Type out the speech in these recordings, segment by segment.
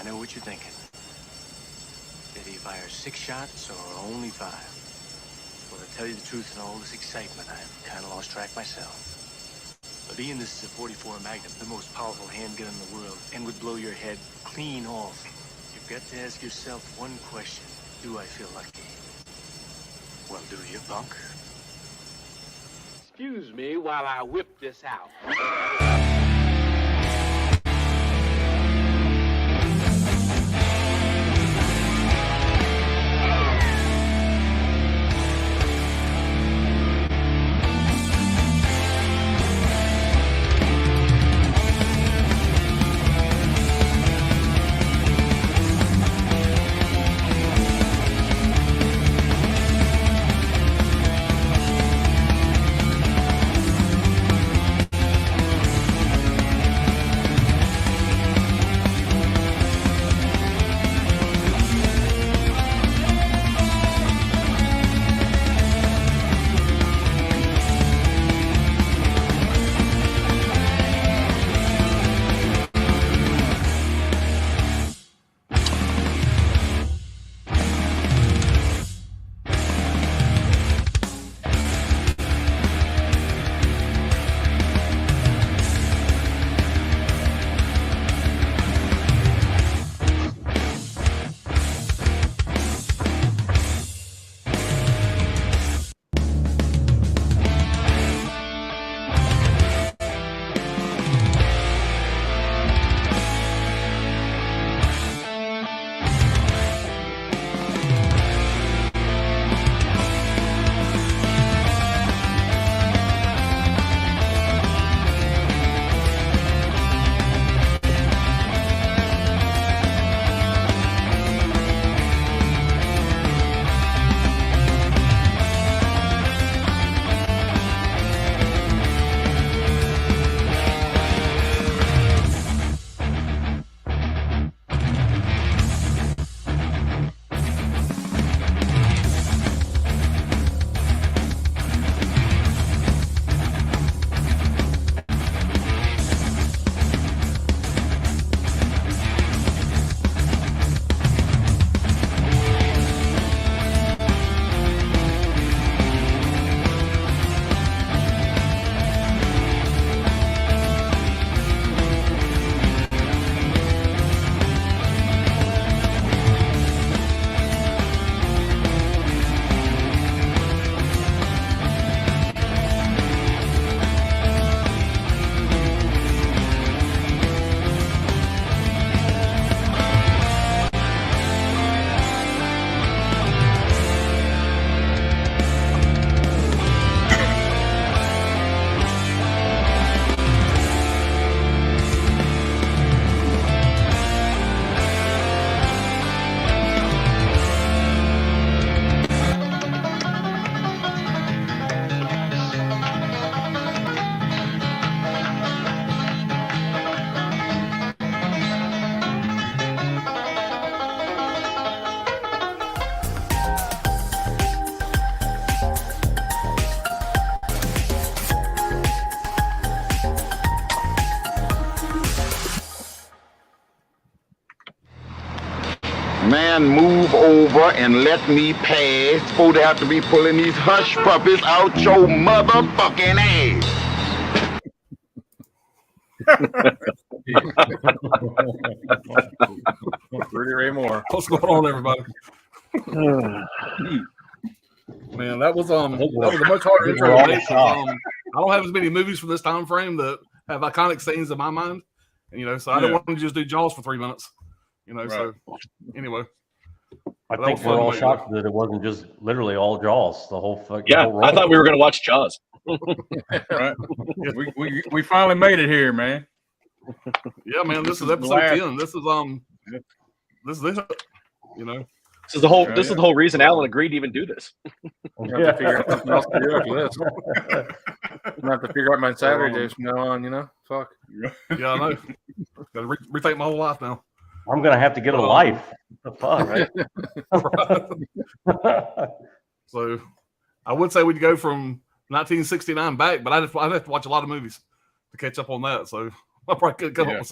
know what you're thinking. Did he fire 6 shots or only 5? Well, to tell you the truth, in all this excitement, I've kind of lost track myself. But Ian, this is a 44 Magnum, the most powerful handgun in the world, and would blow your head clean off. You've got to ask yourself one question. Do I feel lucky? Well, do you, punk? Excuse me while I whip this out. Man, move over and let me pass. Supposed to have to be pulling these hush puppies out your motherfucking ass. Rudy Ray Moore. What's going on, everybody? Man, that was a much harder intro to make. I don't have as many movies from this time frame that have iconic scenes in my mind, and so I didn't want to just do Jaws for 3 minutes. Right. So anyway, I think we're all shocked that it wasn't just literally all Jaws. The whole fucking I thought we were going to watch Jaws. Right. We finally made it here, man. Yeah, man. This is episode 10. This is This is it. This is the whole. This is the whole reason Alan agreed to even do this. I'm gonna have to figure out something else to do after this. I'm gonna have to figure out my Saturdays from now on. Fuck. Yeah, I know. Got to rethink my whole life now. I'm gonna have to get a life. The fuck, right? So, I would say we'd go from 1969 back, but I'd have to watch a lot of movies to catch up on that. So I probably could come up with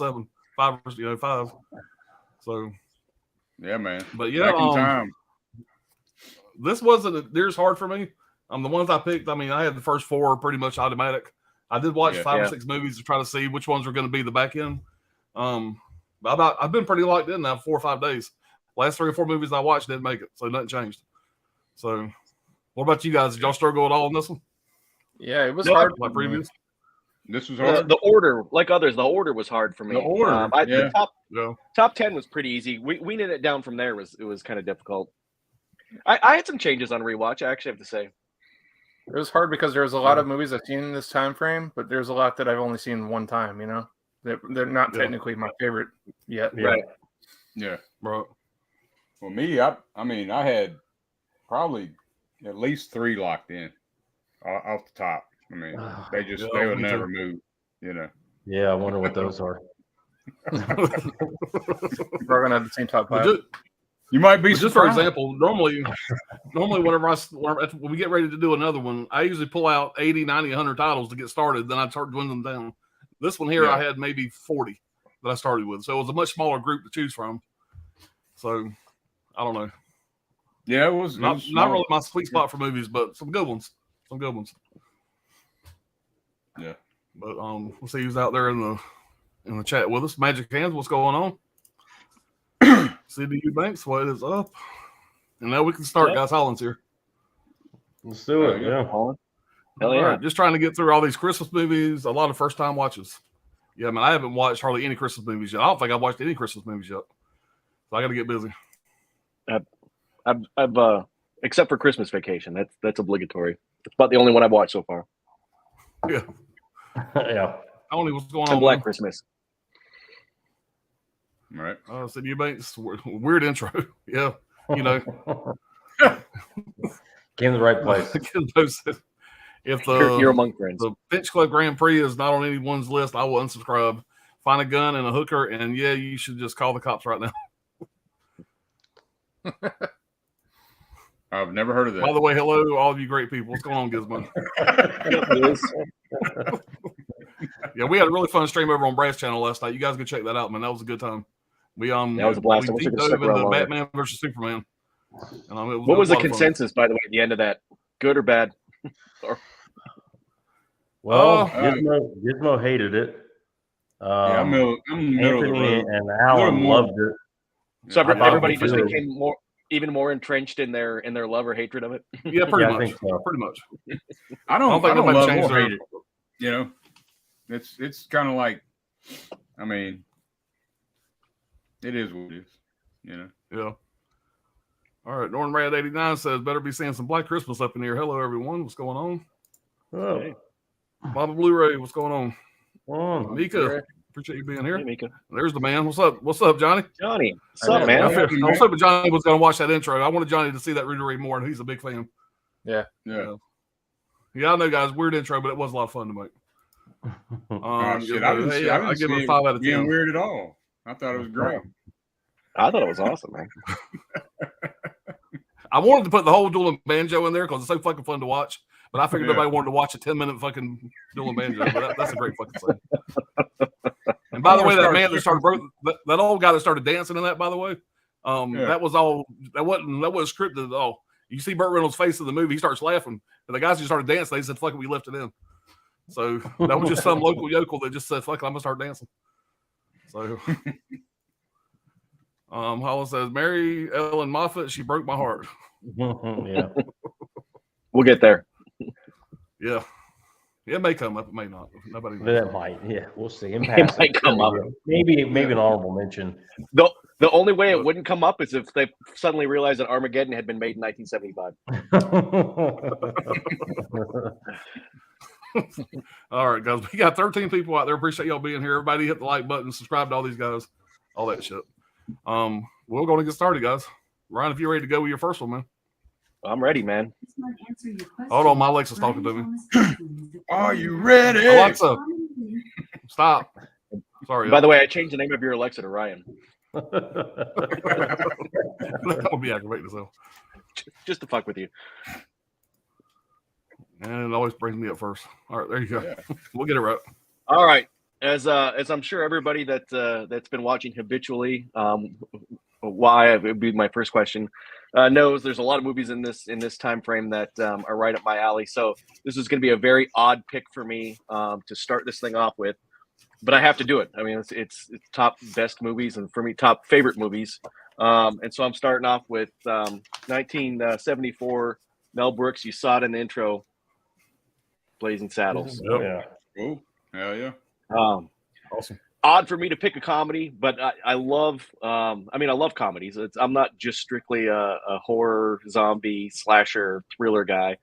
5. So Yeah, man. But yeah, back in time. This wasn't near as hard for me. The ones I picked, I mean, I had the first 4 pretty much automatic. I did watch 5 or 6 movies to try to see which ones were going to be the back end. But I've been pretty locked in now 4 or 5 days. Last 3 or 4 movies I watched didn't make it, so nothing changed. So, what about you guys? Did y'all struggle at all on this one? Yeah, it was hard. Like previous. This was hard. The order, like others, the order was hard for me. The order, the top 10 was pretty easy. Weaning it down from there was kind of difficult. I had some changes on rewatch. I actually have to say it was hard because there's a lot of movies I've seen in this time frame, but there's a lot that I've only seen one time. You know, they're not technically my favorite yet. Right? Yeah, bro. For me, I mean, I had probably at least 3 locked in off the top. I mean, they would never move. You know. Yeah, I wonder what those are. We're gonna have the same top 5. You might be just for example. Normally, whenever when we get ready to do another one, I usually pull out 80, 90, 100 titles to get started. Then I start dwindling them down. This one here, I had maybe 40 that I started with, so it was a much smaller group to choose from. So I don't know. Yeah, it was not really my sweet spot for movies, but some good ones. Yeah, but we'll see who's out there in the chat with us. Magic Hands, what's going on? CDU Banks, what is up? And now we can start, guys. Holland's here. Let's do it. Yeah, Holland. Hell all yeah! Right, just trying to get through all these Christmas movies. A lot of first time watches. Yeah, man, I haven't watched hardly any Christmas movies yet. I don't think I've watched any Christmas movies yet. So I got to get busy. I've except for Christmas Vacation. That's obligatory. It's about the only one I've watched so far. Yeah. Yeah. Tony, what's going on? Black Christmas. All right. CDU Banks, weird intro. Yeah. You know. Came to the right place. If you're among friends. The Finch Club Grand Prix is not on anyone's list, I will unsubscribe. Find a gun and a hooker, and yeah, you should just call the cops right now. I've never heard of that. By the way, hello, all of you great people. What's going on, Gizmo? Yeah, we had a really fun stream over on Brad's channel last night. You guys go check that out, man. That was a good time. We that was a blast. We deep dove into Batman versus Superman. And, what was the consensus, by the way, at the end of that? Good or bad? Well, Gizmo hated it. I'm Anthony and Alan loved it. So everybody just became even more entrenched in their love or hatred of it. Yeah, pretty much. I think so. Pretty much. I don't think nobody love changed or hate it. You know, it's kind of like, I mean, it is what it is. You know. Yeah. All right, Norton Rad 89 says better be seeing some Black Christmas up in here. Hello, everyone. What's going on? Oh. Hey. Baba Blu-ray, what's going on? Oh, Mika, appreciate you being here. Hey, Mika. There's the man. What's up? What's up, Johnny? Johnny, what's up, man? I was hoping Johnny was going to watch that intro. I wanted Johnny to see that Rudy Ray more, and he's a big fan. Yeah. Yeah, I know, guys. Weird intro, but it was a lot of fun to make. I give it a 5 out of 10. Weird at all. I thought it was great. I thought it was awesome, man. I wanted to put the whole dueling banjo in there because it's so fucking fun to watch. But I figured nobody wanted to watch a 10-minute fucking dueling banjo. But that's a great fucking thing. And by the way, that man that started that old guy that started dancing in that, by the way, that was all that wasn't scripted at all. You see Burt Reynolds' face in the movie, he starts laughing. And the guys who started dancing, they said, fuck it, we left it in. So that was just some local yokel that just said, fuck it, I'm gonna start dancing. So Holland says, Mary Ellen Moffat, she broke my heart. Yeah. We'll get there. Yeah. It may come up, it may not. Nobody knows. That might, yeah. We'll see. It might come up. Maybe an honorable mention. The only way it wouldn't come up is if they suddenly realized that Armageddon had been made in 1975. All right, guys. We got 13 people out there. Appreciate y'all being here. Everybody hit the like button, subscribe to all these guys, all that shit. We're going to get started, guys. Ryan, if you're ready to go with your first one, man. I'm ready, man. Hold on, my Alexa's talking to me. Are you ready? Alexa, stop. Sorry. By the way, I changed the name of your Alexa to Ryan. That would be aggravating as hell. Just to fuck with you. And it always brings me up first. All right, there you go. Yeah. We'll get it right. All right. as I'm sure everybody that's been watching habitually, why it would be my first question, knows there's a lot of movies in this time frame that are right up my alley. So this is going to be a very odd pick for me to start this thing off with, but I have to do it. I mean, it's top best movies, and for me, top favorite movies. And so I'm starting off with 1974 Mel Brooks. You saw it in the intro, Blazing Saddles. Yeah. Oh, hell yeah. Awesome. Odd for me to pick a comedy, but I love. I love comedies. I'm not just strictly a horror, zombie, slasher, thriller guy.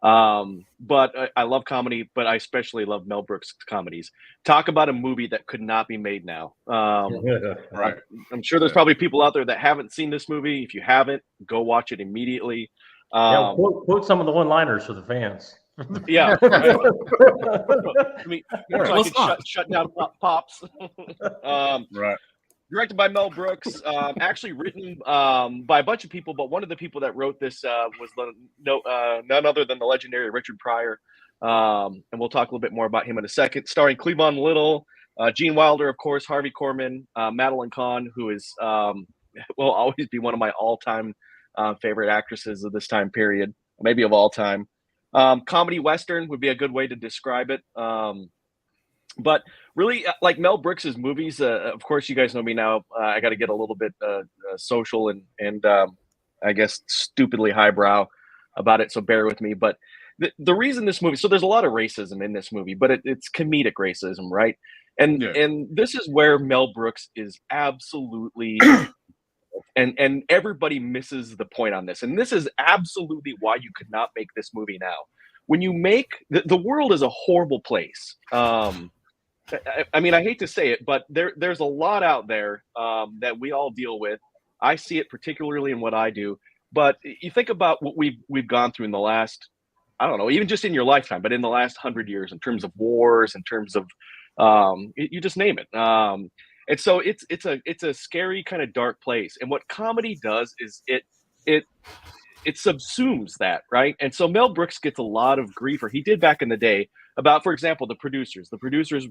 But I love comedy, but I especially love Mel Brooks comedies. Talk about a movie that could not be made now. Right. I'm sure there's probably people out there that haven't seen this movie. If you haven't, go watch it immediately. Yeah, quote some of the one-liners for the fans. Yeah. Right. I mean, so I could shut down Pops. Right. Directed by Mel Brooks, actually written by a bunch of people, but one of the people that wrote this was none other than the legendary Richard Pryor. And we'll talk a little bit more about him in a second. Starring Cleavon Little, Gene Wilder, of course, Harvey Korman, Madeline Kahn, who is will always be one of my all-time favorite actresses of this time period, maybe of all time. Comedy Western would be a good way to describe it. But really, like Mel Brooks's movies, of course, you guys know me now. I got to get a little bit social and I guess stupidly highbrow about it, so bear with me. But the reason this movie, so there's a lot of racism in this movie, but it's comedic racism, right? And this is where Mel Brooks is absolutely, and everybody misses the point on this. And this is absolutely why you could not make this movie now. When you make the world is a horrible place. I mean, I hate to say it, but there's a lot out there that we all deal with. I see it particularly in what I do. But you think about what we've gone through in the last, I don't know, even just in your lifetime, but in the last 100 years, in terms of wars, in terms of you just name it. And so it's a scary kind of dark place. And what comedy does is it subsumes that, right? And so Mel Brooks gets a lot of grief, or he did back in the day, about, for example, the producers. The producers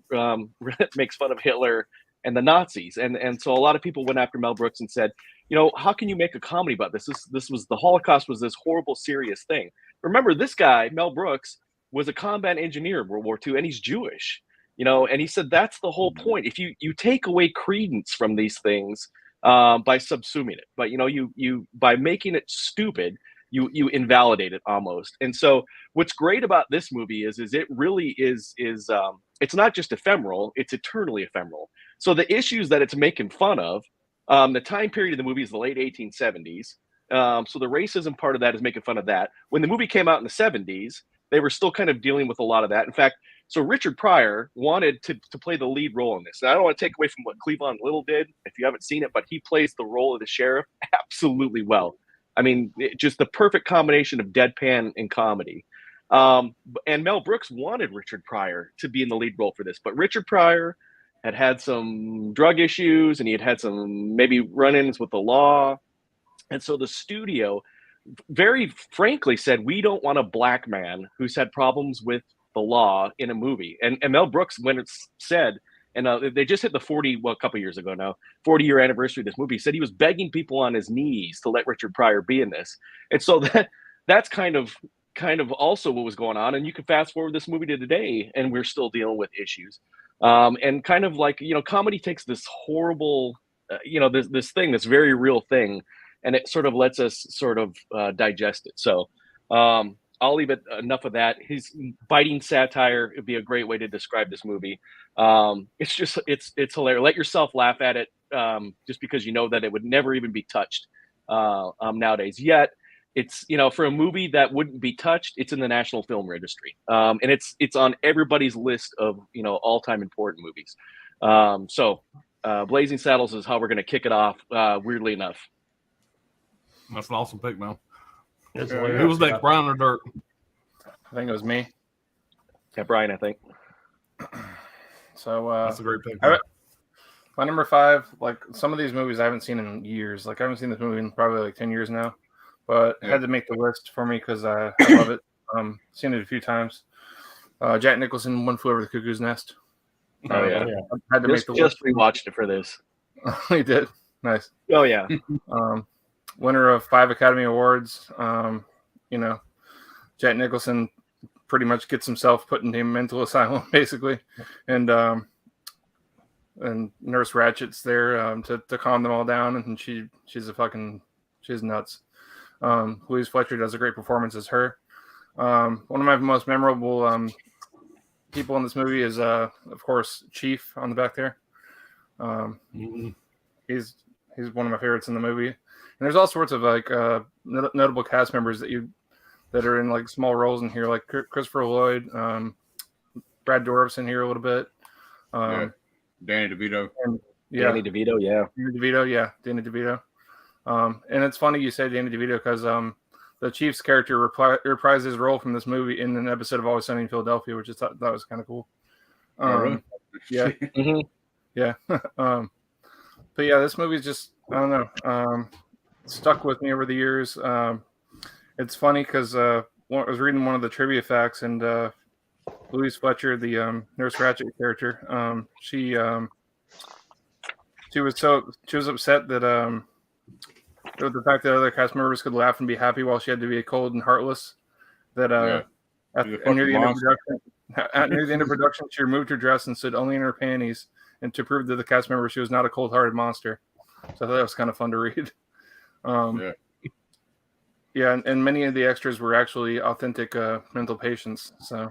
makes fun of Hitler and the Nazis, and so a lot of people went after Mel Brooks and said, you know, how can you make a comedy about this? This was the Holocaust was this horrible, serious thing. Remember, this guy Mel Brooks was a combat engineer in World War II, and he's Jewish, you know, and he said that's the whole point. If you take away credence from these things by subsuming it, but you know, you by making it stupid, you invalidate it almost. And so what's great about this movie is it really is it's not just ephemeral, it's eternally ephemeral. So the issues that it's making fun of, the time period of the movie is the late 1870s. So the racism part of that is making fun of that. When the movie came out in the 70s, they were still kind of dealing with a lot of that. In fact, so Richard Pryor wanted to play the lead role in this. And I don't want to take away from what Cleavon Little did, if you haven't seen it, but he plays the role of the sheriff absolutely well. I mean, just the perfect combination of deadpan and comedy. And Mel Brooks wanted Richard Pryor to be in the lead role for this, but Richard Pryor had some drug issues, and he had some maybe run-ins with the law. And so the studio very frankly said, we don't want a black man who's had problems with the law in a movie. And Mel Brooks, when it's said, and they just hit the a couple years ago now, 40-year anniversary of this movie, said he was begging people on his knees to let Richard Pryor be in this. And so that's kind of also what was going on. And you can fast forward this movie to today, and we're still dealing with issues. And kind of like, you know, comedy takes this horrible, this thing, this very real thing, and it sort of lets us sort of digest it. So I'll leave it enough of that. His biting satire would be a great way to describe this movie. It's just, it's hilarious. Let yourself laugh at it just because you know that it would never even be touched nowadays. Yet, it's, you know, for a movie that wouldn't be touched, it's in the National Film Registry. And it's on everybody's list of, you know, all-time important movies. So Blazing Saddles is how we're going to kick it off, weirdly enough. That's an awesome pick, man. Who was next, Brian or Dirk? I think it was me. Yeah, Brian, I think. So that's a great pick. My number 5, like some of these movies I haven't seen in years. Like I haven't seen this movie in probably like 10 years now, but it had to make the list for me because I love it. Seen it a few times. Jack Nicholson, One Flew Over the Cuckoo's Nest. Oh yeah, yeah. I had to make just the list. rewatched it for this. We did. Nice. Oh yeah, Winner of 5 Academy Awards. You know, Jack Nicholson pretty much gets himself put in a mental asylum, basically, and Nurse Ratchet's there to calm them all down, and she's nuts. Louise Fletcher does a great performance as her. One of my most memorable people in this movie is, of course, Chief on the back there. He's one of my favorites in the movie, and there's all sorts of like notable cast members that are in like small roles in here, like Christopher Lloyd, Brad Dourif's in here a little bit. Danny DeVito. Danny DeVito, yeah. Danny DeVito. And it's funny you say Danny DeVito because the Chief's character reprised his role from this movie in an episode of Always Sunny in Philadelphia, which I thought that was kind of cool. Really? Yeah. Yeah. But yeah, this movie's just, I don't know, stuck with me over the years. It's funny because I was reading one of the trivia facts, and Louise Fletcher, the Nurse Ratchet character, she was upset that the fact that other cast members could laugh and be happy while she had to be cold and heartless. That near the end of production, she removed her dress and stood only in her panties, and to prove to the cast members she was not a cold-hearted monster. So I thought that was kind of fun to read. Yeah, and many of the extras were actually authentic mental patients. So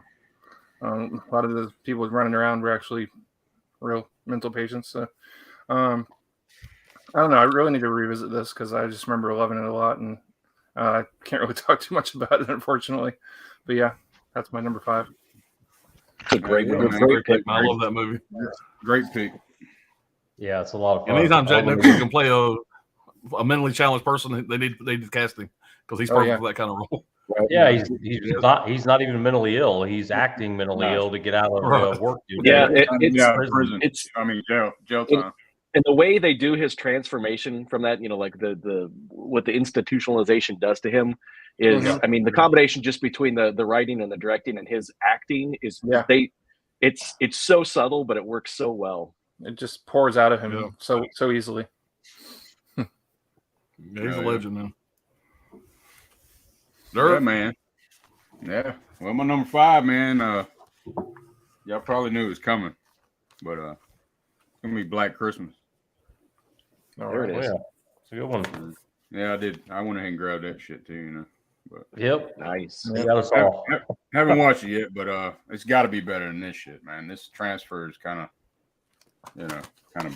a lot of the people running around were actually real mental patients. So I don't know. I really need to revisit this because I just remember loving it a lot, and I can't really talk too much about it, unfortunately. But yeah, that's my number 5. It's a great pick. I love that movie. Great pick. Yeah, it's a lot of fun. And anytime Jack Nicholson can play a mentally challenged person, they need to cast him because he's perfect for that kind of role. Yeah, he's not even mentally ill. He's acting mentally ill to get out of work duty. Yeah, prison. Jail time. And the way they do his transformation from that, like the what the institutionalization does to him is, I mean, the combination just between the writing and the directing and his acting is it's so subtle, but it works so well. It just pours out of him so easily. Yeah, he's a legend, man. Yeah, man. Yeah. Well, my number 5, man. Y'all probably knew it was coming, but it's gonna be Black Christmas. There it is. Yeah, it's a good one. Yeah, I did. I went ahead and grabbed that shit too, But nice. You got us all. Haven't watched it yet, but it's got to be better than this shit, man. This transfer is kind of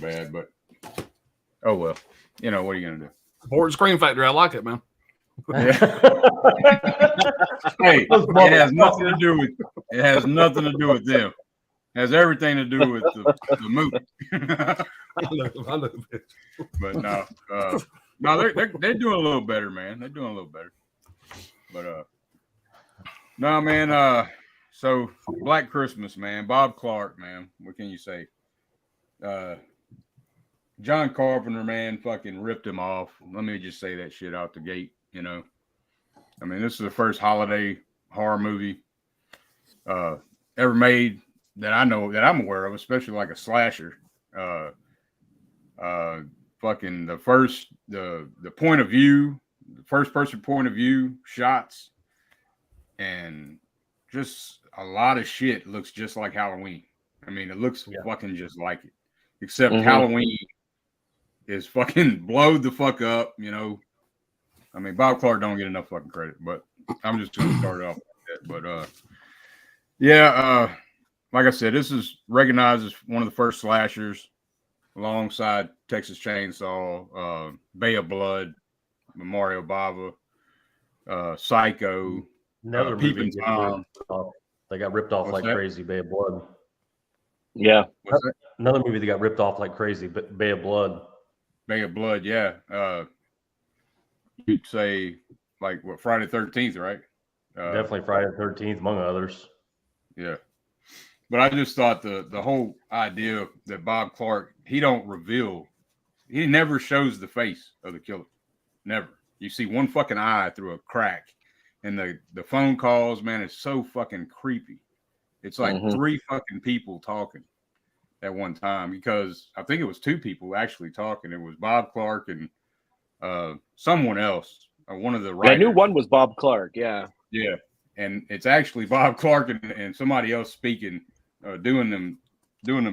bad, but oh well. What are you gonna do? Support Scream Factory. I like it, man. Yeah. Hey, it has nothing to do with them. It has everything to do with the movie. I know. But no, they're doing a little better, man. They're doing a little better. But no, man. So Black Christmas, man. Bob Clark, man. What can you say? John Carpenter, man, fucking ripped him off. Let me just say that shit out the gate. I mean, this is the first holiday horror movie ever made that I know that I'm aware of, especially like a slasher. Fucking the point of view, the first person point of view shots, and just a lot of shit looks just like Halloween. I mean, it looks fucking just like it, except Halloween is fucking blowed the fuck up. I mean, Bob Clark don't get enough fucking credit, but I'm just gonna start off like that. But like I said, this is recognized as one of the first slashers, alongside Texas Chainsaw, Bay of Blood, Mario Bava, Psycho, another Peeping movie Tom. They got ripped off like crazy. Bay of Blood. Yeah. What's that? Another movie that got ripped off like crazy, but Bay of Blood. Bay of Blood, yeah. You'd say like what, Friday the 13th, right? Definitely Friday the 13th, among others. Yeah. But I just thought the whole idea that Bob Clark, he never shows the face of the killer. Never. You see one fucking eye through a crack. And the phone calls, man, it's so fucking creepy. It's like 3 fucking people talking. at one time, because I think it was two people actually talking. It was Bob Clark and someone else, one of the writers. I knew one was Bob Clark. Yeah. Yeah. And it's actually Bob Clark and somebody else speaking, doing them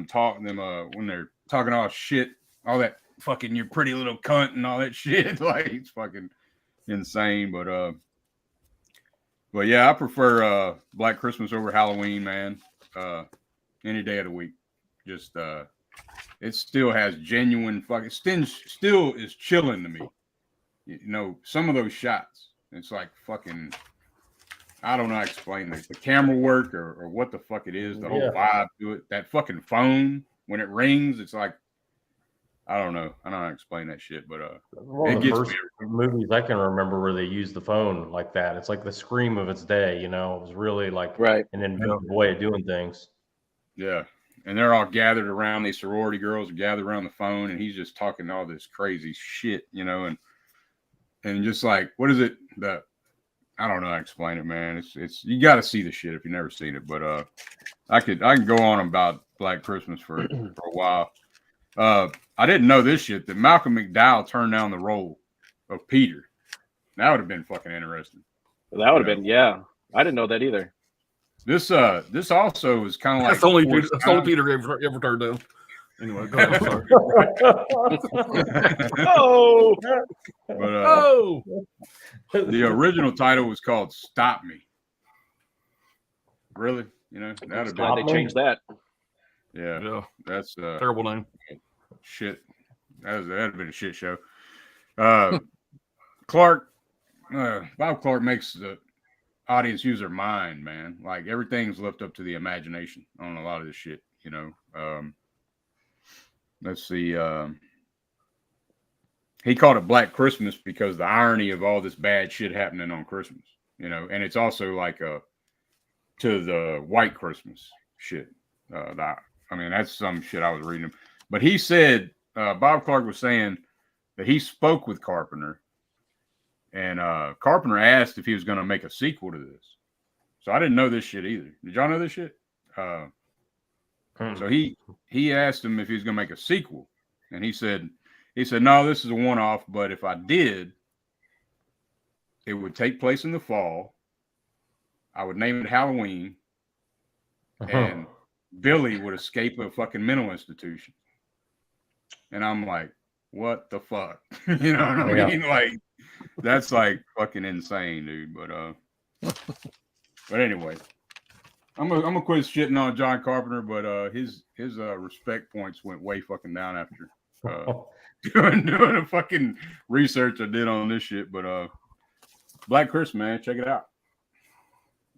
talking them when they're talking all shit, all that fucking "you're pretty little cunt" and all that shit. Like, it's fucking insane. But yeah, I prefer Black Christmas over Halloween, man. Any day of the week. Just it still has genuine fucking still is chilling to me. You know, some of those shots, it's like fucking, I don't know how to explain it. The camera work or what the fuck it is, the whole vibe to it. That fucking phone, when it rings, it's like, I don't know. I don't know how to explain that shit, but one of the first movies I can remember where they used the phone like that. It's like the scream of its day, you know. It was really like an inventive way of doing things. Yeah. And they're all gathered around, these sorority girls are gathered around the phone, and he's just talking all this crazy shit, you know, and just like, what is it that, I don't know how to explain it, man. It's you got to see the shit if you've never seen it. But I can go on about Black Christmas for a while. I didn't know this shit, that Malcolm McDowell turned down the role of Peter. That would have been fucking interesting. That would have been, yeah. I didn't know that either. This also is kind of like that's the only Peter ever turned down. Anyway, go ahead. Sorry. But the original title was called "Stop Me." Really, you know, that'd have been. They changed that. Yeah, that's terrible name. Shit, that'd have been a shit show. Clark, Bob Clark makes the audience use their mind, man. Like, everything's left up to the imagination on a lot of this shit, you know. Let's see. He called it Black Christmas because the irony of all this bad shit happening on Christmas, you know, and it's also like to the white Christmas shit. I mean, that's some shit I was reading. But he said, Bob Clark was saying that he spoke with Carpenter, and Carpenter asked if he was going to make a sequel to this. So I didn't know this shit either. Did y'all know this shit? So he asked him if he was going to make a sequel, and he said, no, this is a one-off, but if I did, it would take place in the fall. I would name it Halloween, and Billy would escape a fucking mental institution. And I'm like, what the fuck? You know what I mean? Like, that's like fucking insane, dude. But anyway, I'm gonna quit shitting on John Carpenter, but his respect points went way fucking down after doing a fucking research I did on this shit. But Black Christmas, man, check it out.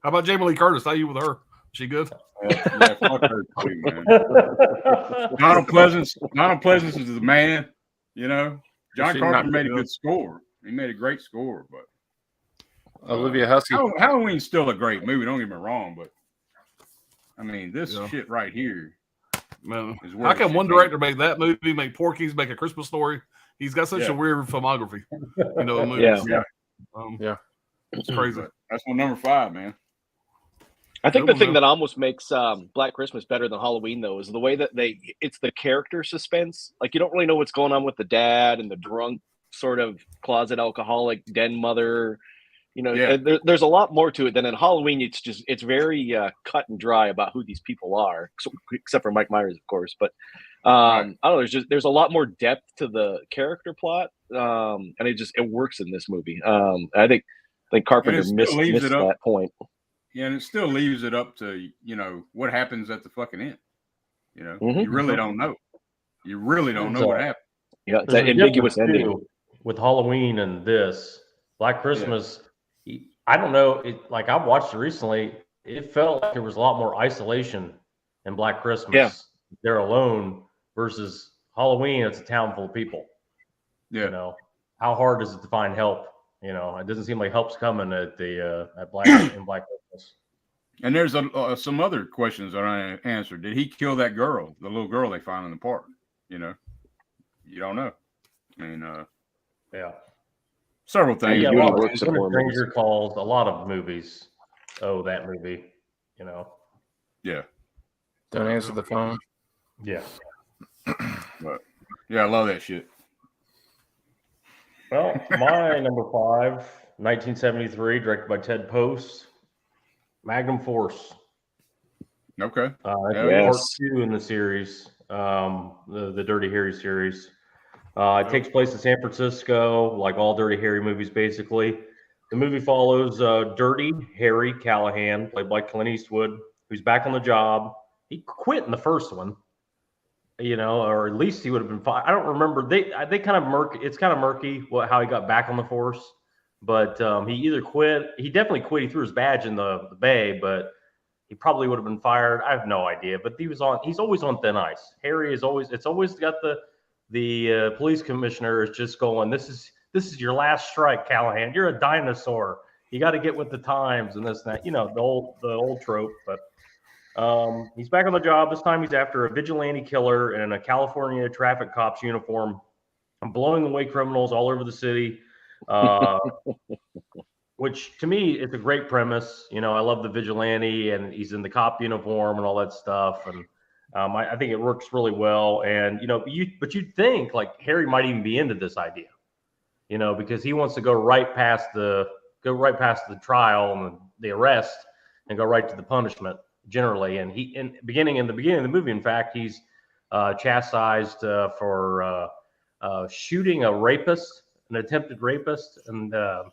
How about Jamie Lee Curtis? How you with her? She good? Yeah, fuck her too, man. Donald Pleasance is the man. You know, John Carpenter made a good score. He made a great score, but Olivia Hussey. Halloween's still a great movie. Don't get me wrong, but I mean, this shit right here. Man, how can one director make that movie, make Porky's, make A Christmas Story? He's got such a weird filmography. You know, movies. Yeah. It's crazy. That's my number 5, man. I think the thing that almost makes Black Christmas better than Halloween, though, is the way that it's the character suspense. Like, you don't really know what's going on with the dad and the drunk sort of closet alcoholic den mother. You know, there's a lot more to it than in Halloween. It's very cut and dry about who these people are, except for Mike Myers, of course. But I don't know. There's a lot more depth to the character plot, and it works in this movie. I think Carpenter missed that point. Yeah, and it still leaves it up to, you know, what happens at the fucking end. You know, you really don't know. You really don't know what happened. Yeah, it's an ambiguous ending. With Halloween and this Black Christmas, I don't know. Like, I've watched it recently. It felt like there was a lot more isolation in Black Christmas. Yeah. They're alone versus Halloween. It's a town full of people. Yeah. You know, how hard is it to find help? You know, it doesn't seem like help's coming at Black Christmas. And there's some other questions that I answered. Did he kill that girl, the little girl they found in the park? You know, you don't know. I mean, several things. Yeah, a Stranger Calls, a lot of movies. Oh, that movie. You know. Yeah. Don't answer the phone. Yeah. But yeah, I love that shit. Well, my number 5, 1973, directed by Ted Post, Magnum Force. Okay. Part 2 in the series, the Dirty Harry series. It takes place in San Francisco, like all Dirty Harry movies, basically. The movie follows Dirty Harry Callahan, played by Clint Eastwood, who's back on the job. He quit in the first one, or at least he would have been fine. I don't remember. They kind of murky. It's kind of murky how he got back on the force, but he either quit. He definitely quit. He threw his badge in the bay, but he probably would have been fired. I have no idea. But he's always on thin ice. Harry is always. It's always got the police commissioner is just going, this is your last strike, Callahan. You're a dinosaur. You got to get with the times and this and that. The old trope. But he's back on the job. This time he's after a vigilante killer in a California traffic cop's uniform, blowing away criminals all over the city. Which to me is a great premise. I love the vigilante, and he's in the cop uniform and all that stuff. And I think it works really well. And, but you'd think like Harry might even be into this idea, because he wants to go right past the trial and the arrest and go right to the punishment generally. And in the beginning of the movie, in fact, he's chastised for shooting a rapist, an attempted rapist. And the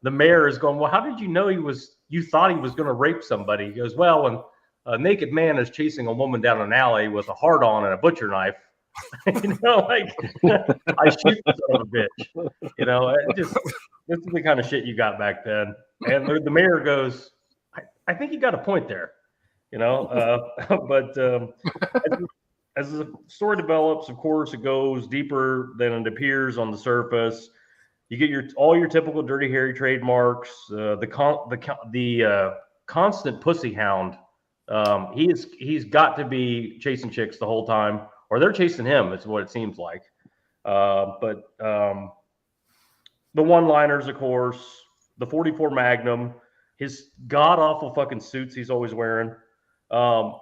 mayor is going, well, how did you know you thought he was going to rape somebody? He goes, well, when a naked man is chasing a woman down an alley with a hard-on and a butcher knife, I shoot the son of a bitch. This is the kind of shit you got back then. And the mayor goes, I think you got a point there, but as the story develops, of course, it goes deeper than it appears on the surface. You get all your typical Dirty Harry trademarks, the constant pussy hound. He's got to be chasing chicks the whole time, or they're chasing him. Is what it seems like. But the one-liners, of course, the 44 Magnum, his god awful fucking suits he's always wearing.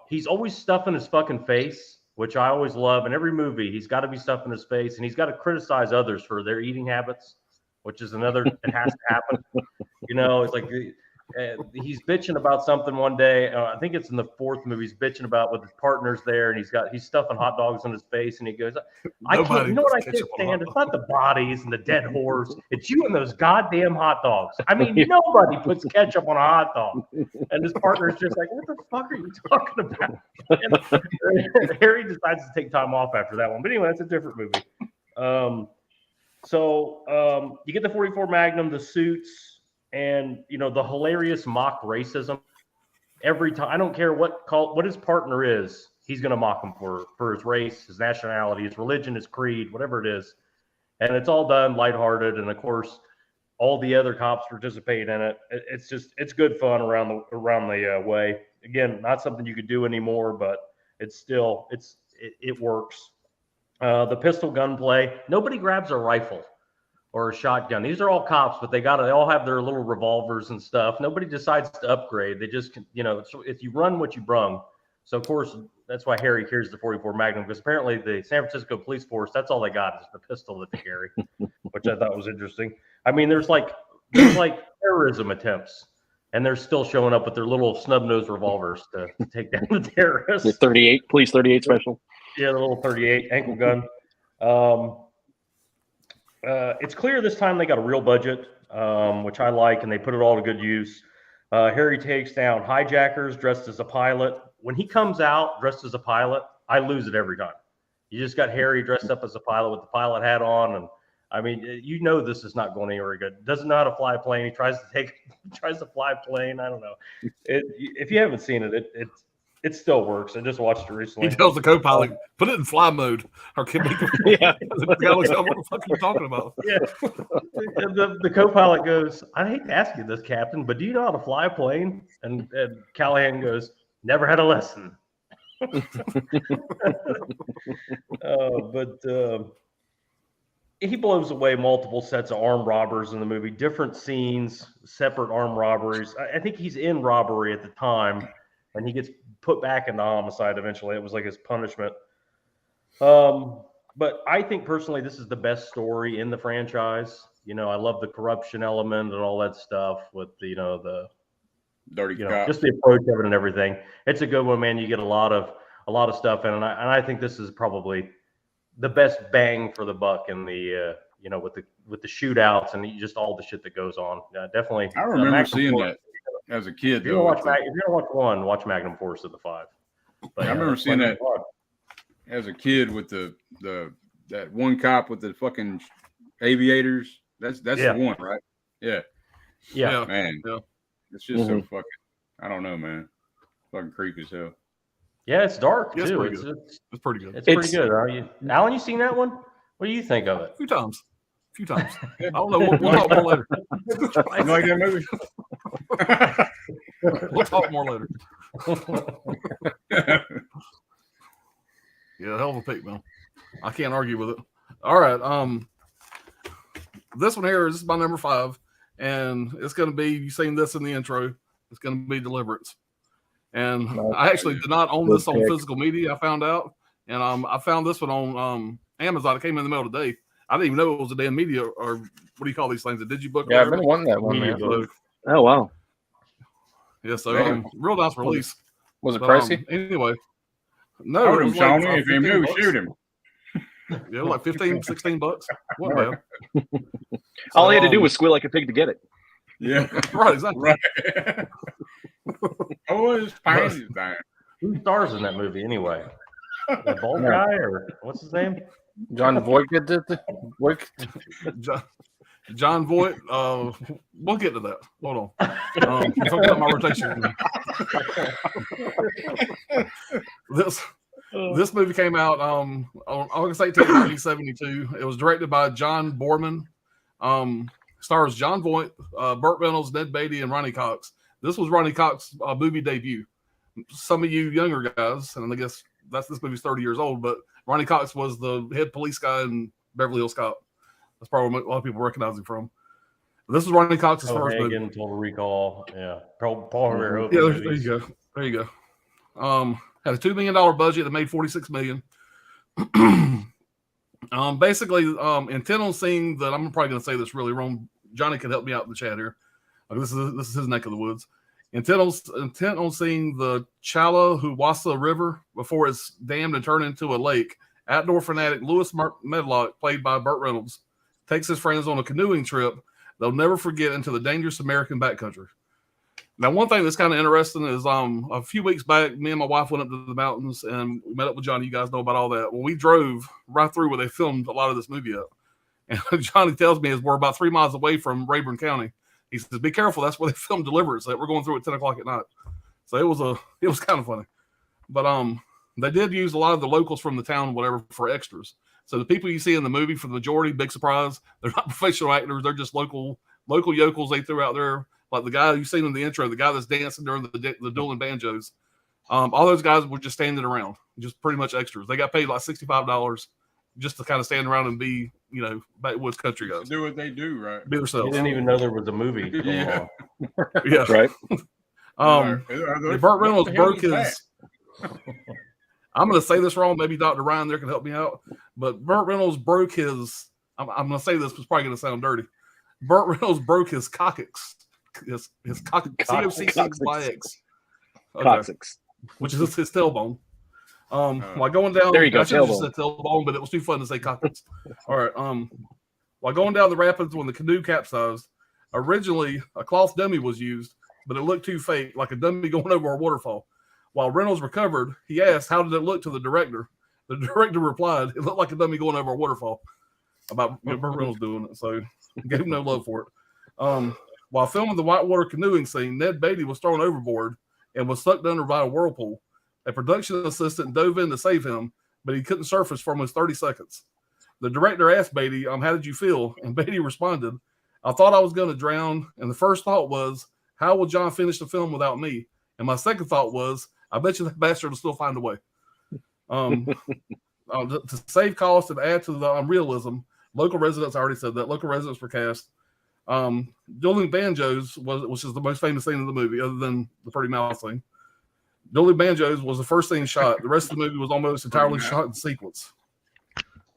He's always stuffing his fucking face, which I always love. In every movie, he's got to be stuffing his face, and he's got to criticize others for their eating habits, which is another. It has to happen. It's like. He's bitching about something one day. I think it's in the fourth movie. He's bitching about with his partners there, and he's stuffing hot dogs on his face, and he goes, "I can't. You know what I can't stand? It's not the bodies and the dead horse. It's you and those goddamn hot dogs. I mean, nobody puts ketchup on a hot dog." And his partner's just like, "What the fuck are you talking about?" And Harry decides to take time off after that one. But anyway, that's a different movie. So you get the 44 Magnum, the suits. And the hilarious mock racism every time. I don't care what his partner is, he's gonna mock him for his race, his nationality, his religion, his creed, whatever it is. And it's all done lighthearted, and of course, all the other cops participate in it. It's good fun around the way. Again, not something you could do anymore, but it works. The pistol gunplay. Nobody grabs a rifle or a shotgun. These are all cops, but they all have their little revolvers and stuff. Nobody decides to upgrade. They just, if you run what you brung. So of course, that's why Harry carries the 44 Magnum, because apparently the San Francisco police force, that's all they got is the pistol that they carry, which I thought was interesting. I mean, there's like terrorism attempts, and they're still showing up with their little snub-nosed revolvers to take down the terrorists. The 38, police 38 special. Yeah, the little 38 ankle gun. It's clear this time they got a real budget, which I like, and they put it all to good use. Harry takes down hijackers dressed as a pilot. When he comes out dressed as a pilot, I lose it every time. You just got Harry dressed up as a pilot with the pilot hat on, and I mean, this is not going anywhere good. Doesn't know how to fly a plane. He tries to fly a plane. I don't know. If you haven't seen it, it still works. I just watched it recently. He tells the co-pilot, put it in fly mode. Or can we? Yeah. The guy looks like, what the fuck are you talking about? Yeah. The co-pilot goes, I hate to ask you this, Captain, but do you know how to fly a plane? And Callahan goes, never had a lesson. He blows away multiple sets of armed robbers in the movie, different scenes, separate armed robberies. I think he's in robbery at the time, and he gets put back into homicide eventually. It was like his punishment. But I think personally, this is the best story in the franchise. You know, I love the corruption element and all that stuff with the Dirty you know, cops. just the approach of it and everything. It's a good one, man. You get a lot of stuff in, and I think this is probably the best bang for the buck in the you know, with the shootouts and just all the shit that goes on. Definitely. I remember Magnum seeing Force, that as a kid. if you're gonna watch one, watch Magnum Force of the 5. But, I remember seeing that as a kid with that one cop with the fucking aviators. That's the one, right? Yeah. Yeah. Man. Yeah. It's just so fucking. I don't know, man. Fucking creepy as hell. Yeah, it's dark Yeah, too. it's pretty good. It's pretty good. Are you, Alan? You seen that one? What do you think of it? A few times. I don't know. We'll talk more later. You like that movie? We'll talk more later. Yeah, hell of a pick, man. I can't argue with it. All right. This one here is my number 5, and it's going to be. You seen this in the intro? It's going to be Deliverance. And I actually did not own this on physical media. I found out, and I found this one on Amazon. It came in the mail today. I didn't even know it was a damn media, or what do you call these things? A digibook? Yeah, I've been wanting that one, man. So, Oh wow. yeah, so real nice release. Was it But, pricey? Anyway, no, Shoot it him, was like, Shawnee. If you 15 move, bucks. shoot him. Yeah, like 15, 16 bucks. What bad. All he had to do was squeal like a pig to get it. Yeah. Right, exactly. Right. Oh, it's fine. Who stars in that movie anyway? The bald guy, or what's his name? John Voight did the Voight. John Voight. We'll get to that. Hold on. Talking about my rotation. This movie came out on August 18th, 1972. It was directed by John Borman. Stars John Voight, Burt Reynolds, Ned Beatty, and Ronnie Cox. This was Ronnie Cox's movie debut. Some of you younger guys, and I guess this movie's 30 years old, but Ronnie Cox was the head police guy in Beverly Hills Cop. That's probably what a lot of people recognize him from. This was Ronnie Cox's first movie. Total Recall. Yeah. Paul Verhoeven. Yeah, there you go. There you go. Had a $2 million budget that made $46 million. Basically, intent on seeing that. I'm probably going to say this really wrong. Johnny can help me out in the chat here. This is his neck of the woods. Intent on seeing the Chattahoochee River before it's dammed and turned into a lake. Outdoor fanatic Lewis Medlock, played by Burt Reynolds, takes his friends on a canoeing trip they'll never forget into the dangerous American backcountry. Now, one thing that's kind of interesting is a few weeks back, me and my wife went up to the mountains and we met up with Johnny. You guys know about all that. Well, we drove right through where they filmed a lot of this movie up. And Johnny tells me we're about 3 miles away from Rayburn County. He says, "Be careful. That's where they filmed Deliverance. We're going through at 10 o'clock at night." So it was kind of funny. But they did use a lot of the locals from the town, whatever, for extras. So the people you see in the movie, for the majority, big surprise, they're not professional actors. They're just local yokels they threw out there. Like the guy you've seen in the intro, the guy that's dancing during the dueling banjos. All those guys were just standing around, just pretty much extras. They got paid like $65 just to kind of stand around and be, backwoods country guys. Do what they do, right? Be themselves. You didn't even know there was a movie. Yeah. Yeah. Right. Burt Reynolds broke his. I'm going to say this wrong. Maybe Dr. Ryan there can help me out. But Burt Reynolds broke his. I'm going to say this, but it's probably going to sound dirty. Burt Reynolds broke his coccyx. His coccyx. C-O-C-C-Y-X. Coccyx. Which is his tailbone. While going down, there you go. I should have just said tailbone, but it was too fun to say coccyx. All right. While going down the rapids when the canoe capsized, originally a cloth dummy was used, but it looked too fake, like a dummy going over a waterfall. While Reynolds recovered, he asked, "How did it look?" to the director. The director replied, "It looked like a dummy going over a waterfall." About Burt Reynolds doing it, so gave him no love for it. While filming the whitewater canoeing scene, Ned Beatty was thrown overboard and was sucked under by a whirlpool. A production assistant dove in to save him, but he couldn't surface for almost 30 seconds. The director asked Beatty, "How did you feel?" And Beatty responded, "I thought I was going to drown, and the first thought was, how will John finish the film without me? And my second thought was, I bet you that bastard will still find a way." To save costs and add to the realism, local residents, I already said that, local residents were cast. Dueling banjos, which is the most famous scene in the movie, other than the Pretty Mouth scene. Dueling Banjos was the first scene shot. The rest of the movie was almost entirely shot in sequence.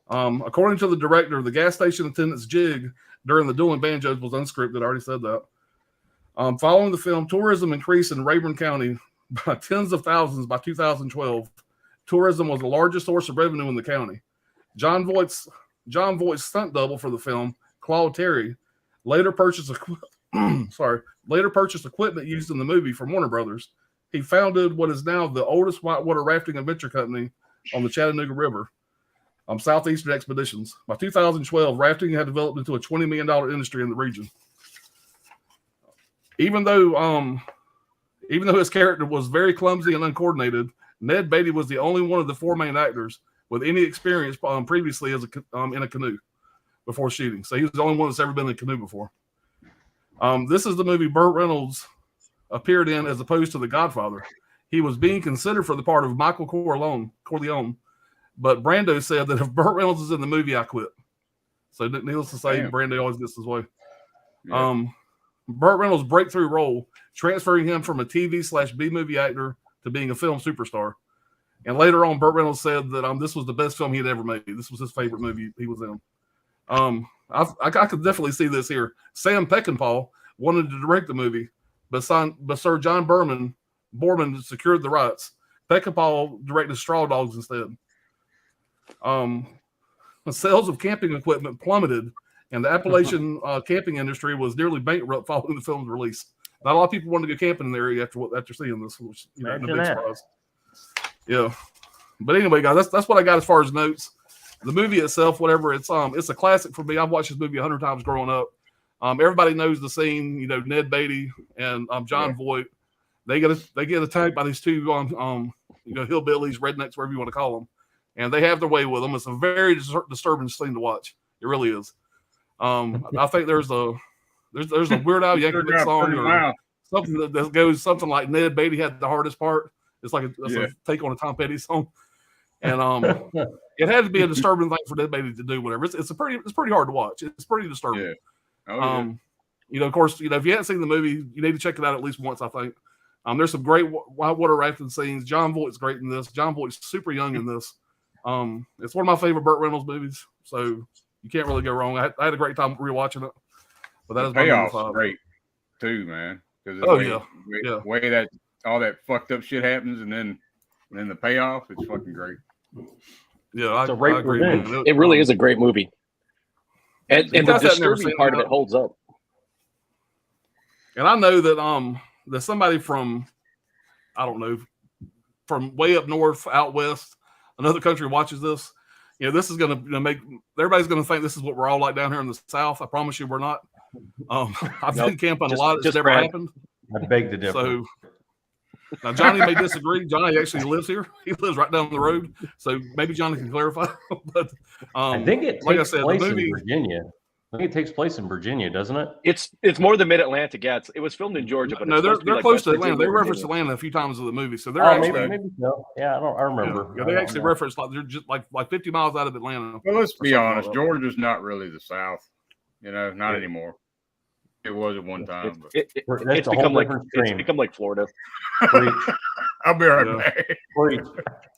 According to the director, the gas station attendant's jig during the Dueling Banjos was unscripted. I already said that. Following the film, tourism increased in Rayburn County by tens of thousands by 2012. Tourism was the largest source of revenue in the county. John Voight's stunt double for the film, Claude Terry, later purchased equipment used in the movie from Warner Brothers. He founded what is now the oldest whitewater rafting adventure company on the Chattanooga River, Southeastern Expeditions. By 2012, rafting had developed into a $20 million industry in the region. Even though his character was very clumsy and uncoordinated, Ned Beatty was the only one of the 4 main actors with any experience previously as in a canoe before shooting. So he was the only one that's ever been in a canoe before. This is the movie Burt Reynolds appeared in as opposed to The Godfather. He was being considered for the part of Michael Corleone, but Brando said that if Burt Reynolds is in the movie, I quit. So needless to say, Brando always gets his way. Yeah. Burt Reynolds' breakthrough role, transferring him from a TV/B movie actor to being a film superstar. And later on, Burt Reynolds said that this was the best film he had ever made. This was his favorite movie he was in. I could definitely see this here. Sam Peckinpah wanted to direct the movie, but Sir John Borman secured the rights. Peckinpah directed Straw Dogs instead. The sales of camping equipment plummeted, and the Appalachian camping industry was nearly bankrupt following the film's release. Not a lot of people wanted to go camping in the area after seeing this, which no big surprise. Yeah, but anyway, guys, that's what I got as far as notes. The movie itself, whatever, it's a classic for me. I've watched this movie 100 times growing up. Everybody knows the scene. Ned Beatty and John Voight. They get attacked by these two hillbillies, rednecks, whatever you want to call them, and they have their way with them. It's a very disturbing scene to watch. It really is. I think there's a Weird Al Yankovic song or something that goes something like Ned Beatty had the hardest part. It's like a take on a Tom Petty song, and it had to be a disturbing thing for Ned Beatty to do. Whatever, it's pretty hard to watch. It's pretty disturbing. Yeah. Of course, if you haven't seen the movie, you need to check it out at least once. I think there's some great whitewater rafting scenes. John Voight's great in this. John Voight's super young in this. It's one of my favorite Burt Reynolds movies, so you can't really go wrong. I had a great time rewatching it. But that is my number 5. Great too, man. The way that all that fucked up shit happens, and then the payoff, it's fucking great. Yeah, I agree. It really is a great movie, and the disturbing part of it holds up. And I know that there's somebody from, I don't know, from way up north, out west, another country watches this. This is going to make everybody's going to think this is what we're all like down here in the South. I promise you, we're not. I've been camping a lot. It's never happened. I beg to differ. So now Johnny may disagree. Johnny actually lives here. He lives right down the road. So maybe Johnny can clarify. But I think it takes place in Virginia. I think it takes place in Virginia, doesn't it? It's more the Mid-Atlantic. Yeah, it was filmed in Georgia, but no, they're close to Atlanta. They reference Atlanta a few times in the movie, so they're actually maybe so. Yeah, I remember. Yeah, they actually reference they're just like 50 miles out of Atlanta. Well, let's be honest. Georgia's not really the South. Not anymore. It was at one time. It's become like Florida. I'll be right back.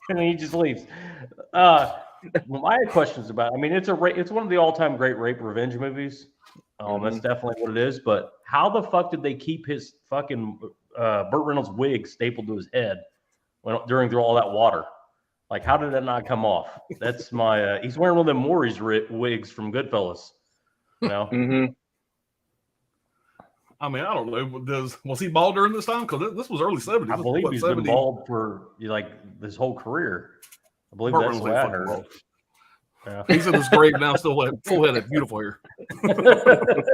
And he just leaves. Well, I had questions about. It's one of the all-time great rape revenge movies. That's definitely what it is. But how the fuck did they keep his fucking Burt Reynolds wig stapled to his head during all that water? Like, how did that not come off? That's my. He's wearing one of them Maury's wigs from Goodfellas. Mm-hmm. I don't know. Was he bald during this time? Because this was early 70s. I believe he's been bald for this whole career. I believe that's what I heard. Yeah. He's in his grave now, still full-headed, beautiful hair.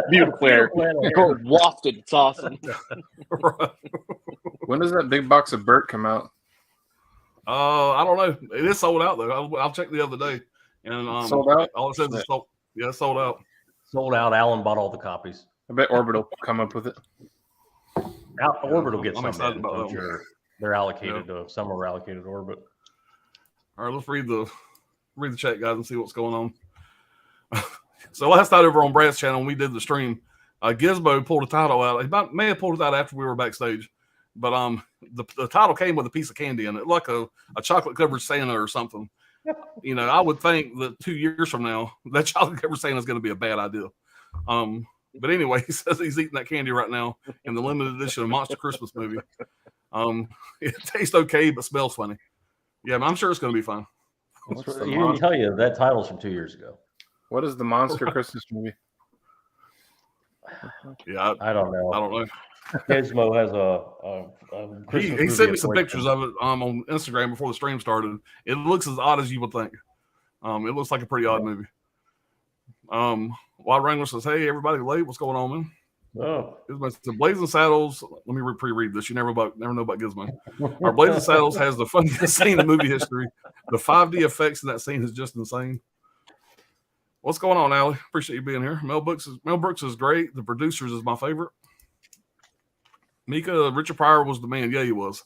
Beautiful hair. Wafted. It's awesome. Right. When does that big box of Burt come out? I don't know. It is sold out though. I'll check the other day. And sold out. All it says is sold. Yeah, it's sold out. Sold out. Alan bought all the copies. I bet Orbit will come up with it. Orbit will get some. I'm excited about that. Sure. They're allocated to some are allocated to Orbit. All right, let's read the chat, guys, and see what's going on. So last night over on Brad's channel, when we did the stream, Gizmo pulled a title out. He may have pulled it out after we were backstage. But the title came with a piece of candy in it, like a chocolate covered Santa or something. You know, I would think that 2 years from now, that chocolate covered Santa is going to be a bad idea. But anyway, he says he's eating that candy right now in the limited edition of Monster Christmas movie. It tastes okay, but smells funny. Yeah, I'm sure it's going to be fine. He didn't tell you that title's from 2 years ago. What is the Monster Christmas movie? Yeah, I don't know. I don't know. Gizmo has a Christmas He movie sent me some appointment. pictures of it on Instagram before the stream started. It looks as odd as you would think. It looks like a pretty odd movie. Wild Wrangler says, "Hey, everybody late. What's going on, man?" Oh, The Blazing Saddles. Let me pre-read this. You never know about Gizmo. Our Blazing Saddles has the funniest scene in movie history. The 5D effects in that scene is just insane. What's going on, Allie? Appreciate you being here. Mel Brooks is great. The Producers is my favorite. Mika, Richard Pryor was the man. Yeah, he was.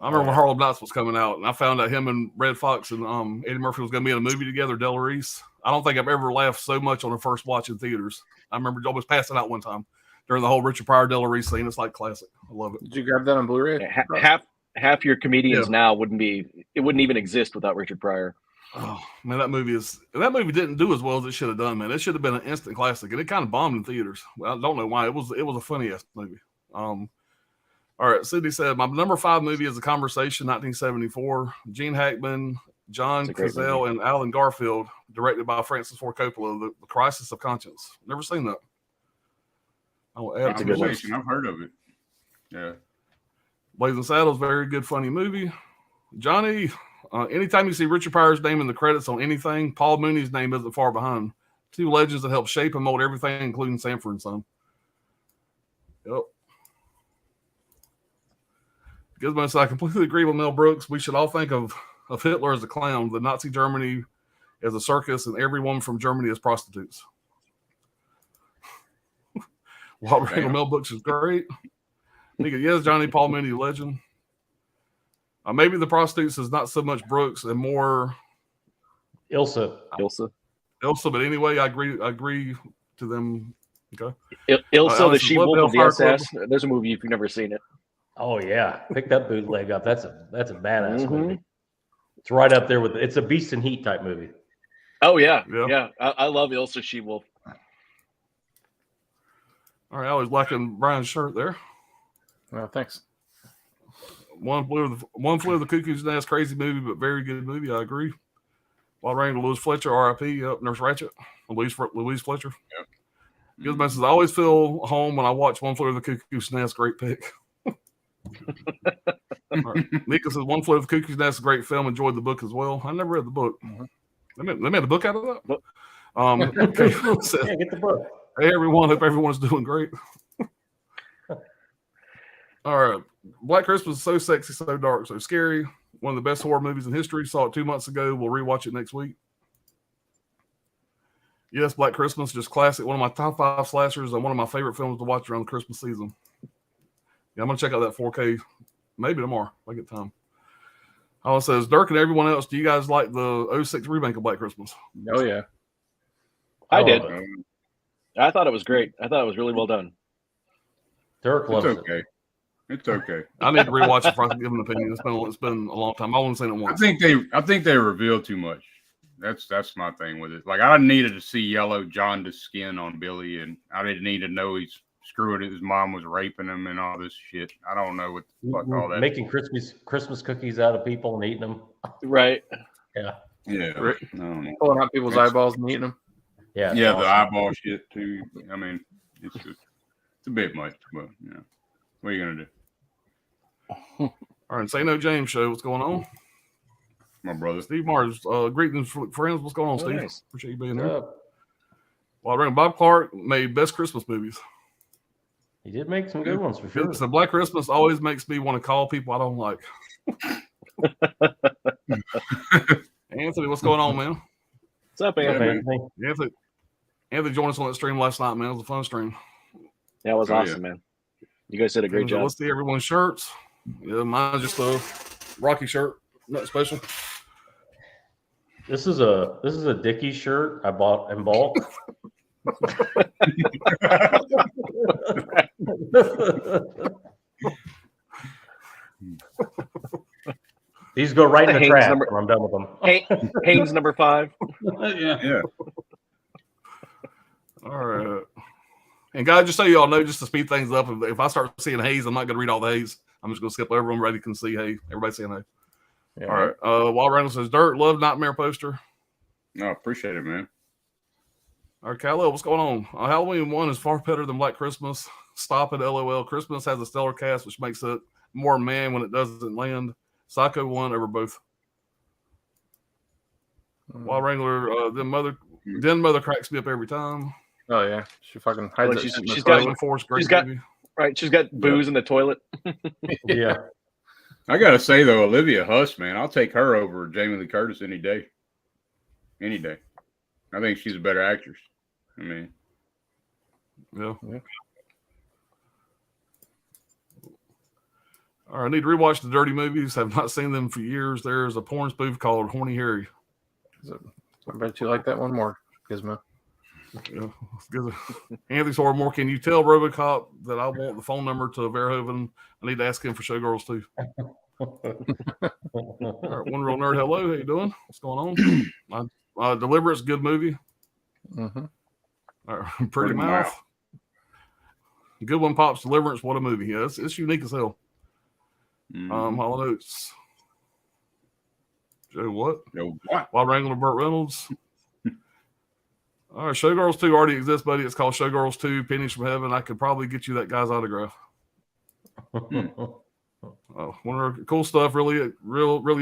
I remember when Harlem Nights was coming out, and I found out him and Red Fox and Eddie Murphy was going to be in a movie together, Del Reese. I don't think I've ever laughed so much on a first watch in theaters. I remember almost passing out one time during the whole Richard Pryor Del Reese scene. It's like classic. I love it. Did you grab that on Blu-ray? Half your comedians now wouldn't even exist without Richard Pryor. Oh man, that movie didn't do as well as it should have done, man. It should have been an instant classic, and it kind of bombed in theaters. Well, I don't know why. It was a funny ass movie. All right, Sydney said my number 5 movie is The Conversation, 1974. Gene Hackman, John Cazale, and Alan Garfield, directed by Francis Ford Coppola. The Crisis of Conscience. Never seen that. I will add to the list. I've heard of it. Yeah. Blazing Saddles, very good, funny movie. Johnny, anytime you see Richard Pryor's name in the credits on anything, Paul Mooney's name isn't far behind. 2 legends that helped shape and mold everything, including Sanford and Son. Yep. Gizmo said, I completely agree with Mel Brooks. We should all think of Hitler as a clown, the Nazi Germany as a circus, and everyone from Germany as prostitutes. Mel Brooks is great. Yes, Johnny, Paul Mooney, legend. Maybe the prostitutes is not so much Brooks and more Ilsa. But anyway, I agree to them. Okay. Ilsa, the she-wolf of the SS. There's a movie if you've never seen it. Oh yeah, pick that bootleg up. That's a badass movie. It's right up there with it's a Beast in Heat type movie. Oh yeah. I love Ilsa She-Wolf. All right, I was liking Brian's shirt there. Well, thanks. One Flew of the Cuckoo's Nest, crazy movie, but very good movie. I agree. Wild Wrangler, Louise Fletcher, R.I.P. Yep, Nurse Ratched, Louise Fletcher. Yep. Gizmo says, I always feel home when I watch One Flew of the Cuckoo's Nest. Great pick. Right. Mika says, One Flew of the Cuckoo's Nest, a great film. Enjoyed the book as well. I never read the book. They made the book out of that? Okay. Yeah, get the book. Hey, everyone. Hope everyone's doing great. All right. Black Christmas is so sexy, so dark, so scary. One of the best horror movies in history. Saw it 2 months ago. We'll rewatch it next week. Yes, Black Christmas, just classic. One of my top 5 slashers and one of my favorite films to watch around the Christmas season. Yeah, I'm going to check out that 4K maybe tomorrow if I get time. Alan says, Dirk and everyone else, do you guys like the 06 remake of Black Christmas? Oh, yeah. I did. I thought it was great. I thought it was really well done. Dirk loves it. It's okay. I need to rewatch it before I can give an opinion. It's been a long time. I only seen it once. I think they revealed too much. That's my thing with it. Like I needed to see yellow jaundiced skin on Billy, and I didn't need to know he's screwing it. His mom was raping him and all this shit. I don't know what the fuck all that. Making Christmas cookies out of people and eating them. Right. Yeah. Yeah. Right. I don't know. Pulling out people's eyeballs and eating them. Yeah. Yeah, the eyeball shit too. I mean, it's a bit much, but yeah. What are you gonna do? All right, Say No James show. What's going on? My brother Steve Mars. Greetings, friends. What's going on, Steve? Nice. Appreciate you being here. Well, Bob Clark made best Christmas movies. He did make some good ones for sure. So Black Christmas always makes me want to call people I don't like. Anthony, what's going on, man? What's up, Anthony? Anthony joined us on that stream last night, man. It was a fun stream. Yeah, it was awesome, man. You guys did a great job. Let's see everyone's shirts. Yeah, mine's just a Rocky shirt. Not special. This is a Dickies shirt I bought in bulk. These go right in the Haynes trash number- when I'm done with them. Haynes number 5. Yeah. All right. And guys, just so y'all know, just to speed things up, if I start seeing Hayes, I'm not going to read all the Hayes. I'm just going to skip over them. Everybody can see Hayes. Everybody's seeing Hayes. Yeah. All right. Walt Reynolds says, Dirt, love Nightmare poster. No, appreciate it, man. All right, Khalil, what's going on? Halloween 1 is far better than Black Christmas. Stop it, LOL. Christmas has a stellar cast, which makes it more man when it doesn't land. Psycho 1 over both. Wild Wrangler, then mother cracks me up every time. Oh yeah, she fucking hides Well, it. she's got Force, great she's got- movie. Right, she's got booze in the toilet. Yeah. I gotta say though, Olivia Huss, man, I'll take her over Jamie Lee Curtis any day. Any day. I think she's a better actress. I mean, Yeah. All right, I need to rewatch the Dirty movies. Have not seen them for years. There's a porn spoof called Horny Harry. I bet you like that one more, Gizmo. Yeah. Anthony's horror more. Can you tell RoboCop that I want the phone number to Verhoeven? I need to ask him for Showgirls too. All right, One Real Nerd. Hello, how you doing? What's going on? Deliverance, good movie. Mm-hmm. All right, Pretty Mouth. Good one, Pops. Deliverance, what a movie. Yeah, it's unique as hell. Hollow Notes. Joe, what? Yo, what? Wild Wrangler, Burt Reynolds. All right, Showgirls 2 already exists, buddy. It's called Showgirls 2, Pennies from Heaven. I could probably get you that guy's autograph. One cool stuff, really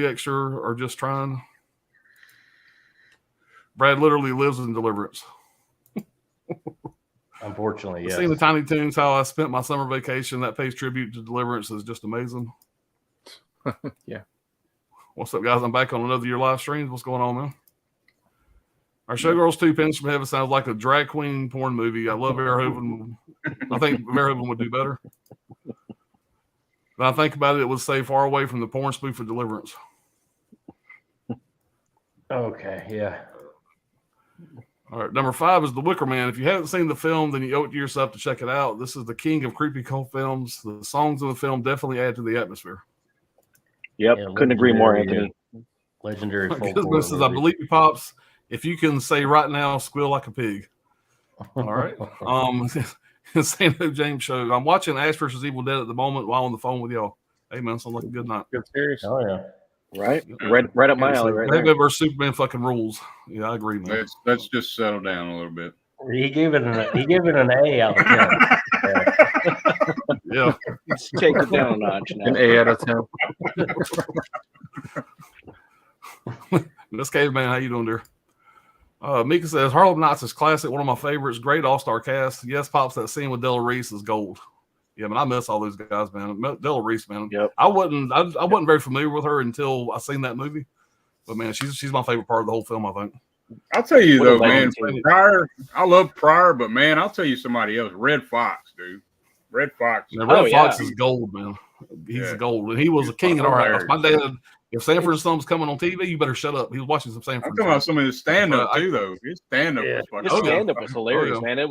extra, or just trying. Brad literally lives in Deliverance. Unfortunately, yes. Seeing the Tiny Toons, how I spent my summer vacation, that pays tribute to Deliverance is just amazing. Yeah. What's up, guys? I'm back on another year live streams. What's going on, man? Our Showgirls 2, Pennies from Heaven sounds like a drag queen porn movie. I love Verhoeven. I think Verhoeven would do better. But I think about it, it would stay far away from the porn spoof of Deliverance. Okay, yeah. All right, number 5 is The Wicker Man. If you haven't seen the film, then you owe it to yourself to check it out. This is the king of creepy cult films. The songs in the film definitely add to the atmosphere. Yep, Yeah, couldn't agree more, Anthony. Legendary folk Gizmo says, I believe you, Pops. If you can say right now, squeal like a pig. All right. San Jose James show. I'm watching Ash vs. Evil Dead at the moment while on the phone with y'all. Hey, man, sounds like a good night. Good series. Oh, yeah. Right? Right up my alley, right there. Batman vs. Superman fucking rules. Yeah, I agree, man. Let's just settle down a little bit. He gave it an A out of 10. Yeah. Let's take it down a notch now. An A out of 10. Miss Caveman, how you doing there? Mika says Harlem Nights is classic, one of my favorites. Great all-star cast. Yes, Pops, that scene with Della Reese is gold. Yeah, man, I miss all those guys, man. Della Reese, man. Yep. I wasn't very familiar with her until I seen that movie. But man, she's my favorite part of the whole film, I think. I'll tell you What though, a man. legend. Pryor, I love Pryor, but man, I'll tell you somebody else. Red Fox, dude. Red Fox. Man, Red Fox yeah. is gold, man. He's Yeah. gold, and he was a king in our house. My dad, if Sanford and Son's coming on TV, you better shut up. He was watching some Sanford. I'm talking about some of his stand-up too, though. His stand-up was fucking. His stand-up was hilarious, Oh, yeah. man.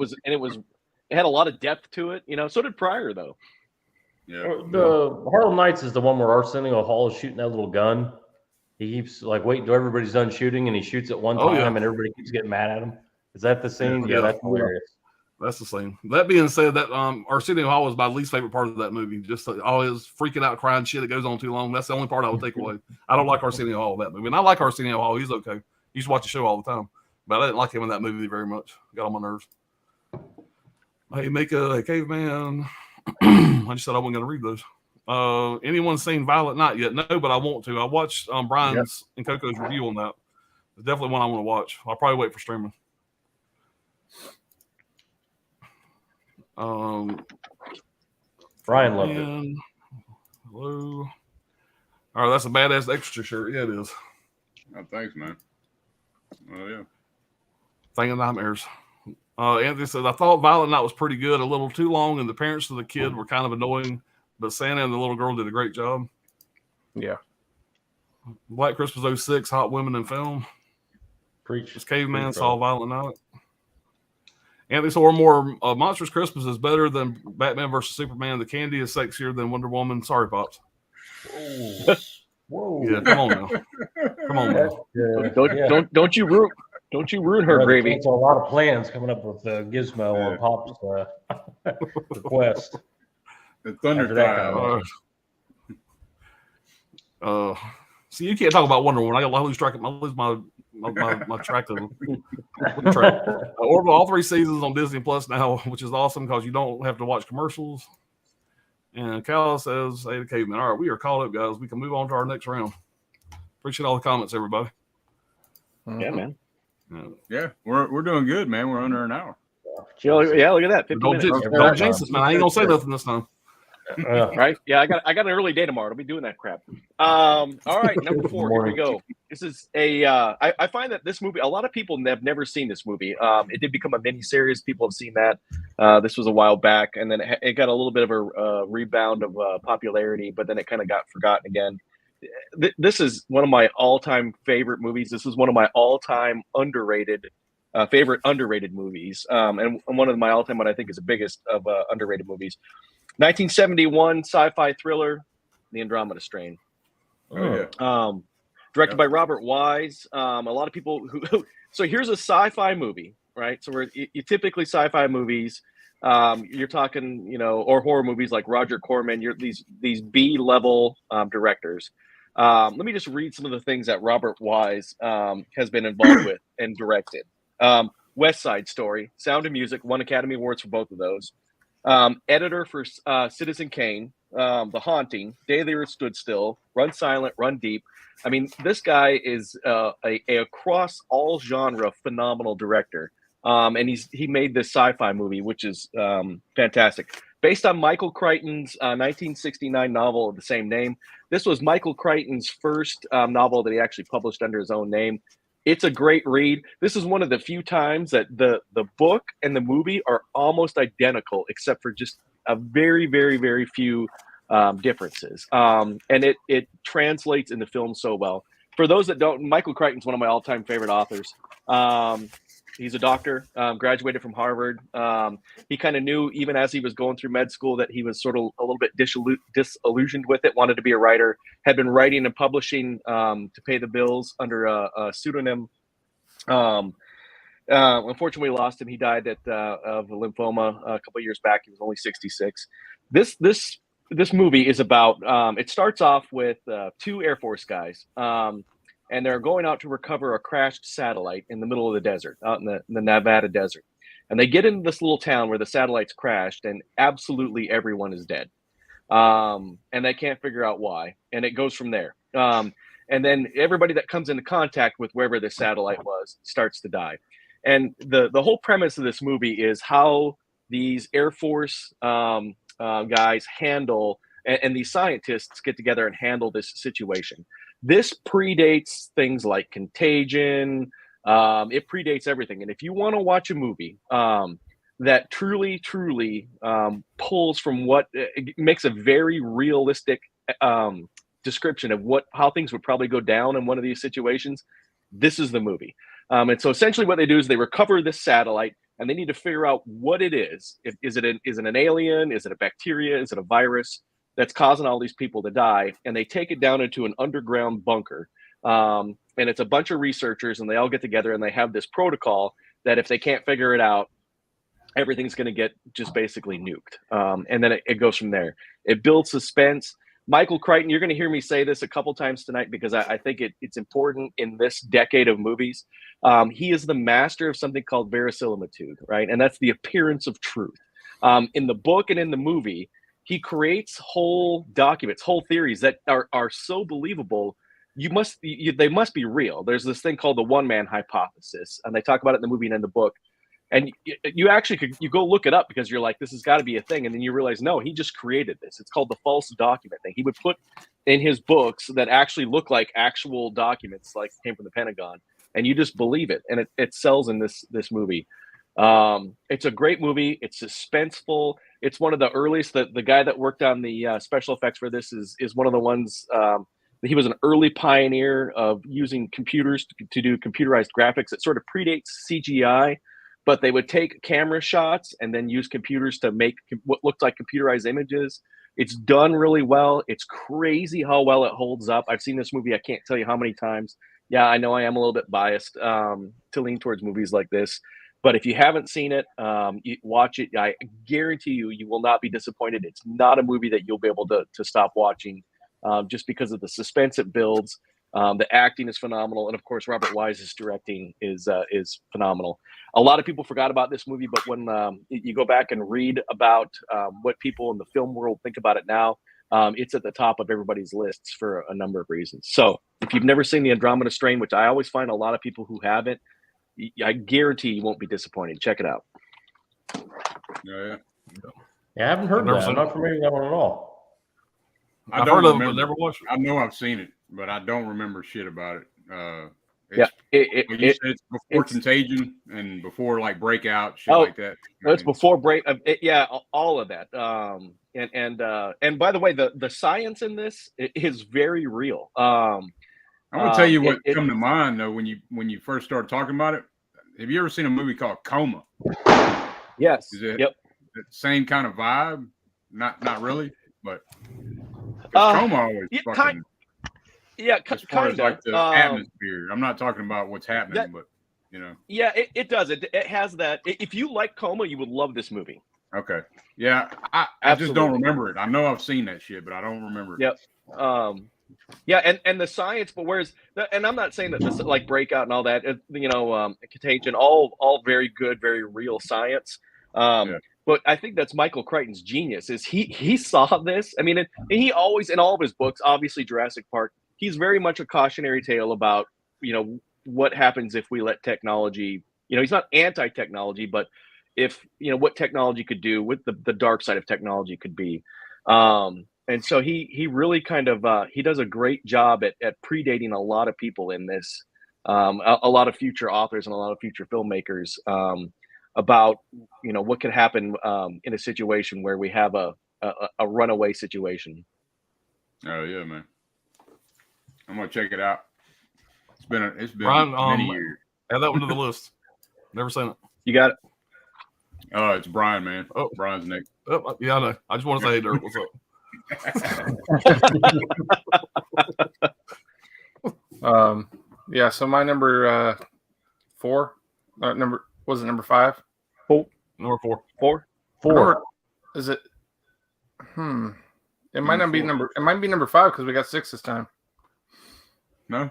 It had a lot of depth to it. So did Pryor, though. Yeah. The Harlem Nights is the one where Arsenio Hall is shooting that little gun. He keeps like waiting till everybody's done shooting, and he shoots at one time, yeah. and everybody keeps getting mad at him. Is that the scene? Yeah, that's hilarious. That's the same. That being said, that Arsenio Hall was my least favorite part of that movie. Just all his freaking out, crying shit that goes on too long. That's the only part I would take away. I don't like Arsenio Hall in that movie. And I like Arsenio Hall. He's okay. You used to watch the show all the time. But I didn't like him in that movie very much. Got on my nerves. Hey, Mika, Caveman. I just said I wasn't going to read those. Anyone seen Violet Night yet? No, but I want to. I watched Brian's and Coco's review on that. It's definitely one I want to watch. I'll probably wait for streaming. Brian loved it. Hello. All right, that's a badass extra shirt. Yeah, it is. Oh, thanks, man. Oh yeah. Thing of nightmares. Anthony says, I thought Violet Night was pretty good, a little too long, and the parents of the kid were kind of annoying, but Santa and the little girl did a great job. Yeah. Black Christmas 06, Hot Women in Film. Preach. This Caveman saw Violet Night. Anthony saw more Monstrous Christmas is better than Batman versus Superman. The candy is sexier than Wonder Woman. Sorry, Pops. Whoa. Yeah, come on now. Come on now. Don't you ruin her gravy. Cancel a lot of plans coming up with Gizmo on Pop's request. The Thunder After that Cloud. See, you can't talk about Wonder Woman. I lose track of my track of track. Orville, all 3 seasons on Disney Plus now, which is awesome because you don't have to watch commercials. And Cal says, "Hey, the caveman. All right, we are caught up, guys. We can move on to our next round." Appreciate all the comments, everybody. Yeah, man. Yeah, we're doing good, man. We're under an hour. Yeah, look at that. 50 Don't minutes. jinx us, man. I ain't gonna say nothing this time. Right? Yeah, I got an early day tomorrow. I'll be doing that crap. All right, number 4. Here we go. This is I find that this movie, a lot of people have never seen this movie. It did become a mini series. People have seen that. This was a while back, and then it got a little bit of a rebound of popularity, but then it kind of got forgotten again. This is one of my all-time favorite movies. This is one of my all-time favorite underrated movies, and one of my all-time what I think is the biggest of underrated movies. 1971 sci-fi thriller, The Andromeda Strain. Directed by Robert Wise. A lot of people who so here's a sci-fi movie, right? So you typically sci-fi movies, you're talking, or horror movies like Roger Corman. You're these B-level directors. Let me just read some of the things that Robert Wise has been involved with and directed. West Side Story, Sound of Music, won Academy Awards for both of those. Editor for Citizen Kane, The Haunting, Day the Earth Stood Still, Run Silent, Run Deep. I mean, this guy is a across all genre phenomenal director. And he made this sci-fi movie, which is fantastic. Based on Michael Crichton's 1969 novel of the same name. This was Michael Crichton's first novel that he actually published under his own name. It's a great read. This is one of the few times that the book and the movie are almost identical, except for just a very, very, very few differences. And it translates into film so well. For those that don't, Michael Crichton's one of my all-time favorite authors. He's a doctor, graduated from Harvard. He kind of knew, even as he was going through med school, that he was sort of a little bit disillusioned with it, wanted to be a writer, had been writing and publishing to pay the bills under a pseudonym. Unfortunately, we lost him. He died of lymphoma a couple of years back. He was only 66. This movie is about, it starts off with 2 Air Force guys. And they're going out to recover a crashed satellite in the middle of the desert, out in the Nevada desert. And they get into this little town where the satellite's crashed, and absolutely everyone is dead. And they can't figure out why. And it goes from there. And then everybody that comes into contact with wherever the satellite was starts to die. And the whole premise of this movie is how these Air Force guys handle, and these scientists get together and handle this situation. This predates things like Contagion. It predates everything. And if you want to watch a movie that truly pulls from what it makes a very realistic description of how things would probably go down in one of these situations, this is the movie. And so essentially what they do is they recover this satellite, and they need to figure out what it is. Is it an alien? Is it a bacteria? Is it a virus that's causing all these people to die? And they take it down into an underground bunker. And it's a bunch of researchers, and they all get together, and they have this protocol that if they can't figure it out, everything's going to get just basically nuked. And then it goes from there. It builds suspense. Michael Crichton, you're going to hear me say this a couple times tonight because I think it's important in this decade of movies. He is the master of something called verisimilitude, right? And that's the appearance of truth. In the book and in the movie, he creates whole documents, whole theories that are so believable. They must be real. There's this thing called the one-man hypothesis, and they talk about it in the movie and in the book. And you actually you go look it up because you're like, this has got to be a thing. And then you realize, no, he just created this. It's called the false document thing. He would put in his books that actually look like actual documents, like came from the Pentagon, and you just believe it. And it sells in this movie. It's a great movie. It's suspenseful. It's one of the earliest. The guy that worked on the special effects for this is one of the ones. He was an early pioneer of using computers to do computerized graphics. It sort of predates CGI. But they would take camera shots and then use computers to make what looked like computerized images. It's done really well. It's crazy how well it holds up. I've seen this movie, I can't tell you how many times. Yeah, I know I am a little bit biased to lean towards movies like this. But if you haven't seen it, you watch it. I guarantee you will not be disappointed. It's not a movie that you'll be able to stop watching just because of the suspense it builds. The acting is phenomenal, and of course, Robert Wise's directing is phenomenal. A lot of people forgot about this movie, but when you go back and read about what people in the film world think about it now, it's at the top of everybody's lists for a number of reasons. So, if you've never seen The Andromeda Strain, which I always find a lot of people who haven't, I guarantee you won't be disappointed. Check it out. Yeah. Yeah, I haven't heard never that. I'm seen not familiar with that one at all. I I've don't heard of it, remember. but never watched it. I know I've seen it, but I don't remember shit about it. Yeah, Like you said, it's before Contagion and before like Breakout, shit like that. It's before break. Yeah, all of that. And by the way, the science in this is very real. I'm gonna tell you what come to mind though when you first started talking about it. Have you ever seen a movie called Coma? Yes. Is it Yep. the same kind of vibe? Not really, but Coma always fucking. Yeah, As far kind as like the of. atmosphere, I'm not talking about what's happening, but you know. Yeah, it does. It has that. If you like Coma, you would love this movie. Okay. Yeah, I just don't remember it. I know I've seen that shit, but I don't remember it. Yep. Yeah, and the science, but and I'm not saying that this like Breakout and all that, Contagion, all very good, very real science. But I think that's Michael Crichton's genius is he saw this. I mean, and he always in all of his books, obviously Jurassic Park, he's very much a cautionary tale about, what happens if we let technology, he's not anti-technology, but if, what technology could do, what the dark side of technology could be. And so he really kind of, he does a great job at predating a lot of people in this, a lot of future authors and a lot of future filmmakers about, what could happen in a situation where we have a runaway situation. Oh yeah, man. I'm gonna check it out. It's been Brian, many years. Add that one to the list. Never seen it. You got it. Oh, it's Brian, man. Oh, Brian's next. Oh, yeah, I know. I just want to say, hey, Dirk, what's up? Yeah. So my number 4, was it number 5? Number 4. 4. Is it? It might not be number. It might be number 5 because we got 6 this time. No,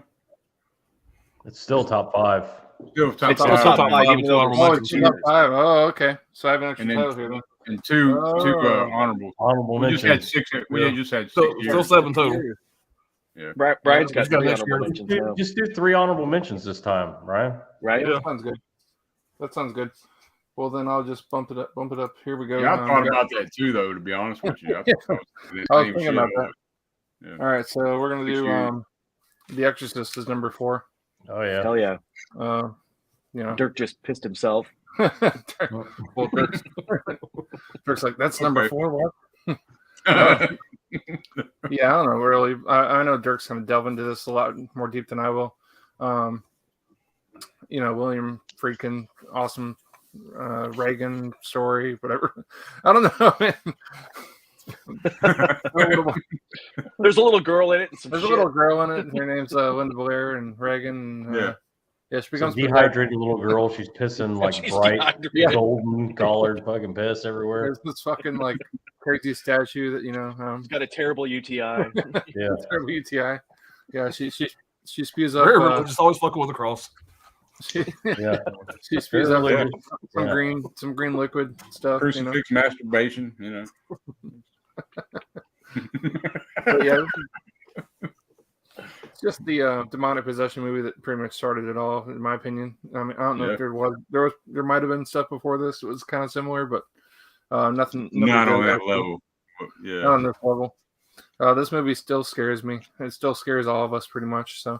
It's still top 5. still top It's five. still top 5. even though Oh, it's top 5. Oh, okay. So I have an extra And then- title here then. And two Oh. honorable. Honorable We just had mentions. 6. We Yeah. just had 6 Still years. 7 total. Brian's got He's got 3 next honorable year. mentions now, Just do 3 honorable mentions this time, right? right? Yeah. That sounds good. Well, then I'll just bump it up. Here we go. Yeah, I thought about that too, though. To be honest with you, I I was thinking about that. Yeah. All right, so we're gonna do Appreciate The Exorcist is number 4. Oh yeah. Hell yeah. Dirk Dirk just pissed himself. well, Dirk's like, that's number 4. What? Yeah, I don't know. Really, I know Dirk's gonna delve into this a lot more deep than I will. William Friedkin, awesome Reagan story, whatever. I don't know, man. There's a little girl in it. And There's a little girl in it. And her name's Linda Blair and Reagan. Yeah. Yeah, she becomes Dehydrated little girl. She's pissing like She's bright, dehydrated. golden colored fucking piss everywhere. There's this fucking like crazy statue that She's got a terrible UTI. Yeah. terrible UTI. Yeah, she spews up. Very religious, always fucking with the cross. Yeah. She spews up Very some green liquid stuff. Crucifix masturbation. But yeah, it's just the demonic possession movie that pretty much started it all, in my opinion. I mean, I don't know if there might have been stuff before this. It was kind of similar, but nothing. Not on that level. But yeah. Not on this level. This movie still scares me. It still scares all of us pretty much. So,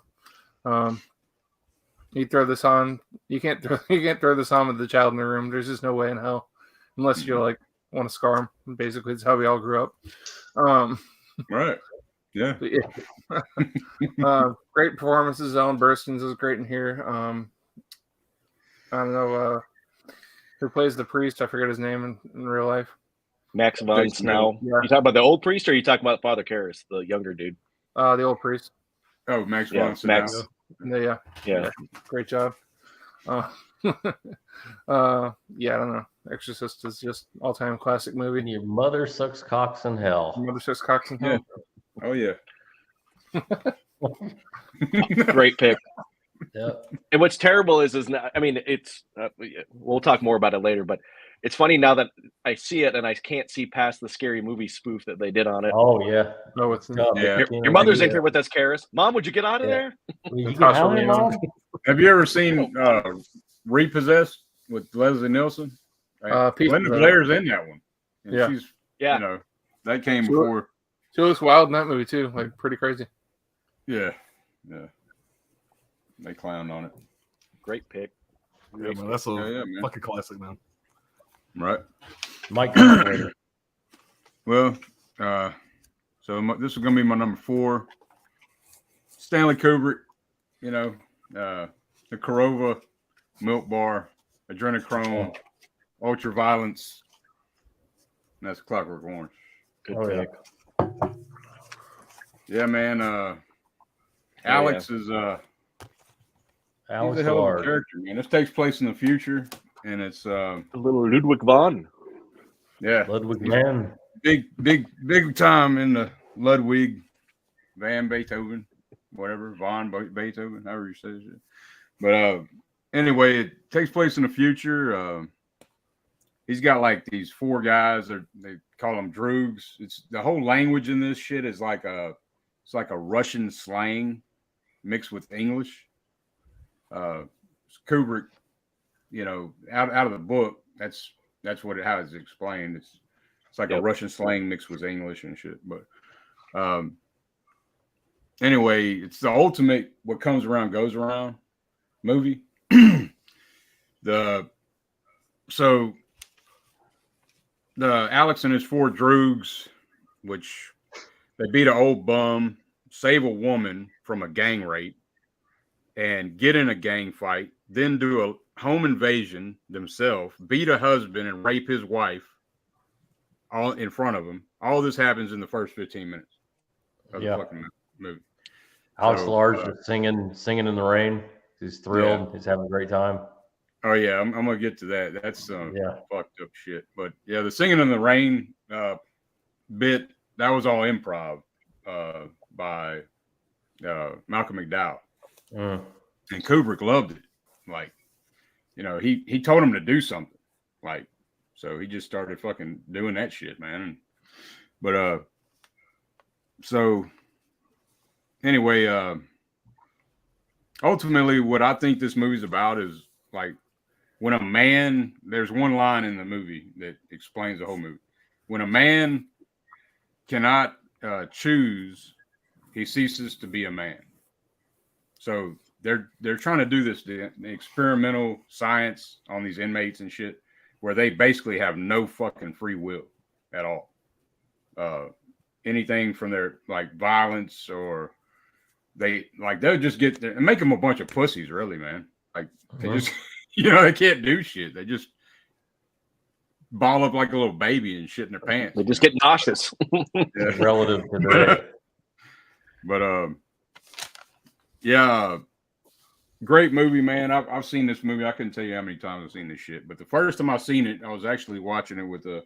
you throw this on. You can't throw this on with the child in the room. There's just no way in hell, unless you like want to scar him. Basically, it's how we all grew up. Right. Yeah. Great performances. Ellen Burstyn's is great in here. I don't know who plays the priest. I forget his name in real life. Max von Sydow. Yeah. You talking about the old priest, or you talking about Father Karras, the younger dude? The old priest. Oh, Max Yeah, von Sydow. Max. Yeah. Great job. Yeah, I don't know. Exorcist is just all-time classic movie. And your mother sucks cocks in hell. Mother Six Cocks and Hell. Oh yeah. Great pick. Yeah. And what's terrible is not, I mean, it's we'll talk more about it later, but it's funny now that I see it and I can't see past the Scary Movie spoof that they did on it. Oh yeah. Oh, it's Yeah. Your mother's in here with us, Karis. Mom, would you get out of there? You get Natasha how many, Lyonne. Mom? Have you ever seen Repossessed with Leslie Nielsen? Piece Linda of- Blair's in that one. And Yeah. she's Yeah. you know, that came She before. She looks wild in that movie too, like pretty crazy. Yeah. They clowned on it. Great pick. Yeah, man, that's a man. fucking classic, man. Right. Mike comes later. Well, this is gonna be my number 4. Stanley Kubrick, you know, the Korova, Milk Bar, Adrenochrome, Ultraviolence. And that's Clockwork Orange. Good Oh, yeah. pick. Yeah, man. Alex is Alex he's a hell of a Lard. character, man. This takes place in the future, and it's A little Ludwig von. yeah, Ludwig man. big time in the Ludwig van Beethoven, whatever, von Beethoven, however you say it. But anyway, it takes place in the future. He's got like these 4 guys. They call them droogs. It's the whole language in this shit is like a Russian slang mixed with English. Kubrick, you know, out of the book, that's how it's explained. It's like a Russian slang mixed with English and shit. But anyway, it's the ultimate what comes around goes around movie. The Alex and his 4 droogs, which they beat an old bum, save a woman from a gang rape, and get in a gang fight, then do a home invasion themselves, beat a husband and rape his wife all in front of him. All this happens in the first 15 minutes of the fucking movie. Alex Lard just singing in the rain. He's thrilled. Yeah. He's having a great time. Oh yeah, I'm gonna get to that. That's fucked up shit. But yeah, the singing in the rain bit, that was all improv by Malcolm McDowell. And Kubrick loved it. Like, you know, he told him to do something. Like, so he just started fucking doing that shit, man. But so anyway, ultimately what I think this movie's about is like when a man, there's one line in the movie that explains the whole movie. When a man cannot choose, he ceases to be a man. So they're trying to do this the experimental science on these inmates and shit, where they basically have no fucking free will at all. Anything from their like violence, or they'll just get there and make them a bunch of pussies, really, man. Like they just, you know, they can't do shit. They just ball up like a little baby and shit in their pants. They just get nauseous. Relative to today. But yeah, great movie, man. I've seen this movie. I couldn't tell you how many times I've seen this shit. But the first time I seen it, I was actually watching it with a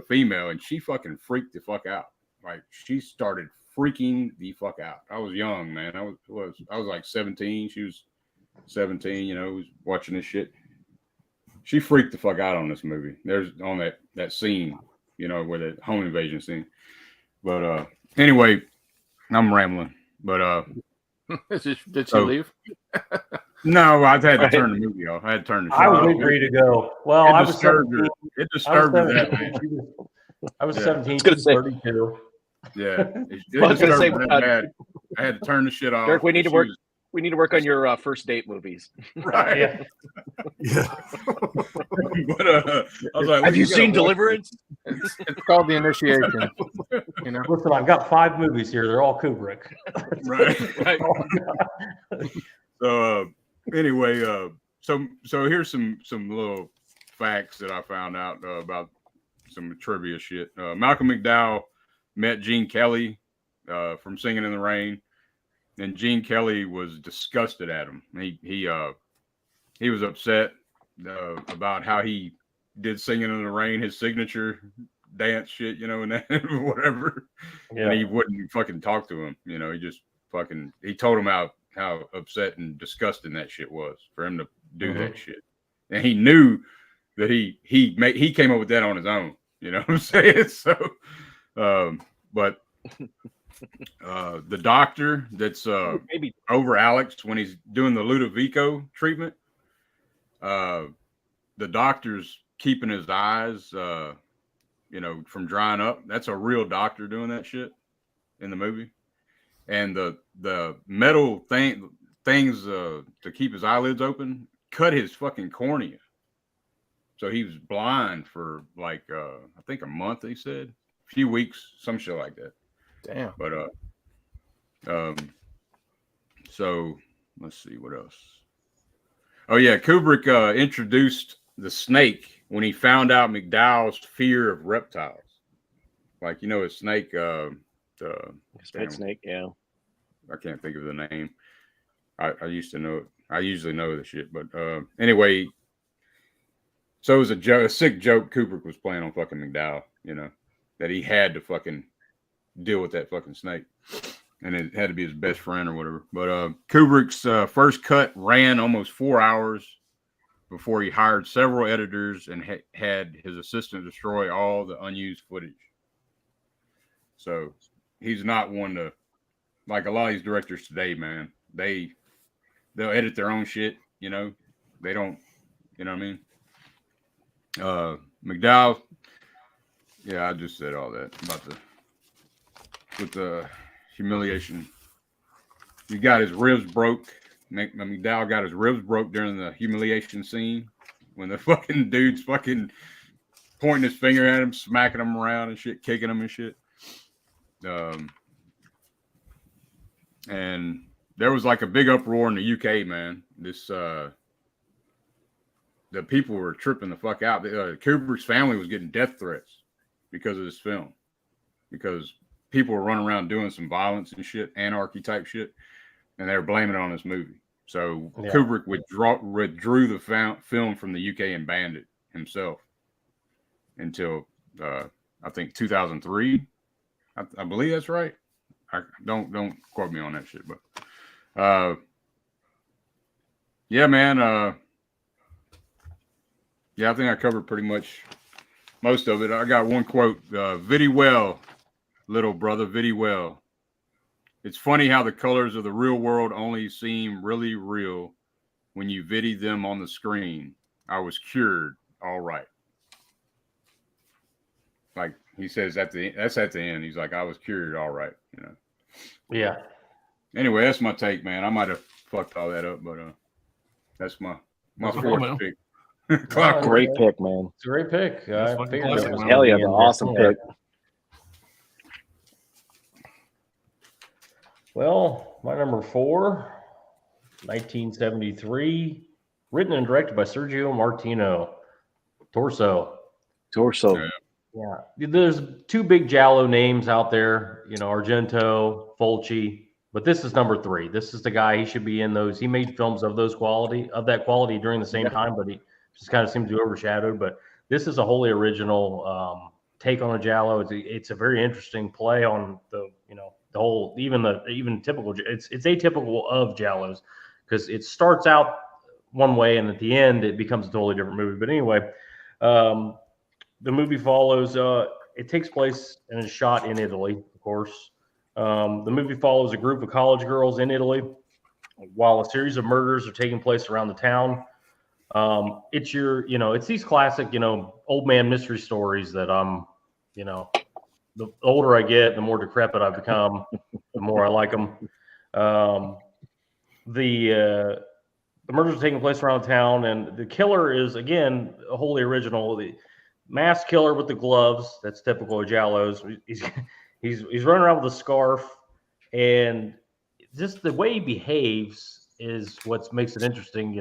female, and she fucking freaked the fuck out. Like she started freaking the fuck out. I was young, man. I was like 17. She was 17. You know, was watching this shit. She freaked the fuck out on this movie. There's on that scene, you know, where the home invasion scene. But anyway, I'm rambling. But did she leave? No, I've had to turn the movie off. I had to turn the show I was off. ready to go. Well, I was 17. It disturbed her that man. I was 17. She was 32. Yeah, I was gonna say, bad. I had to turn the shit off. Derek, we need to work. We need to work on your first date movies. Right. Yeah. But I was like, have you seen Deliverance? It's called The Initiation. You know. Listen, I've got 5 movies here. They're all Kubrick. Right. So anyway, so here's some little facts that I found out about some trivia shit. Malcolm McDowell met Gene Kelly from Singing in the Rain, and Gene Kelly was disgusted at him. He was upset about how he did Singing in the Rain, his signature dance shit, and that whatever. Yeah. And he wouldn't fucking talk to him. He just he told him how upset and disgusting that shit was for him to do that shit. And he knew that he came up with that on his own. You know what I'm saying? So, but the doctor that's over Alex when he's doing the Ludovico treatment, the doctor's keeping his eyes, from drying up. That's a real doctor doing that shit in the movie. And the metal things to keep his eyelids open cut his fucking cornea. So he was blind for like I think a month, he said. A few weeks, some shit like that. Damn. But so let's see what else. Oh yeah, Kubrick introduced the snake when he found out McDowell's fear of reptiles. Like, a snake, Spit snake, yeah. I can't think of the name. I used to know it. I usually know the shit, but anyway, so it was a sick joke Kubrick was playing on fucking McDowell, that he had to fucking deal with that fucking snake, and it had to be his best friend or whatever. But Kubrick's first cut ran almost 4 hours before he hired several editors and had his assistant destroy all the unused footage. So he's not one to, like a lot of these directors today, man. They'll edit their own shit, They don't, you know what I mean? McDowell, yeah, I just said all that about with the humiliation. He got his ribs broke. McDowell got his ribs broke during the humiliation scene when the fucking dude's fucking pointing his finger at him, smacking him around and shit, kicking him and shit. And there was like a big uproar in the UK, man. The people were tripping the fuck out. Kubrick's family was getting death threats because of this film, because people were running around doing some violence and shit, anarchy type shit, and they were blaming it on this movie. So yeah. Kubrick withdrew the film from the UK and banned it himself until I think 2003. I believe that's right. Don't quote me on that shit, but yeah, man. Yeah, I think I covered pretty much most of it. I got one quote. Viddy well, little brother, viddy well. It's funny how the colors of the real world only seem really real when you viddy them on the screen. I was cured, all right. Like he says that's at the end. He's like, I was cured, all right. Yeah. Anyway, that's my take, man. I might have fucked all that up, but that's my fourth pick. Great pick, man. It's a great pick. Hell yeah, an awesome pick. Well, my number 4, 1973, written and directed by Sergio Martino. Torso. Yeah. There's 2 big Giallo names out there, Argento, Fulci, but this is number 3. This is the guy. He should be in those. He made films of that quality during the same time, but he just kind of seems to be overshadowed. But this is a wholly original take on a Giallo. It's a very interesting play on the the whole even typical. It's atypical of Giallos because it starts out one way and at the end it becomes a totally different movie. But anyway, the movie follows. It takes place and is shot in Italy, of course. The movie follows a group of college girls in Italy while a series of murders are taking place around the town. It's it's these classic, old man mystery stories that the older I get, the more decrepit I become, the more I like them. The murders are taking place around town, and the killer is again a wholly original. The masked killer with the gloves. That's typical of Giallos. He's running around with a scarf, and just the way he behaves is what makes it interesting.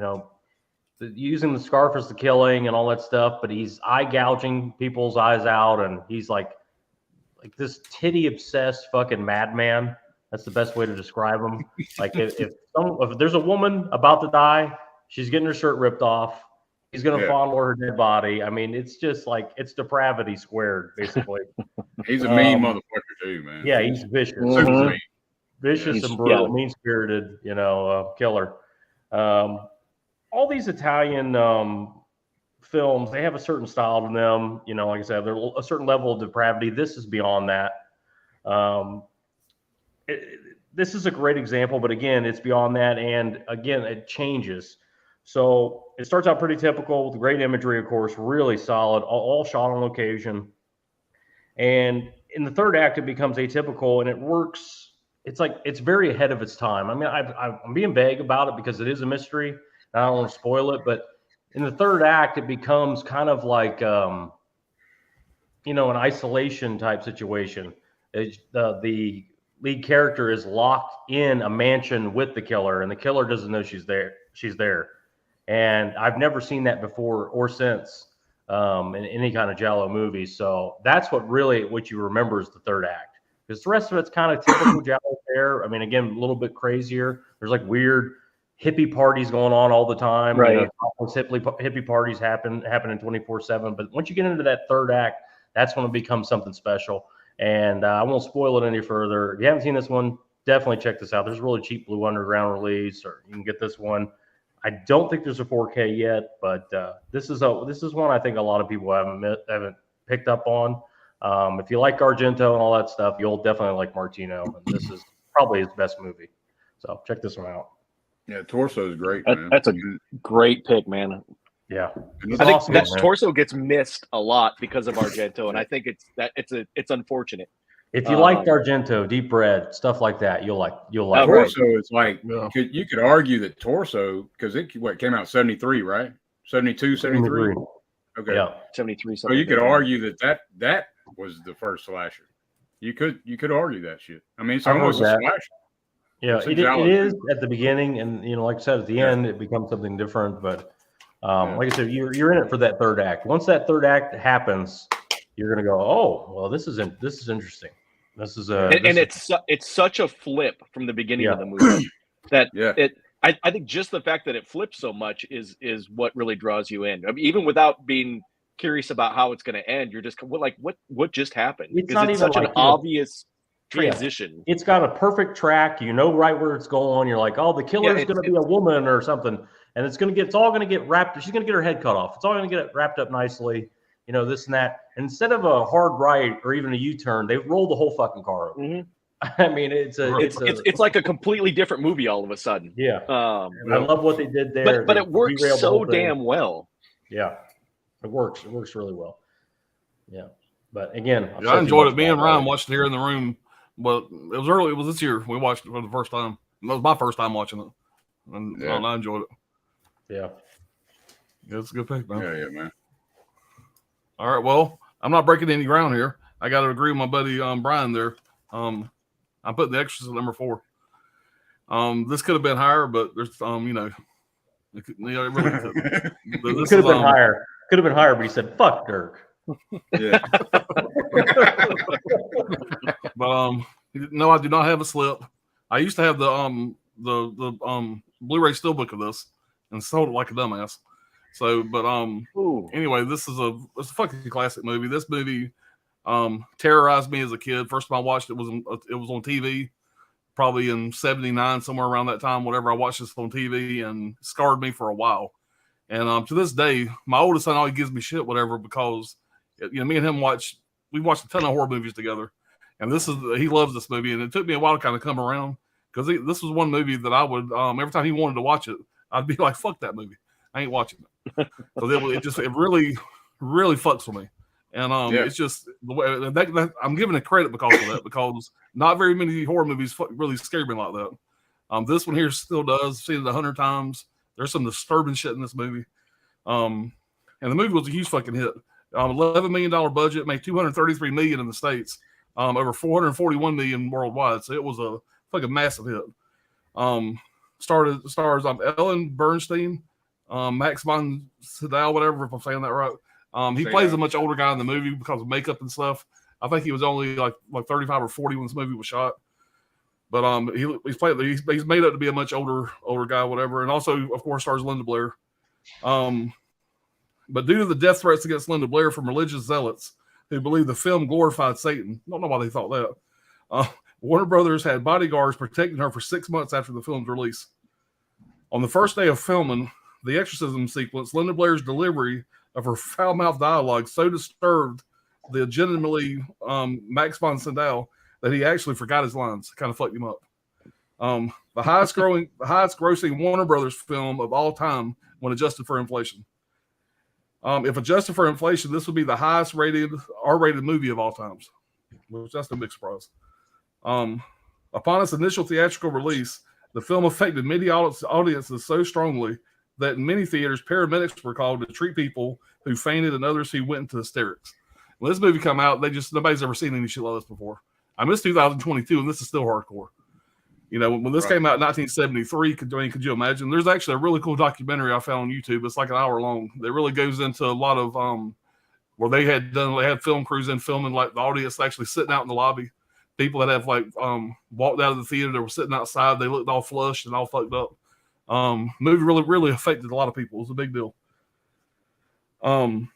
using the scarf as the killing and all that stuff, but he's eye gouging people's eyes out, and he's like this titty obsessed fucking madman. That's the best way to describe him. Like if there's a woman about to die, she's getting her shirt ripped off. He's gonna fondle her dead body. I mean, it's just like it's depravity squared, basically. He's a mean motherfucker too, man. Yeah, he's vicious, vicious and brutal, mean spirited. Killer. All these Italian films, they have a certain style to them. Like I said, they're a certain level of depravity. This is beyond that. This is a great example, but again, it's beyond that. And again, it changes. So it starts out pretty typical with great imagery, of course, really solid, all shot on location. And in the third act, it becomes atypical, and it works. It's like it's very ahead of its time. I mean, I'm being vague about it because it is a mystery. And I don't want to spoil it, but in the third act, it becomes kind of like, an isolation type situation. The lead character is locked in a mansion with the killer, and the killer doesn't know she's there. And I've never seen that before or since in any kind of Giallo movie. So that's what you remember is the third act. Because the rest of it's kind of typical Giallo fare. I mean, again, a little bit crazier. There's like weird hippie parties going on all the time. Right. Hippie parties happening 24/7. But once you get into that third act, that's when it becomes something special. And I won't spoil it any further. If you haven't seen this one, definitely check this out. There's a really cheap Blue Underground release, or you can get this one. I don't think there's a 4K yet, but this is one I think a lot of people haven't picked up on. If you like Argento and all that stuff, you'll definitely like Martino. And this is probably his best movie. So check this one out. Yeah, Torso is great, man. That's a great pick, man. Yeah, I think that Torso gets missed a lot because of Argento, and I think it's unfortunate. If you liked Argento, Deep Red, stuff like that, you'll like. Torso is like you could argue that Torso, because it came out 73, right? 72, 73. Okay, yeah, 73. So you could argue that was the first slasher. You could argue that shit. I mean, it's almost a slasher. Yeah, it is at the beginning, and like I said, at the end, it becomes something different. But like I said, you're in it for that third act. Once that third act happens, you're gonna go, oh, well, this is interesting. This is it's such a flip from the beginning of the movie that I think just the fact that it flips so much is what really draws you in. I mean, even without being curious about how it's going to end, you're just like, what just happened? It's not even such an obvious transition. It's got a perfect track. You know right where it's going. You're like, oh, the killer's going to be a woman or something, and it's all going to get wrapped. She's going to get her head cut off. It's all going to get wrapped up nicely. This and that. Instead of a hard right or even a U-turn, they roll the whole fucking car over. Mm-hmm. I mean, it's like a completely different movie all of a sudden. Yeah, I love what they did there. But it works so damn well. Yeah, it works. It works really well. Yeah, but again, I enjoyed it. Me and Ryan watched it here in the room. But it was early. It was this year. We watched it for the first time. That was my first time watching it, and I enjoyed it. Yeah, it's a good pick, man. Yeah, man. All right, well, I'm not breaking any ground here. I got to agree with my buddy Brian there. I'm putting The Exorcist at number 4. This could have been higher, but there's it really could have been higher. Could have been higher, but he said, "Fuck Dirk." Yeah. But no, I do not have a slip. I used to have the Blu-ray steelbook of this and sold it like a dumbass. So, but anyway, this is a fucking classic movie. This movie terrorized me as a kid. First time I watched it was on TV, probably in '79, somewhere around that time. Whatever, I watched this on TV and scarred me for a while. And to this day, my oldest son always gives me shit, whatever, because me and him we watched a ton of horror movies together, and he loves this movie. And it took me a while to kind of come around because this was one movie that I would every time he wanted to watch it, I'd be like, "Fuck that movie, I ain't watching it." Because it really, really fucks with me. And it's just the way that I'm giving it credit because of that, because not very many horror movies really scare me like that. This one here still does. I've seen it 100 times. There's some disturbing shit in this movie. And the movie was a huge fucking hit. $11 million budget, made $233 million in the States, over $441 million worldwide. So it was a fucking massive hit. Stars Ellen Bernstein, Max von Sydow, whatever, if I'm saying that right. He plays a much older guy in the movie because of makeup and stuff. I think he was only like 35 or 40 when this movie was shot. But he's made up to be a much older guy, whatever. And also, of course, stars Linda Blair. But due to the death threats against Linda Blair from religious zealots who believe the film glorified Satan, I don't know why they thought that. Warner Brothers had bodyguards protecting her for 6 months after the film's release. On the first day of filming the exorcism sequence, Linda Blair's delivery of her foul-mouthed dialogue so disturbed the legitimately Max von Sydow that he actually forgot his lines. Kind of fucked him up. The highest grossing Warner Brothers film of all time when adjusted for inflation. If adjusted for inflation, this would be the highest rated R-rated movie of all times, which that's no big surprise. Upon its initial theatrical release, the film affected many audiences so strongly that in many theaters, paramedics were called to treat people who fainted and others who went into hysterics. When this movie came out, nobody's ever seen any shit like this before. I mean, it's 2022, and this is still hardcore. You know, when this came out in 1973, could you imagine? There's actually a really cool documentary I found on YouTube. It's like an hour long. That really goes into a lot of where they had film crews in filming, like the audience actually sitting out in the lobby. People that have walked out of the theater, they were sitting outside. They looked all flushed and all fucked up. Movie really affected a lot of people. It was a big deal. Though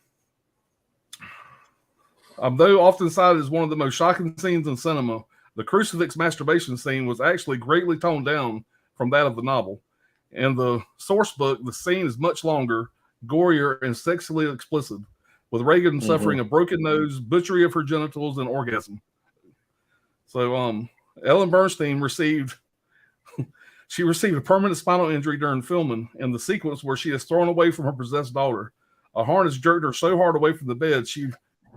often cited as one of the most shocking scenes in cinema, the crucifix masturbation scene was actually greatly toned down from that of the novel. In the source book, the scene is much longer, gorier, and sexually explicit, with Reagan suffering a broken nose, butchery of her genitals, and orgasm. So, Ellen Bernstein received a permanent spinal injury during filming in the sequence where she is thrown away from her possessed daughter. A harness jerked her so hard away from the bed, she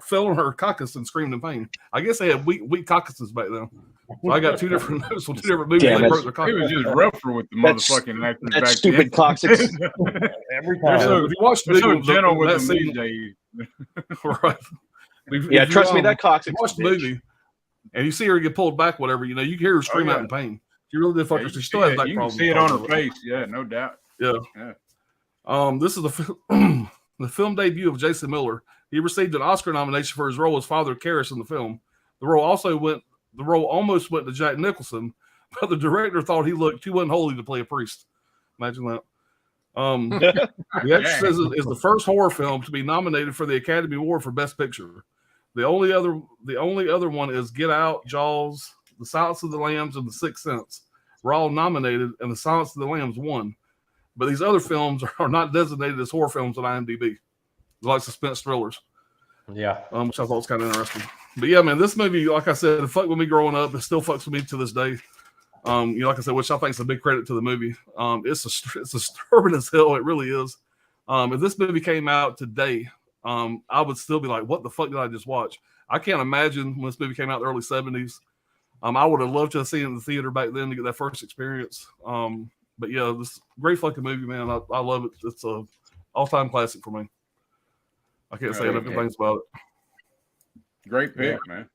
fell on her caucus and screamed in pain. I guess they had weak caucuses back then. So I got two different notes from two different movies. They broke their caucus. It was just rougher with the motherfucking actors back stupid caucus. Every time. So if you watch the so gentle with that them scene, these days. right? Yeah, trust me, that caucus. Watch the movie, and you see her get pulled back, whatever. You know, you hear her scream out in pain. She really did fuck her. She still has that you problem. Can see it on her face. Yeah, no doubt. Yeah. This is the film debut of Jason Miller. He received an Oscar nomination for his role as Father Karras in the film. The role almost went to Jack Nicholson, but the director thought he looked too unholy to play a priest. Imagine that. The Exorcist is the first horror film to be nominated for the Academy Award for Best Picture. The only other one is Get Out, Jaws, The Silence of the Lambs, and The Sixth Sense. Were all nominated, and The Silence of the Lambs won. But these other films are not designated as horror films on IMDb. They're like suspense thrillers. Yeah. Which I thought was kind of interesting. But yeah, man, this movie, like I said, it fucked with me growing up. It still fucks with me to this day. Like I said, which I think is a big credit to the movie. It's disturbing as hell. It really is. If this movie came out today, I would still be like, what the fuck did I just watch? I can't imagine when this movie came out in the early 70s. I would have loved to have seen it in the theater back then to get that first experience. But yeah, this great fucking movie, man. I love it. It's a all-time classic for me. I can't say enough good things about it. Great pick, man.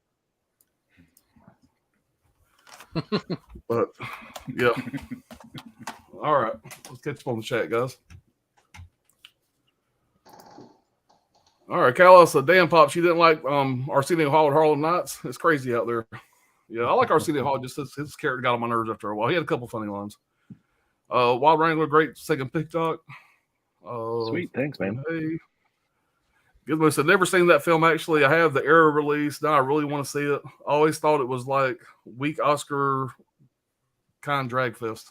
But yeah. All right. Let's catch up on the chat, guys. All right, Carlos, damn Pops, you didn't like Arsenio Hall at Harlem Nights? It's crazy out there. Yeah, I like Arsenio Hall. Just his character got on my nerves after a while. He had a couple funny lines. Wild Wrangler, great second TikTok. Sweet, thanks, man. Hey. Gizmo said, never seen that film, actually. I have the Arrow release. Now I really want to see it. I always thought it was like weak Oscar kind of drag fest.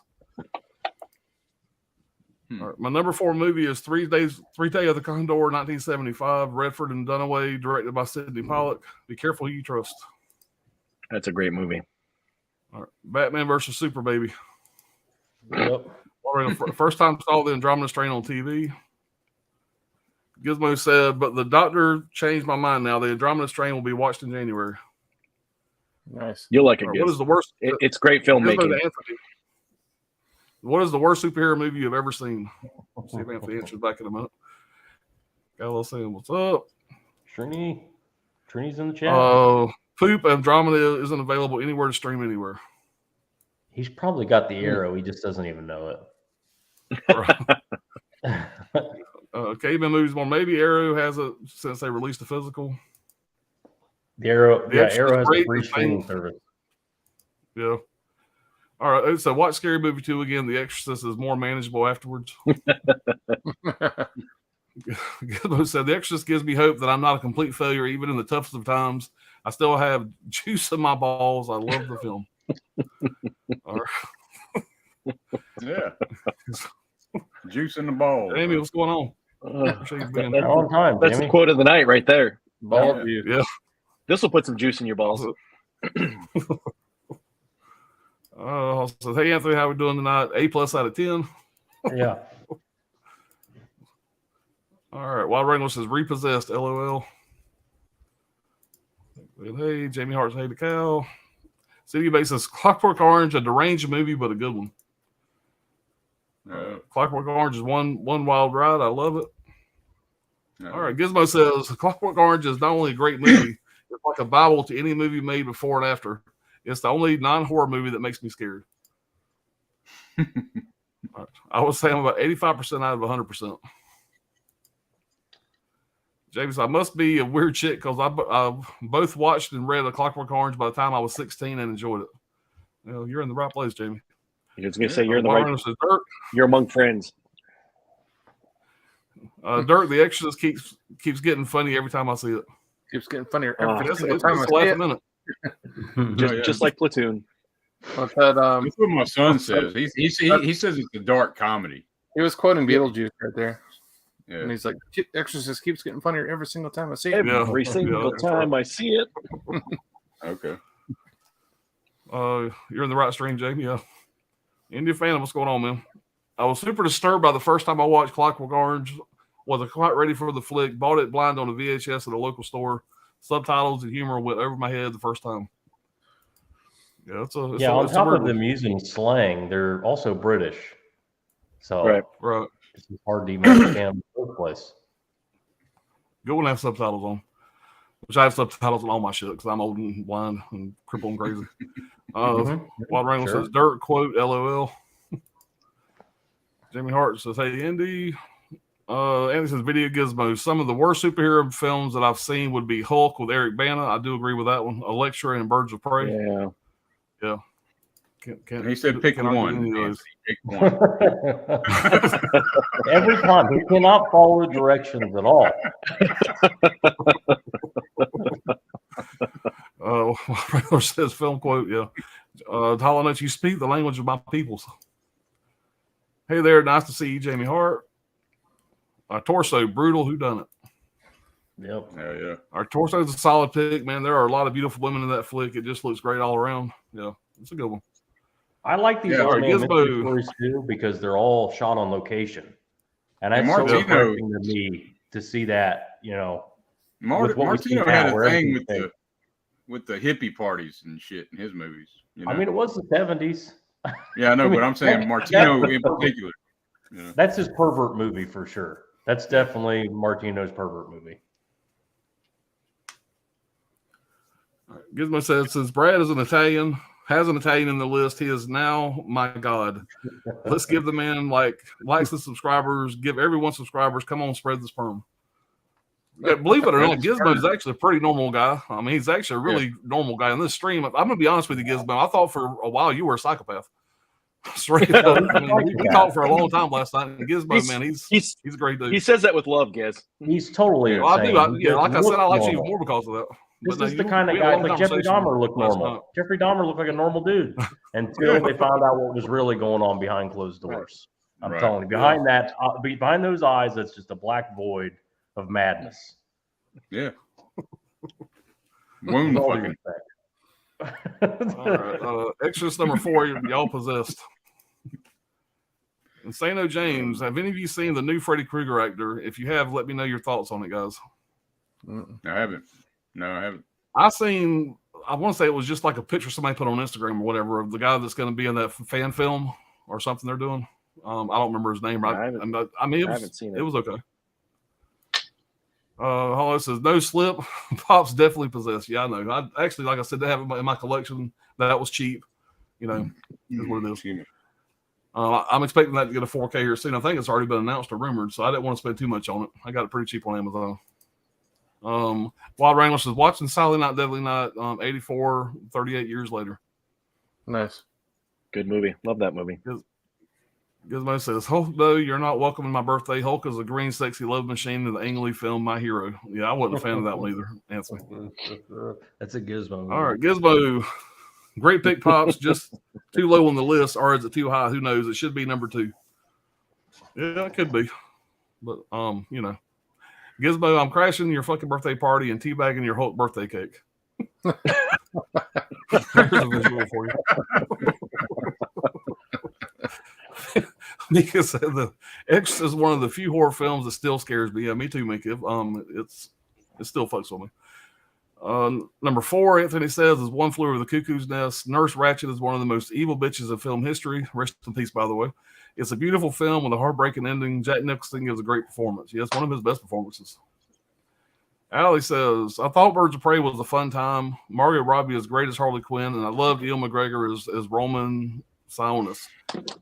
All right, my number 4 movie is Three Day of the Condor, 1975, Redford and Dunaway, directed by Sidney Pollack. Be careful who you trust. That's a great movie. All right, Batman versus Super Baby. Yep. First time saw the Andromeda Strain on TV. Gizmo said, but the doctor changed my mind now. The Andromeda Strain will be watched in January. Nice. You'll like it. Right, what is the worst? It's great filmmaking. What is the worst superhero movie you've ever seen? See if Anthony answers back in a minute. Gal saying, what's up? Trini's in the chat. Poop Andromeda isn't available anywhere to stream anywhere. He's probably got the Arrow. He just doesn't even know it. Caveman movies one. Maybe Arrow has it since they released the physical. The Arrow, The yeah, Exorcist Arrow has great, a free the streaming same- service. Yeah. All right. So watch Scary Movie 2 again. The Exorcist is more manageable afterwards. Gizmo said, The Exorcist gives me hope that I'm not a complete failure, even in the toughest of times. I still have juice in my balls. I love the film. All right. Yeah. Juice in the balls. Jamie, what's going on? Appreciate you being here. On time, That's the Jamie. quote of the night right there. Ball view. Yeah. This will put some juice in your balls. So, hey, Anthony, how we doing tonight? A+ out of 10. Yeah. All right. Wild Wrangler says repossessed. LOL. Hey, Jamie Hart's Hey the Cow. City Base says Clockwork Orange, a deranged movie, but a good one. Clockwork Orange is one wild ride. I love it. All right. Gizmo says Clockwork Orange is not only a great movie, it's like a Bible to any movie made before and after. It's the only non-horror movie that makes me scared. I would say I'm about 85% out of 100%. James, I must be a weird chick because I both watched and read A Clockwork Orange by the time I was 16 and enjoyed it. Well, you're in the right place, Jamie. I was going to say you're in the right. Says, Dirt, You're among friends. Dirt, The Exorcist keeps getting funny every time I see it. Keeps getting funnier It's every single time I just see last it. minute. Just like Platoon. What's that, That's what my son says. He says it's a dark comedy. he was quoting Beetlejuice right there. Yeah. And he's like, Exorcist keeps getting funnier every single time I see it. Every single time I see it. Okay. You're in the right stream, Jamie. Yeah. India fan, what's going on, man? I was super disturbed by the first time I watched Clockwork Orange. Wasn't quite ready for the flick. Bought it blind on a VHS at a local store. Subtitles and humor went over my head the first time. Yeah, On top of them using slang, they're also British. So right. It's hard to even understand in the first place. Go and have subtitles on. Which I have subtitles on all my shit because I'm old and blind and crippled and crazy. Wild Wrangler says, Dirt, quote, LOL. Jamie Hart says, hey, Indy. Andy says, Video Gizmo. Some of the worst superhero films that I've seen would be Hulk with Eric Bana. I do agree with that one. Elektra and Birds of Prey. Yeah. He said pick one. Pick one. Every time. He cannot follow directions at all. Wrangler says, film quote, yeah. Hollow Notes, you speak the language of my peoples. Hey there, nice to see you, Jamie Hart. Torso, brutal, who done it? Yep. Yeah. Our Torso is a solid pick, man. There are a lot of beautiful women in that flick. It just looks great all around. Yeah, it's a good one. I like these mystery stories too because they're all shot on location, and that's so refreshing to me to see that. Martino had a thing with the hippie parties and shit in his movies. I mean, it was the 70s. Yeah, I know, but I'm saying Martino in particular. That's his pervert movie for sure. That's definitely Martino's pervert movie. Gizmo says, since Brad has an Italian in the list, he is now my God. Let's give the man likes and subscribers, give everyone subscribers. Come on, spread the sperm. Yeah, believe it or not, Gizmo is actually a pretty normal guy. I mean, he's actually a really normal guy in this stream. I'm going to be honest with you, Gizmo. I thought for a while you were a psychopath. Straight up. I mean, we talked for a long time last night. And Gizmo, man, he's a great dude. He says that with love, Giz. He's totally insane. I do. Like I said, I like you even more because of that. This is the kind of guy, like Jeffrey Dahmer looked normal. Jeffrey Dahmer looked like a normal dude until they found out what was really going on behind closed doors. I'm telling you, behind those eyes, that's just a black void of madness. Yeah. Wound fucking. All right. Extras number 4, y'all possessed. Insano James, have any of you seen the new Freddy Krueger actor? If you have, let me know your thoughts on it, guys. I haven't. No, I haven't. I want to say it was just like a picture somebody put on Instagram or whatever of the guy that's going to be in that fan film or something they're doing. I don't remember his name. I haven't seen it. It was okay. Hollow says, no slip. Pop's definitely possessed. Yeah, I know. I actually, like I said, they have it in my collection. That was cheap. Is what it is. I'm expecting that to get a 4K here soon. I think it's already been announced or rumored, so I didn't want to spend too much on it. I got it pretty cheap on Amazon. Wild Wrangler says, watching Silent Night, Deadly Night, 84, 38 years later. Nice. Good movie. Love that movie. Gizmo says, Hulk, though, you're not welcome in my birthday. Hulk is a green, sexy love machine in the Ang Lee film My Hero. Yeah, I wasn't a fan of that one either, Anthony. That's a Gizmo movie. All right, Gizmo. Great pick, Pops. Just too low on the list, or is it too high? Who knows? It should be number 2. Yeah, it could be. But, you know. Gizmo, I'm crashing your fucking birthday party and teabagging your Hulk birthday cake. There's a visual for you. Mika said The X is one of the few horror films that still scares me. Yeah, me too, Mika. It still fucks with me. Number 4, Anthony says, is One Flew Over the Cuckoo's Nest. Nurse Ratched is one of the most evil bitches of film history. Rest in peace, by the way. It's a beautiful film with a heartbreaking ending. Jack Nicholson gives a great performance. Yes, one of his best performances. Allie says, I thought Birds of Prey was a fun time. Margot Robbie is great as Harley Quinn, and I loved Ian McGregor as Roman Sionis.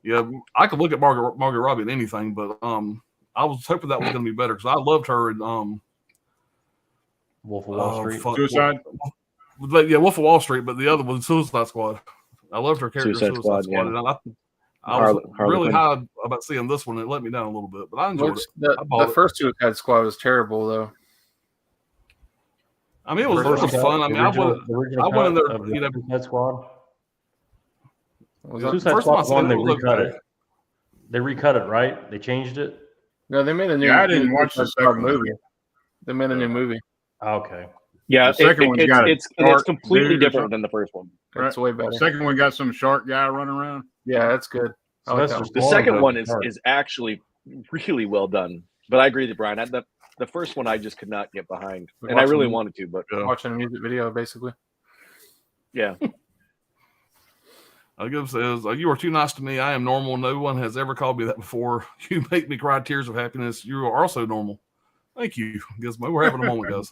Yeah, I could look at Margot Robbie in anything, but I was hoping that was going to be better because I loved her in Wolf of Wall Street. Suicide? Yeah, Wolf of Wall Street, but the other one, Suicide Squad. I loved her character, Suicide Squad. Yeah. And I was really high about seeing this one. It let me down a little bit, but I enjoyed it. The first Suicide Squad was terrible, though. I mean, it was fun. I mean, I went in there, you know. Suicide Squad. Suicide Squad one, they recut it. They recut it, right? They changed it. No, they made a new. Yeah, I didn't watch the second movie. They made a new movie. Okay. Yeah, the second one's got it's completely different than the first one. Right. It's way better. The second one got some shark guy running around. Yeah, that's good. The second one is actually really well done. But I agree with Brian. The first one I just could not get behind, and I really wanted to. But watching a music video, basically. Yeah. Gibbs says, you are too nice to me. I am normal. No one has ever called me that before. You make me cry tears of happiness. You are also normal. Thank you, Gizmo. We're having a moment, guys.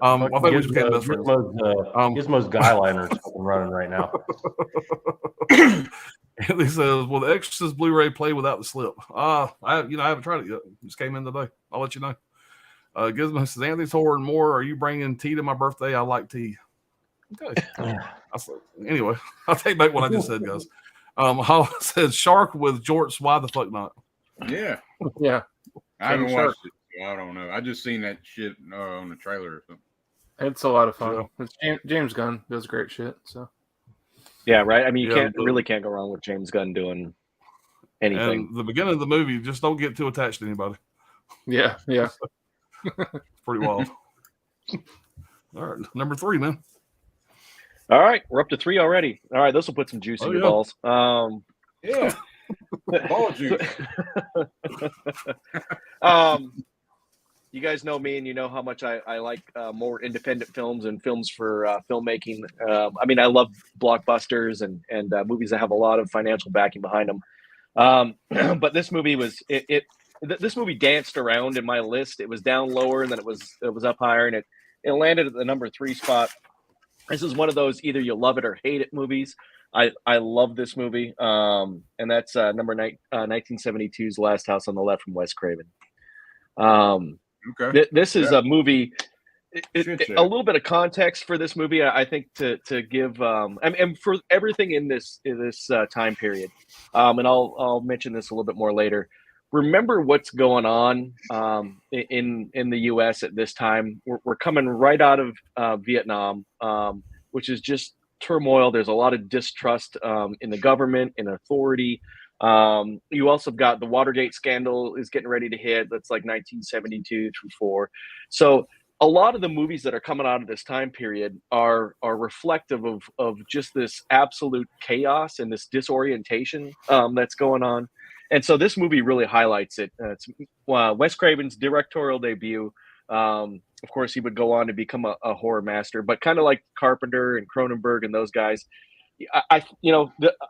I think we just became best friends. Gizmo's guy liner is running right now. And he says, will the Exorcist Blu-ray play without the slip? I haven't tried it yet. It just came in today. I'll let you know. Gizmo says, Anthony's Horror and More. Are you bringing tea to my birthday? I like tea. Okay. Anyway, I'll take back what I just said, guys. Holland said Shark with jorts. Why the fuck not? Yeah. Yeah. I haven't watched it, so I don't know. I just seen that shit on the trailer or something. It's a lot of fun. Yeah. James Gunn does great shit. So. Yeah, right. I mean, you really can't go wrong with James Gunn doing anything. And the beginning of the movie, just don't get too attached to anybody. Yeah, yeah. It's pretty wild. All right, number 3, man. All right, we're up to 3 already. All right, this will put some juice in your balls. Yeah. Ball juice. You guys know me, and you know how much I like more independent films and films for filmmaking. I mean, I love blockbusters and movies that have a lot of financial backing behind them. But this movie this movie danced around in my list. It was down lower, and then it was up higher, and it landed at the number 3 spot. This is one of those either you love it or hate it movies. I love this movie, and that's number 1972's Last House on the Left from Wes Craven. Okay. This is a movie. A little bit of context for this movie, I think, to give, and for everything in this time period, and I'll mention this a little bit more later. Remember what's going on in the U.S. at this time. We're coming right out of Vietnam, which is just turmoil. There's a lot of distrust in the government, in authority. You also got the Watergate scandal is getting ready to hit. That's like 1972 through 4. So a lot of the movies that are coming out of this time period are reflective of just this absolute chaos and this disorientation that's going on. And so this movie really highlights it. It's Wes Craven's directorial debut. Of course, he would go on to become a horror master, but kind of like Carpenter and Cronenberg and those guys. I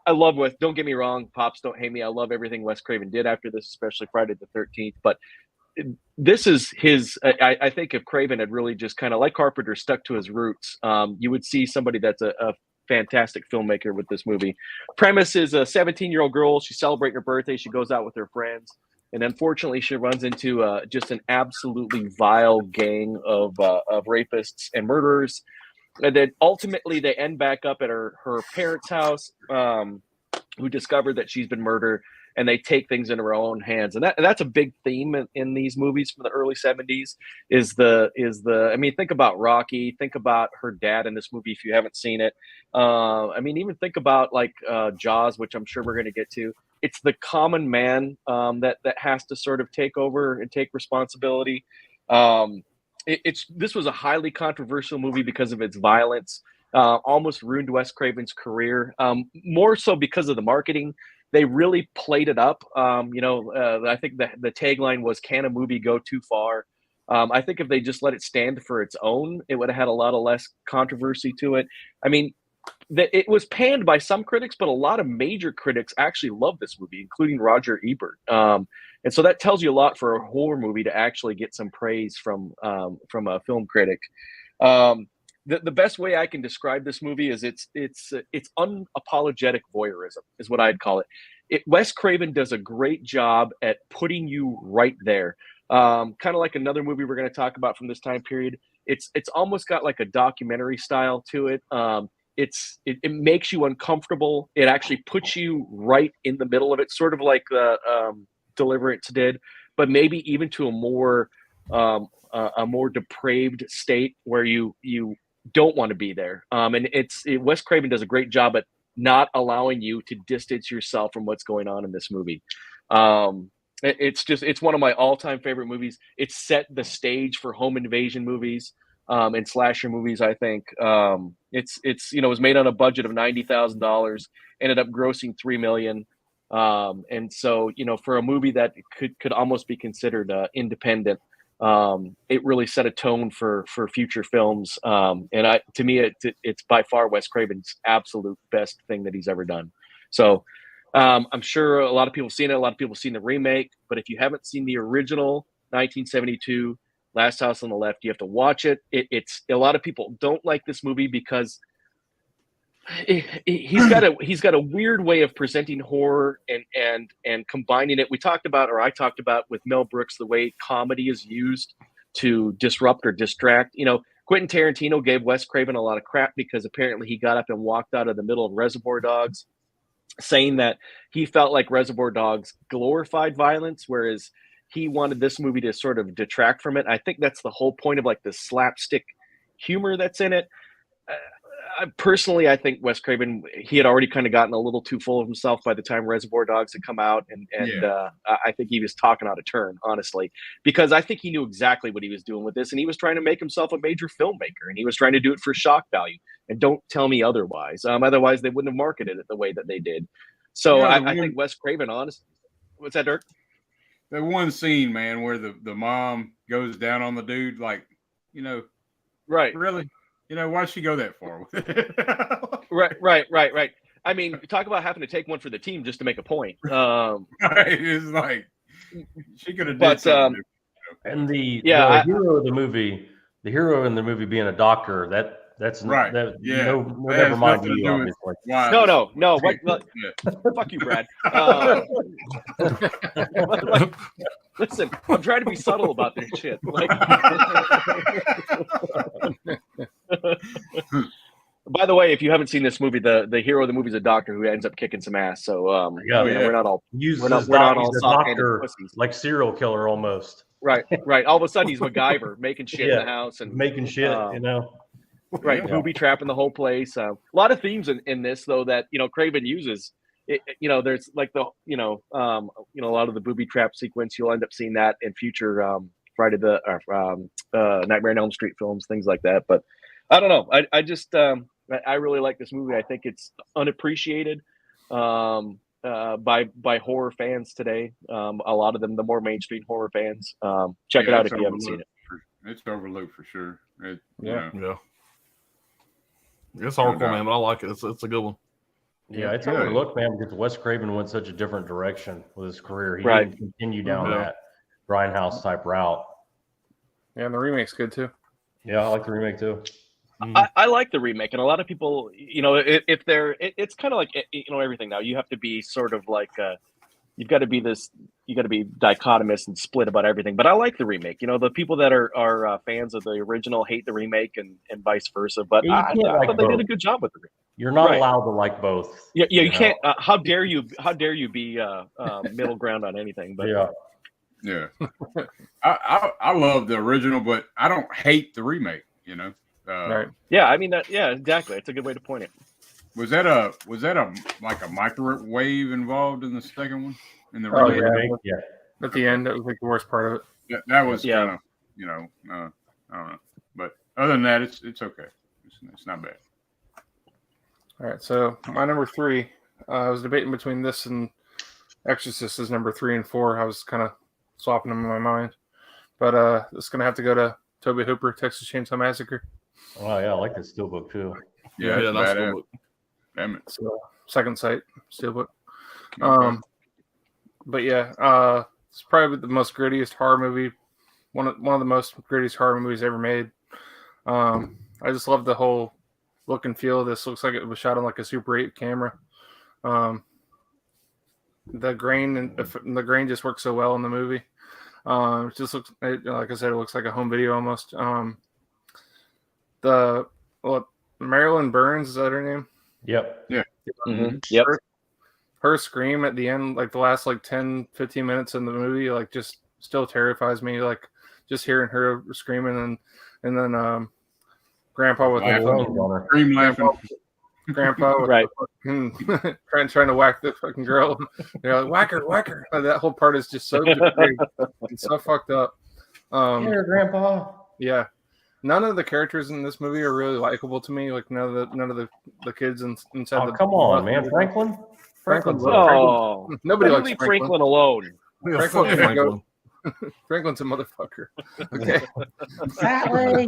love Wes. Don't get me wrong, Pops, don't hate me. I love everything Wes Craven did after this, especially Friday the 13th. But this is his. I think if Craven had really just kind of like Carpenter stuck to his roots, you would see somebody that's a fantastic filmmaker with this movie. Premise is a 17-year-old girl. She's celebrating her birthday. She goes out with her friends, and unfortunately, she runs into just an absolutely vile gang of rapists and murderers. And then ultimately, they end back up at her parents' house, who discovered that she's been murdered, and they take things into her own hands. And that's a big theme in these movies from the early 70s is I mean, think about Rocky, think about her dad in this movie if you haven't seen it. I mean, even think about like Jaws, which I'm sure we're going to get to. It's the common man that has to sort of take over and take responsibility. This was a highly controversial movie because of its violence. Almost ruined Wes Craven's career, more so because of the marketing. They really played it up. I think the tagline was, "Can a movie go too far?" I think if they just let it stand for its own, it would have had a lot of less controversy to it. I mean, it was panned by some critics, but a lot of major critics actually loved this movie, including Roger Ebert. And so that tells you a lot for a horror movie to actually get some praise from a film critic. The best way I can describe this movie is it's unapologetic voyeurism is what I'd call it. Wes Craven does a great job at putting you right there. Kind of like another movie we're going to talk about from this time period. It's almost got like a documentary style to it. It makes you uncomfortable. It actually puts you right in the middle of it, sort of like Deliverance did, but maybe even to a more depraved state where you don't want to be there. And Wes Craven does a great job at not allowing you to distance yourself from what's going on in this movie. It's one of my all-time favorite movies. It set the stage for home invasion movies and slasher movies. I think it was made on a budget of $90,000, ended up grossing $3 million. And so, for a movie that could almost be considered independent, it really set a tone for future films. And to me, it's by far Wes Craven's absolute best thing that he's ever done. So I'm sure a lot of people have seen it. A lot of people have seen the remake. But if you haven't seen the original 1972 Last House on the Left, you have to watch it. It's a lot of people don't like this movie because he's got a weird way of presenting horror and combining it. I talked about with Mel Brooks, the way comedy is used to disrupt or distract. Quentin Tarantino gave Wes Craven a lot of crap because apparently he got up and walked out of the middle of Reservoir Dogs saying that he felt like Reservoir Dogs glorified violence, whereas he wanted this movie to sort of detract from it. I think that's the whole point of like the slapstick humor that's in it. Personally, I think Wes Craven, he had already kind of gotten a little too full of himself by the time Reservoir Dogs had come out. And I think he was talking out of turn, honestly, because I think he knew exactly what he was doing with this. And he was trying to make himself a major filmmaker, and he was trying to do it for shock value. And don't tell me otherwise. Otherwise, they wouldn't have marketed it the way that they did. So I think Wes Craven, honestly, what's that, Dirk? That one scene, man, where the mom goes down on the dude, like, right. Really? Why'd she go that far with it? Right. I mean, talk about having to take one for the team just to make a point. Right. It's like she could have done something. And the hero in the movie being a doctor, that's right. Never mind you, obviously. No. Fuck you, Brad. Listen, I'm trying to be subtle about this shit. By the way, if you haven't seen this movie, the hero of the movie is a doctor who ends up kicking some ass. So we're not all doctor pussies. Like serial killer almost. Right. All of a sudden he's MacGyver making shit in the house and making shit. Right, booby trapping the whole place. A lot of themes in this though that Craven uses. There's like a lot of the booby trap sequence. You'll end up seeing that in future Nightmare on Elm Street films, things like that. But I don't know. I just I really like this movie. I think it's unappreciated by horror fans today. A lot of them, the more mainstream horror fans. Check it out if you haven't seen it. It's overlooked for sure. Yeah. It's hardcore, man, but I like it. It's a good one. Yeah, it's overlooked, man, because Wes Craven went such a different direction with his career. He didn't continue down that grindhouse type route. Yeah, and the remake's good too. Yeah, I like the remake too. I like the remake, and a lot of people, if they're, it's kind of like everything now. You have to be sort of like you got to be dichotomous and split about everything. But I like the remake. The people that are fans of the original hate the remake, and vice versa. But Yeah, I thought they did a good job with the remake. You're not Right. allowed to like both. Yeah, you can't. How dare you? How dare you be middle ground on anything? But yeah. I love the original, but I don't hate the remake. Right. Yeah, I mean that. Yeah, exactly. It's a good way to point it. Was that a like a microwave involved in the second one? In the Oh, remake? yeah. At the end, that was like the worst part of it. That was kind of I don't know, but other than that, it's okay. It's not bad. All right, so my number 3, I was debating between this and Exorcist as number 3 and 4. I was kind of swapping them in my mind, but it's gonna have to go to Tobe Hooper, Texas Chainsaw Massacre. Oh yeah, I like the steelbook too. Yeah, that's steelbook. Damn it. So, second sight steelbook. Okay. But yeah, it's probably the most grittiest horror movie. One of the most grittiest horror movies ever made. I just love the whole look and feel. This looks like it was shot on like a Super 8 camera. The grain just works so well in the movie. It just looks, like I said, it looks like a home video almost. Marilyn Burns, is that her name? Yep. Yeah. Mm-hmm. Yep. Her scream at the end, like the last 10, 15 minutes in the movie, like just still terrifies me. Like just hearing her screaming and then Grandpa with the scream laughing. Grandpa with right. trying to whack the fucking girl. They're like, whack her. That whole part is just so great and so fucked up. Here, Grandpa. Yeah. None of the characters in this movie are really likable to me. Like none of the kids inside the. Come on, man, Franklin. Nobody likes leave Franklin alone. Franklin's a motherfucker. Okay. Exactly.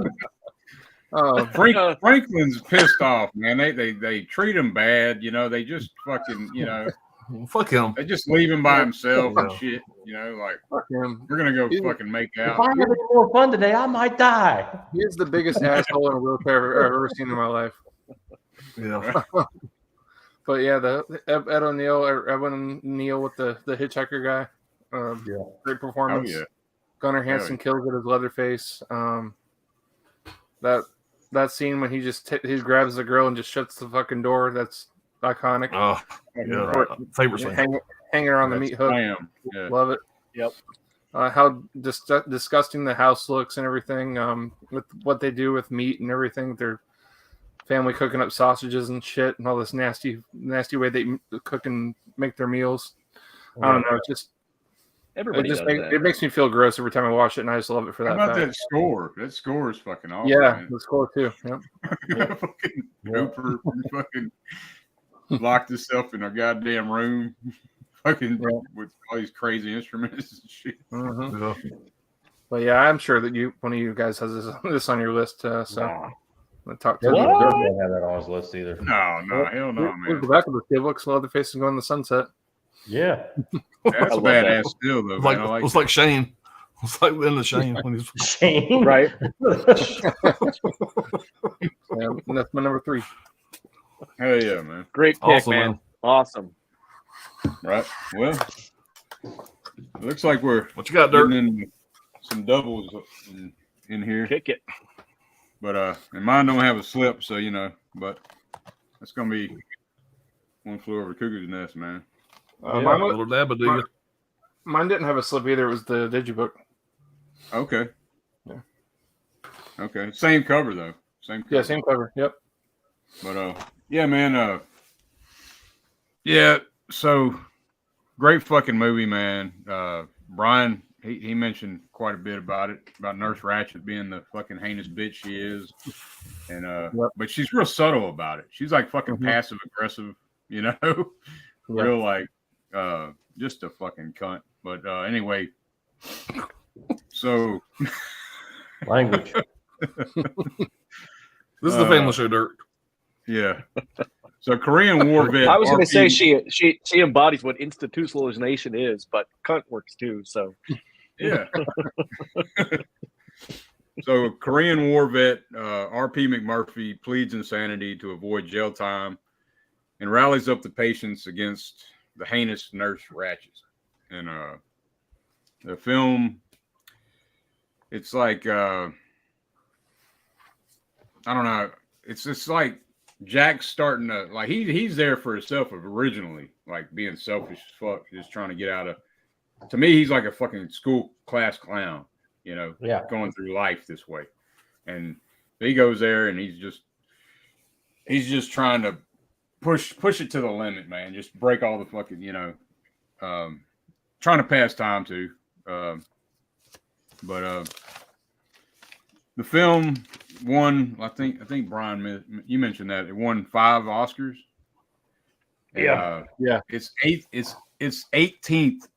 Franklin's pissed off, man. They treat him bad. They just fucking fuck him. They just leave him by himself and shit. Like fuck him. We're gonna go fucking make out. If I have any more fun today, I might die. He's the biggest asshole in a wheelchair I've ever seen in my life. Yeah. But yeah, the Edwin O'Neill with the hitchhiker guy. Great performance. Oh, yeah. Gunnar Hansen kills it as Leatherface. That scene when he just he grabs the girl and just shuts the fucking door. That's iconic. Oh, yeah. Favorite scene. Hanging around the meat hook. Yeah. Love it. Yep. How disgusting the house looks and everything. With what they do with meat and everything. Their family cooking up sausages and shit and all this nasty way they cook and make their meals. I don't know. It makes me feel gross every time I watch it, and I just love it for that. How about that score? That score is fucking awesome. Yeah, the score too. Yep. Fucking Cooper fucking locked himself in a goddamn room, fucking with all these crazy instruments and shit. Mm-hmm. Yeah. But yeah, I'm sure that one of you guys has this on your list. So I'll talk to you. Don't have that on his list either. No, hell no, man. We'll go back to the steelbooks, Leatherface, and go in the sunset. Yeah. That's badass still, though. It's like Shane. It's like in the Shane when he's Shane, right? That's my number 3. Hell yeah, man! Great pick, man. Awesome. Right. Well, it looks like we're what you got, Dirk? Some doubles in here. Kick it. But and mine don't have a slip, so but that's gonna be One Flew Over Cuckoo's Nest, man. Mine didn't have a slip either. It was the digibook. Okay. Yeah. Okay. Same cover though. Same cover. Yeah, same cover. Yep. But yeah, man. Yeah. So great fucking movie, man. Brian, he mentioned quite a bit about it, about Nurse Ratched being the fucking heinous bitch she is, and but she's real subtle about it. She's like fucking passive aggressive, real like just a fucking cunt. But anyway, so language. This is the family show, Dirk. Yeah. So Korean War vet. I was going to say she embodies what institutionalization is, but cunt works too. So yeah. So, Korean War vet R.P. McMurphy pleads insanity to avoid jail time and rallies up the patients against the heinous Nurse Ratchet. And the film, it's like I don't know. It's just like Jack's starting to like he's there for himself originally, like being selfish as fuck, just trying to get out of. To me, he's like a fucking school class clown, you know, going through life this way. And he goes there and he's just trying to push it to the limit, man. Just break all the fucking, you know, trying to pass time too. But the film won, I think Brian, you mentioned that it won 5 Oscars. And, it's 18th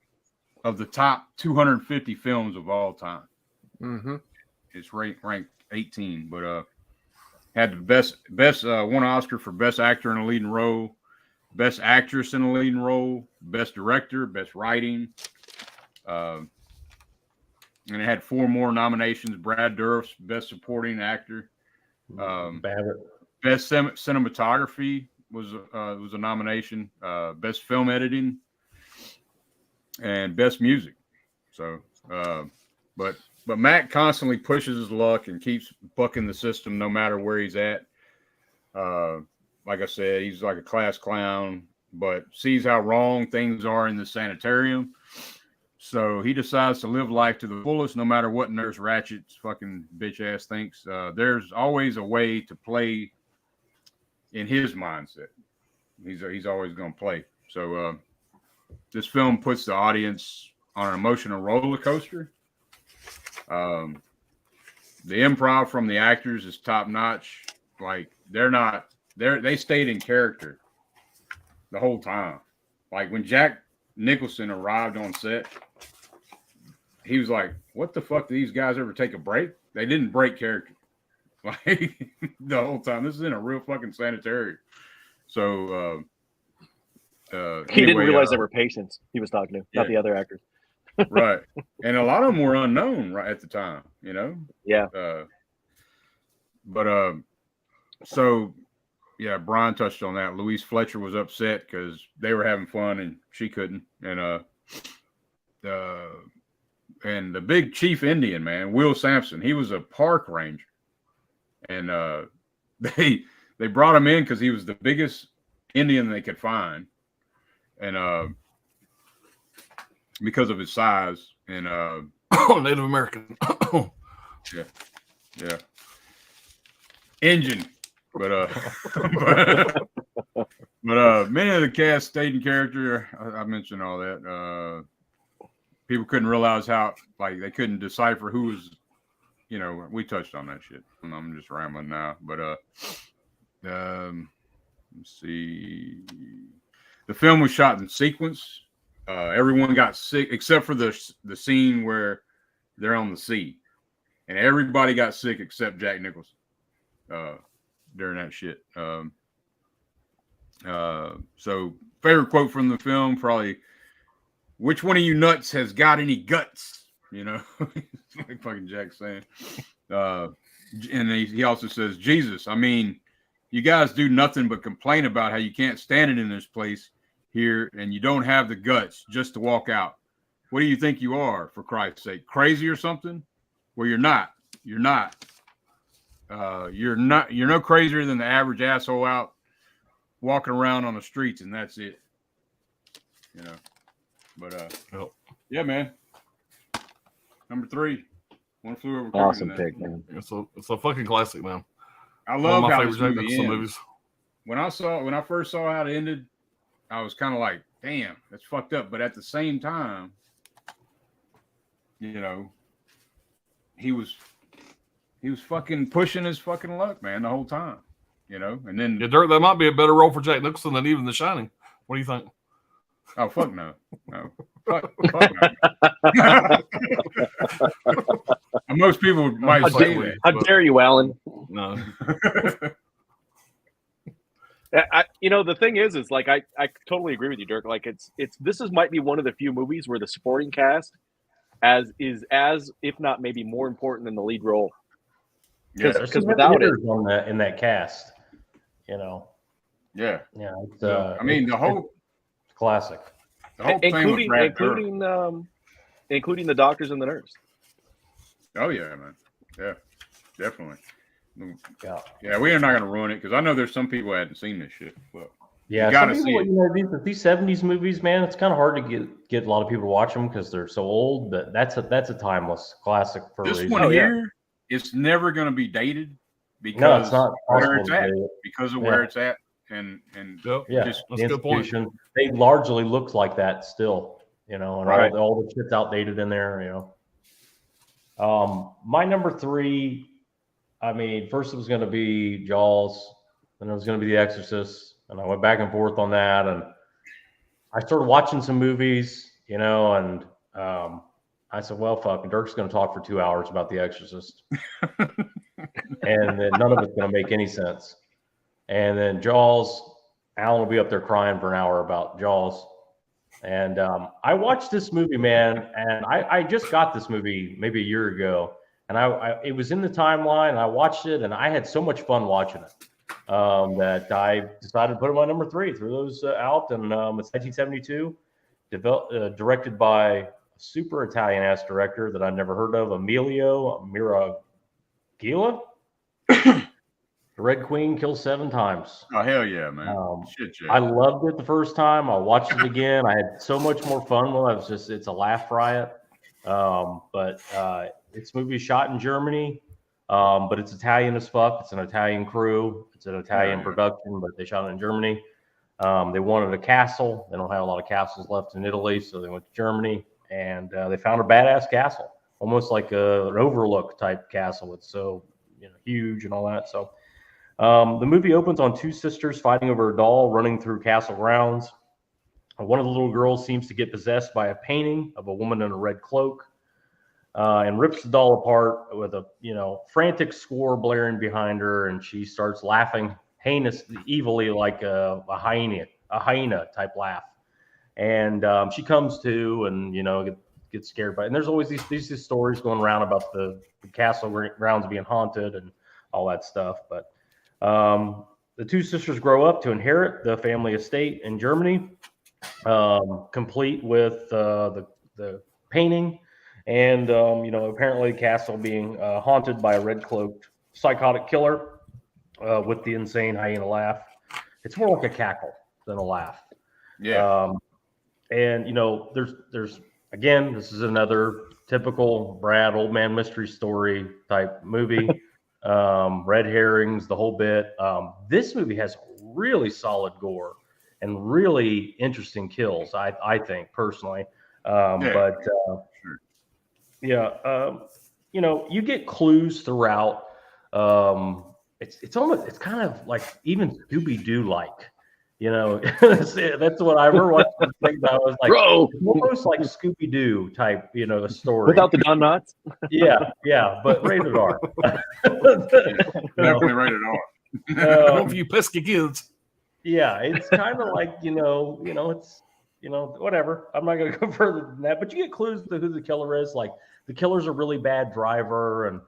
of the top 250 films of all time. Mm-hmm. It's ranked 18, but had the best one Oscar for best actor in a leading role, best actress in a leading role, best director, best writing, and it had 4 more nominations. Brad Dourif's best supporting actor, best cinematography was a nomination, best film editing, and best music. So, but Matt constantly pushes his luck and keeps bucking the system no matter where he's at. Like I said, he's like a class clown, but sees how wrong things are in the sanitarium. So he decides to live life to the fullest, no matter what Nurse Ratchet's fucking bitch ass thinks. There's always a way to play in his mindset. He's always going to play. So this film puts the audience on an emotional roller coaster. The improv from the actors is top notch. Like they stayed in character the whole time. Like when Jack Nicholson arrived on set, he was like, "What the fuck? Do these guys ever take a break?" They didn't break character like the whole time. This is in a real fucking sanitarium. So he didn't realize they were patients he was talking to, not the other actors. Right. And a lot of them were unknown right at the time, you know? Yeah. So yeah, Brian touched on that. Louise Fletcher was upset because they were having fun and she couldn't. And the big chief Indian, man, Will Sampson, he was a park ranger. And they brought him in because he was the biggest Indian they could find. And because of his size and Native American. yeah. Engine. But many of the cast stayed in character. I mentioned all that. People couldn't realize how, like, they couldn't decipher who was, you know, we touched on that shit. I'm just rambling now. But let's see. The film was shot in sequence. Everyone got sick except for the scene where they're on the sea, and everybody got sick except Jack Nicholson during that shit. So favorite quote from the film, probably, "Which one of you nuts has got any guts?" You know, like fucking Jack saying. And he also says, "Jesus, I mean, you guys do nothing but complain about how you can't stand it in this place here, and you don't have the guts just to walk out. What do you think you are, for Christ's sake? Crazy or something? Well, you're not. You're not. You're no crazier than the average asshole out walking around on the streets, and that's it. You know." But yeah, man. Number 3, One Flew Over Cuckoo's Awesome Nest. pick, man. It's a fucking classic, man. I One love of my how favorite this Jack movie Nicholson ends. movies. When I first saw how it ended, I was kind of like, damn, that's fucked up. But at the same time, you know, he was fucking pushing his fucking luck, man, the whole time. You know, and then Dirk, that might be a better role for Jack Nicholson than even The Shining. What do you think? Oh, fuck no. No. Fuck no. Most people might say that. How dare you, Alan? No. You know, the thing is like I totally agree with you, Dirk. Like this might be one of the few movies where the supporting cast is as if not maybe more important than the lead role. Yeah, There's some without it, on that in that cast. You know. yeah. Yeah. It's, I mean, the whole classic. The whole thing with Brad Dourif. including the doctors and the nurse. Oh yeah, man. Yeah, definitely. Yeah, we are not going to ruin it because I know there's some people who hadn't seen this shit. But yeah, you got to some see people, it. These '70s movies, man, it's kind of hard to get a lot of people to watch them because they're so old. But that's a timeless classic for a This reason. one here, it's never going to be dated because no, it's not where it's at, because of where it's at, and that's a good point. They largely look like that still, you know, and right. all the shit's outdated in there, you know. My number 3, I mean, first it was going to be Jaws, then it was going to be The Exorcist, and I went back and forth on that, and I started watching some movies, you know, and I said, well, fuck, Dirk's going to talk for 2 hours about The Exorcist, and then none of it's going to make any sense. And then Jaws, Alan will be up there crying for an hour about Jaws. And I watched this movie, man, and I just got this movie maybe a year ago, and it was in the timeline, and I watched it, and I had so much fun watching it that I decided to put it on number 3. Threw those out, and it's 1972, directed by a super Italian-ass director that I'd never heard of, Emilio Miraglia. The Red Queen kills 7 times. Oh, hell yeah, man. I loved it the first time. I watched it again. I had so much more fun with it. It's a laugh riot. But this movie is shot in Germany, but it's Italian as fuck. It's an Italian crew. It's an Italian production, but they shot it in Germany. They wanted a castle. They don't have a lot of castles left in Italy, so they went to Germany, and they found a badass castle, almost like an overlook type castle. It's so huge and all that. So the movie opens on 2 sisters fighting over a doll running through castle grounds. One of the little girls seems to get possessed by a painting of a woman in a red cloak and rips the doll apart with a frantic score blaring behind her, and she starts laughing evilly like a hyena type laugh. And she comes to and gets scared by it. And there's always these stories going around about the castle grounds being haunted and all that stuff. But the 2 sisters grow up to inherit the family estate in Germany, complete with the painting, and apparently the castle being haunted by a red-cloaked psychotic killer with the insane hyena laugh. It's more like a cackle than a laugh. Yeah. And there's again, this is another typical Brad old man mystery story type movie. Red herrings, the whole bit. This movie has really solid gore and really interesting kills, I think personally. You get clues throughout. It's kind of like even Scooby-Doo like. That's what I remember watching. I was like, bro, almost like Scooby-Doo type, a story without the Don Knotts. yeah, but rated R. Definitely rated R. For you pesky kids. Yeah, it's kind of like it's whatever. I'm not going to go further than that, but you get clues to who the killer is. Like the killer's a really bad driver, and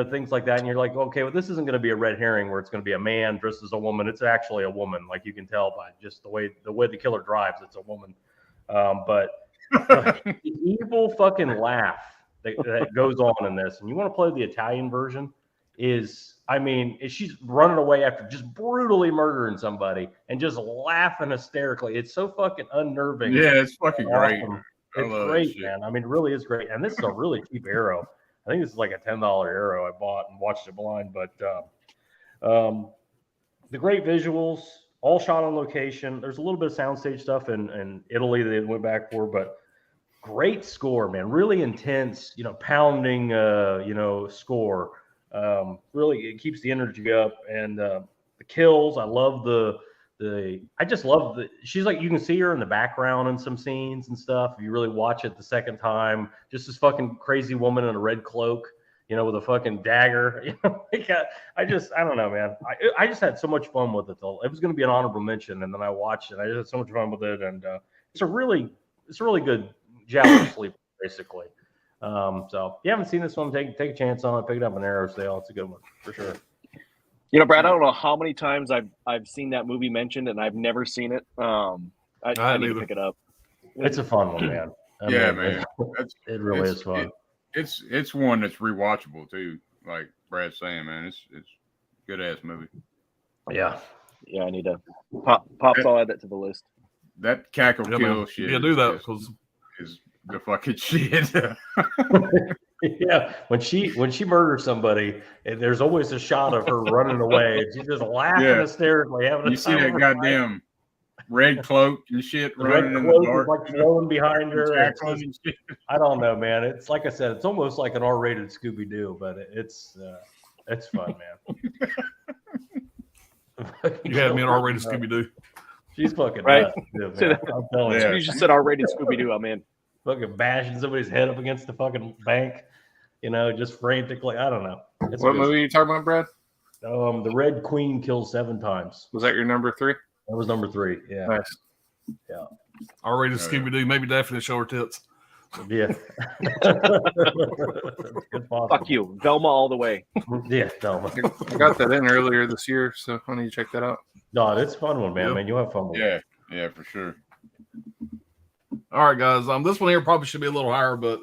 things like that. And you're like, okay, well, this isn't going to be a red herring where it's going to be a man dressed as a woman. It's actually a woman. Like you can tell by just the way the killer drives, it's a woman. But the evil fucking laugh that goes on in this, and you want to play the Italian version, is she's running away after just brutally murdering somebody and just laughing hysterically. It's so fucking unnerving. Yeah, it's fucking great. It's great, man. It really is great. And this is a really cheap arrow. I think this is like a $10 arrow I bought and watched it blind. But the great visuals, all shot on location. There's a little bit of soundstage stuff in Italy that they went back for, but great score, man. Really intense, pounding, score. Really, it keeps the energy up. And the kills, I love I just love she's like, you can see her in the background in some scenes and stuff. If you really watch it the second time, just this fucking crazy woman in a red cloak, with a fucking dagger. I don't know, man. I just had so much fun with it though. It was going to be an honorable mention, and then I watched it. I just had so much fun with it, and it's a really good giallo sleeper, basically. So if you haven't seen this one, take a chance on it. Pick it up on Arrow sale. It's a good one for sure. You know, Brad, I don't know how many times I've seen that movie mentioned, and I've never seen it. I need to pick it up. It's a fun one, man. Man. It really is fun. It's one that's rewatchable too. Like Brad's saying, man, it's good ass movie. Yeah, I need to pops. I'll add that to the list. That cackle kill shit. Yeah, do that because is the fucking shit. Yeah, when she murders somebody, there's always a shot of her running away. And she's just laughing hysterically. You see that goddamn red cloak and shit running in the dark, like flowing behind her. Just, I don't know, man. It's like I said, it's almost like an R-rated Scooby Doo, but it's fun, man. You had me an R-rated Scooby Doo. She's fucking right. nuts, dude, I'm telling you. You just said R-rated Scooby Doo. I'm in. Fucking bashing somebody's head up against the fucking bank, just frantically. I don't know. What movie are you talking about, Brad? The Red Queen kills 7 times. Was that your number 3? That was number 3. Yeah. Nice. Yeah. R-rated Scooby Doo. Maybe definitely show her tits. Yeah. Fuck you, Velma all the way. Yeah, Velma. I got that in earlier this year, so I need to check that out. No, it's a fun one, man. Yep. Man, you'll have fun with it. Yeah, for sure. All right, guys. This one here probably should be a little higher, but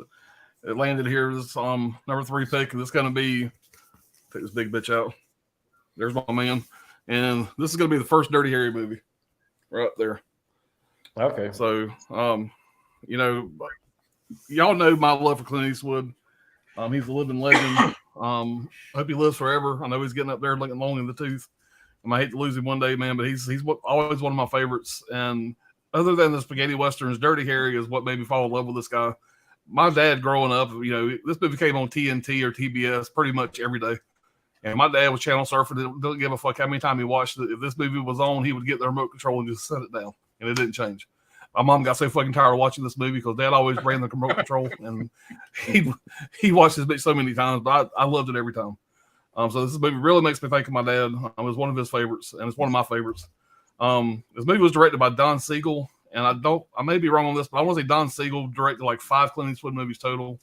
it landed here. This number 3 pick, and it's going to be take this big bitch out. There's my man, and this is going to be the first Dirty Harry movie, right up there. Okay. So, y'all know my love for Clint Eastwood. He's a living legend. Hope he lives forever. I know he's getting up there looking long in the tooth. I hate to lose him one day, man, but he's always one of my favorites. And other than the spaghetti westerns, Dirty Harry is what made me fall in love with this guy. My dad growing up, this movie came on TNT or TBS pretty much every day. And my dad was channel surfing. Didn't give a fuck how many times he watched it. If this movie was on, he would get the remote control and just set it down. And it didn't change. My mom got so fucking tired of watching this movie because Dad always ran the remote control. And he watched this bitch so many times, but I loved it every time. So this movie really makes me think of my dad. It was one of his favorites, and it's one of my favorites. This movie was directed by Don Siegel, and I may be wrong on this, but I want to say Don Siegel directed like 5 Clint Eastwood movies total.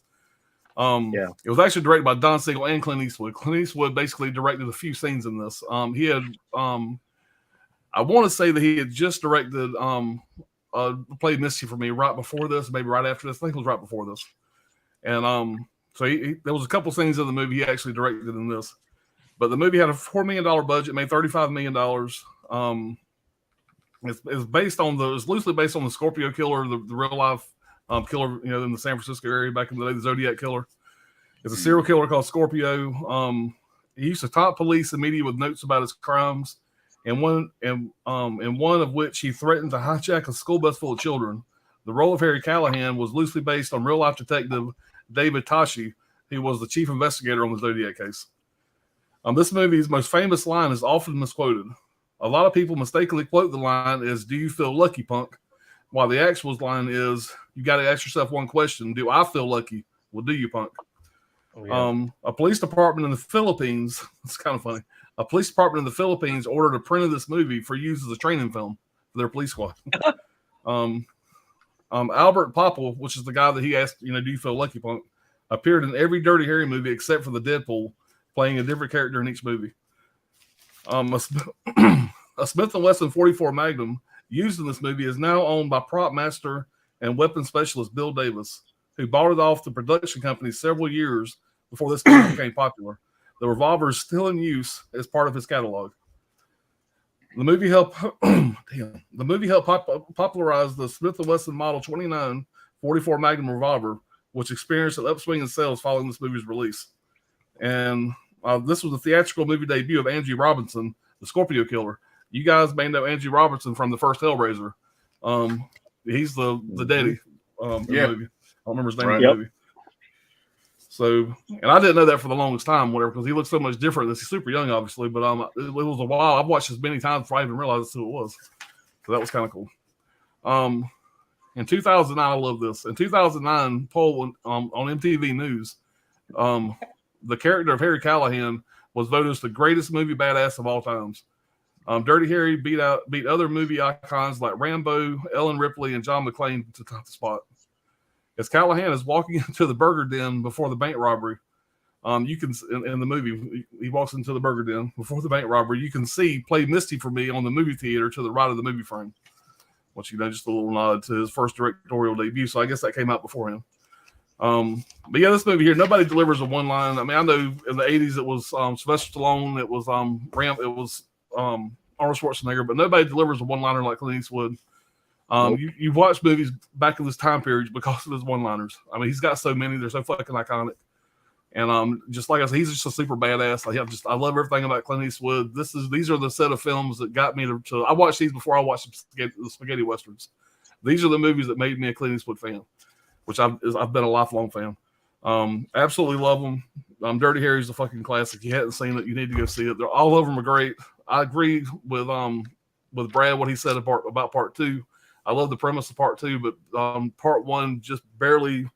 It was actually directed by Don Siegel and Clint Eastwood. Clint Eastwood basically directed a few scenes in this. He had, I want to say that he had just directed, played Misty for Me right before this, maybe right after this. I think it was right before this. And so there was a couple scenes in the movie he actually directed in this. But the movie had a $4 million budget, made $35 million. It's loosely based on the Scorpio killer, the real life killer, in the San Francisco area back in the day, the Zodiac killer. It's a serial killer called Scorpio. He used to taunt police and media with notes about his crimes, and one of which he threatened to hijack a school bus full of children. The role of Harry Callahan was loosely based on real life detective David Tashi, who was the chief investigator on the Zodiac case. This movie's most famous line is often misquoted. A lot of people mistakenly quote the line as, "Do you feel lucky, punk?" While the actual line is, you got to ask yourself one question: do I feel lucky? Well, do you, punk? Oh, yeah. A police department in the Philippines, it's kind of funny. A police department in the Philippines ordered a print of this movie for use as a training film for their police squad. Albert Popple, which is the guy that he asked, do you feel lucky, punk, appeared in every Dirty Harry movie except for the Deadpool, playing a different character in each movie. A Smith & Wesson 44 Magnum used in this movie is now owned by prop master and weapons specialist Bill Davis, who bought it off the production company several years before this movie became popular. The revolver is still in use as part of his catalog. The movie helped popularize the Smith & Wesson Model 29 44 Magnum revolver, which experienced an upswing in sales following this movie's release. And this was the theatrical movie debut of Angie Robinson, the Scorpio killer. You guys may know Angie Robinson from the first Hellraiser. He's the daddy in the movie. I don't remember his name in the movie. So, and I didn't know that for the longest time, because he looks so much different. He's super young, obviously, but it was a while. I've watched this many times before I even realized who it was. So that was kind of cool. In 2009, I love this. In 2009, poll on MTV News, the character of Harry Callahan was voted as the greatest movie badass of all times. Dirty Harry beat other movie icons like Rambo, Ellen Ripley, and John McClane to top the spot. as Callahan is walking into the burger den before the bank robbery. You can in the movie he walks into the burger den before the bank robbery. You can see "Play Misty for Me" on the movie theater to the right of the movie frame. Which, you know, just a little nod to his first directorial debut. So I guess that came out before him. But yeah, this movie here, nobody delivers a one line. I mean, I know in the 80s it was Sylvester Stallone, it was Arnold Schwarzenegger, but nobody delivers a one liner like Clint Eastwood. Nope. You've watched movies back in this time period because of his one liners. I mean, he's got so many, they're so fucking iconic. And just like I said, he's just a super badass. I love everything about Clint Eastwood. These are the set of films that got me to I watched these before I watched the spaghetti westerns. These are the movies that made me a Clint Eastwood fan, which I've been a lifelong fan. Absolutely love them. Dirty Harry's a fucking classic. If you hadn't seen it, you need to go see it. All of them are great. I agree with Brad what he said about part 2. I love the premise of part 2, but part 1 just barely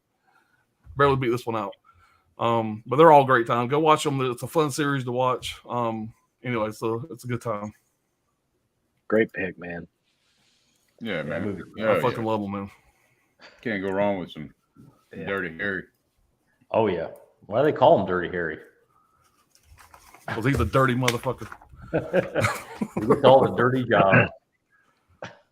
beat this one out. But they're all great time. Go watch them. It's a fun series to watch. Anyway, so it's a good time. Great pick, man. Yeah, man. I fucking love them, man. Can't go wrong with some Dirty Harry. Oh yeah. Why do they call him Dirty Harry? Because he's a dirty motherfucker. He gets all the dirty jobs.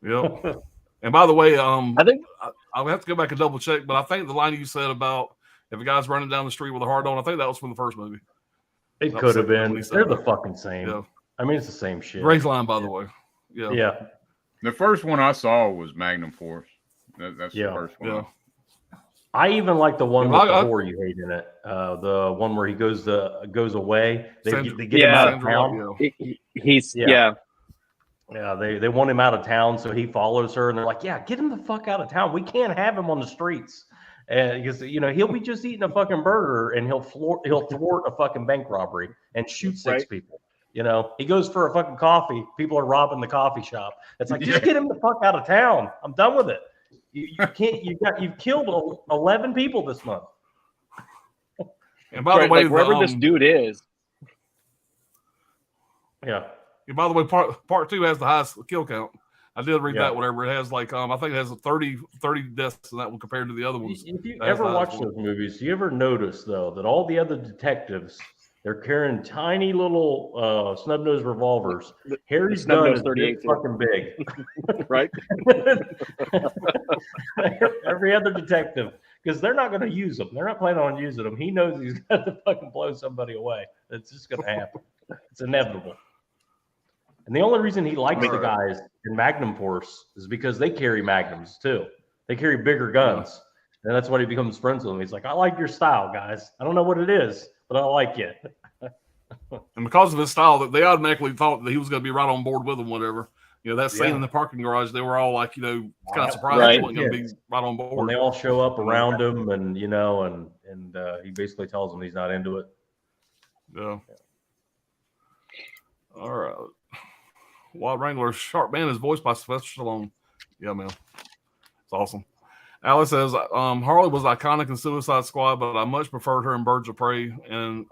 Yep. And by the way, I think I'll have to go back and double check, but I think the line you said about if a guy's running down the street with a hard on, I think that was from the first movie. It could have been. They're the fucking same. Yeah. I mean, it's the same shit. Great line, by the way. Yeah. Yeah. The first one I saw was Magnum Force. That's the first one. Yeah. I even like the one with the horror you hate in it. The one where he goes away. They get him out of town. Yeah, they want him out of town, so he follows her, and they're like, "Yeah, get him the fuck out of town. We can't have him on the streets." And because he'll be just eating a fucking burger, and he'll thwart a fucking bank robbery and shoot 6 people. He goes for a fucking coffee. People are robbing the coffee shop. It's like, just get him the fuck out of town. I'm done with it. You can't. You've killed 11 people this month. And by the way, wherever this dude is. Yeah. And by the way, part 2 has the highest kill count. I did read that. Whatever it has, I think it has 30 deaths in that one compared to the other ones. If you ever watch those movies, do you ever notice though that all the other detectives, they're carrying tiny little snub-nosed revolvers? Harry's gun is fucking big, right? Every other detective, because they're not going to use them. They're not planning on using them. He knows he's got to fucking blow somebody away. It's just going to happen. It's inevitable. And the only reason he likes the guys in Magnum Force is because they carry Magnums too. They carry bigger guns. And that's why he becomes friends with them. He's like, I like your style, guys. I don't know what it is, but I like it. And because of his style, they automatically thought that he was going to be right on board with them, whatever. That scene in the parking garage, they were all like, kind of surprised he wasn't going to be right on board. When they all show up around him and, and he basically tells them he's not into it. Yeah. All right. Wild Wrangler Sharp Man is voiced by Sylvester Stallone. Yeah, man. It's awesome. Alice says, Harley was iconic in Suicide Squad, but I much preferred her in Birds of Prey and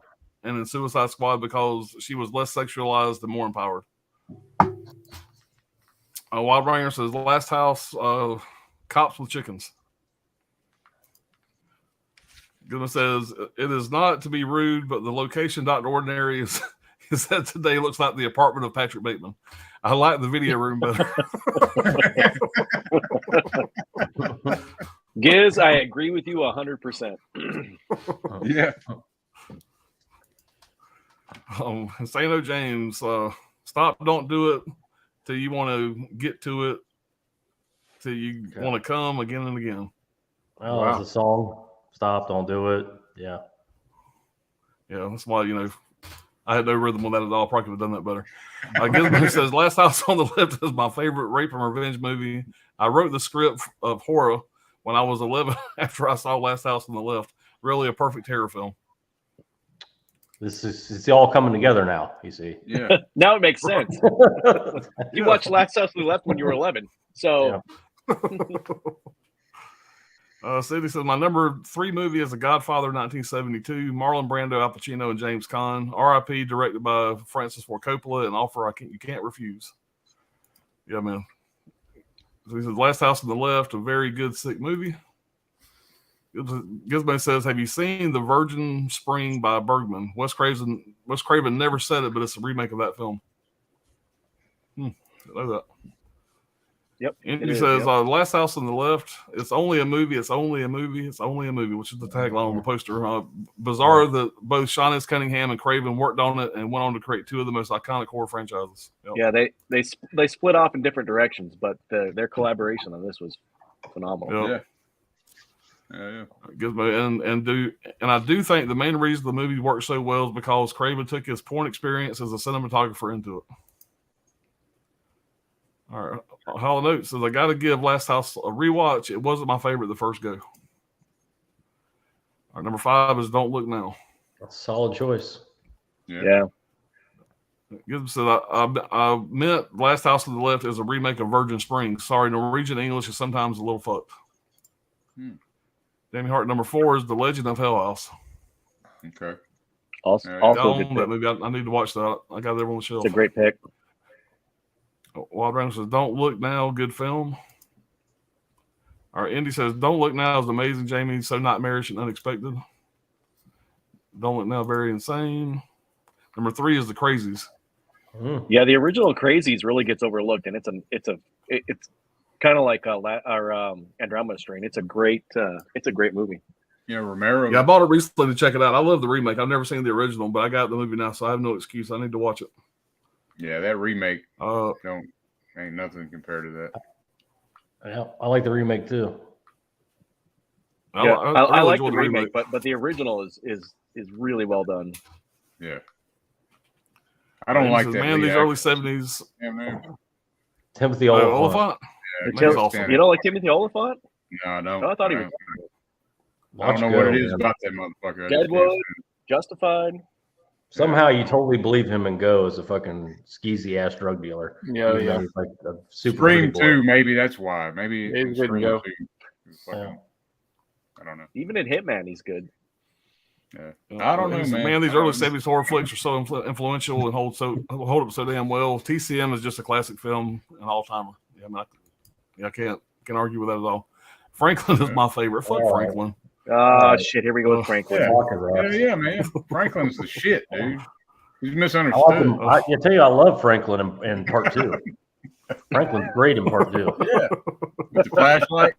in Suicide Squad because she was less sexualized and more empowered. Wild Wrangler says, Last House, Cops with Chickens. Goodness says, it is not to be rude, but the location Dr. Ordinary is that today looks like the apartment of Patrick Bateman. I like the video room better. Giz, I agree with you 100%. Yeah. Sano James, stop, don't do it till you want to get to it, till you want to come again and again. Oh, wow. That's a song. Stop, don't do it. Yeah. Yeah, that's why, I had no rhythm on that at all. Probably could have done that better. Gizmo says, Last House on the Left is my favorite rape and revenge movie. I wrote the script of horror when I was 11 after I saw Last House on the Left. Really a perfect terror film. It's all coming together now, you see. Yeah. Now it makes sense. You watched Last House on the Left when you were 11. So. Yeah. Cindy says, my number 3 movie is The Godfather, 1972. Marlon Brando, Al Pacino, and James Caan. R.I.P. Directed by Francis Ford Coppola. An offer you can't refuse. Yeah, man. So he says, Last House on the Left, a very good, sick movie. Gizmo says, "Have you seen The Virgin Spring by Bergman?" Wes Craven never said it, but it's a remake of that film. I know that. Yep. Andy says, "Last House on the Left. It's only a movie. It's only a movie. It's only a movie," which is the tagline on the poster. Bizarre that both Sean S. Cunningham and Craven worked on it and went on to create two of the most iconic horror franchises. Yep. Yeah, they split off in different directions, but their collaboration on this was phenomenal. Yep. Gizmo, and I do think the main reason the movie worked so well is because Craven took his porn experience as a cinematographer into it. All right, Hollow Note says, "I got to give Last House a rewatch. It wasn't my favorite the first go." All right, number 5 is Don't Look Now. That's a solid choice. Yeah. Gizmo said, I meant Last House on the Left is a remake of Virgin Springs. Sorry, Norwegian English is sometimes a little fucked. Jamie Hart, number 4 is The Legend of Hell House. Okay. Also that movie. I need to watch that. I got it there on the shelf. It's a great pick. Wild Random says, "Don't Look Now, good film." All right, Indy says, "Don't Look Now is amazing, Jamie. So nightmarish and unexpected." Don't Look Now, very insane. Number 3 is The Crazies. Yeah, the original Crazies really gets overlooked, and it's kind of like our Andromeda Strain. It's a great movie. Yeah, Romero. Yeah, I bought it recently to check it out. I love the remake. I've never seen the original, but I got the movie now, so I have no excuse. I need to watch it. Yeah, that remake ain't nothing compared to that. Yeah, I like the remake too. Yeah, I really like the enjoyed remake, but the original is really well done. Yeah. I don't like that. Man, these early 70s. Yeah, man. Timothy Oliphant. Yeah, awesome. You don't like Timothy Oliphant? No, I don't. No, I thought he was. I don't know what it is about that motherfucker. Deadwood, Justified. Somehow you totally believe him and Go as a fucking skeezy ass drug dealer. Yeah, yeah. He's like a super Scream 2, maybe that's why. Maybe He's good to go. I don't know. Even in Hitman, he's good. Yeah. I don't know, man. These early 70s horror flicks are so influential and hold up so damn well. TCM is just a classic film, an all-timer. Yeah, I can't argue with that at all. Franklin is my favorite. Fuck Franklin. Oh, shit. Here we go with Franklin. Yeah, man. Franklin's the shit, dude. He's misunderstood. I tell you, I love Franklin in part 2. Franklin's great in part 2. Yeah. With the flashlight.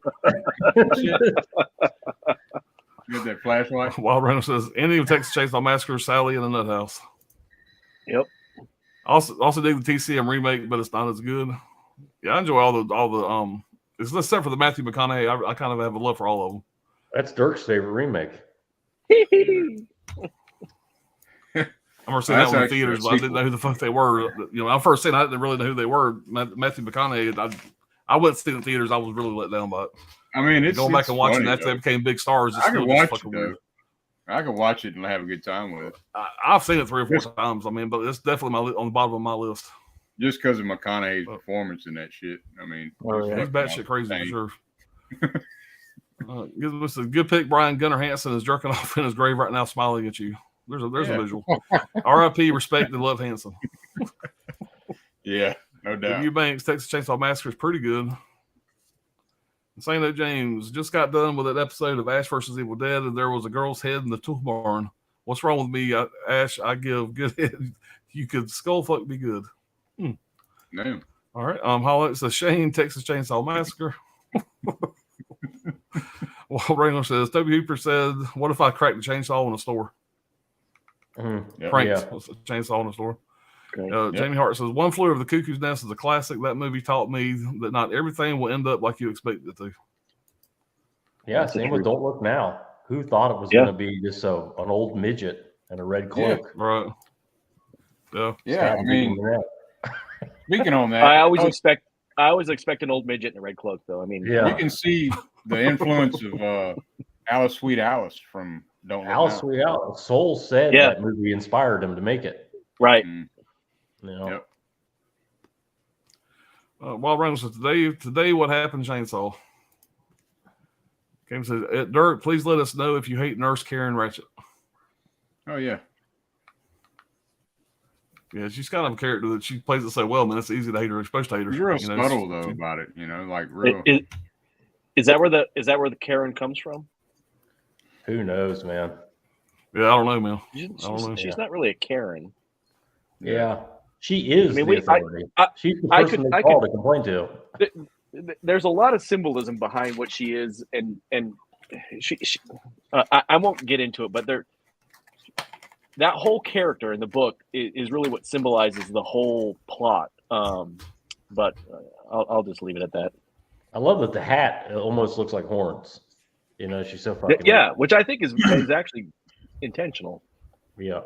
You got that flashlight? Wild Random says, "Any of Texas Chainsaw Massacre, Sally in the Nut House." Yep. Also dig the TCM remake, but it's not as good. Yeah, I enjoy all the except for the Matthew McConaughey. I kind of have a love for all of them. That's Dirk's favorite remake. I remember seeing that one in the theaters, but I didn't know who the fuck they were. You know, I first seen it, I didn't really know who they were. Matthew McConaughey. I went to see it in theaters. I was really let down by it. I mean, it's going back and watching funny, after they became big stars. I can watch it though. I can watch it and have a good time with it. I've seen it 3 or 4 times. I mean, but it's definitely on the bottom of my list. Just because of McConaughey's performance in that shit. I mean, he's batshit crazy for sure. Gives us a good pick. Brian Gunnar Hansen is jerking off in his grave right now, smiling at you. There's a visual. R.I.P. Respect and love Hansen. Yeah, no doubt. Eubanks, Texas Chainsaw Massacre is pretty good. St. O. James just got done with an episode of Ash vs. Evil Dead, and there was a girl's head in the tool barn. What's wrong with me, Ash? I give good head. You could skull fuck be good. No. All right. Hollow says Shane, Texas Chainsaw Massacre. Well, Wrangler says Toby Hooper said, "What if I cracked the chainsaw in a store?" Pranked chainsaw in a store. Jamie Hart says, "One Flew Over the Cuckoo's Nest is a classic. That movie taught me that not everything will end up like you expect it to." Yeah, same with Don't Look Now. Who thought it was going to be just an old midget in a red cloak? Yeah, right. Yeah. I mean, speaking on that, I always expect an old midget in a red cloak, though. I mean, you can see the influence of Alice Sweet Alice from Don't Look Now. Alice Sweet Alice. Soul said that movie inspired him to make it. Right. Yep. Wild Randall says, today what happened, Chainsaw? Came says, Dirk, please let us know if you hate Nurse Karen Ratchet. Oh, yeah. Yeah, she's kind of a character that she plays it so well, man. It's easy to hate her, especially to hate her. She's real subtle though about it, like real. Is that where the Karen comes from? Who knows, man? Yeah, I don't know, man. She's not really a Karen. Yeah. She is the authority. She's the I person could- they I call could- to complain to. There's a lot of symbolism behind what she is, and she I won't get into it, but that whole character in the book is really what symbolizes the whole plot. But I'll just leave it at that. I love that the hat almost looks like horns. You know, she's so fucking which I think is actually intentional. Yeah.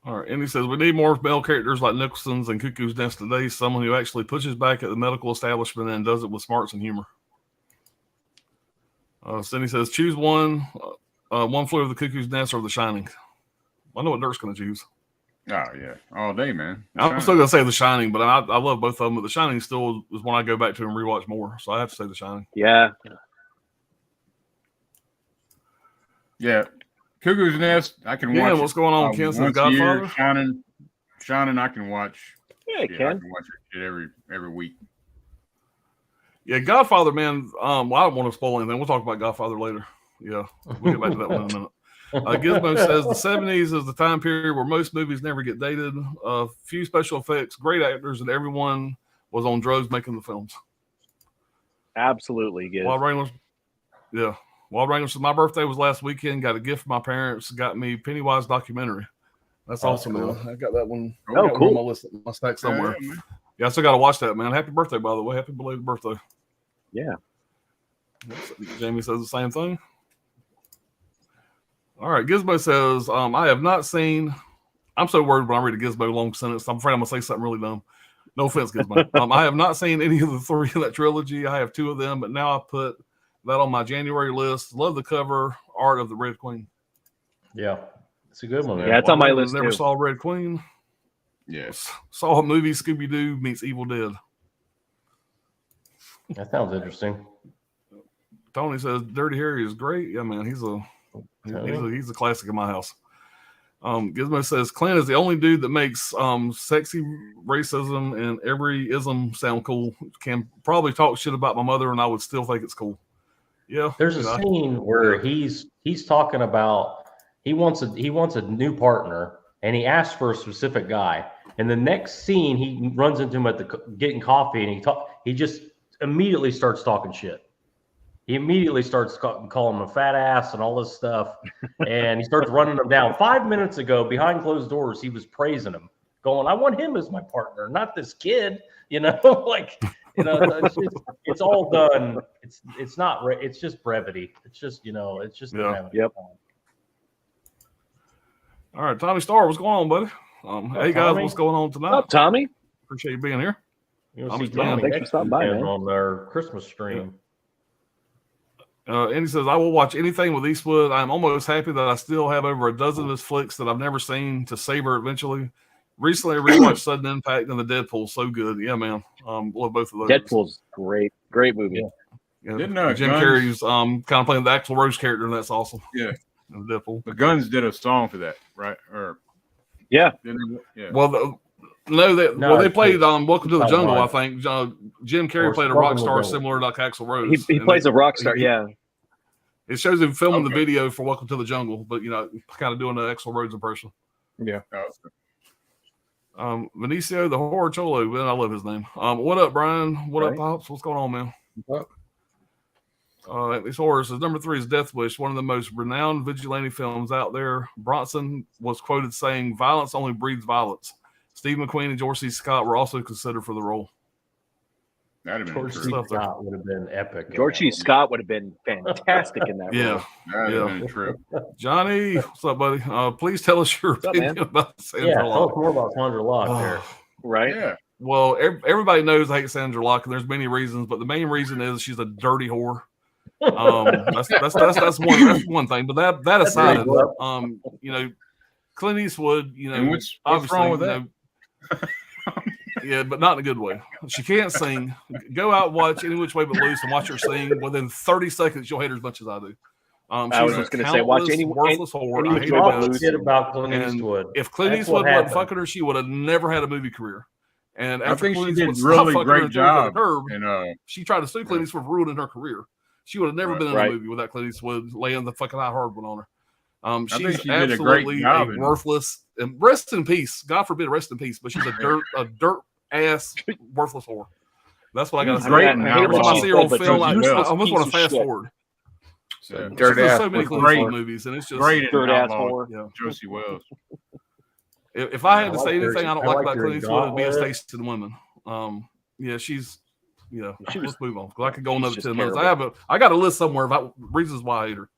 All right, and he says we need more male characters like Nicholson's and Cuckoo's Nest today. Someone who actually pushes back at the medical establishment and does it with smarts and humor. Cindy says choose one. One Flew Over the Cuckoo's Nest or The Shining. I know what Dirk's going to choose. Oh yeah, all day, man. I'm still going to say The Shining, but I love both of them. But The Shining still is one I go back to and rewatch more. So I have to say The Shining. Yeah. Yeah. Cuckoo's Nest, I can watch. Yeah, what's going on, Ken? Says Godfather. Shining, I can watch. Yeah, I Ken. can watch it every week. Yeah, Godfather, man. Well, I don't want to spoil anything. We'll talk about Godfather later. Yeah, we'll get back to that one in a minute. Gizmo says the 70s is the time period where most movies never get dated. Few special effects, great actors, and everyone was on drugs making the films. Absolutely, Giz. Wild Wranglers. Yeah. Wild Wranglers. My birthday was last weekend. Got a gift from my parents. Got me Pennywise documentary. That's awesome, cool. man. I got that one. Oh, I got cool. one on my list, my stack somewhere. Yeah, man. Yeah, I still got to watch that, man. Happy birthday, by the way. Happy belated birthday. Yeah. Jamie says the same thing. All right, Gizmo says, I have not seen. I'm so worried when I read a Gizmo long sentence. I'm afraid I'm going to say something really dumb. No offense, Gizmo. I have not seen any of the three in that trilogy. I have two of them, but now I put that on my January list. Love the cover art of the Red Queen. Yeah. It's a good one. Yeah, it's on my list. Never too. saw Red Queen. Yes. Saw a movie, Scooby-Doo meets Evil Dead. That sounds interesting. Tony says Dirty Harry is great. Yeah, man, he's a classic in my house. Gizmo says Clint is the only dude that makes sexy racism and every ism sound cool. Can probably talk shit about my mother and I would still think it's cool. Yeah. There's a scene where he's talking about he wants a new partner and he asks for a specific guy. And the next scene he runs into him at getting coffee and he just immediately starts talking shit. He immediately starts calling him a fat ass and all this stuff. And he starts running him down. 5 minutes ago, behind closed doors, he was praising him, going, I want him as my partner, not this kid. You know, it's all done. It's not, it's just brevity. It's just, it's just. Yeah. Yep. All right, Tommy Starr, what's going on, buddy? Hey, guys, Tommy? what's going on tonight? What's up, Tommy? Appreciate you being here. Thanks for stopping by, man. On our Christmas stream. And he says, I will watch anything with Eastwood. I'm almost happy that I still have over a dozen of his flicks that I've never seen to savor eventually. Recently, I rewatched Sudden Impact and The Deadpool. So good. Yeah, man. Love both of those. Deadpool's great. Great movie. Yeah. Didn't Jim Guns- Carrey's kind of playing the Axl Rose character, and that's awesome. Yeah. And Deadpool. The Guns did a song for that, right? Or Yeah. yeah. Well, they played Welcome to the not Jungle, right. I think. Jim Carrey Or played a Welcome rock to star the Jungle. similar to like Axl Rose. He plays a rock star. Yeah. It shows him filming the Okay. video for Welcome to the Jungle, but kind of doing an Axl Rose impression. Yeah. Vinicio, the horror cholo, man, I love his name. What up, Brian? What up, Pops? What's going on, man? What? These horror says number 3 is Death Wish, one of the most renowned vigilante films out there. Bronson was quoted saying, "Violence only breeds violence." Steve McQueen and George C. Scott were also considered for the role. That'd have been George C. true. Scott would have been epic. George C. Scott would have been fantastic in that Yeah, role. That'd Yeah. have been true. Johnny, what's up, buddy? Please tell us your up, opinion man? about Sandra Yeah, tell Locke. us more about Sandra Locke there. Right? Yeah. Well, everybody knows I hate Sandra Locke, and there's many reasons, but the main reason is she's a dirty whore. That's one thing. But that aside, Clint Eastwood, And what's obviously, wrong with that? Yeah, but not in a good way. She can't sing. Go out and watch Any Which Way But Loose and watch her sing. Within 30 seconds, you'll hate her as much as I do. I was just going to say, watch any worthless whore. Any I Which hate Way her But guts. Loose. Shit about Clint And Eastwood. If Clint That's Eastwood what wasn't happened. fucking her, she would have never had a movie career. And I after think she Clint did Eastwood really stopped fucking her great and threw her to the job. curb, And she tried to sue Clint Eastwood for ruining her career. She would have never been in Right. a movie without Clint Eastwood laying the fucking hard one on her. I think She's she did a great absolutely job a in it. worthless, and rest in peace. God forbid, rest in peace. But she's a dirt ass worthless whore. That's what I got to She's say. great Every in time I Outlaw. see her on But film, I she's almost want piece to of fast shit. forward. Yeah. Dirt She's in ass so many was Clint great. Eastwood movies, and it's just Great in Dirt ass Outlaw, whore. Yeah. Josie Wells. If I had to I say like her- anything I don't I like like about her Clint in Eastwood, it'd be his Gauntlet. taste in women. Yeah, she's She was- let's move on. 'Cause I could go another just 10 minutes. terrible. I got a list somewhere about reasons why I hate her.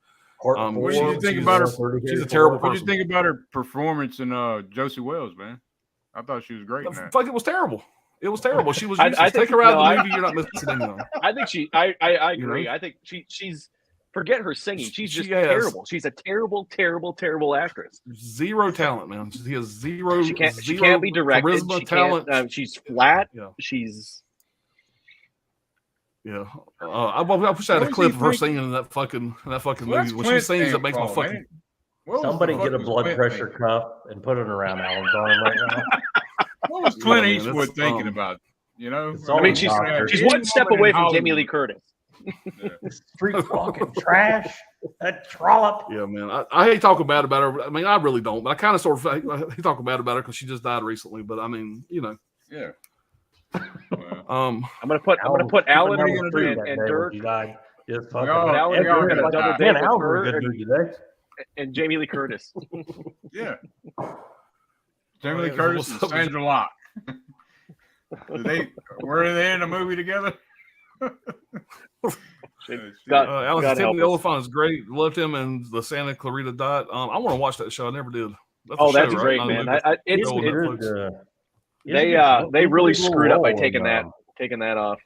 Part What four, do you think she's about her? 30 She's a here terrible for- What did you think about her performance in Josie Wells, man? I thought she was great in that. Fuck, it was terrible. It was terrible. She was I useless. think- Take her out no, of the I- movie, you're not missing anything. I think I You agree. know? I think she's forget her singing. She's just She has- terrible. She's a terrible actress. Zero talent, man. She has zero. She can't zero be directed. Charisma, She talent. can't. She's flat. Yeah. She's Yeah, I wish I had What a was clip he of her thinking? singing in that fucking Well, movie. that's When she Clint's sings, it damn makes my fault, fucking. ain't it? What was Somebody the get a fuck was blood Clint pressure thinking? cup and put it around Alan's arm right now. What was Clint man, Eastwood it's, thinking about? You know, it's all I mean, she's- she's one step away from Jamie Lee Curtis. Street walking trash. That trollop. Yeah, man. I hate talking bad about her. I mean, I really don't, but I kind of sort of I hate talking bad about her because she just died recently. But I mean, you know. Yeah. Well, Um, I'm gonna put Alan What are you gonna do and that day when Dirk she died. Just We fucking. all- But Alan we all Dirk had a gotta double die. date Man, with Alan's in a her good and, mood today. and Jamie Lee Curtis. yeah. Jamie Lee yeah, Curtis what's and up? Sandra Locke. Were they in a movie together? God, Alex God Tim help the us. Elephant is great. Loved him and the Santa Clarita Diet. I want to watch that show. I never did. Oh, a that's show, right? great, Not a man. movie. It's Go on He's a Netflix. good, he's a they good- they he's a really good little screwed up by role taking in, that off.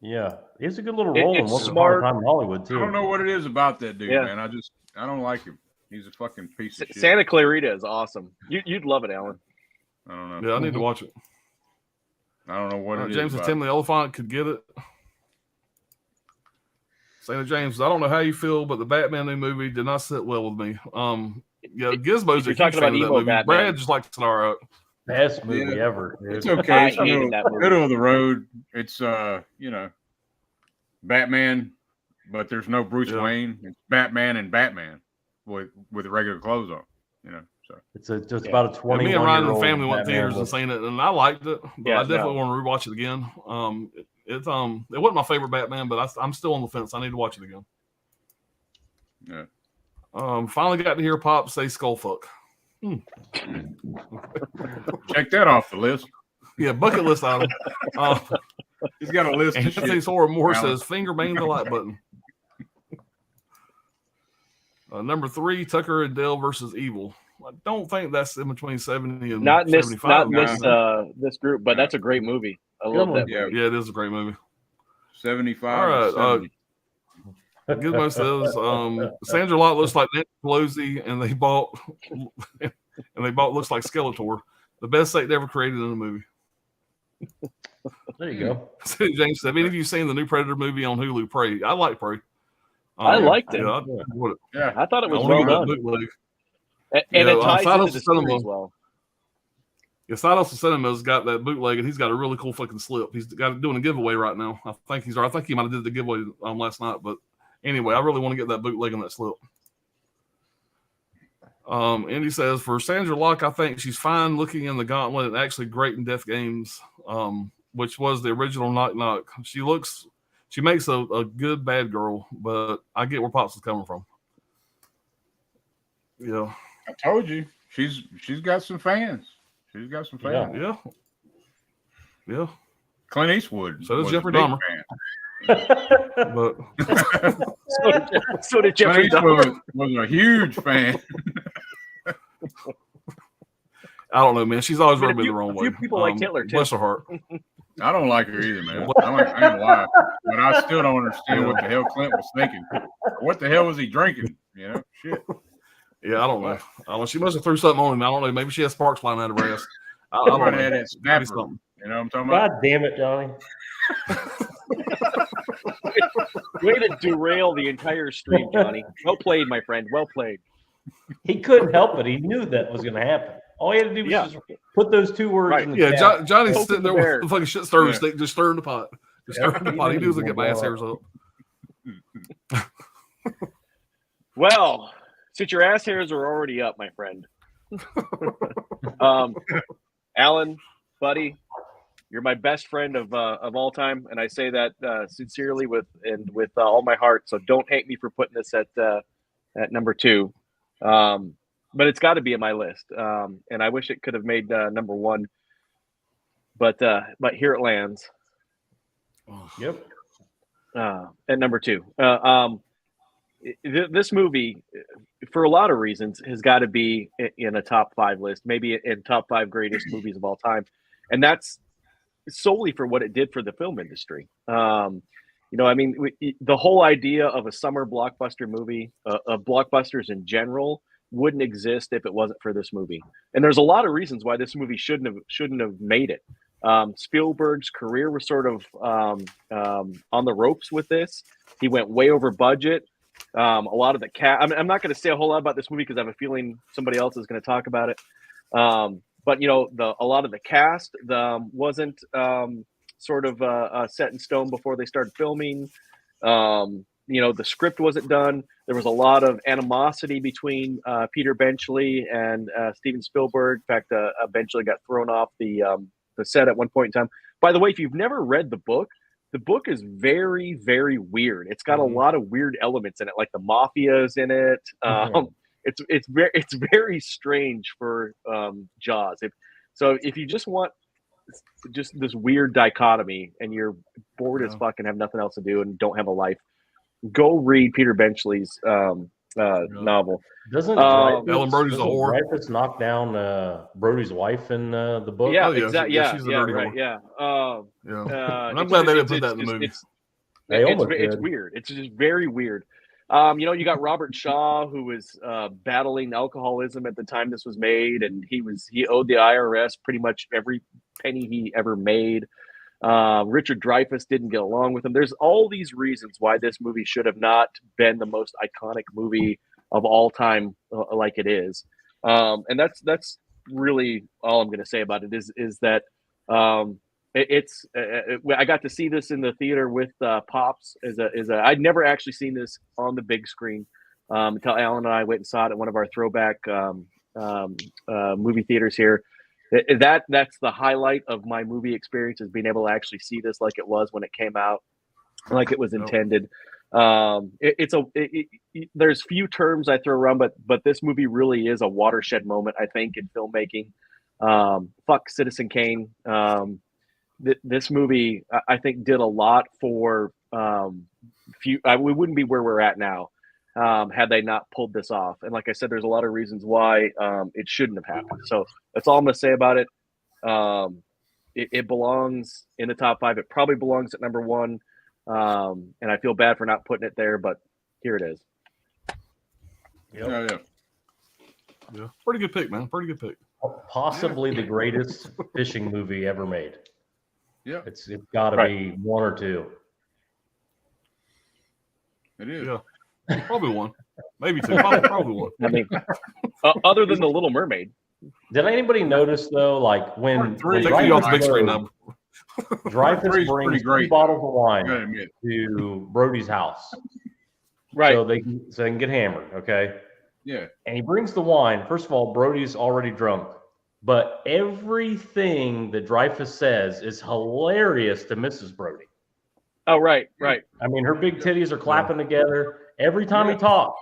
Yeah, he's a good little role in it's Once smart. Upon a Time in Hollywood I too. don't know what it is about that dude, Yeah. man. I don't like him. He's a fucking piece of shit. Santa Clarita is awesome. You'd love it, Alan. I don't know. Yeah, I need to watch it. I don't know what it is. James and about Tim the Elephant could get it. Santa James, I don't know how you feel, but the Batman new movie did not sit well with me. Yeah, Gizmo's a You're huge talking fan about of that emo movie. Batman. Brad just likes it all right. Best movie Yeah. ever. Dude. It's okay. I It's hated that movie. middle of the road. It's Batman, but there's no Bruce Yeah. Wayne. It's Batman and Batman with regular clothes on. So It's just Yeah. about a Yeah, 21 me and Ryan and year the old family went to Batman theaters and with- seen it, and I liked it. But Yeah, I definitely no. want to rewatch it again. It wasn't my favorite Batman, but I'm still on the fence. I need to watch it again. yeah. Finally got to hear Pop say "skullfuck." Check that off the list. Yeah, bucket list item. He's got a list of Anthony shit. Sora Moore Alan. says, "Finger bang the like button." Number 3, Tucker and Dale versus Evil. I don't think that's in between 70 and Not in this 75. this group, but that's a great movie. I Good love one. that Yeah. movie. Yeah, it is a great movie. 75. All right, 70. Gizmo says Sandra Locke looks like Nancy Pelosi, and they bought looks like Skeletor, the best Satan ever created in a movie. There you go. James said, "Have any of you seen the new Predator movie on Hulu? Prey. I like Prey. I liked it. Yeah, I enjoyed it. Yeah. I thought it I was want to well get that done, bootleg. and Yeah, it ties Final into the Cinema. series well. Yeah, Sidos Cinema's got that bootleg, and he's got a really cool fucking slip. He's got it doing a giveaway right now. I think he might have did the giveaway last night. But anyway, I really want to get that bootleg and that slip. Andy says, for Sandra Locke, I think she's fine looking in the Gauntlet and actually great in Death Games, which was the original Knock Knock. She makes a good bad girl, but I get where Pops is coming from. Yeah. I told you. She's got some fans. She's got some fans. Yeah. Yeah. Clint Eastwood. So does was Jeffrey a big Dahmer. But So did fan. Jeffrey Clint Dahmer. Eastwood was a huge fan. I don't know, man. She's always I mean, rubbed me the wrong a way. few people like Hitler, too. Bless her heart. I don't like her either, man. I ain't lie. But I still don't understand what the hell Clint was thinking. What the hell was he drinking? Shit. Yeah, I don't know. She must have threw something on him. I don't know. Maybe she has sparks flying out of her ass. I don't Somebody know. had that Maybe snapper. something. You know what I'm talking about? God damn it, Johnny. Way to derail the entire stream, Johnny. Well played, my friend. Well played. He couldn't help it. He knew that was going to happen. All he had to do was just put those two words Right. in the Yeah, chat. Johnny's Poke sitting the there bear. with the fucking shit stirring Yeah. stick, just stirring the pot. Just stirring the pot. He knew he was going to get my ass hairs up. Well, since your ass hairs are already up, my friend. Alan, buddy, you're my best friend of all time, and I say that sincerely with all my heart. So don't hate me for putting this at number 2, but it's got to be in my list. And I wish it could have made number 1, but here it lands. Yep. At number 2. This movie, for a lot of reasons, has got to be in a top 5 list, maybe in top 5 greatest movies of all time, and that's solely for what it did for the film industry. I mean, the whole idea of a summer blockbuster movie, of blockbusters in general, wouldn't exist if it wasn't for this movie. And there's a lot of reasons why this movie shouldn't have made it. Spielberg's career was sort of on the ropes with this. He went way over budget. A lot of the I'm not going to say a whole lot about this movie because I have a feeling somebody else is going to talk about it. But a lot of the cast wasn't sort of set in stone before they started filming. The script wasn't done. There was a lot of animosity between Peter Benchley and Steven Spielberg. In fact, Benchley got thrown off the set at one point in time. By the way, if you've never read the book is very, very weird. It's got a lot of weird elements in it, like the mafia is in it. It's very strange for Jaws. If you just want just this weird dichotomy and you're bored as fuck and have nothing else to do and don't have a life, go read Peter Benchley's novel. Doesn't Ellen Brody's a whore. Dreyfus knock down Brody's wife in the book? Yeah, Oh, yeah, exactly. she's a dirty Right. whore. Yeah. And I'm glad they didn't put that in the movie. It's weird. It's just very weird. You got Robert Shaw, who was battling alcoholism at the time this was made, and he owed the IRS pretty much every penny he ever made. Richard Dreyfuss didn't get along with him. There's all these reasons why this movie should have not been the most iconic movie of all time, like it is. And that's really all I'm going to say about it. Is that I got to see this in the theater with Pops. I'd never actually seen this on the big screen until Alan and I went and saw it at one of our throwback movie theaters here. That's the highlight of my movie experience, is being able to actually see this like it was when it came out, like it was intended. There's few terms I throw around, but this movie really is a watershed moment, I think, in filmmaking. Fuck Citizen Kane. This movie, I think, did a lot for we wouldn't be where we're at now had they not pulled this off. And like I said, there's a lot of reasons why it shouldn't have happened. So that's all I'm going to say about it. It belongs in the top 5. It probably belongs at number 1. And I feel bad for not putting it there, but here it is. Yep. Yeah. Pretty good pick, man. Pretty good pick. Possibly the greatest fishing movie ever made. Yeah. It's got to be 1 or 2. It is. Yeah. Probably 1. Maybe 2. Probably 1. I mean, other than The Little Mermaid. Did anybody notice, though, like when Dreyfus brings 3 bottles of wine to Brody's house, right? So they can get hammered, okay? Yeah. And he brings the wine. First of all, Brody's already drunk, but everything that Dreyfus says is hilarious to Mrs. Brody. Oh, right. I mean, her big titties are clapping together every time he talks.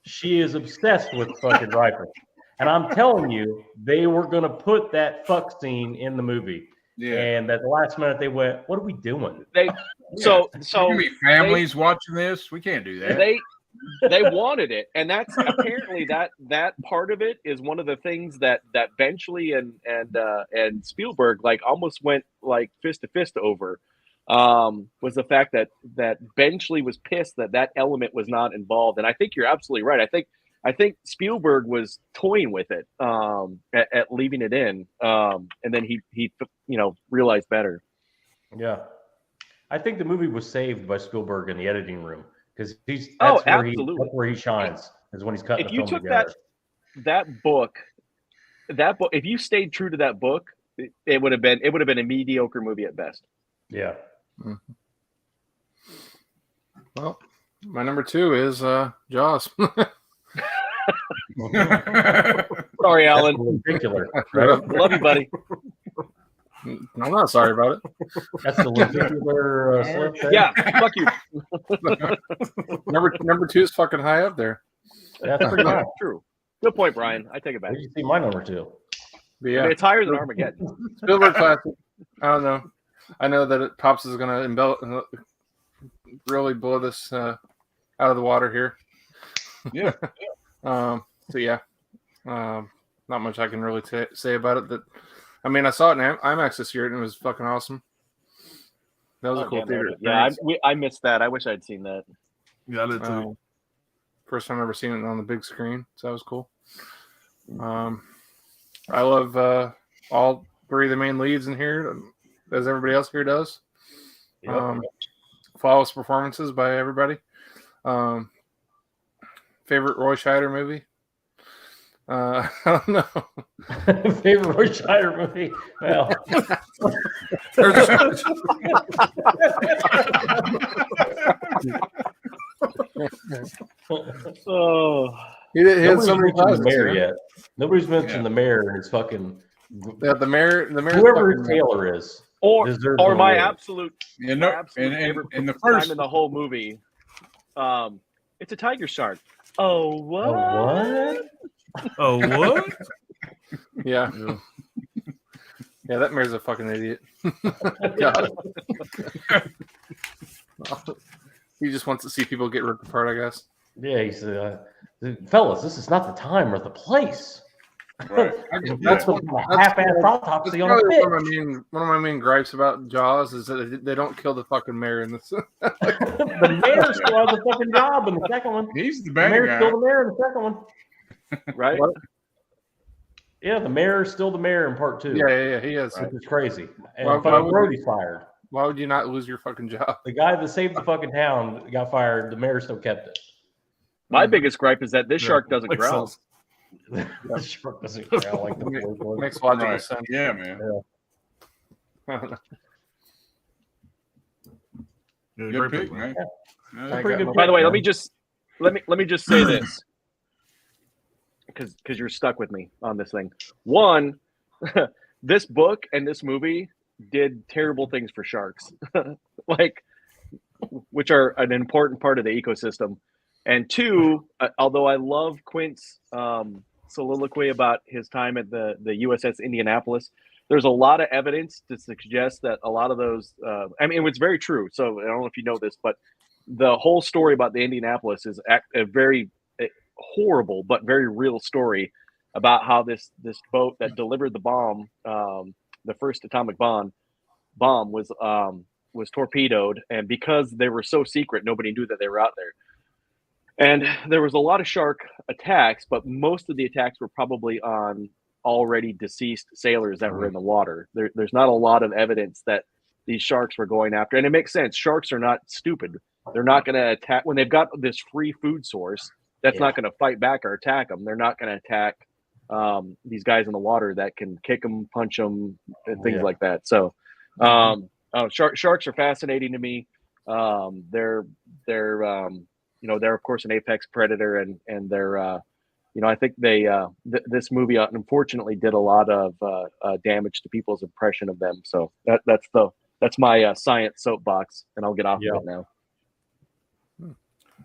She is obsessed with fucking Dreyfus. And I'm telling you, they were going to put that fuck scene in the movie. Yeah. And at the last minute, they went, "What are we doing?" So families watching this, we can't do that. They wanted it, and that's apparently that part of it is one of the things that Benchley and Spielberg like almost went like fist to fist over. Was the fact that Benchley was pissed that element was not involved, and I think you're absolutely right. I think Spielberg was toying with it at leaving it in, and then he realized better. Yeah, I think the movie was saved by Spielberg in the editing room because that's where he shines is when he's cutting the film together. If you took that book, if you stayed true to that book, it would have been a mediocre movie at best. Yeah. Mm-hmm. Well, My number 2 is Jaws. Sorry, Alan. Lenticular, right? Love you, buddy. I'm not sorry about it. That's the lenticular slip there. Yeah, fuck you. Number 2 is fucking high up there. That's pretty high. True. Good point, Brian. I take it back. Where did you see my number 2? But I yeah, mean, it's higher than Armageddon. Spielberg classic. I don't know. I know that Pops is going to really blow this out of the water here. Yeah. So yeah, not much I can really say about it. That I mean, I saw it in IMAX this year and it was fucking awesome. That was a cool theater. Yeah, I missed that. I wish I'd seen that. Yeah, I did too. First time I've ever seen it on the big screen, so that was cool. I love all 3 of the main leads in here, as everybody else here does. Yep. Flawless performances by everybody. Favorite Roy Scheider movie? I don't know. Favorite Roy Scheider movie? Well, Oh, He had nobody's so many mentioned the classes, mayor man. yet. Nobody's mentioned the mayor and his fucking Yeah, the mayor. whoever Taylor is. deserves or an my award. absolute And favorite in the time first in the whole movie. It's a tiger shark. Oh what? Oh, what? Oh, what? Yeah. Yeah, that mayor's a fucking idiot. God. He just wants to see people get ripped apart, I guess. Yeah, he said, fellas, this is not the time or the place. right. That's the half-ass autopsy on a Probably fish. one of my main gripes about Jaws is that they don't kill the fucking mayor in this. The mayor still has a fucking job in the second one. He's the The bad mayor's guy. still the mayor in the second one. Right? What? Yeah, the mayor's still the mayor in part 2. Yeah, he is. Which is crazy. And Why fucking would- Brody's fired. Why would you not lose your fucking job? The guy that saved the fucking town got fired. The mayor still kept it. My biggest gripe is that this shark doesn't Makes growl. sense. The shark doesn't growl like the fourth one. Makes logical Right. sense. Yeah, man. I don't know. Yeah, Good great pick, pick, man. That's I a pretty got good By the pick, way, man. let me just say this, because you're stuck with me on this thing. One, this book and this movie did terrible things for sharks, like which are an important part of the ecosystem. And two, although I love Quint's soliloquy about his time at the USS Indianapolis, there's a lot of evidence to suggest that a lot of those, I mean, it's very true. So I don't know if you know this, but the whole story about the Indianapolis is a very horrible but very real story about how this boat that delivered the bomb, the first atomic bomb was torpedoed, and because they were so secret, nobody knew that they were out there. And there was a lot of shark attacks, but most of the attacks were probably on already deceased sailors that were in the water. There's not a lot of evidence that these sharks were going after, and it makes sense. Sharks are not stupid. They're not going to attack when they've got this free food source. That's not going to fight back or attack them. They're not going to attack these guys in the water that can kick them, punch them, and things like that. So sharks are fascinating to me. They're of course an apex predator, and they're I think they this movie unfortunately did a lot of damage to people's impression of them. So that's my science soapbox, and I'll get off of it now.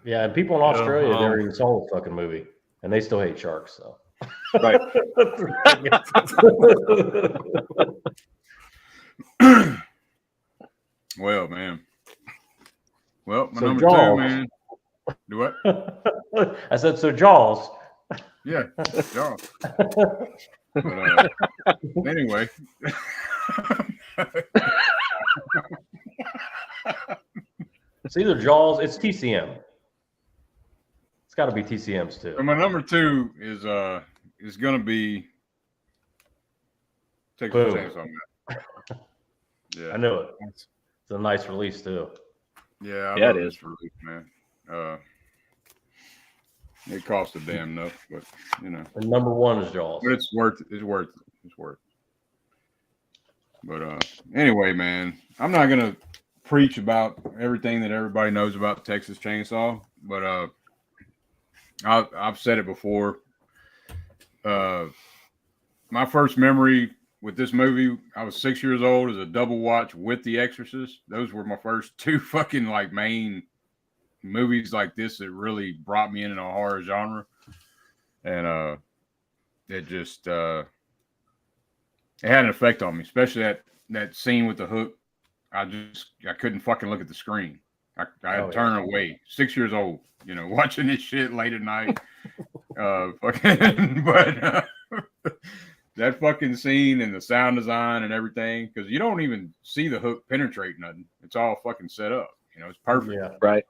Yeah, and people in Australia never even saw the fucking movie, and they still hate sharks. So, right. Well, man. Well, my So number Jaws. 2, man. Do what? I said, so Jaws. Yeah, Jaws. But, anyway. It's either Jaws. It's TCM. It's got to be TCM's too. So my number 2 is gonna be Texas Boom. Chainsaw Massacre. Yeah, I knew it. It's a nice release too. yeah, Yeah, love it this is. release, man. It cost a damn enough, but And number 1 is Jaws. but it's worth it. It's worth it. But anyway, man, I'm not gonna preach about everything that everybody knows about Texas Chainsaw, but I've said it before. My first memory with this movie, I was 6 years old as a double watch with The Exorcist. Those were my first two fucking like main movies like this that really brought me into a horror genre. And it just it had an effect on me, especially that scene with the hook. I couldn't fucking look at the screen. I had to turn away. 6 years old, watching this shit late at night. But that fucking scene and the sound design and everything, because you don't even see the hook penetrate nothing. It's all fucking set up. It's perfect. Yeah. Right.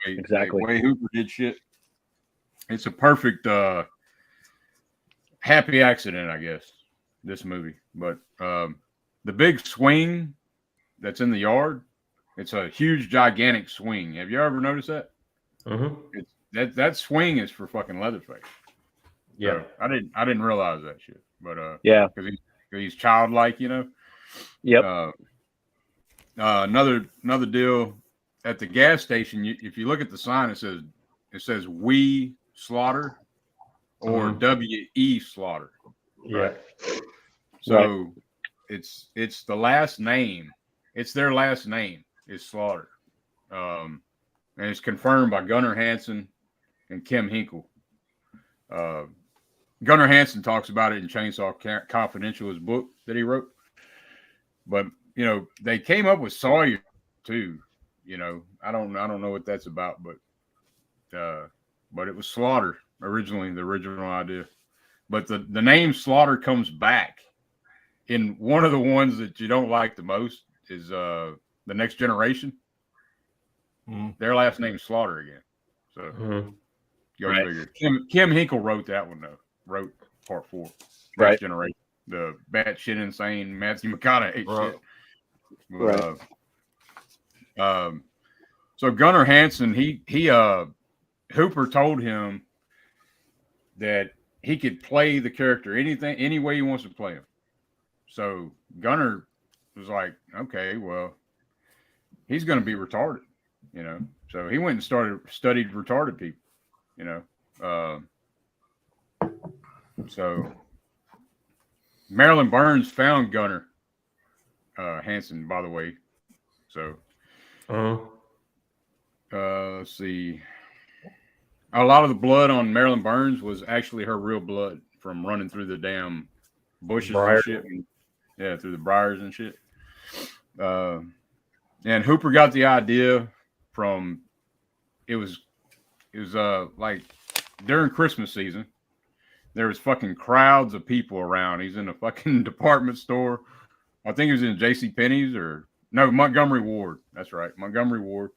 Exactly. The way Hooper did shit. It's a perfect happy accident, I guess, this movie. But the big swing that's in the yard, it's a huge, gigantic swing. Have you ever noticed that? Mm-hmm. That swing is for fucking Leatherface. Yeah. So I didn't realize that shit. But yeah, because he's childlike, Yep. Another deal at the gas station. If you look at the sign, it says "We Slaughter" or "W.E. Slaughter." Yeah. Right? So it's the last name. It's their last name is Slaughter, and it's confirmed by Gunnar Hansen and Kim Hinkle. Gunnar Hansen talks about it in Chainsaw Confidential, his book that he wrote. But they came up with Sawyer too. I don't know what that's about, but it was Slaughter originally, the original idea. But the name Slaughter comes back in one of the ones that you don't like the most is The Next Generation. Their last name's Slaughter again. So go figure. Kim Hinkle wrote that one though. Wrote part 4. Next Generation. The batshit insane Matthew McConaughey shit. So Gunnar Hansen, he Hooper told him that he could play the character any way he wants to play him. So Gunnar was like, okay, well, he's going to be retarded, So he went and studied retarded people, So Marilyn Burns found Gunnar Hansen, by the way. So let's see. A lot of the blood on Marilyn Burns was actually her real blood from running through the damn bushes and shit. Yeah, through the briars and shit. And Hooper got the idea from it was like during Christmas season. There was fucking crowds of people around. He's in a fucking department store. I think he was in JCPenney's Montgomery Ward. That's right, Montgomery Ward.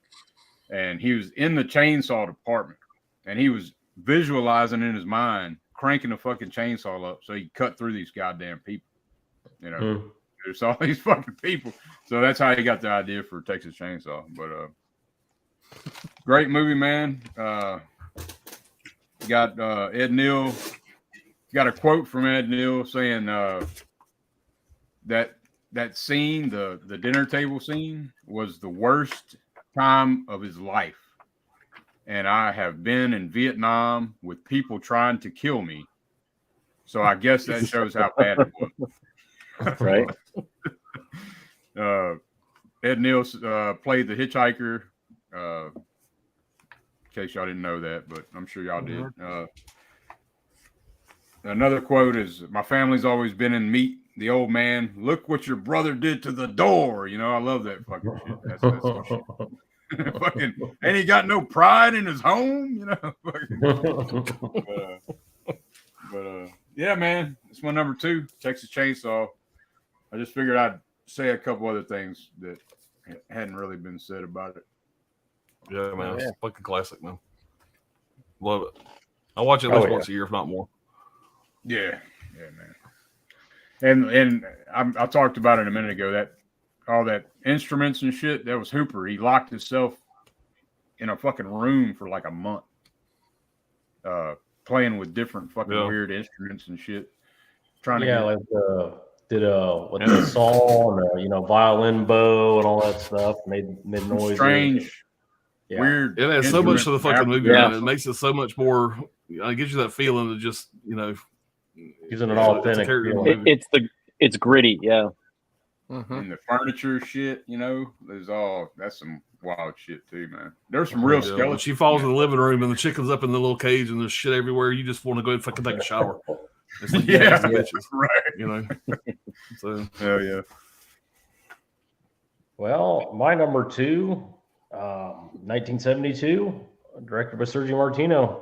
And he was in the chainsaw department. And he was visualizing in his mind, cranking the fucking chainsaw up so he could cut through these goddamn people. There's all these fucking people. So that's how he got the idea for Texas Chainsaw. But great movie, man. Got Ed Neal. Got a quote from Ed Neal saying that scene, the dinner table scene, was the worst time of his life. And I have been in Vietnam with people trying to kill me. So I guess that shows how bad it was. Right. Ed Neal played the hitchhiker. In case y'all didn't know that, but I'm sure y'all did. Another quote is, "My family's always been in meat. The old man, look what your brother did to the door." I love that fucking shit. That's some shit. Fucking, and he got no pride in his home, But yeah, man, it's my number 2, Texas Chainsaw. I just figured I'd say a couple other things that hadn't really been said about it. Yeah, man, it's a fucking classic, man. Love it. I watch it at least once a year, if not more. Yeah, man. And I talked about it a minute ago, that all that instruments and shit, that was Hooper. He locked himself in a fucking room for like a month, playing with different fucking weird instruments and shit. Trying to like Did with the saw and violin bow and all that stuff. Made noises. Strange, Yeah. weird. It adds so much to the fucking movie, Yeah. man. It makes it so much more. It gives you that feeling of just Gives it an it's a authentic character in the feeling. movie. It's gritty, yeah. And the furniture shit, that's some wild shit too, man. There's some real When skeletons. she falls in the living room and the chicken's up in the little cage and there's shit everywhere. You just want to go and fucking take a shower. It's like, Yeah, bitches, right. So Hell yeah. Well, my number 2, 1972, directed by Sergio Martino.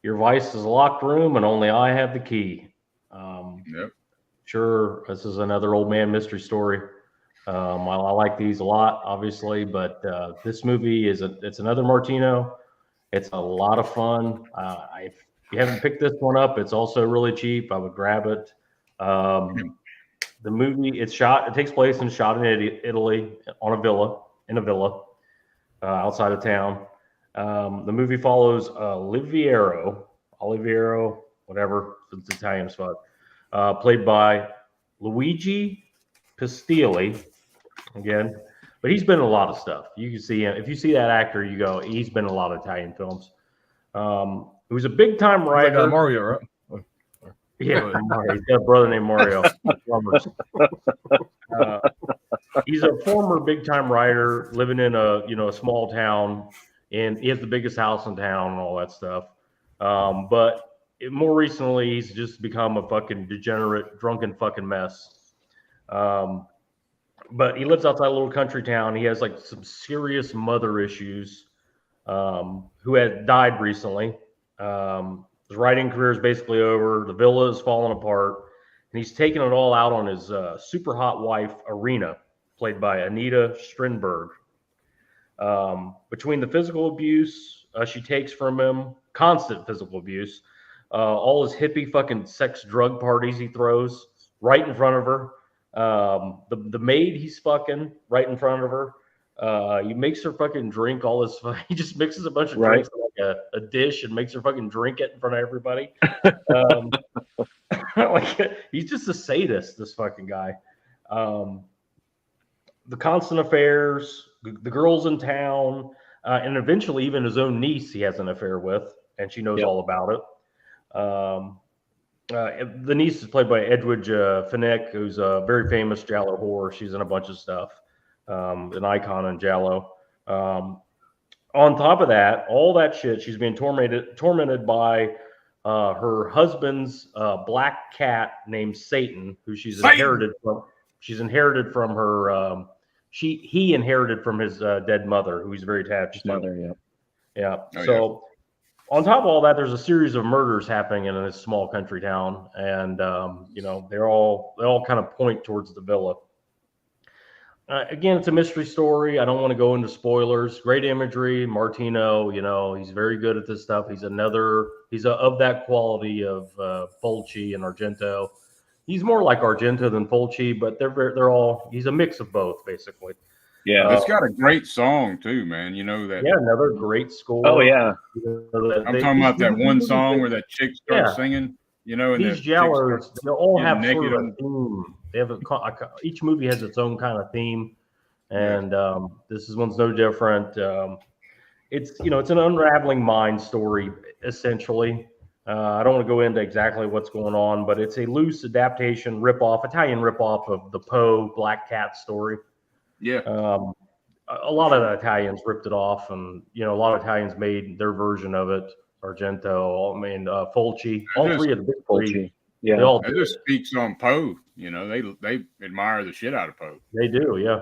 Your vice is a locked room, and only I have the key. Yep. Sure, this is another old man mystery story. I like these a lot, obviously, but this movie it's another Martino. It's a lot of fun. If you haven't picked this one up, it's also really cheap. I would grab it. The movie, it takes place and shot in Italy in a villa outside of town. The movie follows Oliviero, whatever, it's Italian spot, played by Luigi Pistilli again, but he's been in a lot of stuff. You can see him. If you see that actor, you go, he's been in a lot of Italian films. He was a big time writer. Mario, right? Yeah, Mario. He's got a brother named Mario. He's a former big time writer living in a small town, and he has the biggest house in town and all that stuff. But more recently, he's just become a fucking degenerate, drunken fucking mess. But he lives outside a little country town. He has like some serious mother issues, who had died recently. His writing career is basically over. The villa is falling apart, and he's taking it all out on his super hot wife, Irina, played by Anita Strindberg. Between the physical abuse she takes from him, constant physical abuse, all his hippie fucking sex drug parties he throws right in front of her, the maid he's fucking right in front of her. He makes her fucking drink all this. He just mixes a bunch of drinks in like a dish and makes her fucking drink it in front of everybody. Like he's just a sadist, this fucking guy. The constant affairs, the girls in town, and eventually even his own niece he has an affair with, and she knows all about it. The niece is played by Edwidge Fenech, who's a very famous Giallo whore. She's in a bunch of stuff. An icon in Giallo. On top of that, all that shit, she's being tormented by her husband's black cat named Satan, who she's inherited from. She's inherited from her. He inherited from his dead mother, who he's very attached to. Yeah. So on top of all that, there's a series of murders happening in this small country town, and they all kind of point towards the villa. Again, it's a mystery story. I don't want to go into spoilers. Great imagery. Martino, he's very good at this stuff. He's of that quality of Fulci and Argento. He's more like Argento than Fulci, but they're all. He's a mix of both, basically. Yeah, it's got a great song too, man. You know that. Yeah, another great score. Oh yeah. I'm talking about that one song where that chick starts singing. And these Giallos, they all have sort of a theme. They have each movie has its own kind of theme, and this one's no different. It's an unraveling mind story essentially. I don't want to go into exactly what's going on, but it's a loose adaptation, Italian ripoff of the Poe Black Cat story. Yeah. A lot of the Italians ripped it off, and a lot of Italians made their version of it. Argento, Fulci, all three of the big three. Yeah, they all it just speaks on Poe. They admire the shit out of Poe. They do, yeah.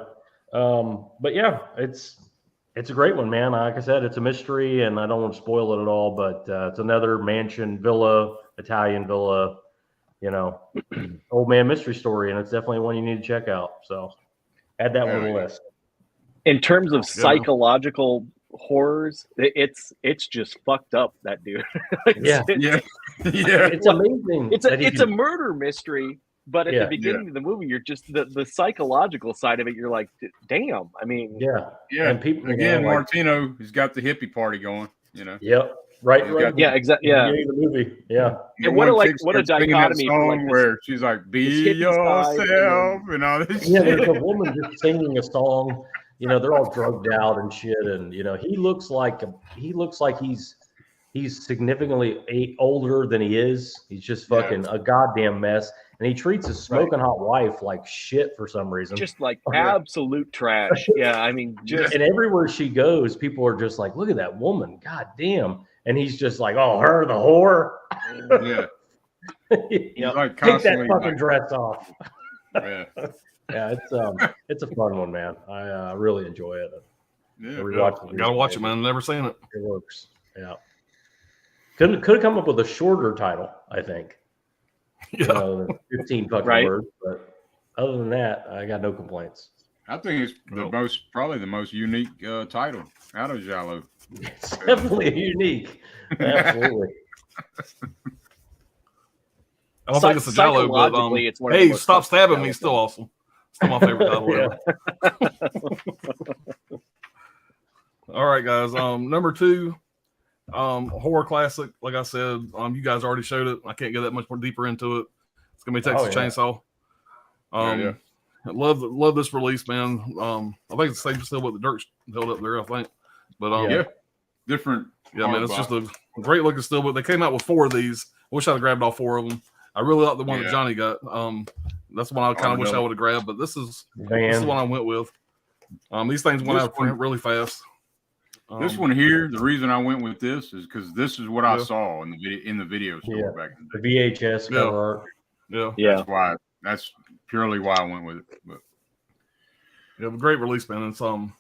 But yeah, it's a great one, man. Like I said, it's a mystery, and I don't want to spoil it at all. But it's another mansion villa, Italian villa, old man mystery story, and it's definitely one you need to check out. So add that one to the list. In terms of psychological horrors, it's just fucked up, that dude. It's amazing. It's a murder mystery, but at the beginning of the movie, you're just the psychological side of it. You're like, damn. I mean, yeah. And people again, Martino, he's got the hippie party going. Yep. Right, He's right. got Yeah, exactly. Yeah. Beginning of the movie. Yeah. And what a, one like, chick what a starts singing that dichotomy for, like, song this- where she's like, "Be hippie side, and yourself" then- and all this Yeah, shit. there's a woman just singing a song. You know, they're all drugged out and shit, and you know, he looks like he's significantly older than he is. He's just fucking a goddamn mess, and he treats his smoking hot wife like shit for some reason. Just like absolute trash. Yeah, I mean, just And everywhere she goes, people are just like, "Look at that woman, god damn!" And he's just like, "Oh, her, the whore." Yeah, he's like Take that constantly fucking like, dress off. yeah, Yeah, it's a fun one, man. I really enjoy it. yeah. I gotta watch it, man. Never seen it. It works. Yeah. Could have come up with a shorter title, I think. Yeah. You know, 15 fucking Right. words. But other than that, I got no complaints. I think it's probably the most unique title out of Jalo. It's definitely unique. Absolutely. I don't think it's a Jello, but psychologically, it's one of the hey, most stop fun stabbing Jell-O me. Still films. awesome. Still my favorite title ever. All right, guys. Number 2, horror classic. Like I said, you guys already showed it. I can't get that much more deeper into it. It's gonna be Texas Chainsaw. Yeah. I love this release, man. I think it's the same still what the dirt held up there, I think. But Yeah, different. yeah, man, it's just a great looking still. But they came out with 4 of these. I wish I'd have grabbed all 4 of them. I really like the one that Johnny got. That's the one I kind of wish I would have grabbed. But this is the one I went with. These things went out really fast. This one here, the reason I went with this is because this is what I saw in the video store back in the day. The VHS cover art. Yeah. That's purely why I went with it. But yeah, great release, man. It's like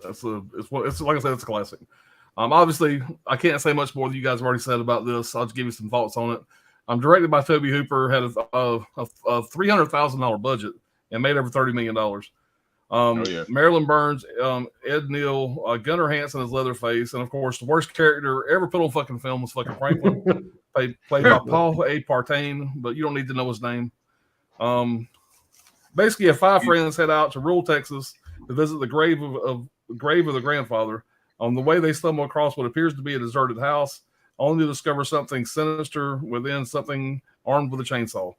I said, it's a classic. Obviously, I can't say much more than you guys have already said about this. I'll just give you some thoughts on it. Directed by Tobe Hooper, had a $300,000 budget and made over $30 million. Marilyn Burns, Ed Neal, Gunnar Hansen as Leatherface, and of course, the worst character ever put on fucking film was fucking Franklin, played by Paul A. Partain, but you don't need to know his name. Basically, 5 friends head out to rural Texas to visit the grave of the grandfather. On the way, they stumble across what appears to be a deserted house, only to discover something sinister within, something armed with a chainsaw.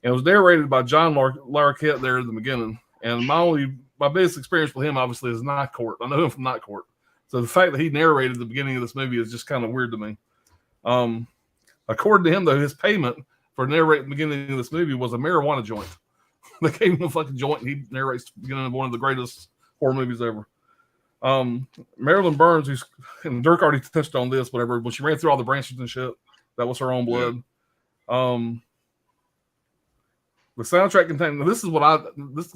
And it was narrated by John Larroquette there in the beginning. And my biggest experience with him, obviously, is Night Court. I know him from Night Court. So the fact that he narrated the beginning of this movie is just kind of weird to me. According to him, though, his payment for narrating the beginning of this movie was a marijuana joint. They gave him a fucking joint, and he narrates the beginning of one of the greatest horror movies ever. Marilyn Burns, and Dirk already touched on this, whatever, when she ran through all the branches and shit, that was her own blood. The soundtrack contains, this is what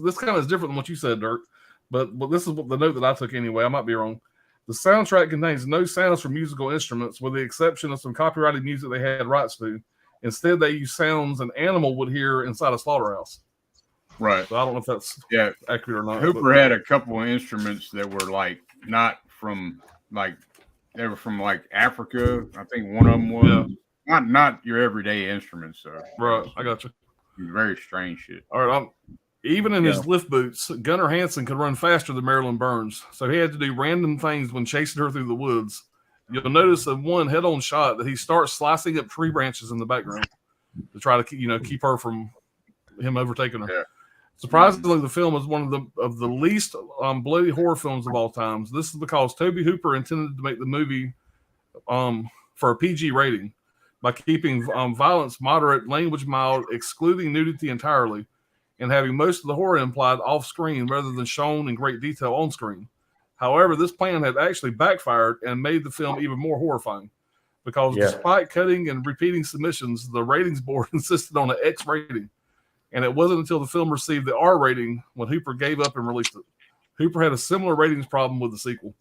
this kind of is different than what you said, Dirk, but this is what the note that I took anyway. I might be wrong. The soundtrack contains no sounds from musical instruments, with the exception of some copyrighted music they had rights to. Instead, they use sounds an animal would hear inside a slaughterhouse. Right. So I don't know if that's accurate or not. Hooper had a couple of instruments that were like not from like they were from like Africa. I think one of them was not your everyday instruments. So right, I got you. Very strange shit. All right, even in his lift boots, Gunnar Hansen could run faster than Marilyn Burns, so he had to do random things when chasing her through the woods. You'll notice in one head-on shot that he starts slicing up tree branches in the background to try to keep her from him overtaking her. Yeah. Surprisingly, the film is one of the least bloody horror films of all time. This is because Tobe Hooper intended to make the movie for a PG rating by keeping violence moderate, language mild, excluding nudity entirely, and having most of the horror implied off-screen rather than shown in great detail on screen. However, this plan had actually backfired and made the film even more horrifying because despite cutting and repeating submissions, the ratings board insisted on an X rating. And it wasn't until the film received the R rating when Hooper gave up and released it. Hooper had a similar ratings problem with the sequel.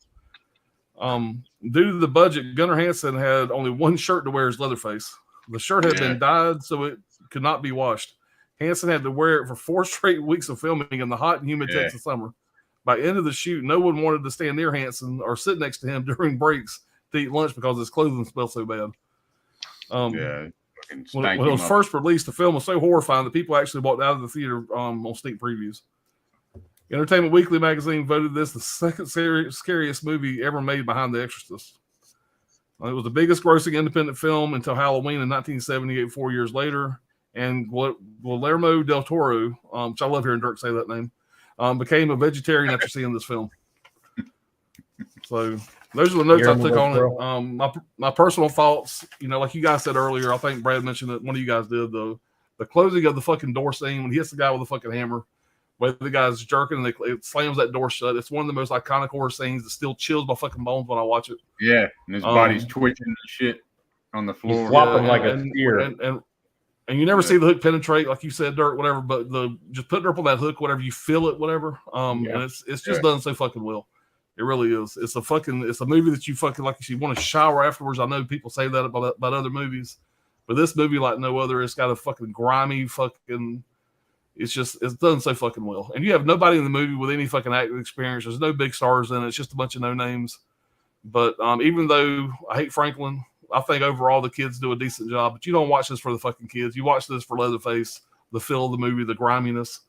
Due to the budget, Gunnar Hansen had only one shirt to wear as Leatherface. The shirt had been dyed so it could not be washed. Hansen had to wear it for 4 straight weeks of filming in the hot and humid Texas summer. By the end of the shoot, no one wanted to stand near Hansen or sit next to him during breaks to eat lunch because his clothing smelled so bad. When it was first released, the film was so horrifying that people actually walked out of the theater on sneak previews. Entertainment Weekly magazine voted this the second scariest movie ever made behind The Exorcist. It was the biggest grossing independent film until Halloween in 1978, 4 years later. And Guillermo del Toro, which I love hearing Dirk say that name, became a vegetarian after seeing this film. So those are the notes I took on it. My personal thoughts, like you guys said earlier, I think Brad mentioned it, one of you guys did, the closing of the fucking door scene when he hits the guy with a fucking hammer, where the guy's jerking and it slams that door shut. It's one of the most iconic horror scenes that still chills my fucking bones when I watch it. Yeah, and his body's twitching and shit on the floor. He's flopping like a steer. And you never see the hook penetrate, like you said, Dirk, whatever, but just putting her up on that hook, whatever, you feel it, whatever. And it's just done so fucking well. It really is. It's a movie that you fucking, like, you want to shower afterwards. I know people say that about other movies, but this movie, like no other, it's got a fucking grimy fucking, it's done so fucking well. And you have nobody in the movie with any fucking acting experience. There's no big stars in it. It's just a bunch of no names. But even though I hate Franklin, I think overall the kids do a decent job, but you don't watch this for the fucking kids. You watch this for Leatherface, the feel of the movie, the griminess.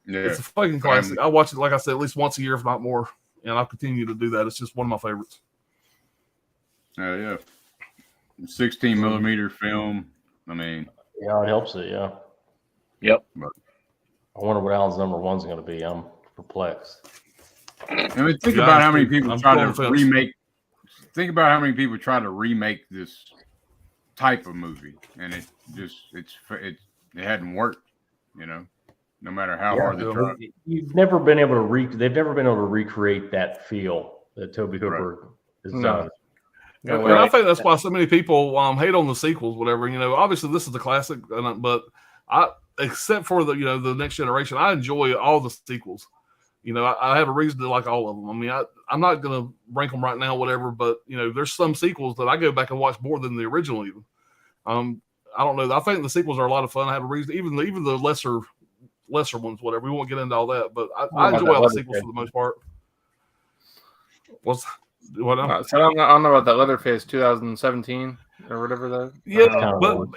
Yeah. It's a fucking classic. I watch it, like I said, at least once a year, if not more, and I'll continue to do that. It's just one of my favorites. Yeah. 16 millimeter film. I mean, yeah, it helps it. Yeah. Yep. I wonder what Alan's number one's going to be. I'm perplexed. I mean, think about how many people try to remake. Think about how many people try to remake this type of movie, and it hadn't worked. No matter how hard they try. You've never been able to they've never been able to recreate that feel that Tobe Hooper has done. And I think that's why so many people hate on the sequels, whatever. Obviously this is the classic, but except for the Next Generation, I enjoy all the sequels. I have a reason to like all of them. I mean, I'm not going to rank them right now, whatever, but, there's some sequels that I go back and watch more than the original even. I don't know. I think the sequels are a lot of fun. I have a reason, even the lesser ones, whatever. We won't get into all that, but I enjoy all the sequels for the most part. So I don't know about that Leatherface 2017 or whatever that. Yeah, but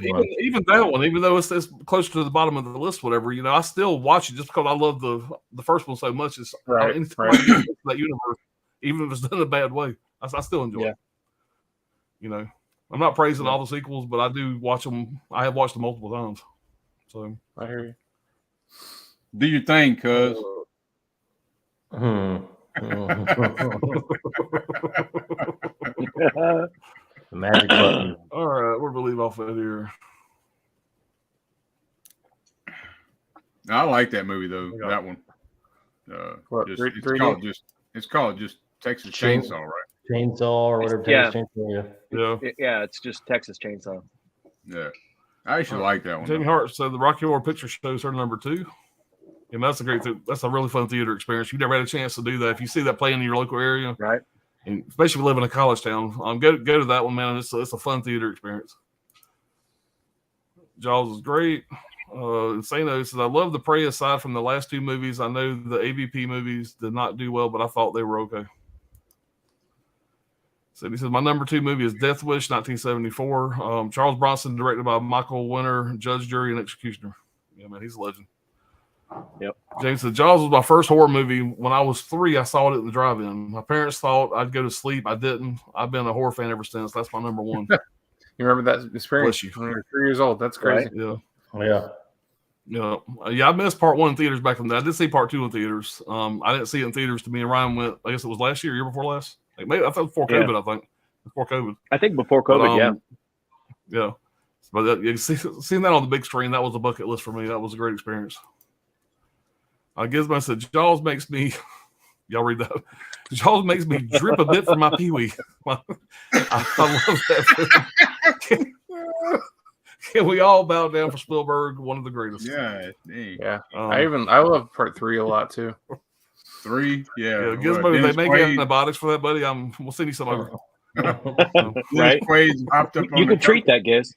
even that one, even though it's closer to the bottom of the list, whatever, I still watch it just because I love the first one so much. It's right. That universe, even if it's done in a bad way, I still enjoy it. I'm not praising all the sequels, but I do watch them. I have watched them multiple times. So I hear you. Do your thing, cuz. The magic button. All right, we're gonna leave off of here. I like that movie though. That one. It's called just Texas Chainsaw, right? Chainsaw or whatever. Texas Chainsaw. Yeah, it's just Texas Chainsaw. Yeah, I actually like that one. Jamie Hart said the Rocky Horror Picture Show is her number 2. And that's a really fun theater experience. You've never had a chance to do that. If you see that playing in your local area, right? And especially if you live in a college town, go to that one, man. It's a fun theater experience. Jaws is great. Insano says, I love the Prey aside from the last 2 movies. I know the AVP movies did not do well, but I thought they were okay. So he says, my number 2 movie is Death Wish, 1974. Charles Bronson, directed by Michael Winner, Judge, Jury, and Executioner. Yeah, man, he's a legend. Yep. James said, Jaws was my first horror movie. When I was 3, I saw it at the drive-in. My parents thought I'd go to sleep. I didn't. I've been a horror fan ever since. That's my number 1. You remember that experience when you were 3 years old? That's crazy. Right? Yeah. I missed part 1 in theaters back in the day. I did see part 2 in theaters. I didn't see it in theaters till me and Ryan went, I guess it was last year before last. Like maybe I thought before COVID, I think. Before COVID. I think before COVID, Yeah. But seeing that on the big screen, that was a bucket list for me. That was a great experience. Gizmo said, Jaws makes me, y'all read that. Jaws makes me drip a bit from my pee-wee. I love that film. Can we all bow down for Spielberg, one of the greatest? Yeah. Yeah. I love part 3 a lot too. 3? Yeah. Gizmo, they make antibiotics for that, buddy. We'll send you some over. Right. Popped up you can treat that, Giz.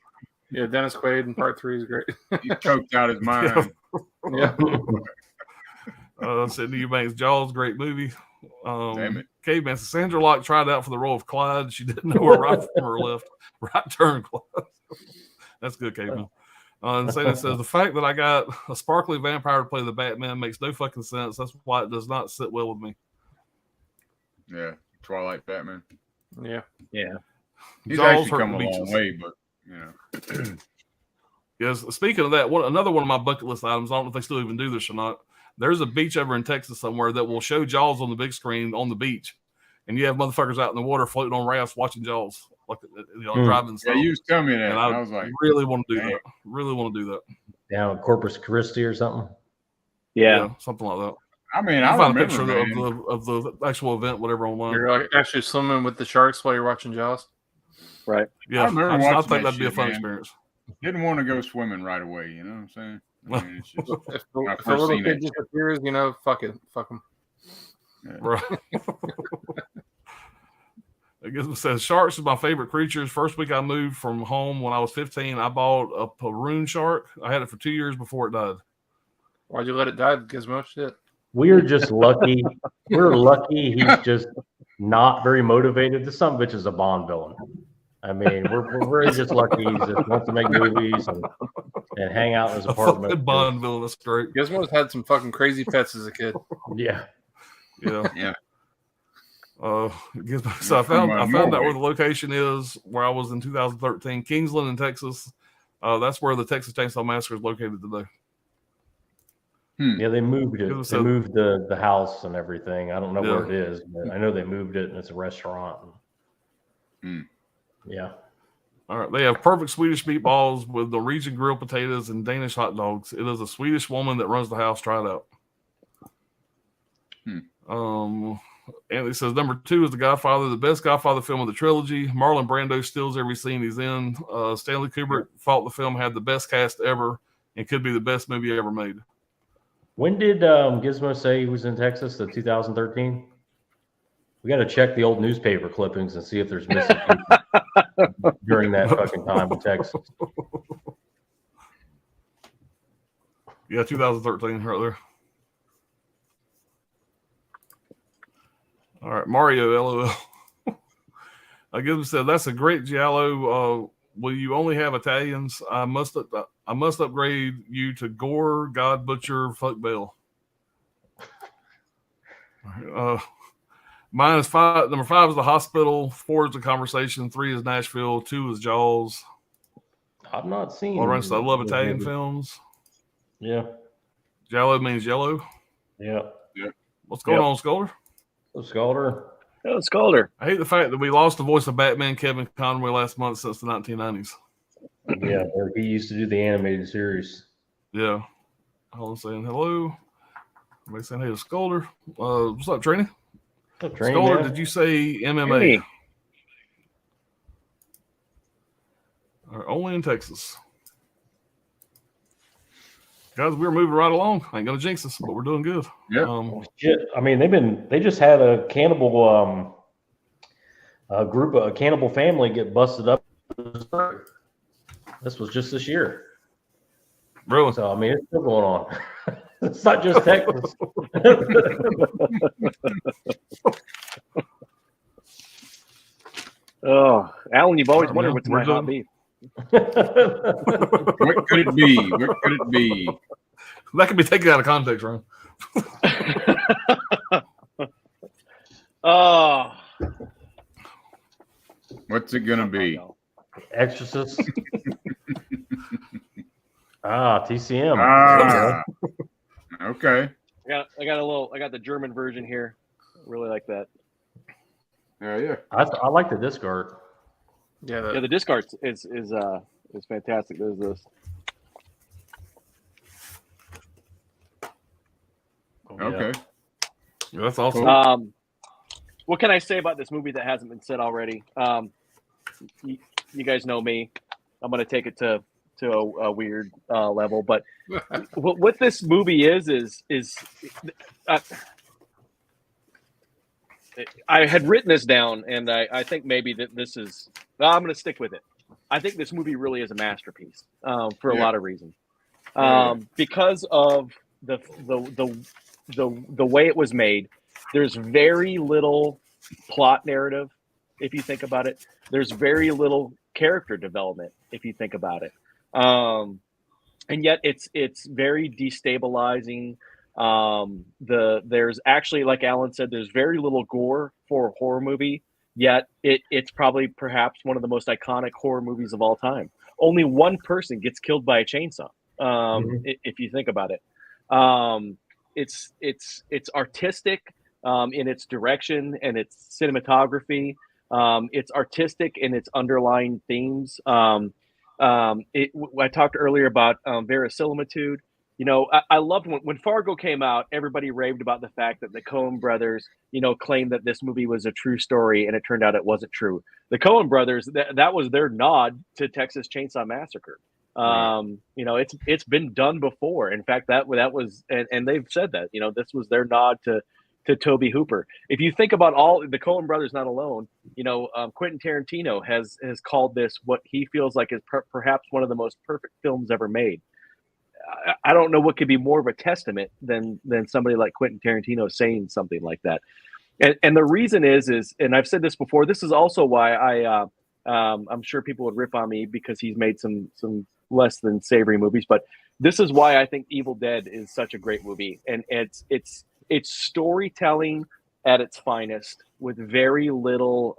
Yeah, Dennis Quaid in part 3 is great. He choked out his mind. Yeah. Sydney Eubanks, Jaws, great movie. Damn it. Caveman, Sandra Locke tried out for the role of Clyde. She didn't know her right from her left. Right turn, Clyde. That's good, Caveman. And Santa says, the fact that I got a sparkly vampire to play the Batman makes no fucking sense. That's why it does not sit well with me. Yeah. Twilight Batman. Yeah. Yeah. He's Jaws actually hurt come the a long beaches. way, but you know. Yes. Speaking of that, another one of my bucket list items. I don't know if they still even do this or not. There's a beach over in Texas somewhere that will show Jaws on the big screen on the beach, and you have motherfuckers out in the water floating on rafts watching Jaws, like driving. Yeah, you was telling me that, and I was like, really want to do damn. that. Really want to do that. Down in Corpus Christi or something. Yeah. Something like that. I mean, You I can find a remember, picture of the actual event, whatever, online. You're like actually swimming with the sharks while you're watching Jaws. Right. Yeah, I remember I watching think that that'd be a shit, fun man. experience. Didn't want to go swimming right away. You know what I'm saying? I mean, it's just If when I the first little seen kid it. disappears, fuck it, fuck him. Right. I guess it says sharks is my favorite creatures. First week I moved from home when I was 15, I bought a Peroon shark. I had it for 2 years before it died. Why'd you let it die, Gizmo? Shit. We're just lucky. We're lucky he's just not very motivated. This son of a bitch is a Bond villain. I mean, we're really just lucky he just wants to make movies and hang out in his apartment. A Bond villain, that's great. Gizmo's had some fucking crazy pets as a kid. Yeah. Yeah. Yeah. So I found out where the location is where I was in 2013, Kingsland in Texas. That's where the Texas Chainsaw Massacre is located today. Yeah, they moved it. They moved the house and everything. I don't know where it is, but I know they moved it and it's a restaurant. Yeah. All right. They have perfect Swedish meatballs with Norwegian grilled potatoes and Danish hot dogs. It is a Swedish woman that runs the house. Try it out. And it says number 2 is The Godfather, the best Godfather film of the trilogy. Marlon Brando steals every scene he's in. Stanley Kubrick thought the film had the best cast ever and could be the best movie ever made. When did Gizmo say he was in Texas? The 2013? We got to check the old newspaper clippings and see if there's missing people during that fucking time in Texas. Yeah, 2013, right there. All right, Mario, LOL. Gizmo said, that's a great giallo. Will you only have Italians? I must upgrade you to Gore, God Butcher, Fuck Bell. Mine is 5. Number 5 is The Hospital. 4 is The Conversation. 3 is Nashville. 2 is Jaws. I've not seen. All right, so I love Italian films. Yeah. Giallo means yellow. Yeah. What's going on, Scolder? Scolder. Oh, Scolder. I hate the fact that we lost the voice of Batman, Kevin Conroy, last month since the 1990s. Yeah, he used to do the animated series. Yeah. Hold on, saying hello. Everybody saying hey to Scolder. What's up, Trini? What's up, Trini, Scolder, man? did you say MMA? Hey. All right, only in Texas. Guys, we're moving right along. I ain't gonna jinx us, but we're doing good. Yeah. Shit. I mean, they just had a cannibal a cannibal family get busted up. This was just this year. Really? So I mean, it's still going on. It's not just Texas. Oh, Alan, you've always wondered what's my hot beef. What could it be? What could it be? That can be taken out of context, right? Oh, What's it gonna be? Exorcist. TCM. Okay. I got the German version here. I really like that. Yeah. I like the disc art. Yeah, The disc art is fantastic. There's this. Okay. Yeah, that's awesome. What can I say about this movie that hasn't been said already? You guys know me. I'm going to take it to a weird level, but what this movie is I had written this down, and I think maybe that this is. I'm going to stick with it. I think this movie really is a masterpiece for a lot of reasons. Because of the way it was made. There's very little plot narrative, if you think about it. There's very little character development, if you think about it. And yet it's very destabilizing. There's actually, like Alan said, there's very little gore for a horror movie. yet it's probably perhaps one of the most iconic horror movies of all time. Only one person gets killed by a chainsaw. If you think about it, it's artistic in its direction and its cinematography. It's artistic in its underlying themes. I talked earlier about verisimilitude. You know, I loved when Fargo came out. Everybody raved about the fact that the Coen brothers, you know, claimed that this movie was a true story, and it turned out it wasn't true. The Coen brothers, that was their nod to Texas Chainsaw Massacre. You know, it's been done before. In fact, that was, and they've said that, you know, this was their nod to Tobe Hooper. If you think about all the Coen brothers, not alone, you know, Quentin Tarantino has called this what he feels like is perhaps one of the most perfect films ever made. I don't know what could be more of a testament than somebody like Quentin Tarantino saying something like that. And the reason is, and I've said this before, this is also why I'm sure people would rip on me because he's made some less than savory movies, but this is why I think Evil Dead is such a great movie. And it's storytelling at its finest with very little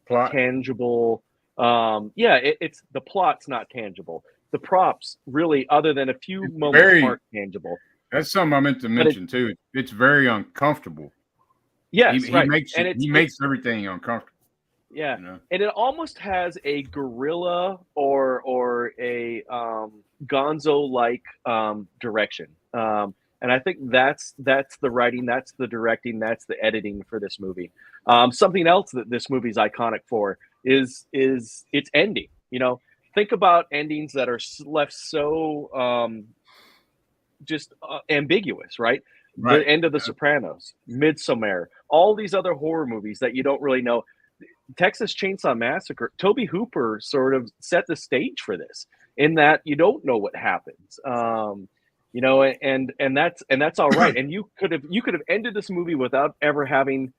Plot. tangible. It's the plot's not tangible. The props really, other than a few moments, aren't tangible. That's something I meant to mention too. It's very uncomfortable. Yes, he makes everything uncomfortable. Yeah, you know? And it almost has a guerrilla or a Gonzo-like direction. And I think that's the writing, that's the directing, that's the editing for this movie. Something else that this movie's iconic for is its ending. You know, think about endings that are left so just ambiguous, right? The end of The Sopranos, Midsommar, all these other horror movies that you don't really know. Texas Chainsaw Massacre, Tobe Hooper sort of set the stage for this, in that you don't know what happens. You know, and that's all right. And you could have ended this movie without ever having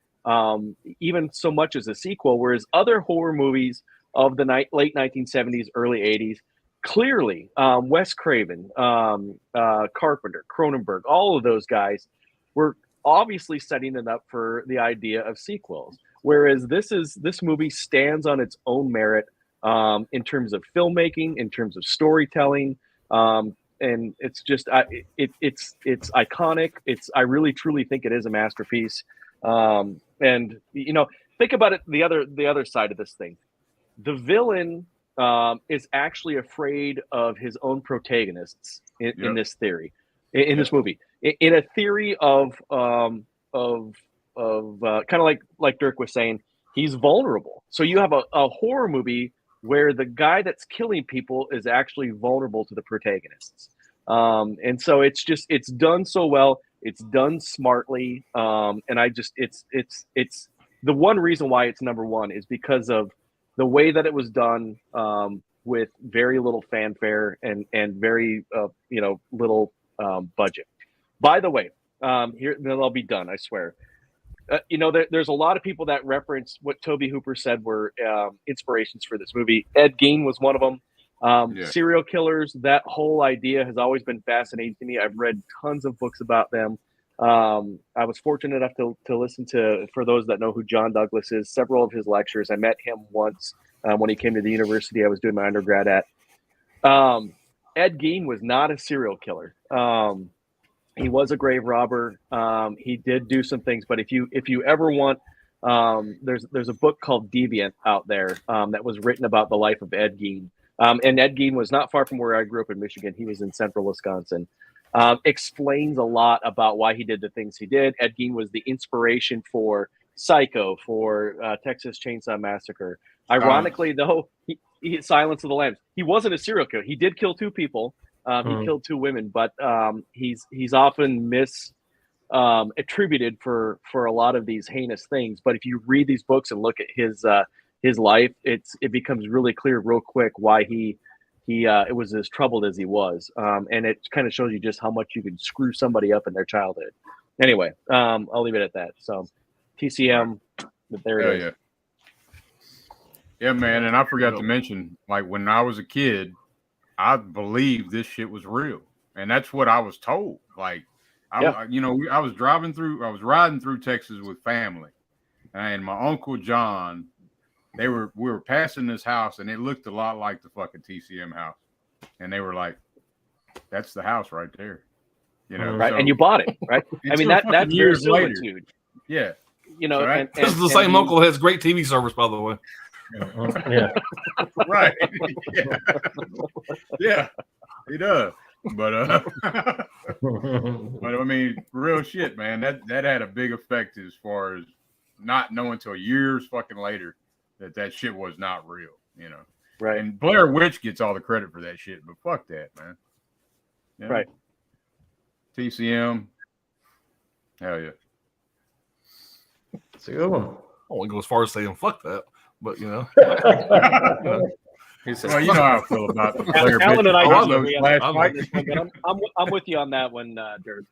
even so much as a sequel. Whereas other horror movies of the late 1970s, early 80s, clearly Wes Craven, Carpenter, Cronenberg, all of those guys were obviously setting it up for the idea of sequels. Whereas this movie stands on its own merit in terms of filmmaking, in terms of storytelling. And it's just it's iconic. I really truly think it is a masterpiece. And you know, think about it the other side of this thing. The villain is actually afraid of his own protagonists in this theory, in this movie, in a theory of kind of like Dirk was saying, he's vulnerable. So you have a horror movie where the guy that's killing people is actually vulnerable to the protagonists. And so it's done so well. It's done smartly. And it's the one reason why it's number one is because of the way that it was done, with very little fanfare and very, little, budget. By the way, here, then I'll be done, I swear. There's a lot of people that reference what Tobe Hooper said were inspirations for this movie. Ed Gein was one of them. Serial killers, that whole idea has always been fascinating to me. I've read tons of books about them. I was fortunate enough to listen to, for those that know who John Douglas is, several of his lectures. I met him once when he came to the university I was doing my undergrad at. Ed Gein was not a serial killer. He was a grave robber. He did do some things, but if you ever want, there's a book called Deviant out there that was written about the life of Ed Gein. And Ed Gein was not far from where I grew up in Michigan. He was in central Wisconsin. Explains a lot about why he did the things he did. Ed Gein was the inspiration for Psycho, for Texas Chainsaw Massacre. Ironically, though, he Silence of the Lambs. He wasn't a serial killer. He did kill two people. He killed two women, but he's often attributed for a lot of these heinous things. But if you read these books and look at his life, it becomes really clear real quick why he it was as troubled as he was. And it kind of shows you just how much you can screw somebody up in their childhood. Anyway, I'll leave it at that. So TCM, but there it is. Yeah, man. And I forgot to mention, like, when I was a kid, I believed this shit was real. And that's what I was told. Like, I was riding through Texas with family. and my Uncle John, we were passing this house, and it looked a lot like the fucking TCM house. And they were like, "That's the house right there," you know. Right, so, and you bought it, right? I mean, that's very years later. similitude. Yeah, You know, So and This is the same uncle that has great TV service, by the way. Yeah. right. Yeah. Yeah, he does. But but I mean, real shit, man. That had a big effect as far as not knowing till years fucking later that shit was not real, you know. right, And Blair Witch gets all the credit for that shit, but fuck that, man. You know? right. TCM, hell yeah. It's a good one. I won't go as far as saying fuck that, but you know. He said, Well, you know how I feel about the Blair Alan and I Witch disagree on last I know. fight. this one, but I'm with you on that one, Dirk.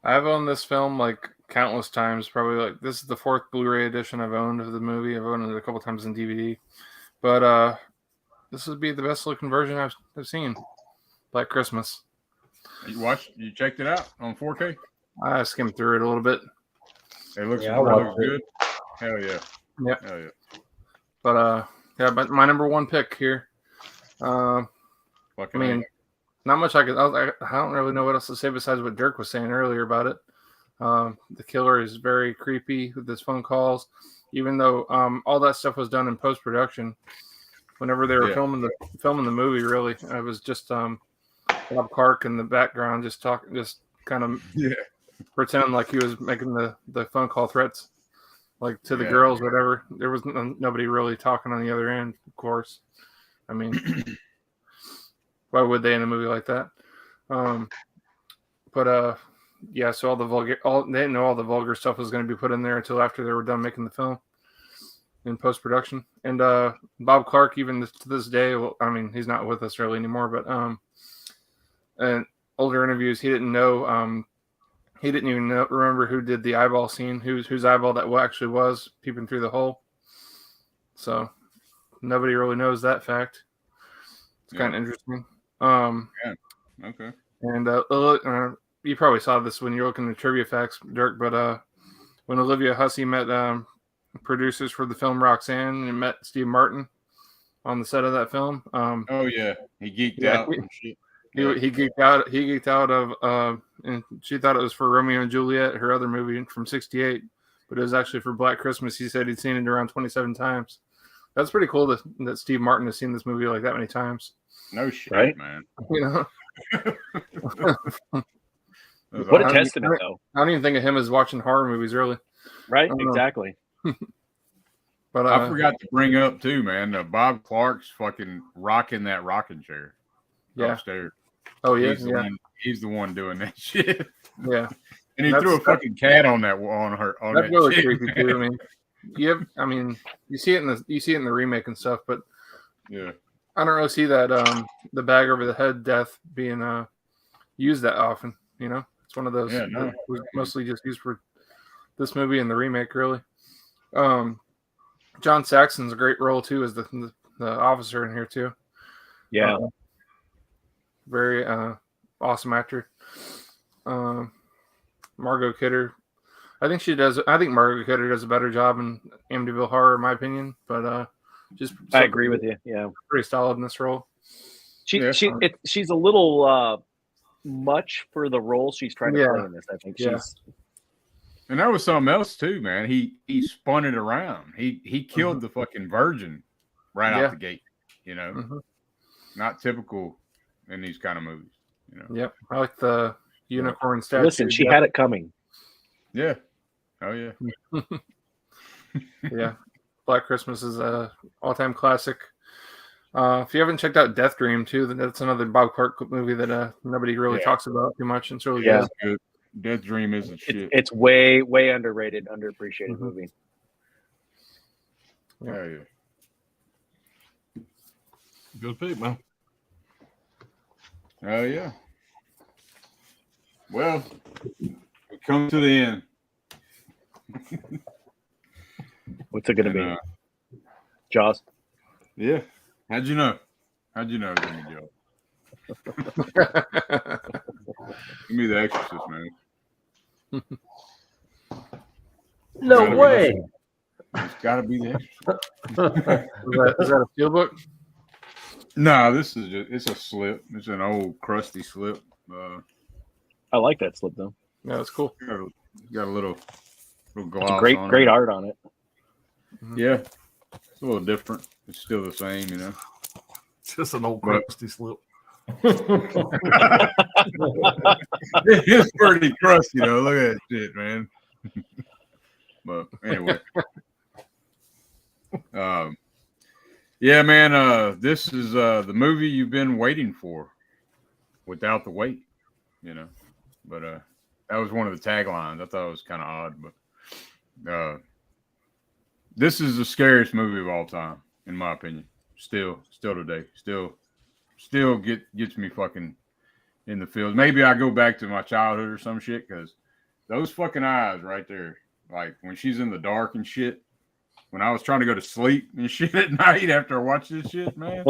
I've owned this film like countless times. Probably like this is the 4th Blu-ray edition I've owned of the movie. I've owned it a couple times on DVD, but this would be the best looking version I've seen. Black Christmas. You checked it out on 4K? I skimmed through it a little bit, It looks, Yeah, I looks watched it. good. Hell yeah. Yep. Hell yeah. but yeah. But my number one pick here. I Fucking mean, not much I don't really know what else to say besides what Dirk was saying earlier about it. The killer is very creepy with his phone calls, even though all that stuff was done in post production. Whenever they were filming the movie, really, it was just Bob Clark in the background, just kind of pretending like he was making the phone call threats, like to the girls, whatever. There was nobody really talking on the other end, of course. I mean, why would they in a movie like that? Yeah. So they didn't know all the vulgar stuff was going to be put in there until after they were done making the film in post production. And Bob Clark, even to this day, well, I mean, he's not with us really anymore, but in older interviews, he didn't know. He didn't even remember who did the eyeball scene, whose eyeball that actually was peeping through the hole. So nobody really knows that fact. It's kind of interesting. Okay. And you probably saw this when you're looking at trivia facts, Dirk, but when Olivia Hussey met producers for the film Roxanne and met Steve Martin on the set of that film. Oh yeah, he geeked out. And shit. He geeked out. He geeked out of, and she thought it was for Romeo and Juliet, her other movie from '68, but it was actually for Black Christmas. He said he'd seen it around 27 times. That's pretty cool that Steve Martin has seen this movie like that many times. No shit, Right? man. You know, What a testament, though. I don't even think of him as watching horror movies, really. Right? I don't know. Exactly. But I forgot to bring up too, man. Bob Clark's fucking rocking that rocking chair upstairs. Oh yeah, He's the one doing that shit. Yeah. And he threw a fucking cat on that That's really creepy too. I mean, you see it in the remake and stuff, but yeah, I don't really see that the bag over the head death being used that often. You know, it's one of those that was mostly just used for this movie and the remake, really. John Saxon's a great role too as the officer in here too. Yeah. Very awesome actor. Margot Kidder. I think Margot Kidder does a better job in Amityville Horror, in my opinion. But I agree with you. Yeah, pretty solid in this role. She's a little much for the role she's trying to play in this. I think she's. And there was something else too, man. He spun it around. He killed the fucking virgin right out the gate. You know, not typical in these kind of movies. You know. Yep, I like the unicorn statue. Listen, she had it coming. Yeah. Oh yeah. Yeah. Black Christmas is a all-time classic. If you haven't checked out Death Dream too, then that's another Bob Clark movie that nobody really talks about too much. It's really good. Death Dream isn't shit. It's way underrated, underappreciated movie. Yeah. Good pick, man. Oh yeah. Well, we come to the end. What's it going to be? Jaws? Yeah. How'd you know? It was gonna be Jaws? Give me The Exorcist, man. No way. It's got to be the Exorcist. Is that a steelbook? No, this is it's a slip. It's an old crusty slip. I like that slip though. Yeah, that's cool. Got a little gloss. It's on great it. art on it. Yeah, it's a little different. It's still the same, you know. It's just an old crusty slip. It is pretty crusty though. Look at that shit, man. But anyway, yeah, man. This is the movie you've been waiting for, without the wait, you know. But that was one of the taglines. I thought it was kind of odd, but this is the scariest movie of all time, in my opinion. Still today, still gets me fucking in the feels. Maybe I go back to my childhood or some shit, because those fucking eyes right there, like when she's in the dark and shit, when I was trying to go to sleep and shit at night after I watched this shit, man,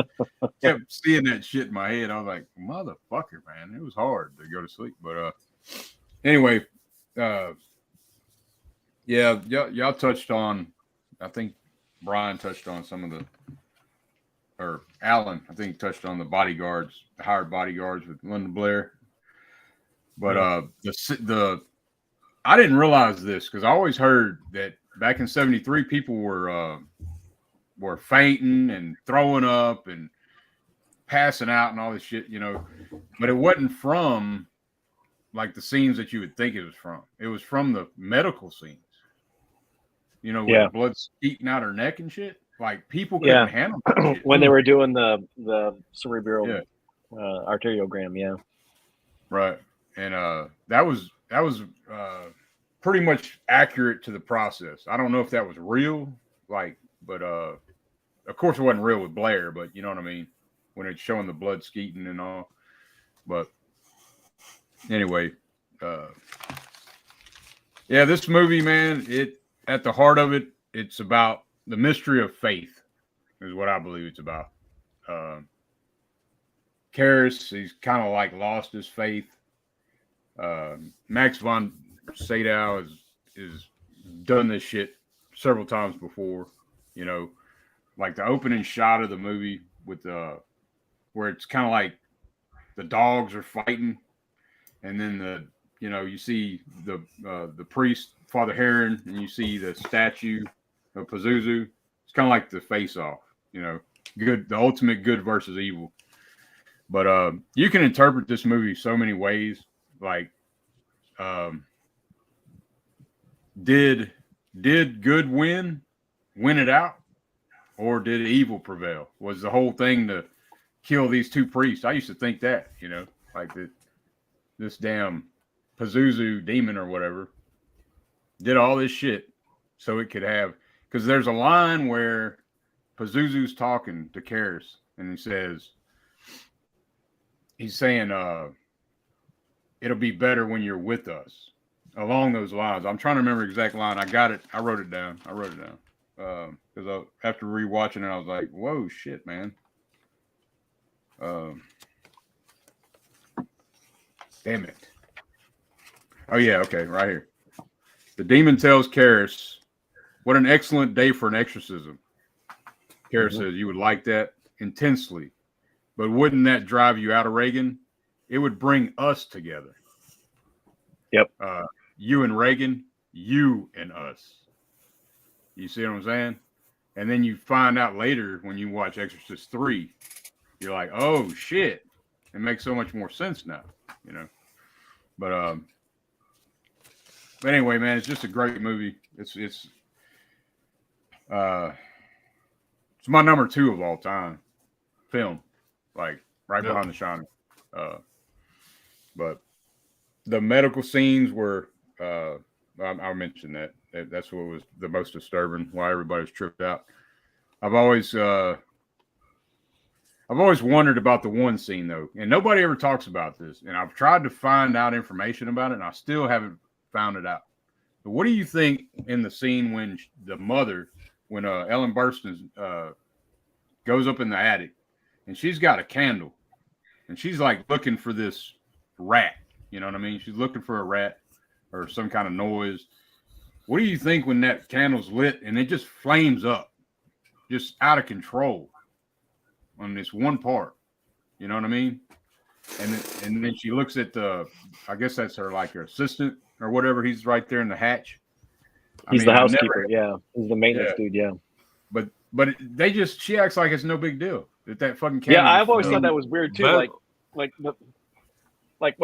kept seeing that shit in my head. I was like, motherfucker, man, it was hard to go to sleep. But anyway, yeah, y'all touched on, I think Brian touched on some of the, or Alan, I think, touched on the bodyguards, the hired bodyguards with Linda Blair. But I didn't realize this, because I always heard that back in '73 people were fainting and throwing up and passing out and all this shit, you know. But it wasn't from like the scenes that you would think it was from. It was from the medical scenes. You know, with blood eating out her neck and shit. Like people couldn't handle that shit. When they were doing the cerebral arteriogram, yeah. Right. And that was pretty much accurate to the process. I don't know if that was real, like, but of course it wasn't real with Blair, but you know what I mean, when it's showing the blood skeeting and all. But anyway, yeah, this movie, man, it at the heart of it, it's about the mystery of faith, is what I believe it's about. Karras, he's kind of like lost his faith. Max von Sydow is done this shit several times before, you know, like the opening shot of the movie with where it's kind of like the dogs are fighting, and then you see the priest, Father Heron, and you see the statue of Pazuzu. It's kind of like the face off, you know, the ultimate good versus evil. But you can interpret this movie so many ways. Like, did good win it out, or did evil prevail? Was the whole thing to kill these two priests? I used to think that, you know, like this damn Pazuzu demon or whatever did all this shit so it could have, because there's a line where Pazuzu's talking to Karras and he's saying it'll be better when you're with us, along those lines. I'm trying to remember the exact line. I got it. I wrote it down. Because after rewatching it, I was like, whoa, shit, man. Damn it. Oh, yeah, okay, right here. The demon tells Karras, what an excellent day for an exorcism. Karras says, you would like that intensely, but wouldn't that drive you out of Reagan? It would bring us together. Yep. You and Reagan, you and us. You see what I'm saying? And then you find out later when you watch Exorcist 3, you're like, oh shit. It makes so much more sense now, you know. But anyway, man, it's just a great movie. It's my number 2 of all time film, like right behind The Shining. But the medical scenes were, I'll mention that. That's what was the most disturbing, why everybody was tripped out. I've always wondered about the one scene, though, and nobody ever talks about this, and I've tried to find out information about it, and I still haven't found it out. But what do you think in the scene when Ellen Burstyn goes up in the attic, and she's got a candle, and she's like looking for this rat, you know what I mean? She's looking for a rat or some kind of noise. What do you think when that candle's lit and it just flames up, just out of control on this one part? You know what I mean? And then she looks at I guess that's her assistant or whatever. He's right there in the hatch. He's the housekeeper. Yeah, he's the maintenance dude. Yeah. But she acts like it's no big deal that fucking candle. Yeah, I've always thought that was weird too. Like what?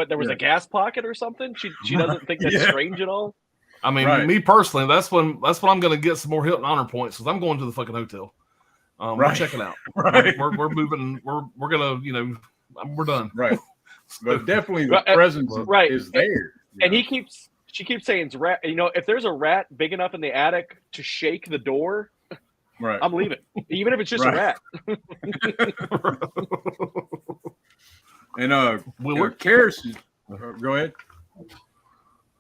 There was a gas pocket or something. She doesn't think that's strange at all. I mean, me personally, that's when I'm going to get some more Hilton honor points because I'm going to the fucking hotel. We're checking out. Right. We're moving. We're gonna, we're done. Right. But definitely the presence is there. And she keeps saying it's rat. If there's a rat big enough in the attic to shake the door, right, I'm leaving, even if it's just a rat. And Karis is, go ahead.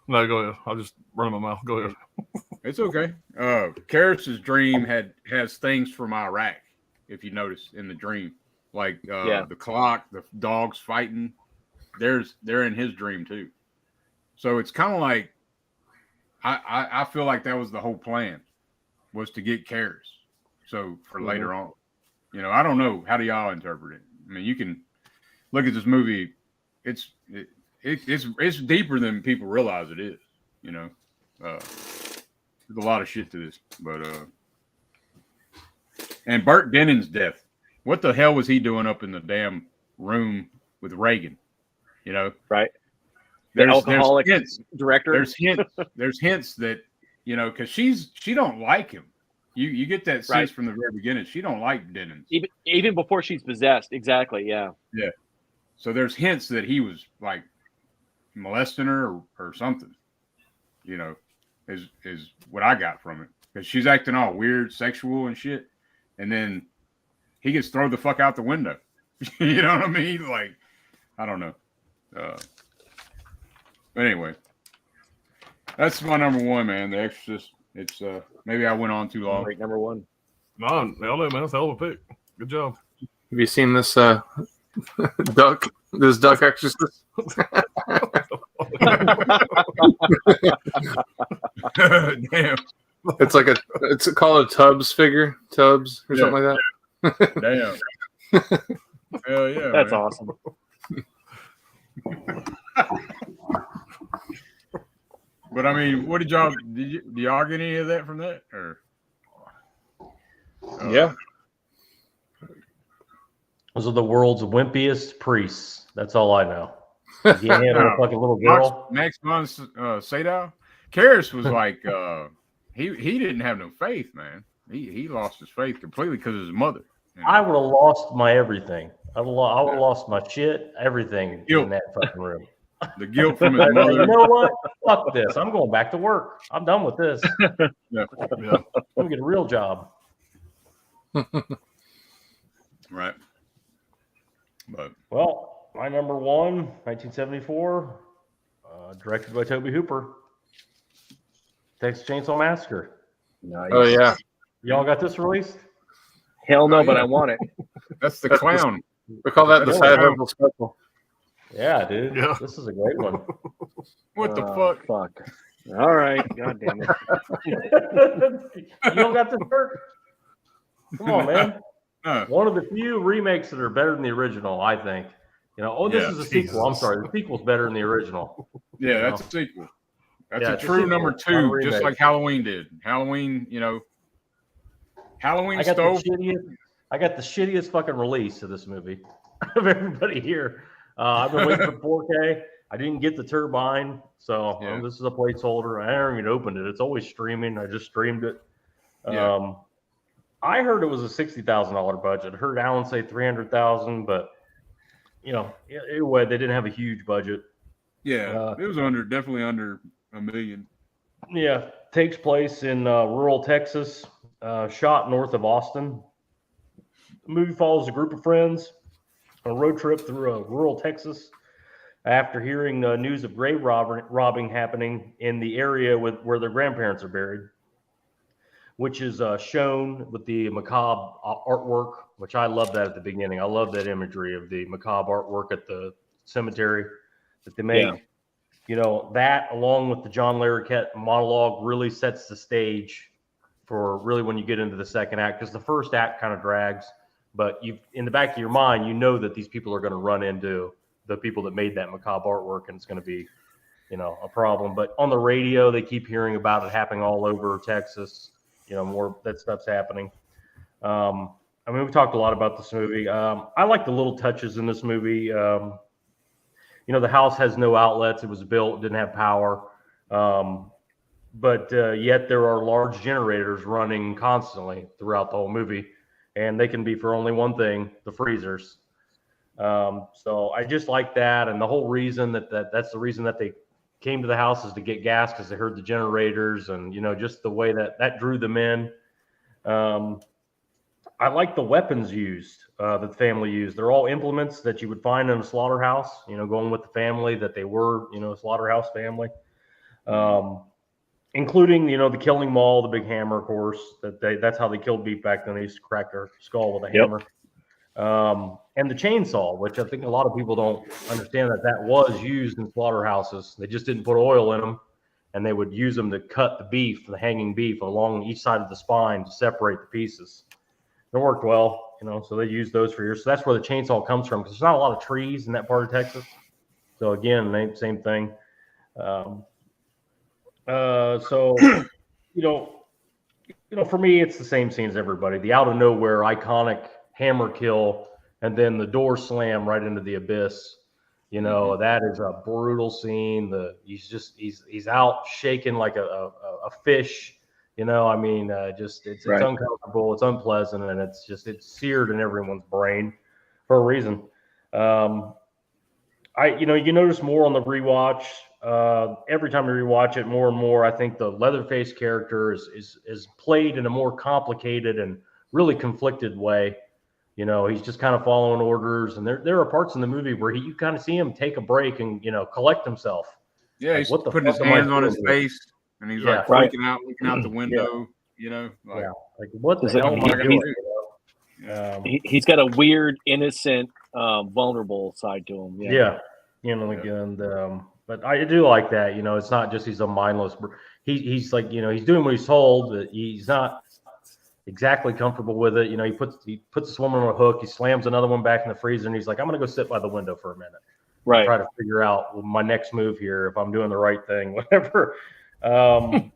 No, go ahead. I'll just run my mouth. Go ahead. It's okay. Karis's dream has things from Iraq, if you notice in the dream, like the clock, the dogs fighting. They're in his dream too. So it's kind of like I feel like that was the whole plan, was to get Karis. So for later on, I don't know, how do y'all interpret it? I mean, you can look at this movie. It's deeper than people realize it is. There's a lot of shit to this, but and Burt Denning's death. What the hell was he doing up in the damn room with Reagan? Right. There's alcoholic hints. Director. There's hints that because she don't like him. You get that sense from the very beginning. She don't like Dennings. Even before she's possessed. Exactly. Yeah. Yeah. So there's hints that he was like molesting her or something. Is what I got from it, because she's acting all weird, sexual and shit, and then he gets thrown the fuck out the window. You know what I mean? Like, I don't know. But anyway, that's my number one, man. The Exorcist. It's maybe I went on too long. Great number one. No, man, that's a hell of a pick. Good job. Have you seen this duck? This duck exorcist? Damn. It's called a Tubbs figure. Tubbs or something like that. Damn. Hell yeah. That's man. Awesome. But I mean, what did y'all get any of that from that? Or yeah. Those are the world's wimpiest priests. That's all I know. You can't handle a fucking little girl. Max von Sydow. Karis was like, he didn't have no faith, man. He lost his faith completely because of his mother. I would have lost my everything. I would have lost my shit, everything in that fucking room. The guilt from his mother. You know what? Fuck this. I'm going back to work. I'm done with this. Yeah. I'm gonna get a real job. Right. But my number one, 1974, directed by Tobe Hooper. Texas Chainsaw Massacre. Nice. Oh yeah. Y'all got this released? Hell no, but I want it. That's the clown. We call that the side hustle special. Yeah, dude. Yeah. This is a great one. What the fuck? Fuck. All right. God damn it. You don't got this work? Come on, man. One of the few remakes that are better than the original, I think. This is a sequel. I'm sorry. The sequel's better than the orial. Yeah, that's a sequel. That's a true number two, just like Halloween did. Halloween, Halloween stole. I got the shittiest fucking release of this movie of everybody here. I've been waiting for 4K. I didn't get the turbine, so this is a placeholder. I haven't even opened it. It's always streaming. I just streamed it. Yeah. I heard it was a $60,000 budget. I heard Alan say $300,000, but anyway, they didn't have a huge budget. Yeah, it was definitely under $1 million. Yeah, takes place in rural Texas, shot north of Austin. The movie follows a group of friends on a road trip through rural Texas after hearing news of grave robbing happening in the area where their grandparents are buried, which is shown with the macabre artwork, which I love that at the beginning. I love that imagery of the macabre artwork at the cemetery that they make. that along with the John Larroquette monologue really sets the stage for really when you get into the second act, because the first act kind of drags, but in the back of your mind, that these people are going to run into the people that made that macabre artwork, and it's going to be, a problem. But on the radio, they keep hearing about it happening all over Texas. More that stuff's happening. We talked a lot about this movie. I like the little touches in this movie. The house has no outlets. It was built, didn't have power. But yet there are large generators running constantly throughout the whole movie. And they can be for only one thing, the freezers. So I just like that. And the whole reason that's the reason that they came to the house is to get gas, because they heard the generators and, just the way that drew them in. I like the weapons used, that the family used. They're all implements that you would find in a slaughterhouse, going with the family that they were, a slaughterhouse family. Including, the killing maul, the big hammer, of course. That's how they killed beef back then. They used to crack their skull with a hammer. And the chainsaw, which I think a lot of people don't understand that was used in slaughterhouses. They just didn't put oil in them, and they would use them to cut the beef, the hanging beef, along each side of the spine to separate the pieces. It worked well, so they used those for years. So that's where the chainsaw comes from, because there's not a lot of trees in that part of Texas. So again, same thing. For me, it's the same scene as everybody. The out of nowhere iconic hammer kill, and then the door slam right into the abyss. That is a brutal scene. He's out shaking like a fish. It's uncomfortable, it's unpleasant, and it's seared in everyone's brain for a reason. You notice more on the rewatch. Every time you rewatch it more and more, I think the Leatherface character is played in a more complicated and really conflicted way. He's just kind of following orders, and there are parts in the movie where you kind of see him take a break and collect himself. Yeah, he's putting his hands on his face, and he's freaking out, looking out the window. What the hell am I going to do? He's got a weird, innocent, vulnerable side to him. But I do like that. It's not just he's a mindless. He's like, he's doing what he's told. But he's not exactly comfortable with it. He puts this woman on a hook. He slams another one back in the freezer, and he's like, I'm going to go sit by the window for a minute. Right. Try to figure out my next move here, if I'm doing the right thing, whatever. The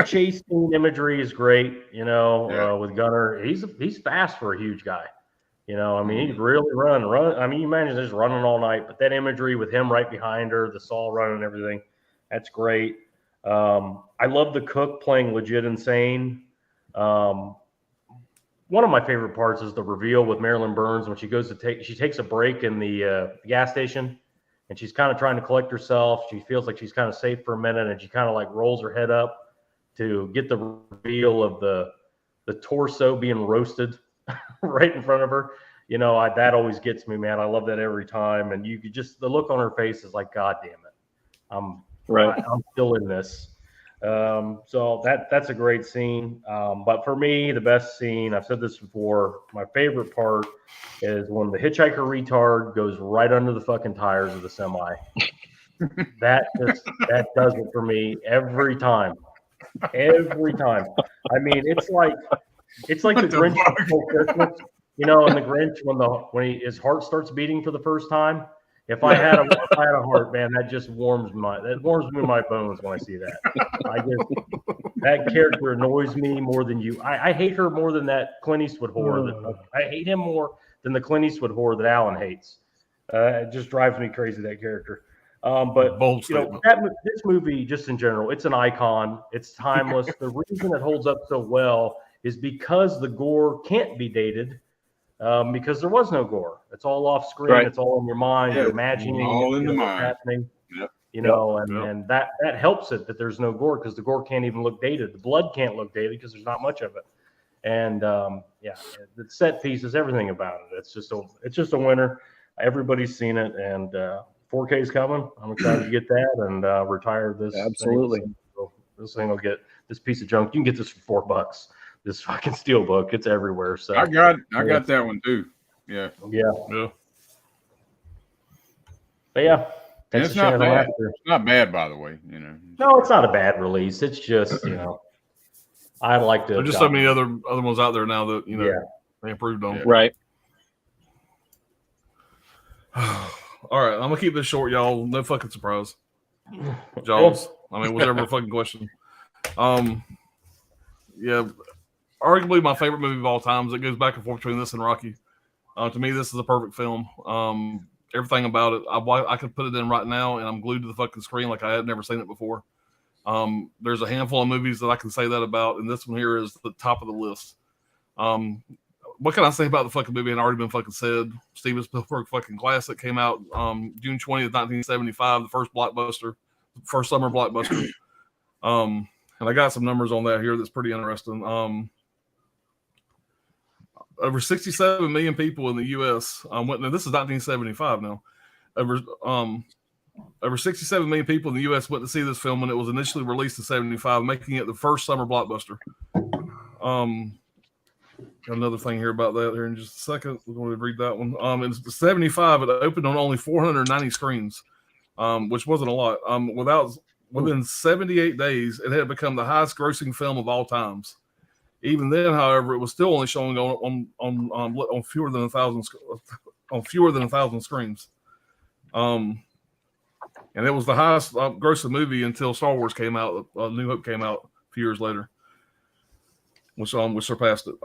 chase scene imagery is great. With Gunner, he's fast for a huge guy. He's really run. You imagine just running all night, but that imagery with him right behind her, the saw running and everything, that's great. I love the cook playing legit insane. One of my favorite parts is the reveal with Marilyn Burns when she takes a break in the gas station, and she's kind of trying to collect herself. She feels like she's kind of safe for a minute, and she kind of like rolls her head up to get the reveal of the torso being roasted right in front of her. That always gets me, man. I love that every time. And you just, the look on her face is like, God damn it. I'm still in this. So that's a great scene. But for me, the best scene, I've said this before, my favorite part is when the hitchhiker retard goes right under the fucking tires of the semi. That does it for me every time. Every time. It's like the Grinch before Christmas, and the Grinch when his heart starts beating for the first time. If I had a heart, man, that just warms me in my bones when I see that. That character annoys me more than you. I hate her more than that Clint Eastwood whore. I hate him more than the Clint Eastwood whore that Alan hates. It just drives me crazy, that character. But this movie, just in general, it's an icon. It's timeless. The reason it holds up so well is because the gore can't be dated, because there was no gore. It's all off screen. Right. It's all in your mind. You're imagining all in the mind. Happening. Yep. And that helps it that there's no gore, because the gore can't even look dated. The blood can't look dated because there's not much of it. And the set pieces, everything about it. It's just a winner. Everybody's seen it, and 4K is coming. I'm excited to get that and retire this. Absolutely. So this thing will get this piece of junk. You can get this for $4. This fucking steelbook, it's everywhere. So I got that one too. Yeah. But yeah, And Texas it's not Chainsaw bad. Massacre. It's not bad, by the way. No, it's not a bad release. It's just I'd like to. There's just so many other ones out there now that they improved on. Yeah. Right. All right, I'm gonna keep this short, y'all. No fucking surprise. Jaws. I mean, was ever a fucking question? Yeah, arguably my favorite movie of all time. It goes back and forth between this and Rocky. To me, this is a perfect film. Everything about it, I could put it in right now, and I'm glued to the fucking screen like I had never seen it before. There's a handful of movies that I can say that about, and this one here is the top of the list. What can I say about the fucking movie? It already been fucking said. Steven Spielberg fucking classic came out June 20th, 1975, the first summer blockbuster. And I got some numbers on that here that's pretty interesting. Over 67 million people in the U.S. went. Now this is 1975 now. Over 67 million people in the U.S. went to see this film when it was initially released in 75, making it the first summer blockbuster. Got another thing here about that here in just a second. We're going to read that one. In 75, it opened on only 490 screens, which wasn't a lot. Within 78 days, it had become the highest grossing film of all times. Even then, however, it was still only showing on fewer than 1,000 screens. And it was the highest grossing movie until Star Wars came out. New Hope came out a few years later, which surpassed it.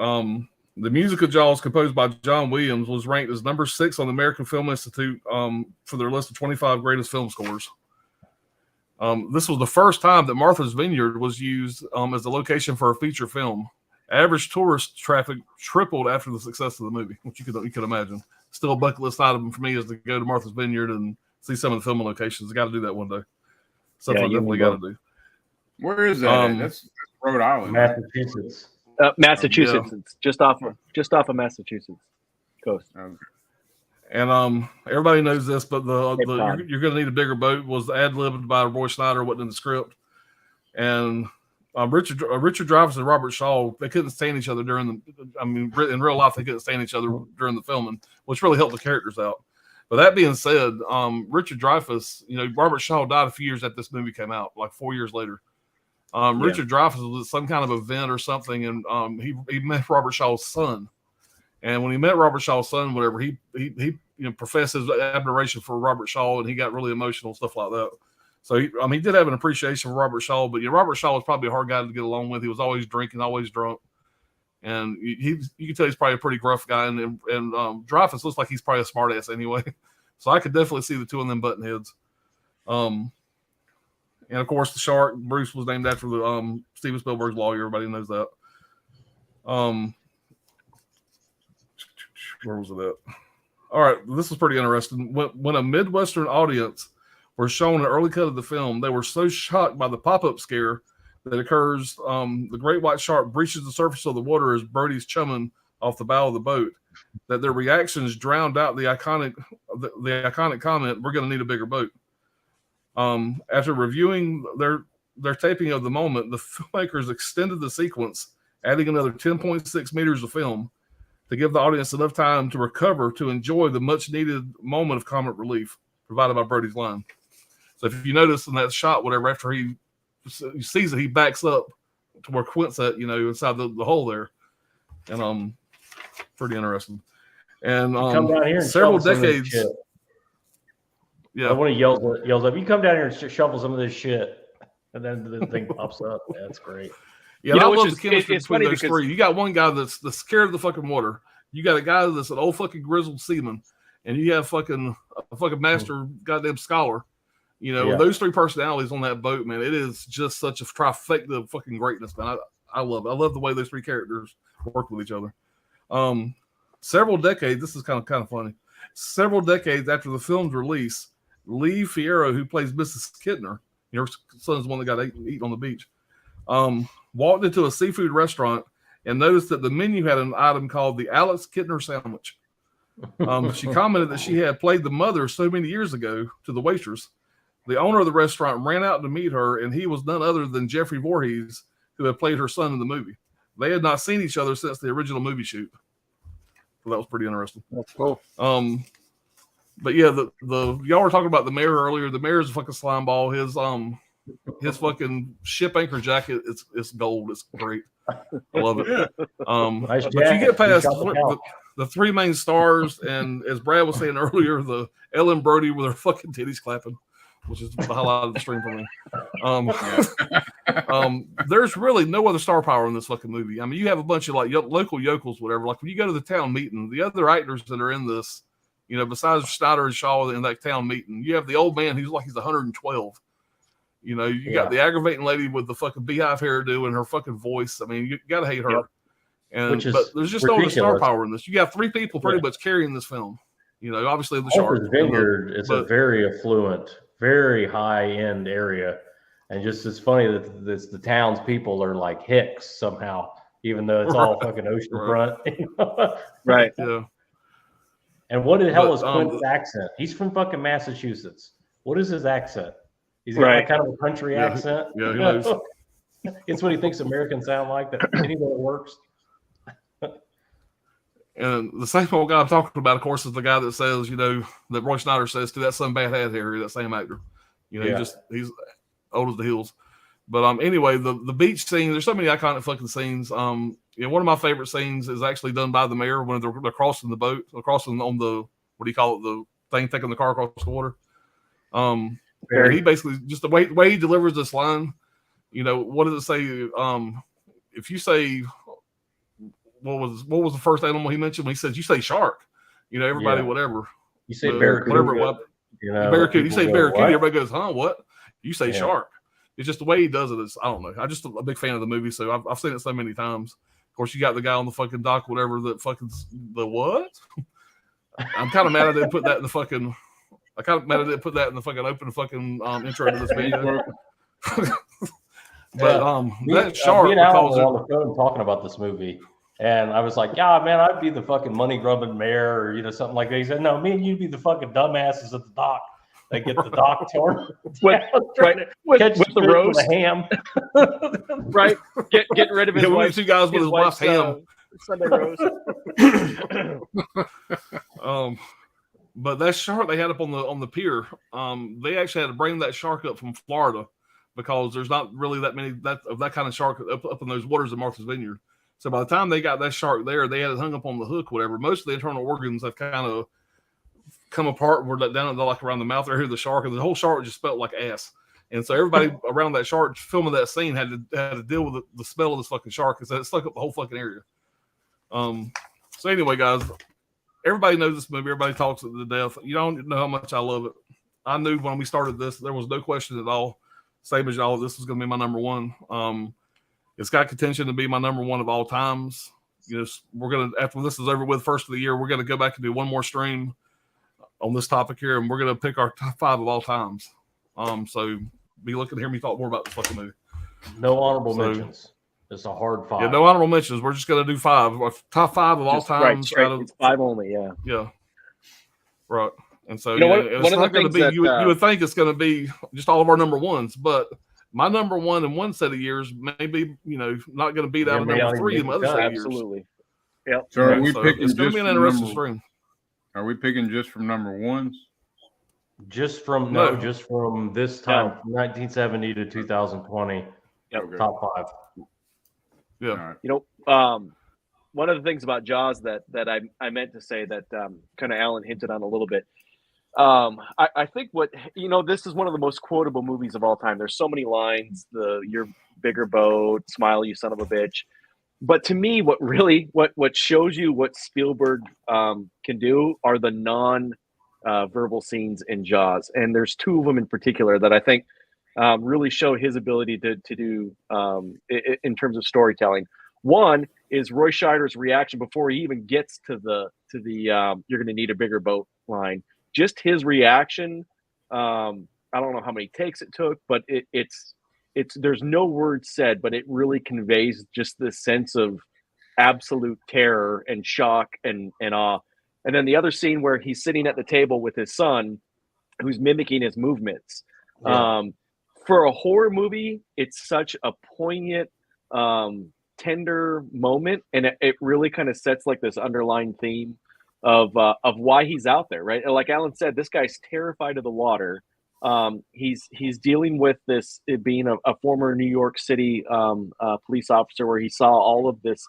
The music of Jaws, composed by John Williams, was ranked as number 6 on the American Film Institute for their list of 25 greatest film scores. This was the first time that Martha's Vineyard was used as the location for a feature film. Average tourist traffic tripled after the success of the movie, which you could imagine. Still a bucket list item for me is to go to Martha's Vineyard and see some of the filming locations. I got to do that one day. Something I definitely got to do. Where is that? That's Rhode Island, Massachusetts. Massachusetts. Yeah. It's just off of Massachusetts coast. Okay. And everybody knows this, but you're going to need a bigger boat was ad-libbed by Roy Schneider, wasn't in the script. And Richard Dreyfuss and Robert Shaw, they couldn't stand each other in real life, they couldn't stand each other during the filming, which really helped the characters out. But that being said, Richard Dreyfuss, Robert Shaw died a few years after this movie came out, like 4 years later. Richard Dreyfuss was at some kind of event or something, and he met Robert Shaw's son. And when he met Robert Shaw's son, whatever, he professed his admiration for Robert Shaw, and he got really emotional and stuff like that. So he did have an appreciation for Robert Shaw, but Robert Shaw was probably a hard guy to get along with. He was always drinking, always drunk, and you can tell he's probably a pretty gruff guy. And Dreyfuss looks like he's probably a smart ass anyway. So I could definitely see the two of them button heads. And of course, the shark Bruce was named after the Steven Spielberg's lawyer. Everybody knows that. Where was it at? All right, this is pretty interesting. When a Midwestern audience were shown an early cut of the film, they were so shocked by the pop-up scare that occurs. The great white shark breaches the surface of the water as Brody's chumming off the bow of the boat, that their reactions drowned out the iconic comment, "We're going to need a bigger boat." After reviewing their taping of the moment, the filmmakers extended the sequence, adding another 10.6 meters of film to give the audience enough time to recover to enjoy the much-needed moment of comic relief provided by Brody's line. So if you notice in that shot, whatever, after he sees it, he backs up to where Quint's at, inside the hole there. And pretty interesting. And come down here and several decades. Yeah, when he yells up, "You come down here and shovel some of this shit," and then the thing pops up. That's great. Yeah, I love the chemistry between those three. You got one guy that's scared of the fucking water. You got a guy that's an old fucking grizzled seaman, and you have a fucking master goddamn scholar. Those three personalities on that boat, man, it is just such a trifecta of fucking greatness, man. I love it. I love the way those three characters work with each other. Several decades, this is kind of funny. Several decades after the film's release, Lee Fierro, who plays Mrs. Kidner, your son's the one that got eaten on the beach, walked into a seafood restaurant and noticed that the menu had an item called the Alex Kidner sandwich. She commented that she had played the mother so many years ago to the waitress. The owner of the restaurant ran out to meet her, and he was none other than Jeffrey Voorhees, who had played her son in the movie. They had not seen each other since the original movie shoot. So that was pretty interesting. That's cool. But yeah, the y'all were talking about the mayor earlier. The mayor's a fucking slime ball. His fucking ship anchor jacket, it's gold. It's great. I love it. Nice But you jacket. get past He shot the couch. the three main stars, and as Brad was saying earlier, the Ellen Brody with her fucking titties clapping, which is the highlight of the stream for me. There's really no other star power in this fucking movie. I mean, you have a bunch of like local yokels, whatever. Like when you go to the town meeting, the other actors that are in this, you know, besides Schneider and Shaw in that town meeting, you have the old man who's like he's 112. You know, you got the aggravating lady with the fucking beehive hairdo and her fucking voice. I mean, you gotta hate her. Yep. But there's just no star power in this. You got three people pretty much carrying this film. You know, obviously the shark. Vineyard is a very affluent, very high end area, and just it's funny that the townspeople are like hicks somehow, even though it's all fucking oceanfront. Right. Yeah. And what the hell is Quint's accent? He's from fucking Massachusetts. What is his accent? He's got like kind of a country accent. Yeah, he knows. It's what he thinks Americans sound like. That anyway it works. And the same old guy I'm talking about, of course, is the guy that says, you know, that Roy Schneider says to that some bad hat Harry, that same actor. You know, he's old as the hills. But anyway, the beach scene, there's so many iconic fucking scenes. You know, one of my favorite scenes is actually done by the mayor when they're crossing the boat, crossing on the, what do you call it, the thing taking the car across the water. He basically, just the way he delivers this line, you know, what does it say? If you say, what was the first animal he mentioned? When he says, you say shark, you know, everybody, whatever. You say barracuda. Whatever. You know, barracuda. You say barracuda, what? everybody goes, huh? What? You say shark. It's just the way he does it is, I don't know. I'm just a big fan of the movie, so I've seen it so many times. Of course, you got the guy on the fucking dock, whatever, that fucking, the what? I'm kind of mad I didn't put that in the fucking, open fucking intro to this video. But that shark, me and Alan were on the phone talking about this movie, and I was like, "Yeah, man, I'd be the fucking money grubbing mayor, or you know, something like that." He said, "No, me and you'd be the fucking dumbasses at the dock. They get the dock torn with the rose, with a ham, right? Getting rid of his wife. Two guys with his wife's ham. Sunday roast. But that shark they had up on the pier, they actually had to bring that shark up from Florida because there's not really that many of that kind of shark up in those waters of Martha's Vineyard. So by the time they got that shark there, they had it hung up on the hook, whatever. Most of the internal organs have kind of come apart and were let down like around the mouth area of the shark, and the whole shark just smelled like ass. And so everybody around that shark filming that scene had to deal with the smell of this fucking shark because it stuck up the whole fucking area. So anyway, guys, everybody knows this movie. Everybody talks it to death. You don't know how much I love it. I knew when we started this, there was no question at all. Same as y'all, this was going to be my number one. It's got contention to be my number one of all times. You know, we're going to, after this is over with, first of the year, we're going to go back and do one more stream on this topic here, and we're going to pick our top 5 of all times. So be looking to hear me talk more about this fucking movie. No honorable mentions. It's a hard 5. Yeah, no honorable mentions. We're just going to do 5. Our top 5 of all times. Right, it's 5 only, yeah. Yeah. Right. And so, you know, it's not going to be, you would think it's going to be just all of our number ones, but my number one in one set of years may be, you know, not going to beat out number 3 in the other set of years. Absolutely. Yep. So are we picking it's going to be an interesting stream. Are we picking just from number ones? Just from this time, 1970 to 2020. Yep. Top 5. Yeah. Right. You know, one of the things about Jaws that I meant to say that kind of Alan hinted on a little bit. I think this is one of the most quotable movies of all time. There's so many lines, your bigger boat, smile, you son of a bitch. But to me, what shows you what Spielberg can do are the non-verbal scenes in Jaws. And there's 2 of them in particular that I think really show his ability to do in terms of storytelling. One is Roy Scheider's reaction before he even gets to the you're going to need a bigger boat line. Just his reaction. I don't know how many takes it took, but it's there's no word said, but it really conveys just this sense of absolute terror and shock and awe. And then the other scene where he's sitting at the table with his son, who's mimicking his movements. Yeah. For a horror movie, it's such a poignant, tender moment, and it really kind of sets like this underlying theme of why he's out there, right? And like Alan said, this guy's terrified of the water. He's dealing with this, it being a former New York City police officer, where he saw all of this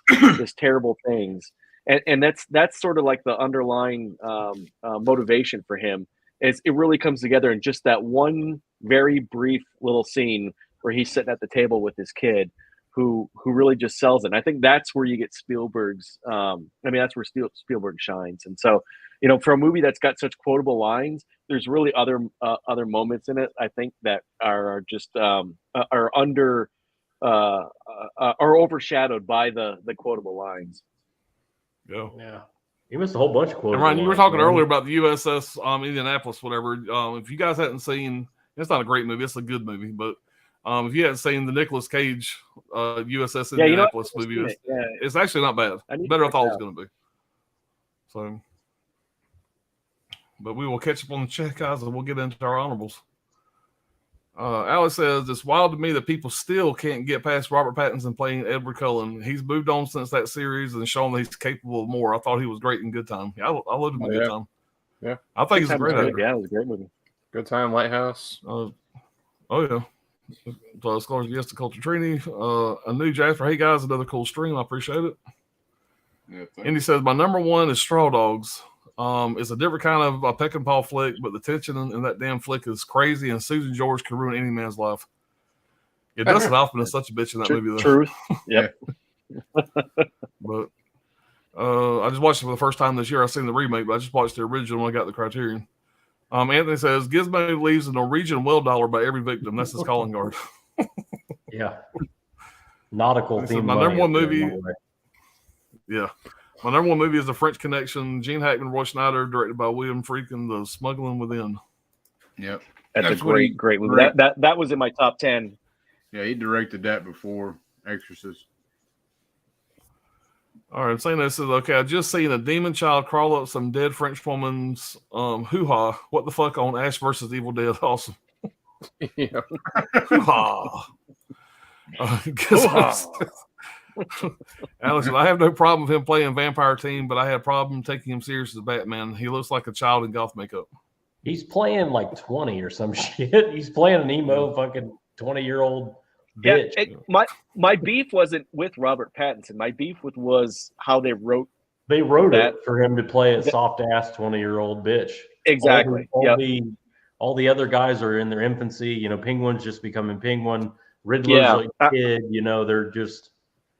terrible things, and that's sort of like the underlying motivation for him. Is it really comes together in just that one very brief little scene where he's sitting at the table with his kid, who really just sells it. And I think that's where you get Spielberg's. That's where Spielberg shines. And so, for a movie that's got such quotable lines, there's really other moments in it, I think, that are just are under are overshadowed by the quotable lines. Yeah. He missed a whole bunch of quotes. And Ryan, you were talking earlier about the USS Indianapolis, whatever. If you guys hadn't seen, it's not a great movie, it's a good movie, but if you hadn't seen the Nicolas Cage USS Indianapolis movie, it's actually not bad. Better than I thought it was going to be. So, but we will catch up on the chat, guys, and we'll get into our honorables. Alex says, it's wild to me that people still can't get past Robert Pattinson playing Edward Cullen. He's moved on since that series and shown that he's capable of more. I thought he was great in Good Time. Yeah, I loved him in Good Time. Yeah. I think he's a great actor. Yeah, it was a great movie. Good Time, Lighthouse. Oh, yeah. So, Scholars, yes, the Culture Trini. A new Jasper. Hey, guys, another cool stream. I appreciate it. Yeah, Indy says, my number one is Straw Dogs. It's a different kind of a peck and paw flick, but the tension in that damn flick is crazy, and Susan George can ruin any man's life. Yeah, Dustin Hoffman is such a bitch in that movie, though. Truth. Yep. But I just watched it for the first time this year. I've seen the remake, but I just watched the original when I got the Criterion. Anthony says, Gizmo leaves a Norwegian well dollar by every victim. That's his calling card. Yeah. Nautical theme. My number one movie. Yeah. My number one movie is The French Connection. Gene Hackman, Roy Schneider, directed by William Friedkin, The Smuggling Within. Yep. That's a great movie. That was in my top 10. Yeah, he directed that before Exorcist. All right, saying this is okay. I just seen a demon child crawl up some dead French woman's hoo-ha. What the fuck on Ash versus Evil Dead? Awesome. Yeah. Hoo-ha. Alex, I have no problem with him playing Vampire Team, but I have a problem taking him serious as Batman. He looks like a child in goth makeup. He's playing like 20 or some shit. He's playing an emo fucking 20-year-old bitch. Yeah, my beef wasn't with Robert Pattinson. My beef was how they wrote. They wrote it for him to play a soft-ass 20-year-old bitch. Exactly. All the other guys are in their infancy. Penguin's just becoming Penguin. Riddler's a kid. They're just.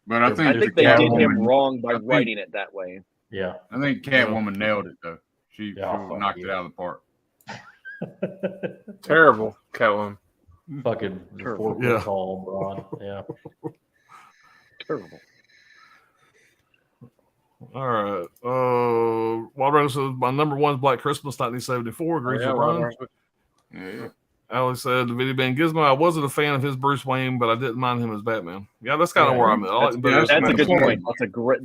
But I think they did him wrong by writing it that way. Yeah. I think Catwoman nailed it, though. She knocked it out of the park. Terrible Catwoman. Fucking 4 foot tall, broad. Yeah. Terrible. All right. Waldo says, my number one is Black Christmas, 1974. Agrees with Brian. Yeah. Alex said, the video band Gizmo, I wasn't a fan of his Bruce Wayne, but I didn't mind him as Batman. Yeah, that's kind of where I'm at. That's a good point.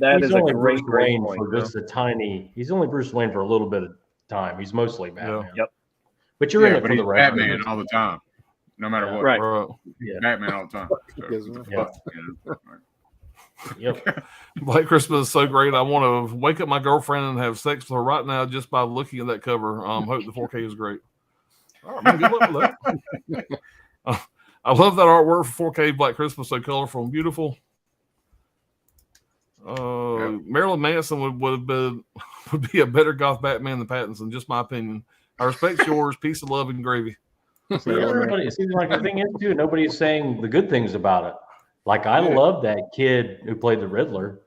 That is a great point. For just a tiny. He's only Bruce Wayne for a little bit of time. He's mostly Batman. Yep. But you're in it for the right Batman all the time, no matter what. Right. Yeah. Batman all the time. So, Yep. Black Christmas is so great. I want to wake up my girlfriend and have sex with her right now just by looking at that cover. Hope the 4K is great. All right, man, good luck with that. I love that artwork for 4K Black Christmas, so colorful and beautiful. Marilyn Manson would be a better goth Batman than Pattinson, just my opinion. I respect yours. Peace of love and gravy. Everybody, it seems like the thing is too. Nobody's saying the good things about it. Like I love that kid who played the Riddler.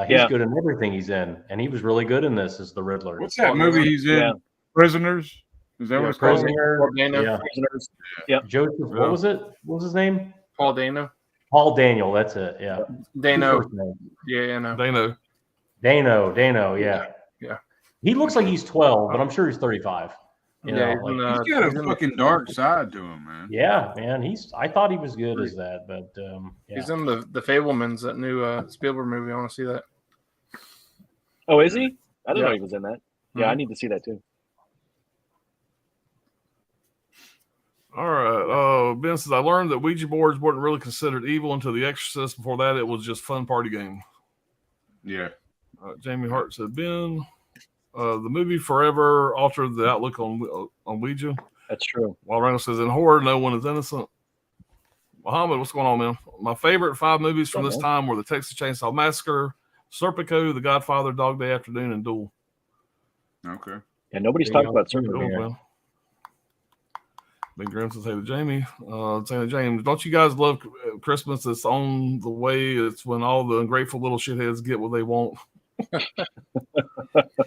He's good in everything he's in, and he was really good in this as the Riddler. What's that movie he's in? Prisoners. Is that what it's called? Prisoners. Yeah. Joseph. What was it? What was his name? Paul Dano. Paul Daniel. That's it. Yeah. Dano. Yeah, no. Dano. Yeah. Yeah. He looks like he's 12, but I'm sure he's 35. He's got a fucking dark side to him, man. Yeah, man. I thought he was good as that, but he's in the Fablemans, that new Spielberg movie. I want to see that. Oh, is he? I didn't know he was in that. Yeah, I need to see that too. All right. Ben says, I learned that Ouija boards weren't really considered evil until The Exorcist. Before that, it was just fun party game. Yeah. Jamie Hart said, Ben. The movie forever altered the outlook on Ouija. That's true. While Randall says, in horror, no one is innocent. Muhammad, what's going on, man? My favorite 5 movies from this time were The Texas Chainsaw Massacre, Serpico, The Godfather, Dog Day Afternoon, and Duel. Okay. Yeah, nobody's talked about Serpico. Cool, Big Grim says, hey to Jamie. Saying to James, don't you guys love Christmas? It's on the way. It's when all the ungrateful little shitheads get what they want.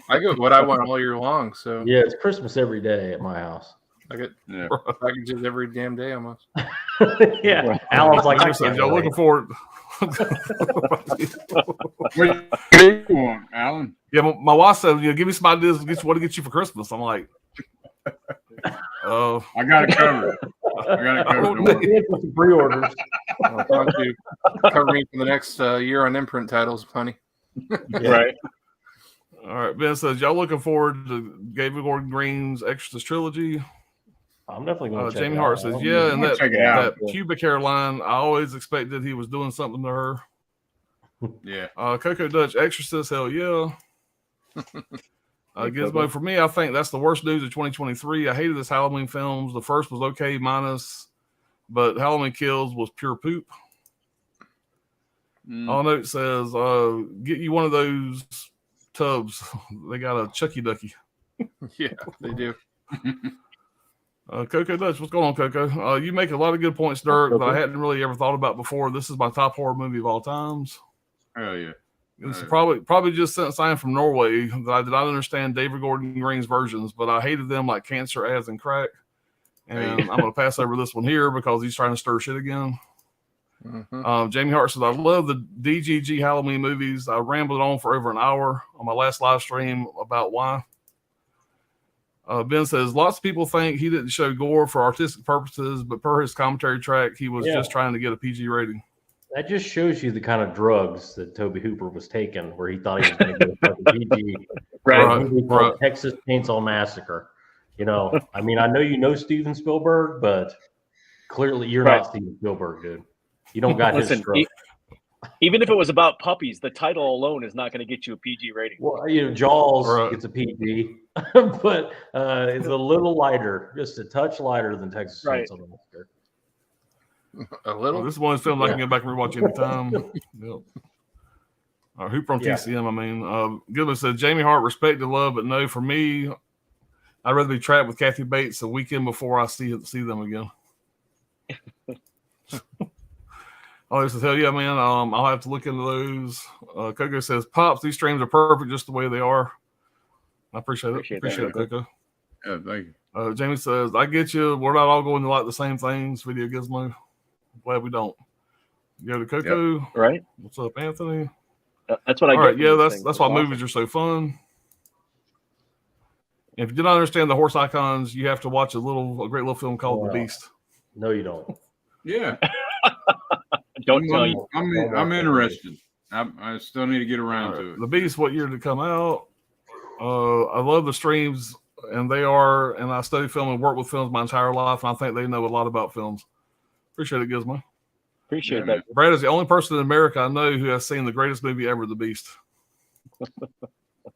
I get what I want all year long. So yeah, it's Christmas every day at my house. I get packages every damn day almost. Yeah, Alan's like, I said, y'all looking forward. What do you want, Alan? Yeah, my wife said, give me some ideas what to get you for Christmas. I'm like, I got it covered. Some pre-orders. To cover me for the next year on imprint titles, honey. Right. All right. Ben says, y'all looking forward to David Gordon Green's Exorcist trilogy? I'm definitely going to check Jamie it Hart out. says, yeah, and that Yeah. pubic hairline, I always expected he was doing something to her. Yeah. Coco Dutch, Exorcist, hell yeah. Gizmo, for me, I think that's the worst news of 2023. I hated this Halloween films. The first was okay, but Halloween Kills was pure poop. All note says, get you one of those tubs. They got a Chucky Ducky. Yeah, they do. Coco Dutch, what's going on, Coco? You make a lot of good points, Dirk, that I hadn't really ever thought about before. This is my top horror movie of all times. Oh yeah. It's probably just since I am from Norway that I did not understand David Gordon Green's versions, but I hated them like cancer, ads, and crack. And I'm going to pass over this one here because he's trying to stir shit again. Mm-hmm. Jamie Hart says, I love the DGG Halloween movies. I rambled on for over an hour on my last live stream about why. Ben says, lots of people think he didn't show gore for artistic purposes, but per his commentary track, he was just trying to get a PG rating. That just shows you the kind of drugs that Toby Hooper was taking, where he thought he was going to get a PG. Right. Texas Chainsaw Massacre. You know, I mean, I know you know Steven Spielberg, but clearly you're not Steven Spielberg, dude. You don't got his stroke. Even if it was about puppies, the title alone is not going to get you a PG rating. Well, you know, Jaws gets a PG, but it's a little lighter, just a touch lighter than Texas Chainsaw Massacre. A little. Well, this is one of those films I can get back and rewatch anytime. Yep. Hooper on TCM. I mean, Goodman said Jamie Hart, respect and love, but no, for me, I'd rather be trapped with Kathy Bates a weekend before I see them again. Oh, this is hell yeah, man. I'll have to look into those. Coco says, Pops, these streams are perfect just the way they are. I appreciate it. Appreciate it, Coco. Yeah, thank you. Jamie says, I get you. We're not all going to like the same things, Video Gizmo. Glad we don't. Go to Coco. Yep. Right. What's up, Anthony? That's what I get. All right, yeah, that's why movies are so fun. If you did not understand the horse icons, you have to watch a great little film called The Beast. No, you don't. Yeah. Don't tell you. I'm interested. I still need to get around to it. The Beast, what year did it come out? I love the streams, and I study film and work with films my entire life, and I think they know a lot about films. Appreciate it, Gizmo. Appreciate that. Brad is the only person in America I know who has seen the greatest movie ever, The Beast.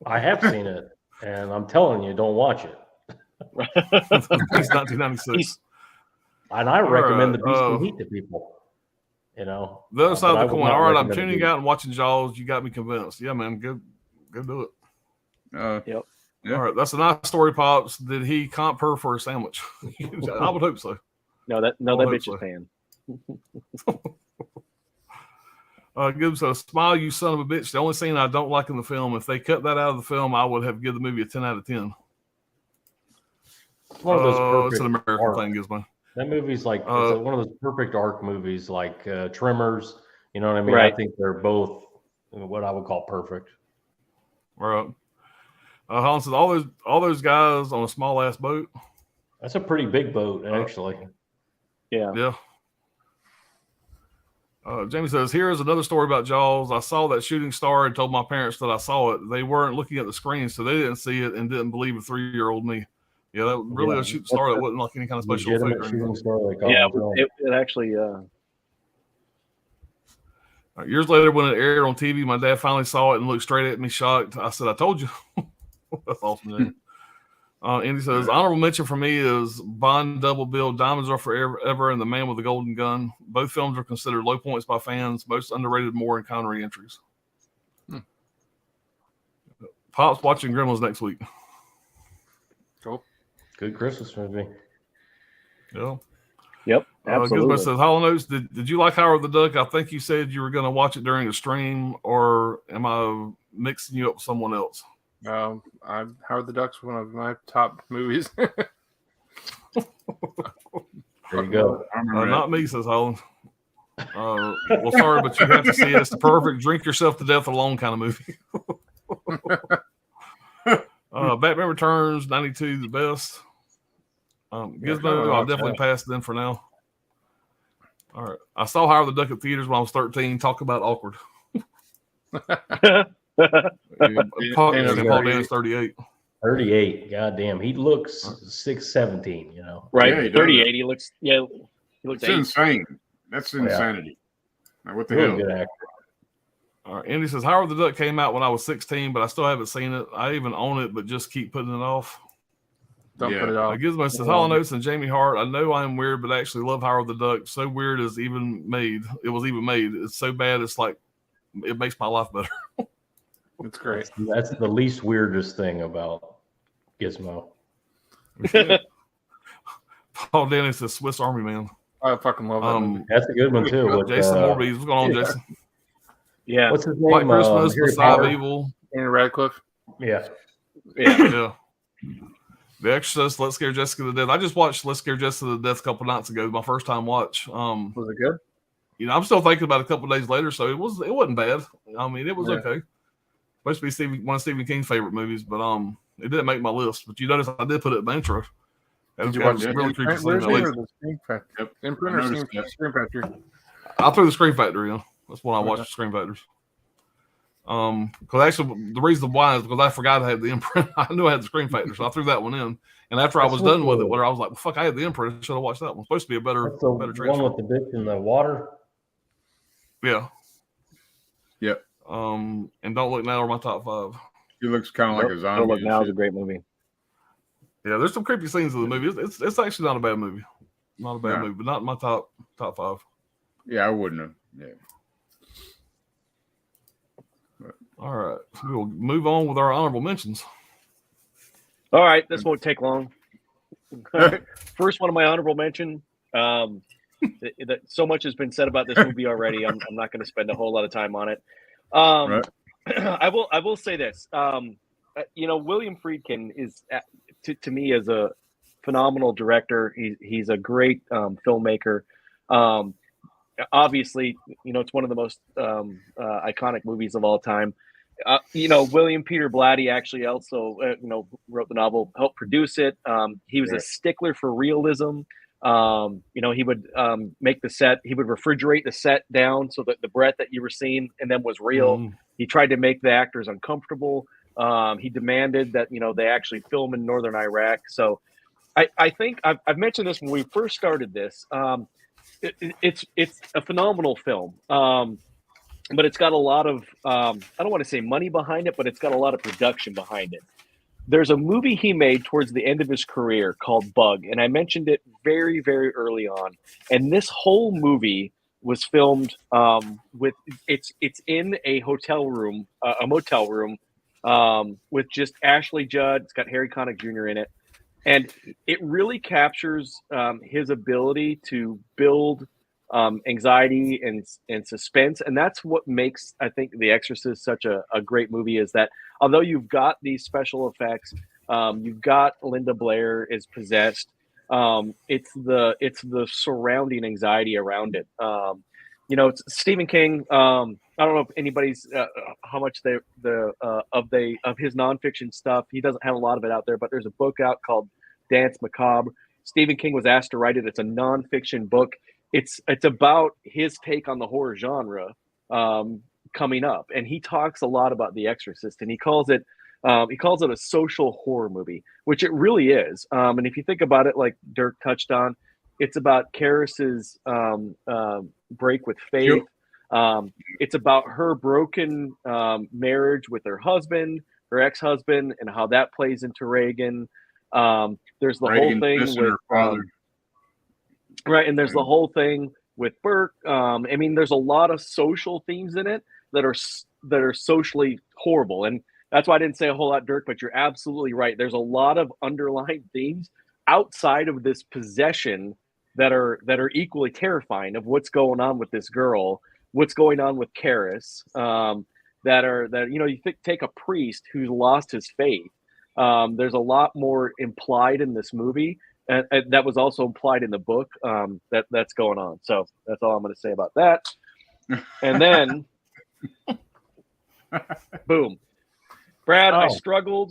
I have seen it, and I'm telling you, don't watch it. It's 1996. And I recommend The Beast and Heat to people. You know, the other side of the coin. All right, I'm tuning out and watching Jaws. You got me convinced. Yeah, man, go do it. Yep. Yeah. All right, that's a nice story, Pops. Did he comp her for a sandwich? I would hope so. No, that bitch is paying. Gibbs says, "Smile, you son of a bitch." The only scene I don't like in the film. If they cut that out of the film, I would have given the movie a 10 out of 10. It's one of those it's an American thing, Gizmo. That movie's like it's one of those perfect arc movies, like Tremors. You know what I mean? Right. I think they're both what I would call perfect. Right. Holland says all those guys on a small ass boat. That's a pretty big boat, actually. Yeah. Yeah. Jamie says, here is another story about Jaws. I saw that shooting star and told my parents that I saw it. They weren't looking at the screen, so they didn't see it and didn't believe a 3-year-old me. Yeah, that really a shooting star that wasn't like any kind of special effect. Shooting star, like it actually. Years later, when it aired on TV, my dad finally saw it and looked straight at me, shocked. I said, I told you. That's awesome. Man. Andy says, honorable mention for me is Bond Double Bill, Diamonds Are Forever, and The Man with the Golden Gun. Both films are considered low points by fans. Most underrated Moore and Connery entries. Pop's watching Gremlins next week. Cool. Good Christmas movie. Yeah. Yep. Absolutely. Gizmo says, Hollow Notes, did you like Howard the Duck? I think you said you were going to watch it during a stream, or am I mixing you up with someone else? Howard the Duck's one of my top movies. There you go. Not me, says Holland. Well, sorry, but you have to see it. It's the perfect drink yourself to death alone kind of movie. Batman Returns, 92, the best. Gizmo, I'll definitely pass it in for now. All right. I saw Howard the Duck at theaters when I was 13. Talk about awkward. Paul Dana's 38. 38. Goddamn. He looks 6'17", you know. Right. Yeah, he 38. He looks, he looks It's insane. That's insanity. Like, what the Really hell? good actor. All right. Andy says, Howard the Duck came out when I was 16, but I still haven't seen it. I even own it, but just keep putting it off. Don't put it off. Gizmo says, Hollow Notes and Jamie Hart. I know I'm weird, but I actually love Howard the Duck. So weird is even made. It was even made. It's so bad. It's like, it makes my life better. It's great. That's the least weirdest thing about Gizmo. Paul Dennis says Swiss Army Man. I fucking love that movie. That's a good one too. With, Jason Voorhees. What's going on, Jason? Yeah. What's his name? White Christmas, Harry Messiah of Potter? Evil. Daniel Radcliffe. Yeah. Yeah. The Exorcist, Let's Scare Jessica to Death. I just watched Let's Scare Jessica to Death a couple nights ago. My first time watch. Was it good? You know, I'm still thinking about it a couple days later, so it wasn't bad. I mean, it was okay. Supposed to be one of Stephen King's favorite movies, but it didn't make my list. But you notice I did put it in the intro. Did you watch really creepy scene. the Scream Factory? Imprint or Scream Factory? I threw the Scream Factory in. That's when I watched the Scream Factors. Because actually, the reason why is because I forgot I had the imprint. I knew I had the Scream Factor, so I threw that one in. And after I was done with it, I was like, well, "Fuck, I had the imprint. I should have watched that one." It's supposed to be a better transfer. One with the bitch in the water. Yeah. Yep. And Don't Look Now are my top 5. He looks kind of like a zombie. Don't Look Now is a great movie. Yeah, there's some creepy scenes in the movie. It's actually not a bad movie. Not a bad movie, but not in my top 5. Yeah, I wouldn't have. Yeah. All right. We'll move on with our honorable mentions. All right, this won't take long. First one of my honorable mention. That so much has been said about this movie already. I'm not going to spend a whole lot of time on it. Right. I will say this. William Friedkin is to me as a phenomenal director. He's a great filmmaker. Obviously, it's one of the most iconic movies of all time. William Peter Blatty actually also, wrote the novel, helped produce it. He was a stickler for realism. He would make the set, he would refrigerate the set down so that the breath that you were seeing and then was real. He tried to make the actors uncomfortable. He demanded that, they actually film in northern Iraq. So I think I've mentioned this when we first started this. It's a phenomenal film. But it's got a lot of, I don't want to say money behind it, but it's got a lot of production behind it. There's a movie he made towards the end of his career called Bug, and I mentioned it very, very early on. And this whole movie was filmed with it's in a hotel room, a motel room, with just Ashley Judd. It's got Harry Connick Jr. in it, and it really captures his ability to build anxiety and suspense. And that's what makes, I think, The Exorcist such a great movie, is that although you've got these special effects, you've got Linda Blair is possessed, it's the surrounding anxiety around it. It's Stephen King. I don't know if anybody's how much of his nonfiction stuff. He doesn't have a lot of it out there, but there's a book out called Dance Macabre. Stephen King was asked to write it. It's a nonfiction book. It's about his take on the horror genre coming up, and he talks a lot about The Exorcist, and he calls it a social horror movie, which it really is. And if you think about it, like Dirk touched on, it's about Karis's break with faith. It's about her broken marriage with her husband, her ex-husband and how that plays into Reagan. There's the Reagan whole thing missing with her father. right, and there's the whole thing with Burke. I mean, there's a lot of social themes in it that are socially horrible, and that's why I didn't say a whole lot, Dirk. But you're absolutely right. There's a lot of underlying themes outside of this possession that are equally terrifying of what's going on with this girl, what's going on with Karis. That you take a priest who's lost his faith. There's a lot more implied in this movie. And that was also implied in the book that's going on. So that's all I'm going to say about that. And then, boom, Brad, I struggled.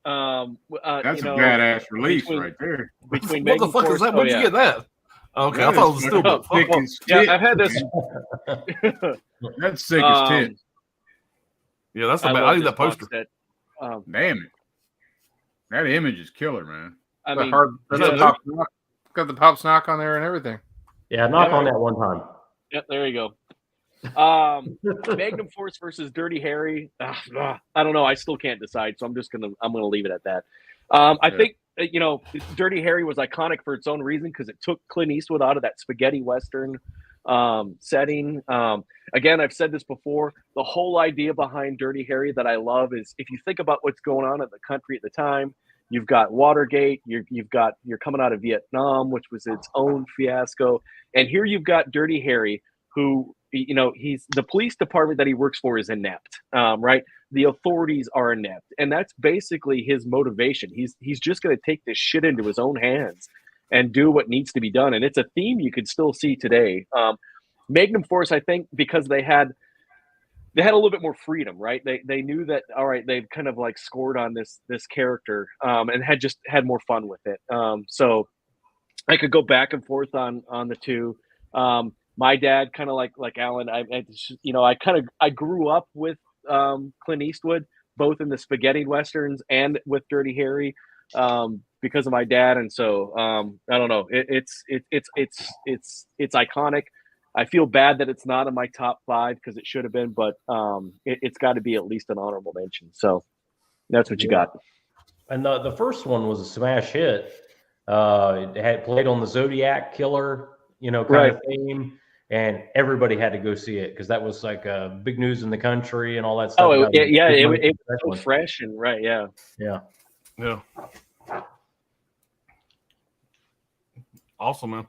That's a badass release right there. what Between Megan the fuck Force, is that? Where'd you get that? Okay, I thought it was still. Yeah, I've had this. That's sick as tit. Yeah, that's the bad. I need that poster. Damn it, that image is killer, man. I mean, got the Pops knock on there and everything. Yeah, knock on that one time. Yep, there you go. Magnum Force versus Dirty Harry. I don't know. I still can't decide, so I'm gonna leave it at that. I think Dirty Harry was iconic for its own reason because it took Clint Eastwood out of that spaghetti western setting. Again, I've said this before. The whole idea behind Dirty Harry that I love is if you think about what's going on in the country at the time. You've got Watergate. You're coming out of Vietnam, which was its own fiasco, and here you've got Dirty Harry, who he's the police department that he works for is inept, right? The authorities are inept, and that's basically his motivation. He's just going to take this shit into his own hands and do what needs to be done, and it's a theme you can still see today. Magnum Force, I think, because they had a little bit more freedom, right? They knew that, all right, they've kind of like scored on this character and had more fun with it. So I could go back and forth on the two. My dad, kind of like Alan, I grew up with Clint Eastwood, both in the spaghetti westerns and with Dirty Harry, because of my dad. And so I don't know, it's iconic. I feel bad that it's not in my top 5 because it should have been, but it's got to be at least an honorable mention. So that's what you got. And the first one was a smash hit. It had played on the Zodiac Killer, kind of theme, and everybody had to go see it because that was like big news in the country and all that stuff. Oh, it was fresh and right, yeah. Awesome, man.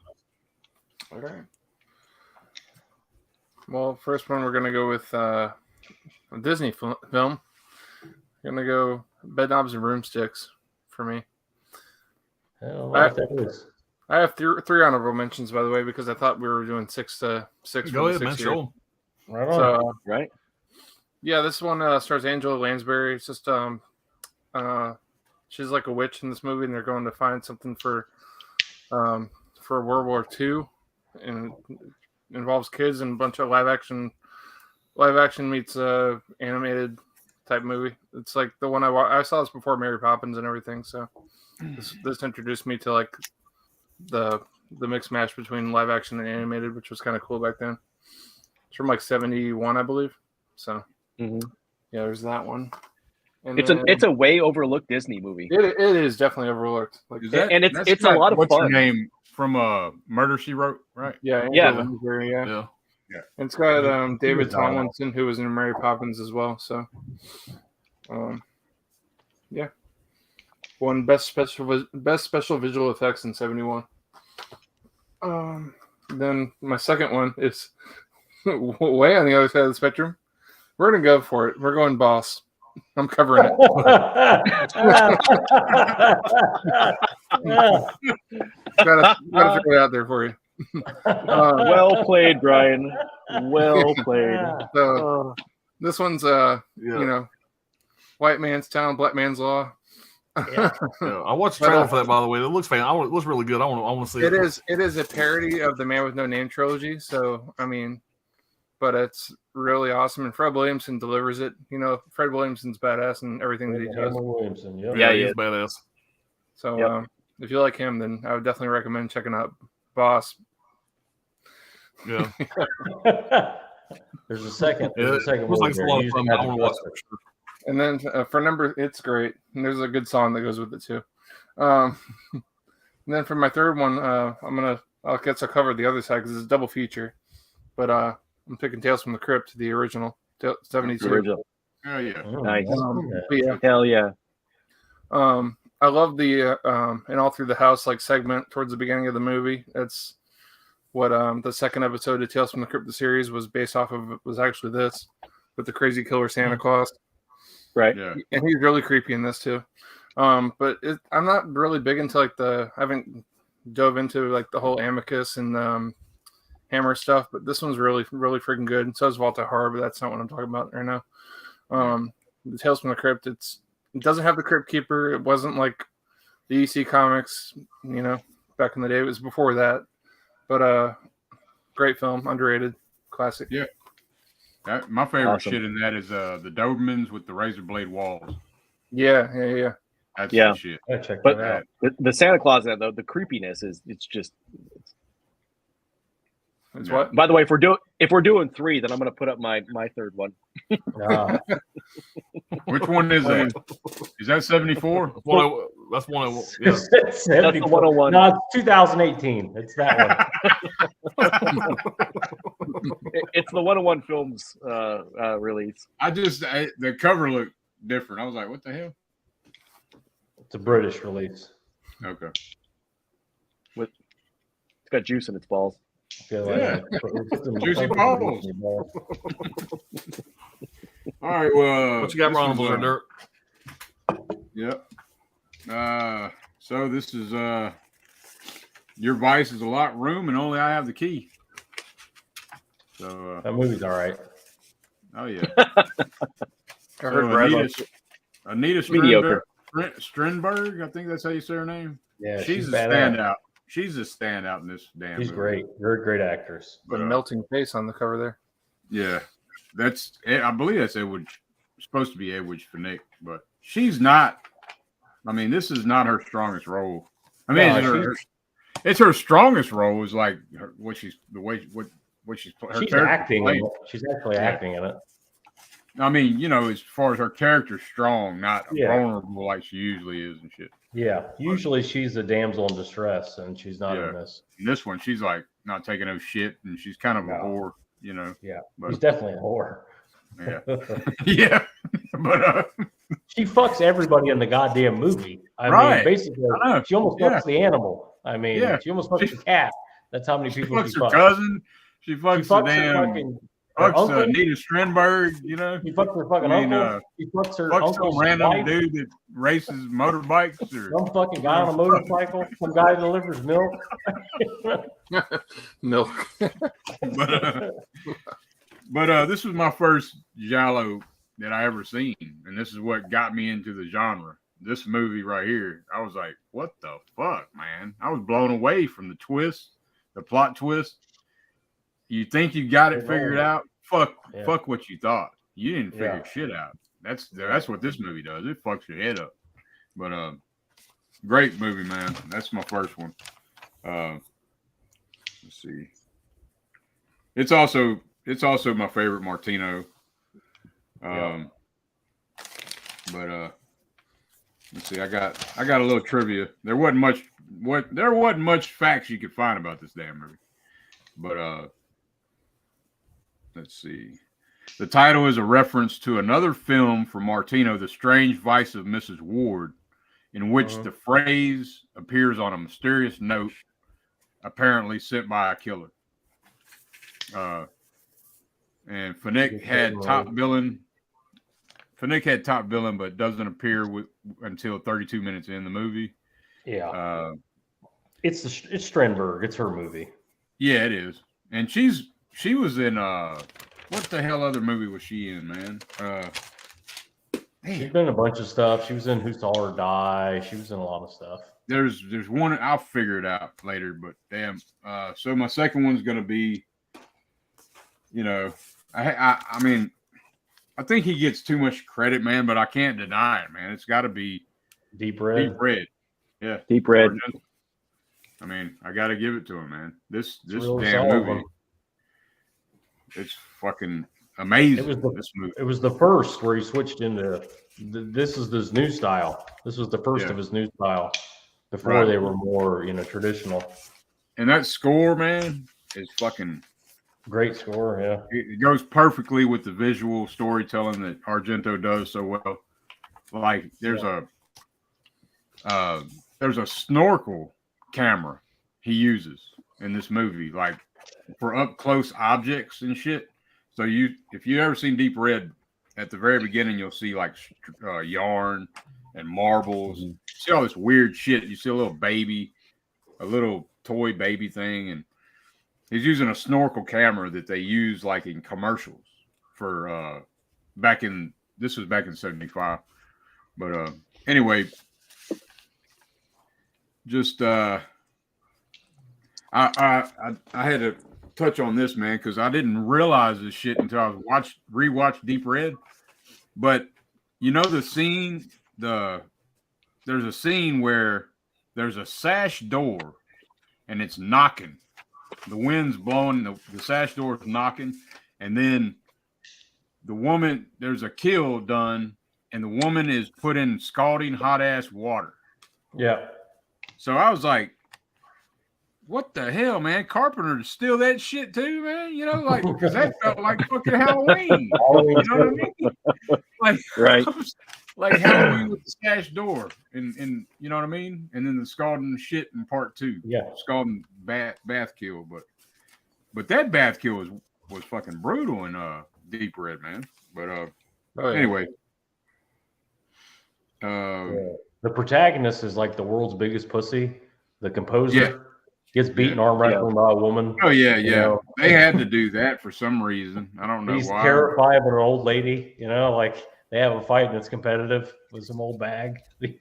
All right. Well, first one we're gonna go with a Disney film. We're gonna go Bed Knobs and Broomsticks for me. I have three honorable mentions, by the way, because I thought we were doing 6 to 6. Go ahead, man. Show 'em. Right on. So, right. Yeah, this one stars Angela Lansbury. It's just she's like a witch in this movie, and they're going to find something for World War II, and involves kids and a bunch of live action meets animated type movie. It's like the one I saw this before Mary Poppins and everything. So this introduced me to like the mixed match between live action and animated, which was kind of cool back then. It's from like 1971, I believe. So yeah, there's that one. And it's a way overlooked Disney movie. It is definitely overlooked. Like it's a lot of fun. What's your name from Murder She Wrote, right? Yeah. And it's got David Tomlinson, who was in Mary Poppins as well. So, yeah, won best special visual effects in 1971. Then my second one is way on the other side of the spectrum. We're gonna go for it. We're going Boss. I'm covering it. gotta throw it out there for you. Well played, Brian. Well played. So this one's white man's town, black man's law. I watched the trailer for that, by the way. It looks fantastic. It looks really good. I want to see it. It is a parody of the Man with No Name trilogy. So I mean, but it's really awesome, and Fred Williamson delivers it. Fred Williamson's badass in everything that he does. Williamson, yeah, he's badass. So if you like him, then I would definitely recommend checking out Boss. Yeah. There's a second. Looks like it's a lot of fun. I want to watch it. And then for number, it's great. And there's a good song that goes with it too. And then for my third one, I guess I'll cover the other side because it's a double feature. But I'm picking Tales from the Crypt, the original, 72. Original. Oh yeah. Nice. But yeah, Hell yeah. I love the and all through the house like segment towards the beginning of the movie. That's what the second episode of Tales from the Crypt the series was based off of. Was actually this with the crazy killer Santa Claus. Right. Yeah. And he's really creepy in this too. But I'm not really big into like I haven't dove into like the whole Amicus and Hammer stuff, but this one's really, really freaking good. And so is Vault of Horror, but that's not what I'm talking about right now. The Tales from the Crypt, it doesn't have the Crypt Keeper. It wasn't like the EC comics, back in the day. It was before that. But great film, underrated, classic. Yeah. My favorite Awesome. shit in that is the Dobermans with the razor blade walls. Yeah. That's Yeah. the shit. I check But that out. the Santa Claus, though, the creepiness is it's. It's Yeah. what? By the way, if we're doing 3, then I'm going to put up my third one. Ah, Which one is that? Is that 74? That's one. Yeah. That's the 101. No, it's 2018. It's that one. It's the 101 Films release. The cover looked different. I was like, what the hell? It's a British release. Okay. It's got juice in its balls. I feel like Yeah. put some- Juicy put some balls. in your balls. All right. Well, What you got, this Ron, is, over there, Dirk? Yep. So this is your vice is a lot room, and only I have the key. So That movie's all right. oh yeah. I heard So Brad Anita Mediocre. Strindberg, I think that's how you say her name. Yeah, she's a badass. standout. She's a standout in this damn She's movie. great. Very great actress. the melting face on the cover there. Yeah, I believe that's supposed to be Edwidge Finnick, but she's not. I mean, this is not her strongest role. I mean, No, it's her strongest role is like what she's She's acting. In it. She's actually acting in it. I mean, as far as her character's strong, not Yeah. vulnerable like she usually is and shit. Yeah. Usually she's a damsel in distress, and she's not in this. In this one, she's like not taking no shit, and she's kind of a whore, Yeah. But- She's definitely a whore. Yeah, yeah, but She fucks everybody in the goddamn movie. I Right. mean, basically, I know. she almost Yeah. fucks the animal. I mean, Yeah. she almost fucks the cat. That's how many she people fucks she her fucks. cousin. She She fucks the fucks her damn. fucking her Fucks uncle. Anita Strindberg. She fucks her fucking I mean, uncle. She fucks her Fucks uncle's some random wife. dude that races motorbikes or Some fucking guy on a motorcycle. Some guy that delivers milk. Milk. but this was my first giallo that I ever seen, and this is what got me into the genre. This movie right here, I was like, "What the fuck, man?" I was blown away from the twist, the plot twist. You think you got it figured out? Fuck what you thought. You didn't figure shit out. That's what this movie does. It fucks your head up. But great movie, man. That's my first one. Let's see. It's also my favorite Martino. But let's see. I got a little trivia. There wasn't much facts you could find about this damn movie. But let's see. The title is a reference to another film from Martino, The Strange Vice of Mrs. Ward, in which the phrase appears on a mysterious note, apparently sent by a killer. And Finnick had top billing. But doesn't appear until 32 minutes in the movie. Yeah. It's Strindberg. It's her movie. Yeah, it is. And she was in what the hell other movie was she in, man? She's been in a bunch of stuff. She was in Who Saw Her Die. She was in a lot of stuff. There's one, I'll figure it out later, but damn. So my second one's gonna be, I mean, I think he gets too much credit, man, but I can't deny it, man. It's got to be Deep Red. Deep Red. Yeah. Deep Red. I mean, I got to give it to him, man. This real damn solid movie. one. It's fucking amazing. It was the this movie. It was the first where he switched into this is his new style. This was the first of his new style. Before they were more, traditional. And that score, man, is fucking great score. Yeah, it goes perfectly with the visual storytelling that Argento does so well. Like there's a snorkel camera he uses in this movie, like for up close objects and shit. So if you ever seen Deep Red, at the very beginning you'll see like yarn and marbles. You see all this weird shit. You see a little baby, a little toy baby thing, and he's using a snorkel camera that they use like in commercials for this was back in 75. But anyway, just I had to touch on this, man, because I didn't realize this shit until I rewatched Deep Red. But the scene, there's a scene where there's a sash door and it's knocking. The wind's blowing, the sash door is knocking, and then the woman, there's a kill done, and the woman is put in scalding hot ass water. Yeah. So I was like, what the hell, man? Carpenter steal that shit too, man? Because that felt like fucking Halloween. You know what I mean? Like, right. Like Halloween with the sash door, and you know what I mean? And then the scalding shit in part 2. Yeah. Scalding bath kill, but that bath kill was fucking brutal in Deep Red, man. But anyway. The protagonist is like the world's biggest pussy. The composer gets beaten arm wrestling by a woman. Oh yeah. They had to do that for some reason. I don't know He's why. terrified of an old lady. Like they have a fight and it's competitive with some old bag. They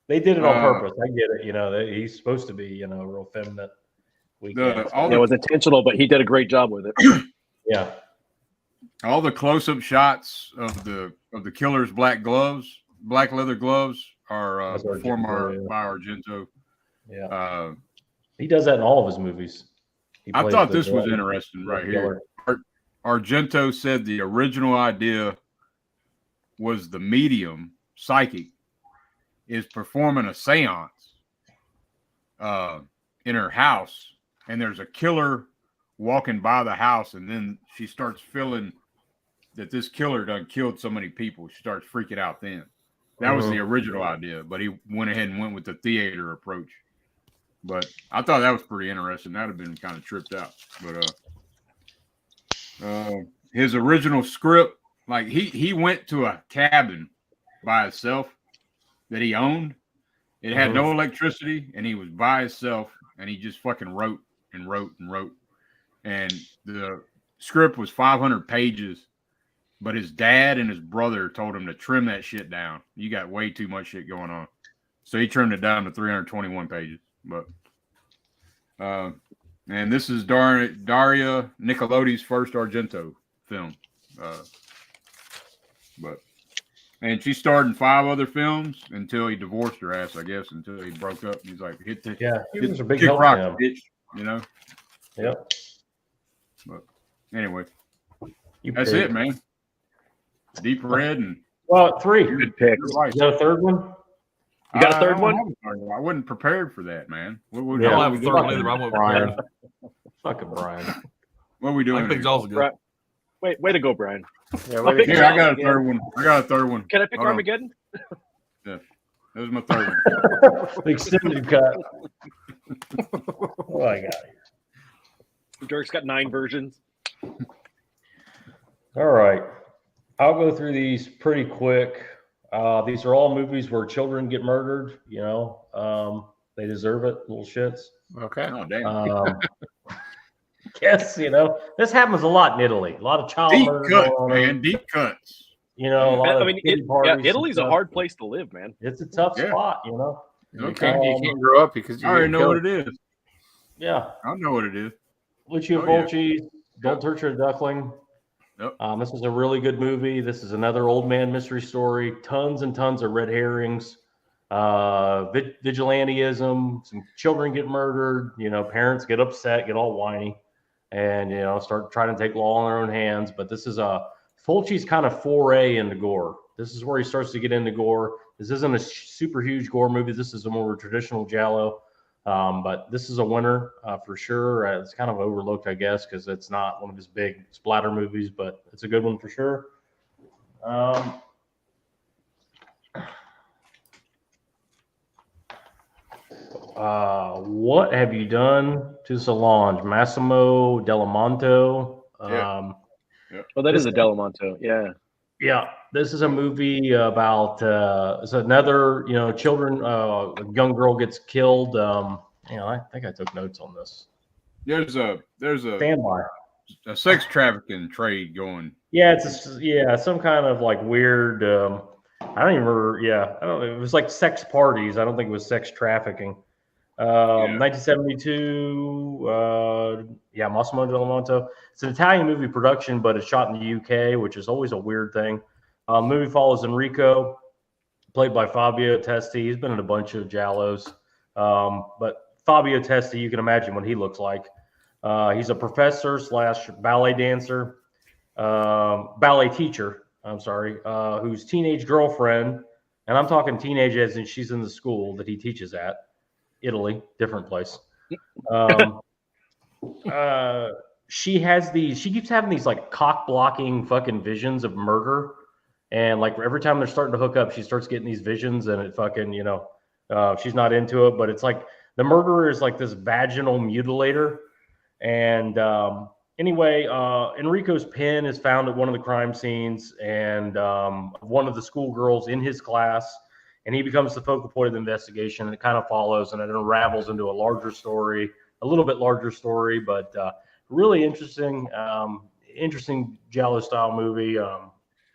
did it on purpose. I get it. He's supposed to be, real feminine. It was intentional, but he did a great job with it. Yeah. All the close-up shots of the killer's black leather gloves are performed by Argento. Yeah. He does that in all of his movies. I thought this was interesting right here. Argento said the original idea was the medium, psychic, is performing a seance in her house, and there's a killer walking by the house, and then she starts feeling that this killer done killed so many people. She starts freaking out then. That was the original idea, but he went ahead and went with the theater approach. But I thought that was pretty interesting. That would have been kind of tripped out. But his original script, like he went to a cabin by himself that he owned. It had no electricity, and he was by himself, and he just fucking wrote and wrote and wrote. And the script was 500 pages, but his dad and his brother told him to trim that shit down. You got way too much shit going on. So he trimmed it down to 321 pages. But and this is Daria Nicolodi's first Argento film. And she starred in 5 other films until he divorced her ass, I guess, until he broke up. He's like, hit a big kick help rock, to him. bitch, Yep. But anyway, that's it, man. Deep Red and 3. Good pick. You got a third one? You got a third one? I wasn't prepared for that, man. I don't have a third one either. I won't Brian. Fucking Brian. What are we doing? I think Jaws is good. Way to go, Brian. Yeah, here, I got a third one. Can I pick Armageddon? Yeah, that was my third one. The extended cut. Oh, I got it. Dirk's got 9 versions. All right. I'll go through these pretty quick. These are all movies where children get murdered. They deserve it, little shits. Okay. Oh, damn. Yes, this happens a lot in Italy. A lot of child Deep murder cuts, going on. man. Deep cuts. A lot of kiddie parties Italy's and a stuff. hard place to live, man. It's a tough spot, You can't grow up because I already know what it is. Yeah. I know what it is. Lucio Fulci, Don't Torture a Duckling. Yep. This is a really good movie. This is another old man mystery story. Tons and tons of red herrings. Vigilantism. Some children get murdered. Parents get upset, get all whiny. and start trying to take law in their own hands. But this is Fulci's kind of foray into gore. This is where he starts to get into gore. This isn't a super huge gore movie. This is a more traditional giallo. But this is a winner for sure. It's kind of overlooked, I guess, because it's not one of his big splatter movies, but it's a good one for sure. What have you done to Solange? Massimo Delamonto. Well, that is a Delamonto. Yeah. Yeah, this is a movie about it's another children. A young girl gets killed. I think I took notes on this. There's a Standby. a sex trafficking trade going. Yeah, it's some kind of like weird. I don't even remember. Yeah, I don't know. It was like sex parties. I don't think it was sex trafficking. 1972. Massimo Delamonto. It's an Italian movie production, but it's shot in the UK, which is always a weird thing. The movie follows Enrico, played by Fabio Testi. He's been in a bunch of giallos, but Fabio Testi, you can imagine what he looks like. He's a professor / ballet dancer, ballet teacher. I'm sorry, whose teenage girlfriend, and I'm talking teenage as in she's in the school that he teaches at. Italy, different place. She keeps having these like cock blocking fucking visions of murder. And like every time they're starting to hook up, she starts getting these visions and it fucking, she's not into it, but it's like the murderer is like this vaginal mutilator. And anyway, Enrico's pen is found at one of the crime scenes and one of the schoolgirls in his class. And he becomes the focal point of the investigation, and it kind of follows, and it unravels into a little bit larger story, but really interesting giallo style movie,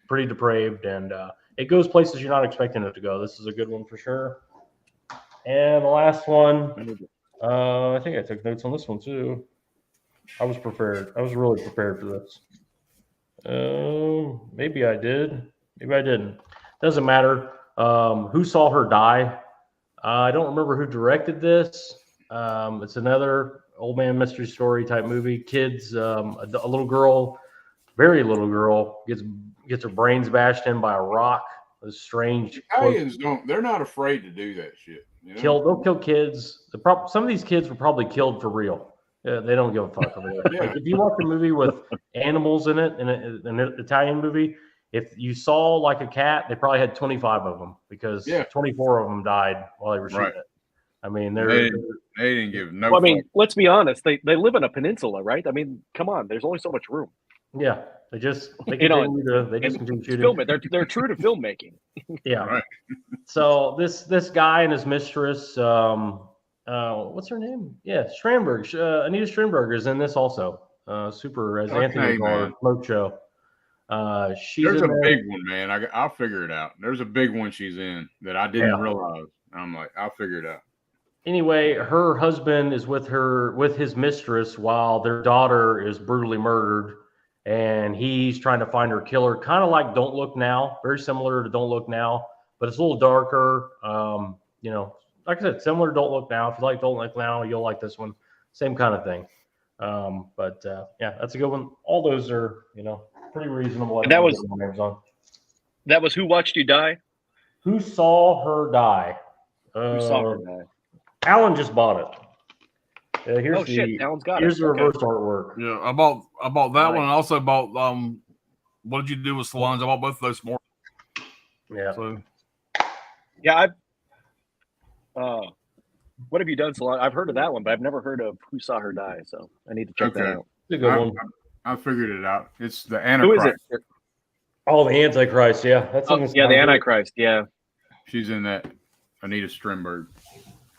pretty depraved, and it goes places you're not expecting it to go. This is a good one for sure. And the last one, I think I took notes on this one too. I was prepared. I was really prepared for this. Maybe I did. Maybe I didn't. Doesn't matter. Who Saw Her Die? I don't remember who directed this. It's another old man mystery story type movie. Kids, a little girl, very little girl, gets her brains bashed in by a rock. A strange. Italians they're not afraid to do that shit. They'll kill kids. Some of these kids were probably killed for real. They don't give a fuck over there. Like, if you watch a movie with animals in it, in an Italian movie, if you saw like a cat, they probably had 25 of them because 24 of them died while they were shooting it. I mean, they didn't give no. Well, I mean, let's be honest. They live in a peninsula, right? I mean, come on. There's only so much room. Yeah, they continue shooting. Film it. They're true to filmmaking. Yeah. Right. So this guy and his mistress, what's her name? Yeah, Strandberg. Anita Strandberg is in this also. Super as Anthony Barr Smoke Show. There's a big one, man. I'll figure it out. There's a big one she's in that I didn't realize. I'm like, I'll figure it out. Anyway, her husband is with his mistress while their daughter is brutally murdered, and he's trying to find her killer. Kind of like Don't Look Now, very similar to Don't Look Now, but it's a little darker. Like I said, similar to Don't Look Now. If you like Don't Look Now, you'll like this one. Same kind of thing. But that's a good one. All those are pretty reasonable. And that was Who Watched You Die? Who Saw Her Die? Who Saw Her Die? Alan just bought it. Alan's got it. Here's the reverse artwork. Yeah, I bought that one. And I also bought What Did You Do with Solange? I bought both of those more. Yeah. So. Yeah, What Have You Done, Solange? I've heard of that one, but I've never heard of Who Saw Her Die. So I need to check that out. It's a good one. I figured it out. It's the Antichrist. Who is it? Oh, the Antichrist. Yeah, that's the Antichrist. Yeah, she's in that. Anita Strindberg.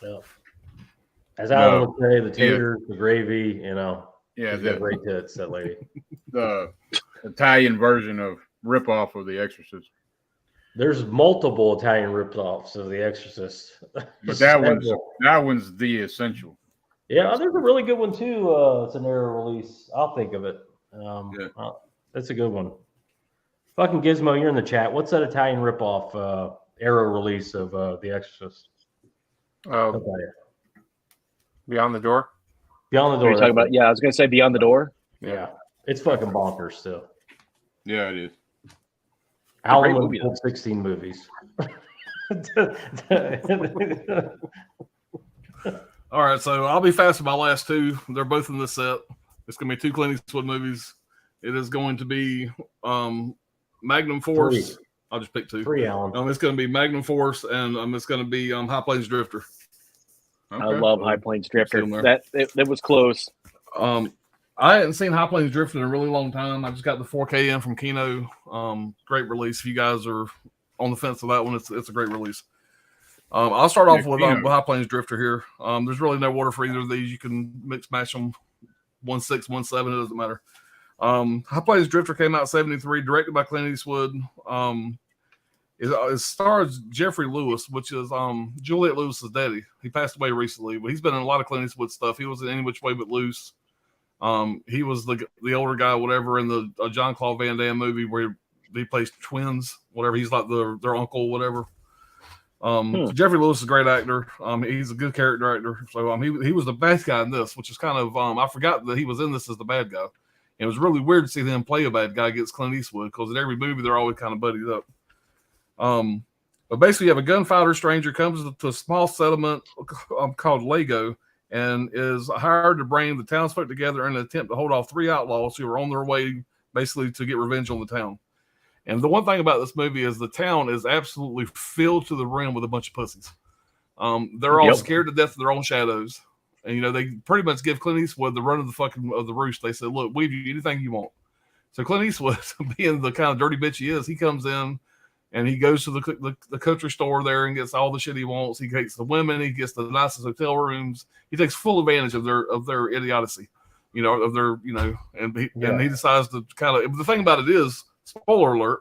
Yeah. As Alan would say, the taters, the gravy. She's got great tits. That lady. The Italian version of ripoff of The Exorcist. There's multiple Italian ripoffs of The Exorcist. But that one's the essential. Yeah, there's a really good one too. It's an Arrow release. I'll think of it. That's a good one. Fucking Gizmo, you're in the chat. What's that Italian ripoff Arrow release of The Exorcist? Beyond the Door. Beyond the What Door. are you talking about? Yeah, I was gonna say Beyond the Door. Yeah, it's fucking bonkers still. Yeah, it is. Howlin' great with movie, the 16 movies. All right, so I'll be fast with my last two. They're both in this set. It's going to be two Clint Eastwood movies. It is going to be Magnum Force. 3. I'll just pick 2. 3, Alan. It's going to be Magnum Force, and it's going to be High Plains Drifter. Okay. I love High Plains Drifter. Still there. That was close. I hadn't seen High Plains Drifter in a really long time. I just got the 4K in from Kino. Great release. If you guys are on the fence of that one, it's a great release. I'll start off with High Plains Drifter here. There's really no order for either of these. You can mix match them 1/6, 1/7. It doesn't matter. High Plains Drifter came out in 1973, directed by Clint Eastwood. It stars Jeffrey Lewis, which is Juliette Lewis's daddy. He passed away recently, but he's been in a lot of Clint Eastwood stuff. He was in Any Which Way But Loose. He was the older guy, whatever, in the John Claude Van Damme movie where he plays twins, whatever. He's like their uncle, whatever. Jeffrey Lewis is a great actor. He's a good character actor. So he was the bad guy in this, which is kind of I forgot that he was in this as the bad guy. And it was really weird to see them play a bad guy against Clint Eastwood because in every movie they're always kind of buddied up. But basically, you have a gunfighter stranger comes to a small settlement called Lego and is hired to bring the townsfolk together in an attempt to hold off 3 outlaws who are on their way basically to get revenge on the town. And the one thing about this movie is the town is absolutely filled to the rim with a bunch of pussies. They're all scared to death of their own shadows. And, they pretty much give Clint Eastwood the run of the roost. They said, look, we do anything you want. So Clint Eastwood, being the kind of dirty bitch he is, he comes in and he goes to the country store there and gets all the shit he wants. He takes the women. He gets the nicest hotel rooms. He takes full advantage of their idiocy, of their, and he decides to kind of, the thing about it is, spoiler alert,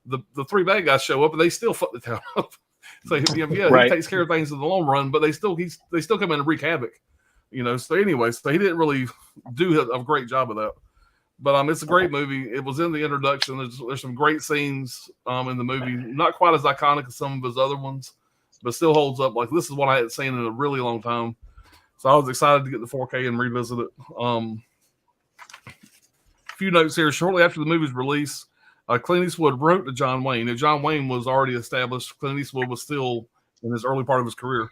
the 3 bad guys show up and they still fuck the town up. So right. He takes care of things in the long run, but they still come in and wreak havoc, So anyway, so he didn't really do a great job of that. But it's a great movie. It was in the introduction. There's some great scenes in the movie. Not quite as iconic as some of his other ones, but still holds up. Like this is what I hadn't seen in a really long time. So I was excited to get the 4K and revisit it. A few notes here. Shortly after the movie's release, Clint Eastwood wrote to John Wayne. Now, John Wayne was already established. Clint Eastwood was still in his early part of his career.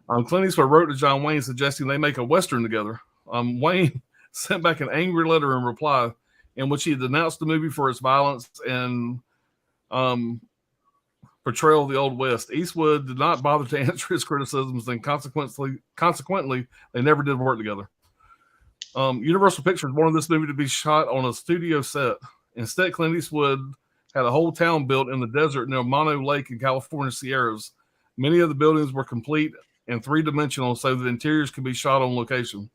Clint Eastwood wrote to John Wayne suggesting they make a Western together. Wayne sent back an angry letter in reply in which he denounced the movie for its violence and portrayal of the Old West. Eastwood did not bother to answer his criticisms, and consequently, they never did work together. Universal Pictures wanted this movie to be shot on a studio set. Instead, Clint Eastwood had a whole town built in the desert near Mono Lake in California Sierras. Many of the buildings were complete and 3-dimensional so that interiors could be shot on location.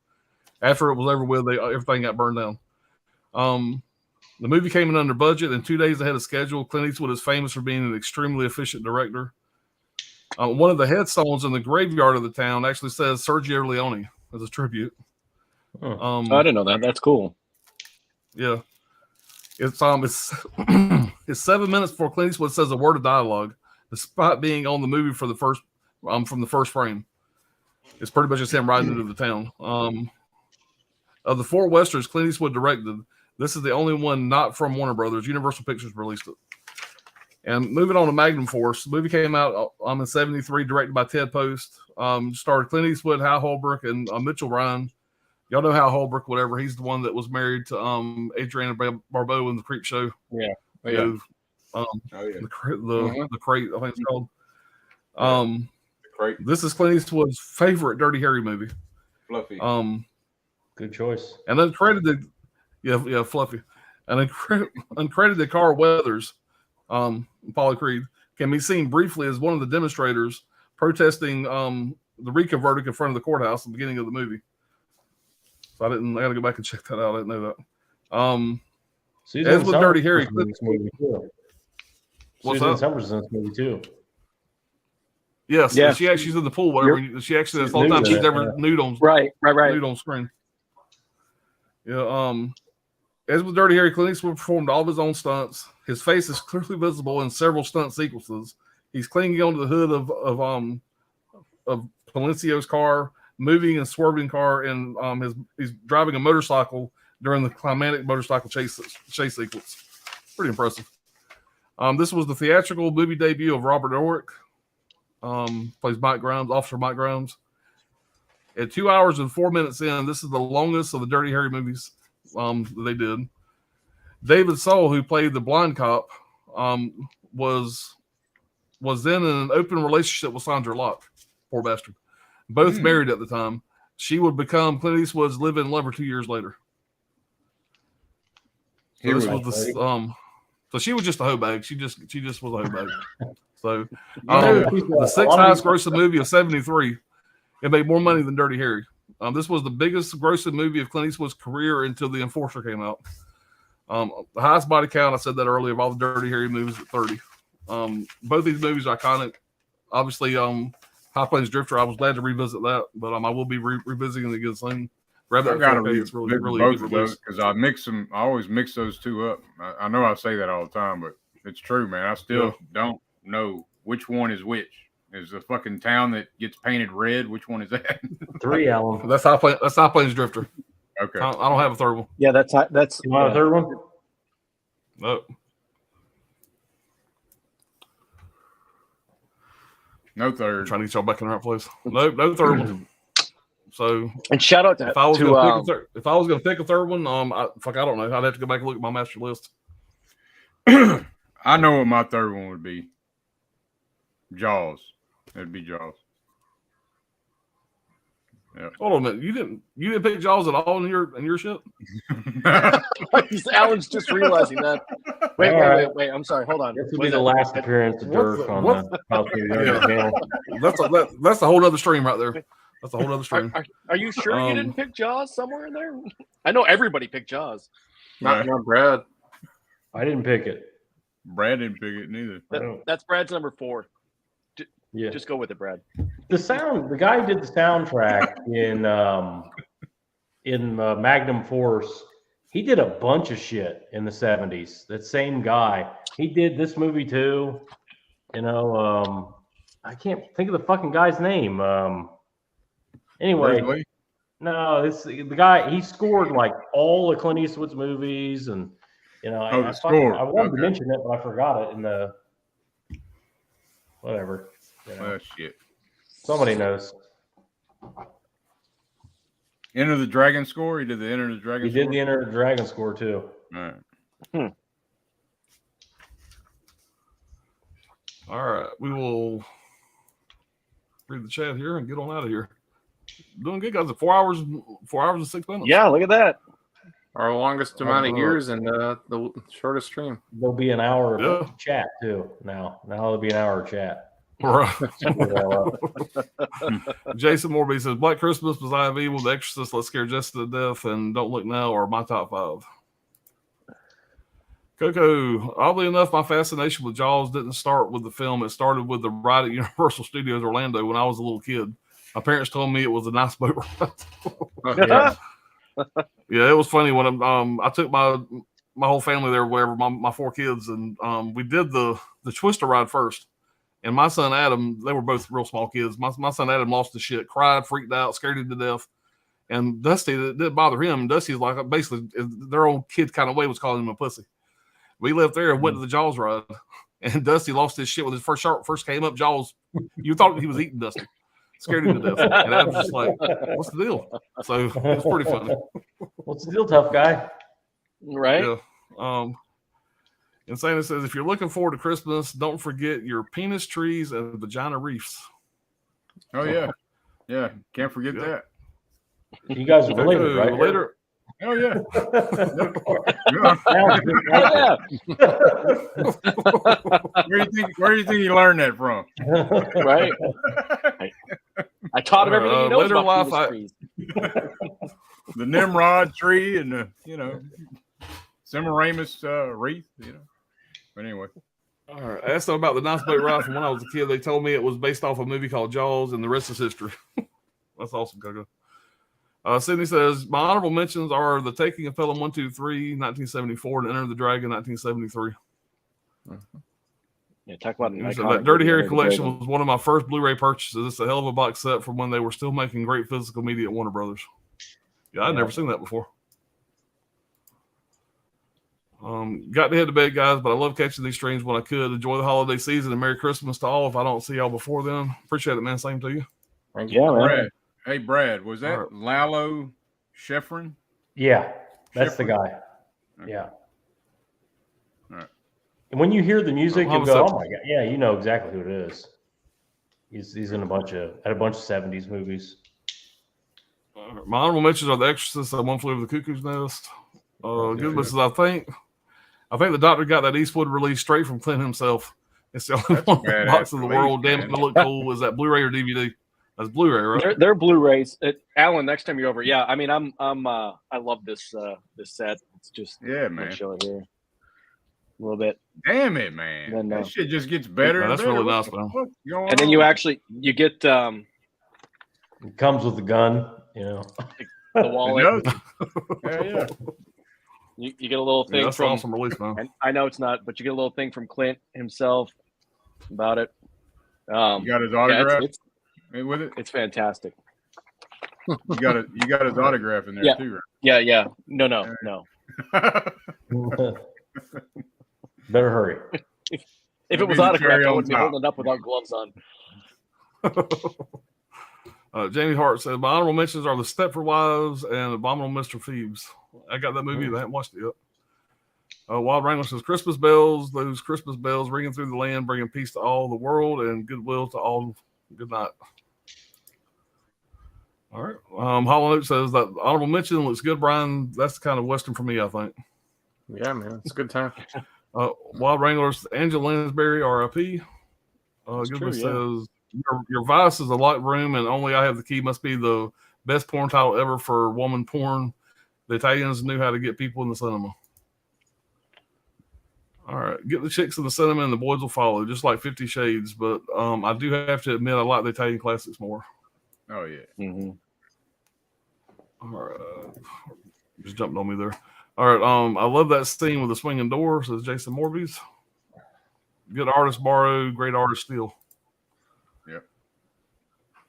After it was over with, everything got burned down. The movie came in under budget and 2 days ahead of schedule. Clint Eastwood is famous for being an extremely efficient director. One of the headstones in the graveyard of the town actually says Sergio Leone as a tribute. I didn't know that. That's cool. Yeah. It's 7 minutes before Clint Eastwood says a word of dialogue, despite being on the movie for the first from the first frame. It's pretty much just him riding into the town. Of the 4 westerns Clint Eastwood directed, this is the only one not from Warner Brothers. Universal Pictures released it. And moving on to Magnum Force, the movie came out in 1973, directed by Ted Post. Starred Clint Eastwood, Hal Holbrook, and Mitchell Ryan. Y'all know Hal Holbrook, whatever. He's the one that was married to Adriana Barbeau in the Creep Show. Yeah. The Crate, I think it's called. Crate. This is Clint Eastwood's favorite Dirty Harry movie. Fluffy. Good choice. And uncredited, Fluffy. And uncredited Carl Weathers, Apollo Creed, can be seen briefly as one of the demonstrators protesting the RICO verdict in front of the courthouse at the beginning of the movie. So I got to go back and check that out. I didn't know that. As with Dirty Harry, Susan Summers is in this movie too. Yes, yeah. She's in the pool. Whatever. She actually that's the whole time she's ever nude on nude on screen. Yeah. As with Dirty Harry, Clint Eastwood performed all of his own stunts. His face is clearly visible in several stunt sequences. He's clinging onto the hood of Palencio's car, moving and swerving car, and he's driving a motorcycle during the climatic motorcycle chase sequence. Pretty impressive. This was the theatrical movie debut of Robert Urich. Plays Mike Grimes, Officer Mike Grimes. At 2 hours and 4 minutes in, this is the longest of the Dirty Harry movies that they did. David Soul, who played the blind cop, was then in an open relationship with Sandra Locke. Poor bastard. Both married at the time. She would become Clint Eastwood's live-in lover 2 years later. So this was the so she was just a hoe bag. She just was a hoe bag. So the sixth highest grossing movie of '73. It made more money than Dirty Harry. This was the biggest grossing movie of Clint Eastwood's career until The Enforcer came out. The highest body count, I said that earlier, of all the Dirty Harry movies at 30. Both these movies are iconic. Obviously, High Plains Drifter, I was glad to revisit that, but I will be revisiting it again soon. Grab that. It's really both of those because I mix them. I always mix those two up. I know I say that all the time, but it's true, man. I still don't know which one is which. Is the fucking town that gets painted red? Which one is that? 3, Alan. That's High Plains Drifter. Okay. I don't have a third one. Yeah, that's You want a third one? No. No third. I'm trying to get y'all back in the right place. No third one. So, and shout out to if I was going to pick a third one, I don't know. I'd have to go back and look at my master list. I know what my third one would be. Jaws. It'd be Jaws. Yeah. Hold on a minute. You didn't pick Jaws at all in your shit? Alan's just realizing that. Wait. I'm sorry. Hold on. This will be the last appearance of Dirk on the channel. That's a whole other stream right there. That's a whole other stream. Are you sure you didn't pick Jaws somewhere in there? I know everybody picked Jaws. Not Brad. I didn't pick it. Brad didn't pick it neither. That's Brad's number 4. Yeah, just go with it, Brad. The guy who did the soundtrack in Magnum Force. He did a bunch of shit in the 70s. That same guy. He did this movie too. You know, I can't think of the fucking guy's name. Anyway, no, it's the guy. He scored like all of Clint Eastwood's movies, and you know, I wanted to mention it, but I forgot it in the whatever. You know. Oh shit! Somebody knows. Enter the Dragon score. He did the Enter the Dragon. He did the Enter the Dragon score too. All right. All right, we will read the chat here and get on out of here. Doing good, guys. 4 hours and 6 minutes. Yeah, look at that. Our longest amount of years and the shortest stream. There'll be an hour of chat too. Now there'll be an hour of chat. Right. Jason Morby says Black Christmas, Messiah of Evil, The Exorcist, Let's Scare Jessica to Death, and Don't Look Now are my top 5. Coco, oddly enough, my fascination with Jaws didn't start with the film. It started with the ride at Universal Studios Orlando when I was a little kid. My parents told me it was a nice boat ride. Yeah, it was funny when I took my whole family there, whatever, my 4 kids, and we did the Twister ride first. And my son Adam, they were both real small kids. My son Adam lost his shit, cried, freaked out, scared him to death. And Dusty, it didn't bother him. Dusty's like basically their own kid kind of way was calling him a pussy. We left there and went to the Jaws ride, and Dusty lost his shit when his first shark first came up. Jaws, you thought he was eating Dusty, scared him to death. And Adam's just like, "What's the deal?" So it was pretty funny. What's the deal, tough guy? Right? Yeah. Insane says, if you're looking forward to Christmas, don't forget your penis trees and vagina reefs. Oh yeah, can't forget that. You guys are related, right? Later. Oh yeah. Where do you think you learned that from? Right. I taught him everything he knows later about life, trees. The Nimrod tree and the Semiramis wreath. But anyway. All right. I asked them about the nice boat ride from when I was a kid. They told me it was based off a movie called Jaws, and the rest is history. That's awesome, Coco. Sydney says, my honorable mentions are The Taking of Pelham 1, 2, 3, 1974, and Enter the Dragon, 1973. Yeah, talk about that Dirty Harry collection was one of my first Blu-ray purchases. It's a hell of a box set from when they were still making great physical media at Warner Brothers. Yeah, I'd never seen that before. Got to head to bed, guys, but I love catching these streams when I could. Enjoy the holiday season and Merry Christmas to all if I don't see y'all before then. Appreciate it, man. Same to you. Yeah, man. Brad. Hey, Brad, was that Lalo Schifrin? Yeah, that's the guy. Okay. Yeah. All right. And when you hear the music, you go, "Oh my god, yeah!" You know exactly who it is. He's in a bunch of 70s movies. My honorable mentions are The Exorcist and One Flew Over the Cuckoo's Nest. Goodness says, I think the Doctor got that Eastwood release straight from Clint himself. It's the only one box in the world. Damn, it look cool. Is that Blu-ray or DVD? That's Blu-ray, right? They're Blu-rays. Alan, next time you're over, yeah. I mean, I love this set. It's just man. Show it here a little bit. Damn it, man! Then, that shit just gets better. That's really nice, man. And then you get it comes with the gun, you know, the wallet. Yeah. You get a little thing that's from awesome release, man. And I know it's not, but you get a little thing from Clint himself about it. You got his autograph with it. It's fantastic. You got his autograph in there too, Yeah. right? No. Better hurry. If it was autographed, I wouldn't be holding it up without gloves on. Jamie Hart said, my honorable mentions are The Stepford Wives and Abominable Mr. Phoebes. I got that movie. I haven't watched it yet. Wild Wrangler says, Christmas bells, those Christmas bells ringing through the land, bringing peace to all the world and goodwill to all. Good night. All right. Hollow Note says that honorable mention looks good, Brian. That's the kind of Western for me, I think. Yeah, man. It's a good time. Wild Wranglers, Angela Lansbury, RIP. Goodman says, your vice is a locked room and only I have the key must be the best porn title ever for woman porn. The Italians knew how to get people in the cinema. All right. Get the chicks in the cinema and the boys will follow, just like 50 Shades. But I do have to admit I like the Italian classics more. Oh, yeah. Mm-hmm. All right. Just jumped on me there. All right. I love that scene with the swinging door, says Jason Morbies. Good artist borrow, great artist steal. Yep.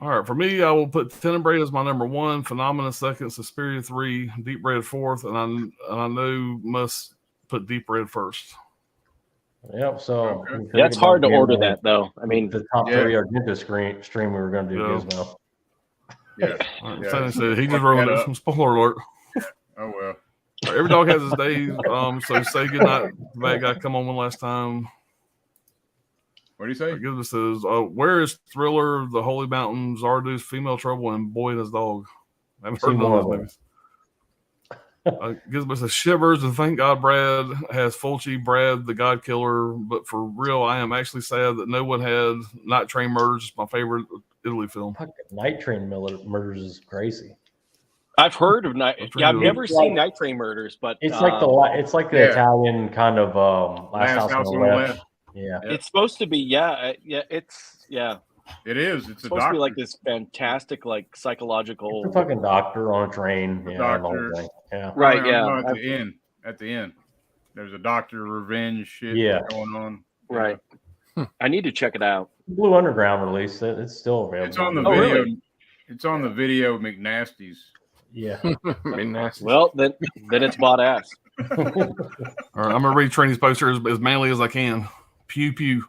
All right. For me, I will put Tenebrae as my number one, Phenomena second, Suspiria 3, Deep Red fourth, and I know must put Deep Red first. Yep. So it's hard to order that though. I mean, the top 3 Argento stream we were going to do Gizmo. Yeah. Said he just ruined it. Spoiler alert. Oh well. Right, every dog has his days. So say goodnight. Bad guy, come on one last time. What do you say? Gizmo says, where is Thriller, The Holy Mountain, Zardoz, Female Trouble, and Boy and His Dog? I haven't heard none of those movies. Gizmo says, shivers, and thank God Brad has Fulci, Brad, the God Killer. But for real, I am actually sad that no one had Night Train Murders, my favorite Italy film. Night Train Murders is crazy. I've heard of Night. Yeah, I've never seen Night Train Murders, but it's like the Italian kind of Last House on the Left. Yeah, it's supposed to be. Yeah, it's It is. It's supposed to be like this fantastic, like psychological. It's a fucking doctor on a train. Doctor. Yeah. Right. No, at the end, there's a doctor revenge shit going on. Right. I need to check it out. Blue Underground release. It's still available. It's on the video. Really? It's on the video McNasty's. Yeah. Well, then it's bought ass. All right, I'm gonna retrain these posters as manly as I can. Pew pew.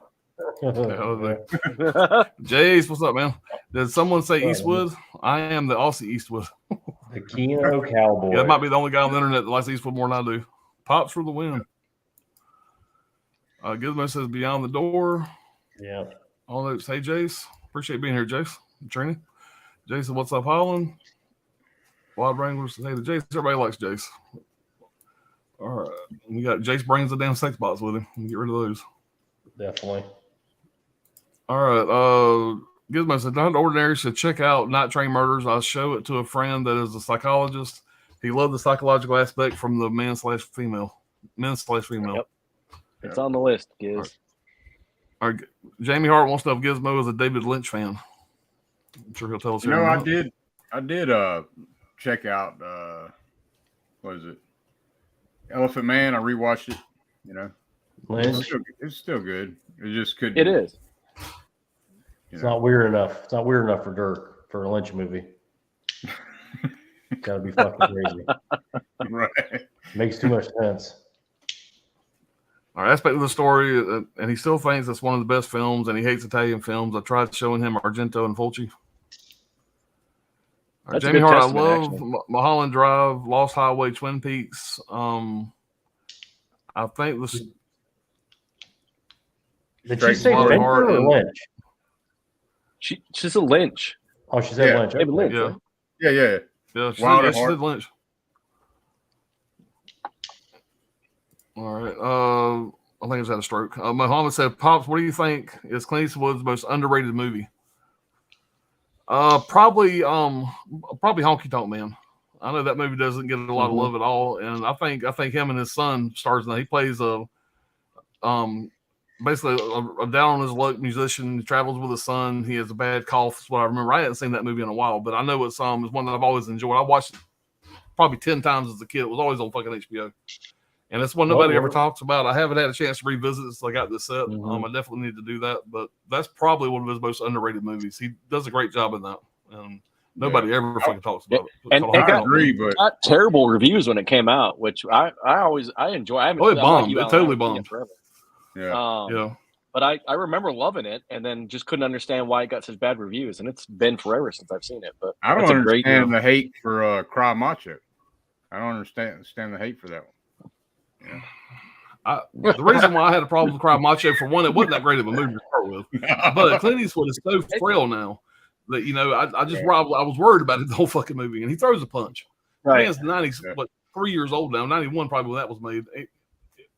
Jace, what's up, man? Did someone say Eastwood? I am the Aussie Eastwood. The Keno Cowboy. Yeah, that might be the only guy on the internet that likes Eastwood more than I do. Pops for the win. Gizmo says Beyond the Door. Yeah. All those. Hey, Jace. Appreciate being here, Jace. Training. Jason, what's up, Holland? Wild Wranglers. Hey, the Jace. Everybody likes Jace. All right. We got Jace brings the damn sex box with him. Get rid of those. Definitely. All right. Gizmo said, Not Ordinary should check out Night Train Murders. I'll show it to a friend that is a psychologist. He loved the psychological aspect from the men/female. Yep. It's on the list, Giz. All right. Jamie Hart wants to know if Gizmo is a David Lynch fan. I'm sure he'll tell us. I did check out what is it? Elephant Man. I rewatched it. Lynch. It's still good. It just couldn't. It is. It's not weird enough. It's not weird enough for Dirk for a Lynch movie. Gotta be fucking crazy. Right. Makes too much sense. Our aspect of the story, and he still thinks it's one of the best films, and he hates Italian films. I tried showing him Argento and Fulci. That's a Jamie good Hart, I testament, love actually. Mulholland Drive, Lost Highway, Twin Peaks. I think this. Did she say Straight Fincher Hart or and- Lynch? She's a Lynch. Oh, she said Yeah. Lynch. David Lynch. Yeah. Right? Yeah. Yeah, she Wilder said Hart. Lynch. All right. I think he's had a stroke. Muhammad said, "Pops, what do you think is Clint Eastwood's most underrated movie?" Probably Honky Tonk Man. I know that movie doesn't get a lot of love at all, and I think him and his son stars in that. He plays basically a down on his luck musician. He travels with his son. He has a bad cough. That's what I remember. I hadn't seen that movie in a while, but I know it's one that I've always enjoyed. I watched it probably 10 times as a kid. It was always on fucking HBO. And it's one nobody ever talks about. I haven't had a chance to revisit it since I got this set. I definitely need to do that. But that's probably one of his most underrated movies. He does a great job in that. And nobody ever fucking talks about it. And I agree, but got terrible reviews when it came out, which I enjoy. I haven't, it I'm like bombed. you, It Alan, totally I haven't seen bombed. it forever. yeah. Yeah. But I remember loving it, and then just couldn't understand why it got such bad reviews. And it's been forever since I've seen it. But I don't it's a great understand the hate for Cry Macho. I don't understand the hate for that one. Yeah. The reason why I had a problem with Cry Macho, for one, it wasn't that great of a movie to start with. But Clint Eastwood is so frail now that, I was worried about it the whole fucking movie. And he throws a punch. Right. Man's 3 years old now, 91 probably when that was made.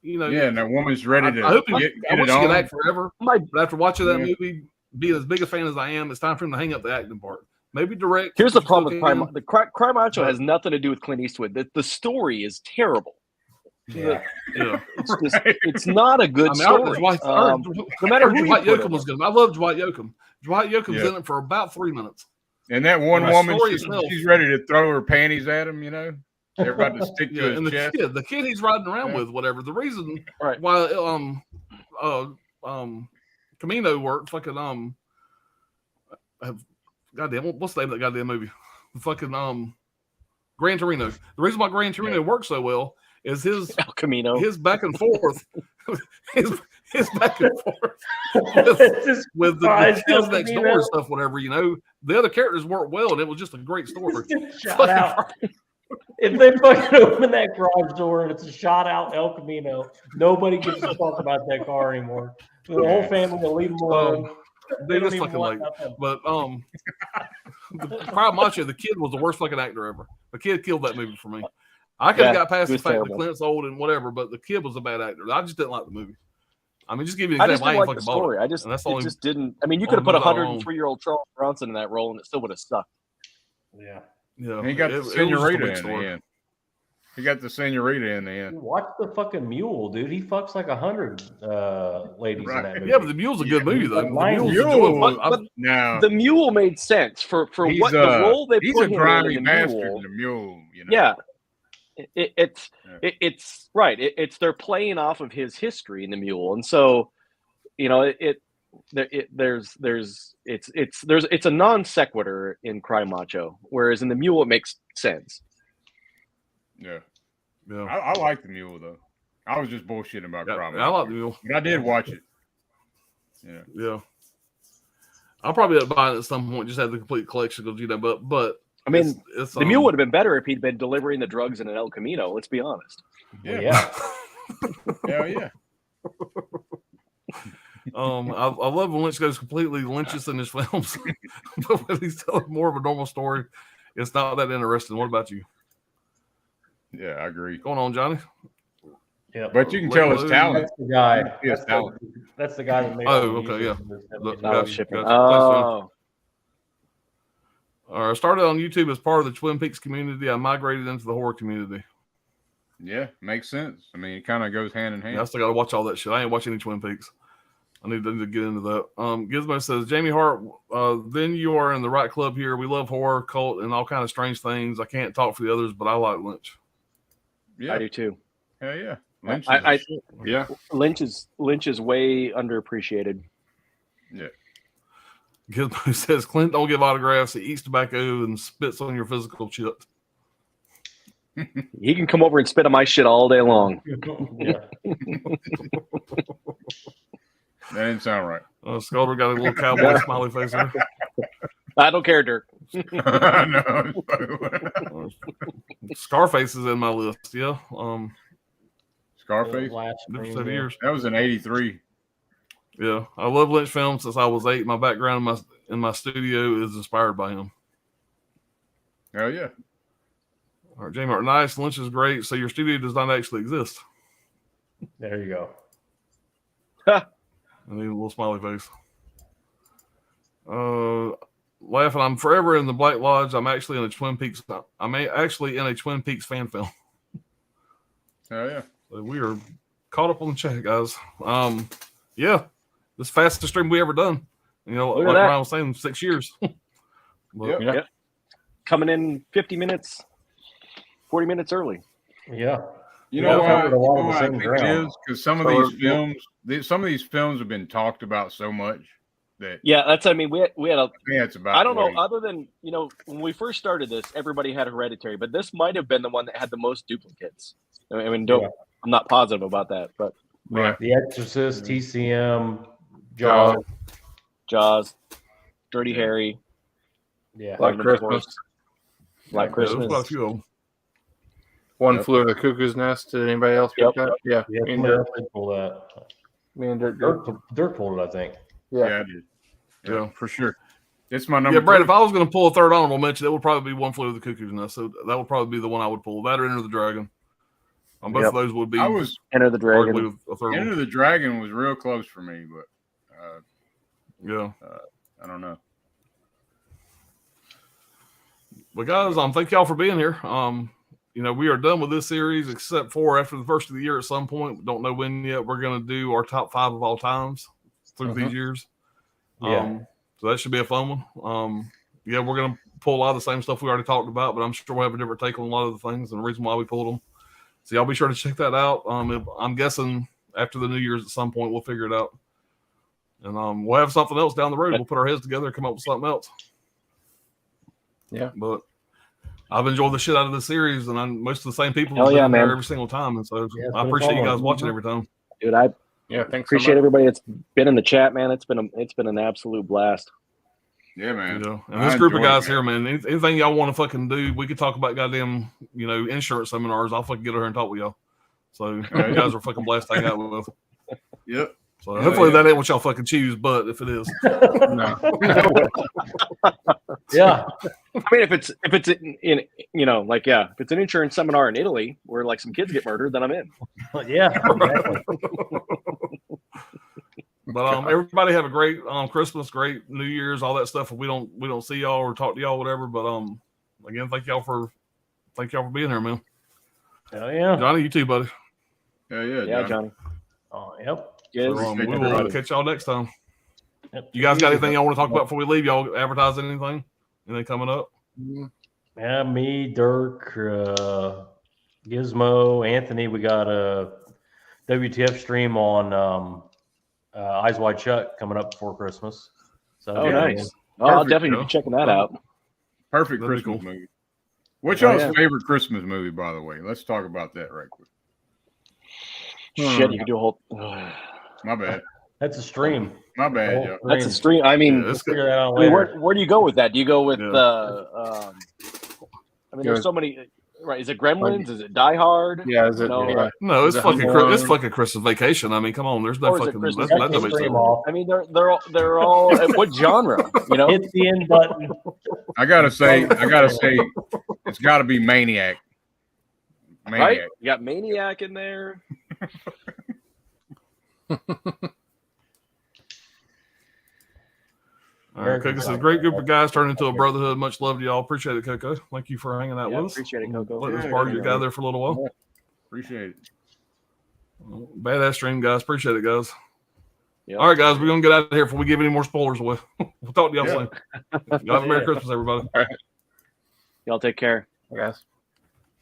Yeah, and that woman's ready to I hope get I wish it he could on. act forever. But after watching that movie, being as big a fan as I am, it's time for him to hang up the acting part. Maybe direct. Here's the problem with Cry Macho has nothing to do with Clint Eastwood. The story is terrible. Yeah. It's just it's not a good story. No matter who Dwight you put Yoakam in was it. good. I love Dwight Yoakam. Dwight Yoakam's in it for about 3 minutes. And that one And the woman, story she's itself- ready to throw her panties at him, They're about to stick to his And chest. the kid he's riding around with, whatever. The reason Right. why Camino worked, fucking goddamn, what's the name of that goddamn movie? Fucking Gran Torino. The reason why Gran Torino works so well is his El Camino. his back and forth, his back and forth with the kids next door and stuff, whatever. The other characters worked well, and it was just a great story. Shout out. If they fucking open that garage door and it's a shot out El Camino, nobody gives a fuck about that car anymore. The whole family will leave them alone. They Dude, don't it's even fucking want late. nothing. But the Cry Macho, the kid was the worst fucking actor ever. The kid killed that movie for me. I could have got past it the was fact terrible. that Clint's old and whatever, but the kid was a bad actor. I just didn't like the movie. I mean, just give you an I just example. didn't I like ain't the fucking bought story. it. I just And that's the it only- just didn't. I mean, you could have put a movie I own. 103-year-old Charles Bronson in that role, and it still would have sucked. Yeah. Yeah, And he got it the was just a senorita weak in the story. end. He got the senorita in the end. Watch the fucking mule, dude. He fucks like 100 ladies in that movie. Yeah, but the Mule's a good movie though. The Lion Mule's Mule. enjoyable. But Now the Mule made sense for he's what the role they he's put a him grimy in the bastard Mule. in the mule. Yeah, it's right. It's they're playing off of his history in the Mule, and so there's a non sequitur in Cry Macho, whereas in the Mule it makes sense. Yeah. Yeah, I like the mule though. I was just bullshitting about yeah, Cromwell. I like the Mule. But I did watch it. Yeah. Yeah, I'll probably end up buying it at some point. Just have the complete collection because but I mean, it's, the Mule would have been better if he'd been delivering the drugs in an El Camino. Let's be honest. Yeah. Hell yeah. I love when Lynch goes completely Lynchist in his films, but when he's telling more of a normal story, it's not that interesting. What about you? Yeah, I agree. Going on, Johnny? Yeah. But you can tell his talent. That's the guy. He has talent. That's the guy that makes. Oh, okay, yeah. Look, Not Gotcha, shipping. gotcha. Oh, I started on YouTube as part of the Twin Peaks community. I migrated into the horror community. Yeah, makes sense. I mean, it kind of goes hand in hand. Yeah, I still got to watch all that shit. I ain't watching any Twin Peaks. I need to get into that. Gizmo says, Jamie Hart, then you are in the right club here. We love horror, cult, and all kind of strange things. I can't talk for the others, but I like Lynch. Yeah, I do too. hell yeah. Lynch. Yeah. Lynch is way underappreciated. Yeah. Gizmo says Clint don't give autographs. He eats tobacco and spits on your physical shit. He can come over and spit on my shit all day long. Yeah. That didn't sound right. Sculptor got a little cowboy smiley face there. I don't care, Dirk. No. Scarface is in my list. Yeah. Scarface. Never said years. That was in '83. Yeah, I love Lynch films since I was 8. My background in my studio is inspired by him. Hell yeah. All right, J. Martin, nice. Lynch is great. So your studio does not actually exist. There you go. I need a little smiley face. Laughing. I'm forever in the Black Lodge. I'm actually in a Twin Peaks. I'm actually in a Twin Peaks fan film. Hell yeah. So we are caught up on the chat, guys. Yeah, this fastest stream we ever done. You know, like Ryan was saying, 6 years. But, Yep. Coming in 50 minutes, 40 minutes early. Yeah. You know why I think ground. it is? Because some of these films have been talked about so much that that's. I mean, we had a. yeah, it's about. I don't know. Other than when we first started this, everybody had Hereditary, but this might have been the one that had the most duplicates. I mean, I'm not positive about that, but Right. The Exorcist, TCM, Jaws, Dirty Harry, Black Christmas. Black Christmas. quite a few of them. One Flew Over the Cuckoo's Nest. Did anybody else pick that? Yeah. Me and Dirk pulled that. Me and Dirk. Dirk pulled it, I think. Yeah, I did. Yeah, for sure. It's my number. Yeah, Brad, if I was going to pull a third honorable mention, it would probably be One Flew Over the Cuckoo's Nest. So that would probably be the one I would pull. That or Enter the Dragon. Both of those would be. I was Enter the Dragon. Enter the Dragon was real close for me, but I don't know. But guys, thank y'all for being here. We are done with this series, except for after the first of the year at some point. We don't know when yet. We're going to do our top 5 of all times through these years. So that should be a fun one. We're going to pull a lot of the same stuff we already talked about, but I'm sure we'll have a different take on a lot of the things and the reason why we pulled them. So y'all be sure to check that out. I'm guessing after the New Year's at some point we'll figure it out. And we'll have something else down the road. We'll put our heads together and come up with something else. Yeah. But I've enjoyed the shit out of this series, and most of the same people Hell yeah, man. there every single time. And so I appreciate you guys watching every time. Dude, I thanks. appreciate everybody that's been in the chat, man. It's been an absolute blast. Yeah, man. And this group of guys here, man, anything y'all want to fucking do, we could talk about goddamn, insurance seminars. I'll fucking get over here and talk with y'all. So you guys are fucking blessed to hang out with. Yep. So hopefully that ain't what y'all fucking choose, but if it is, no. Yeah. I mean, if it's if it's an insurance seminar in Italy where like some kids get murdered, then I'm in. Yeah. Exactly. But everybody have a great Christmas, great New Year's, all that stuff. If we don't see y'all or talk to y'all, whatever. But again, thank y'all for being here, man. Hell yeah, Johnny, you too, buddy. Yeah, Johnny. Oh, yep. So, we will catch y'all next time. Yep. You guys got anything y'all want to talk about before we leave? Y'all advertise anything? Anything coming up? Yeah, me, Dirk, Gizmo, Anthony. We got a WTF stream on Eyes Wide Shut coming up before Christmas. So nice. I'll definitely be checking that out. Perfect Christmas movie. What's y'all's favorite Christmas movie, by the way? Let's talk about that right quick. Shit, you can do a whole. My bad. That's a stream. My bad. Yeah. That's a stream. I mean, let's figure that out later. Where do you go with that? Do you go with I mean, there's so many. Right? Is it Gremlins? Is it Die Hard? Yeah. Is it? No, it's fucking. It's fucking Christmas Vacation. I mean, come on. There's no fucking. That's I mean, they're all. What genre? Hit the end button. I gotta say, it's got to be Maniac. Right? You got Maniac in there. All right, Coco says, great group of guys turned into a brotherhood. Much love to y'all. Appreciate it, Coco. Thank you for hanging out with us. Appreciate it, Coco. Let this party get there for a little while. Yeah. Appreciate it. Badass stream, guys. Appreciate it, guys. Yep. All right, guys, we're going to get out of here before we give any more spoilers away. We'll talk to y'all soon. Y'all have a Merry Christmas, everybody. All right. Y'all take care. Guys.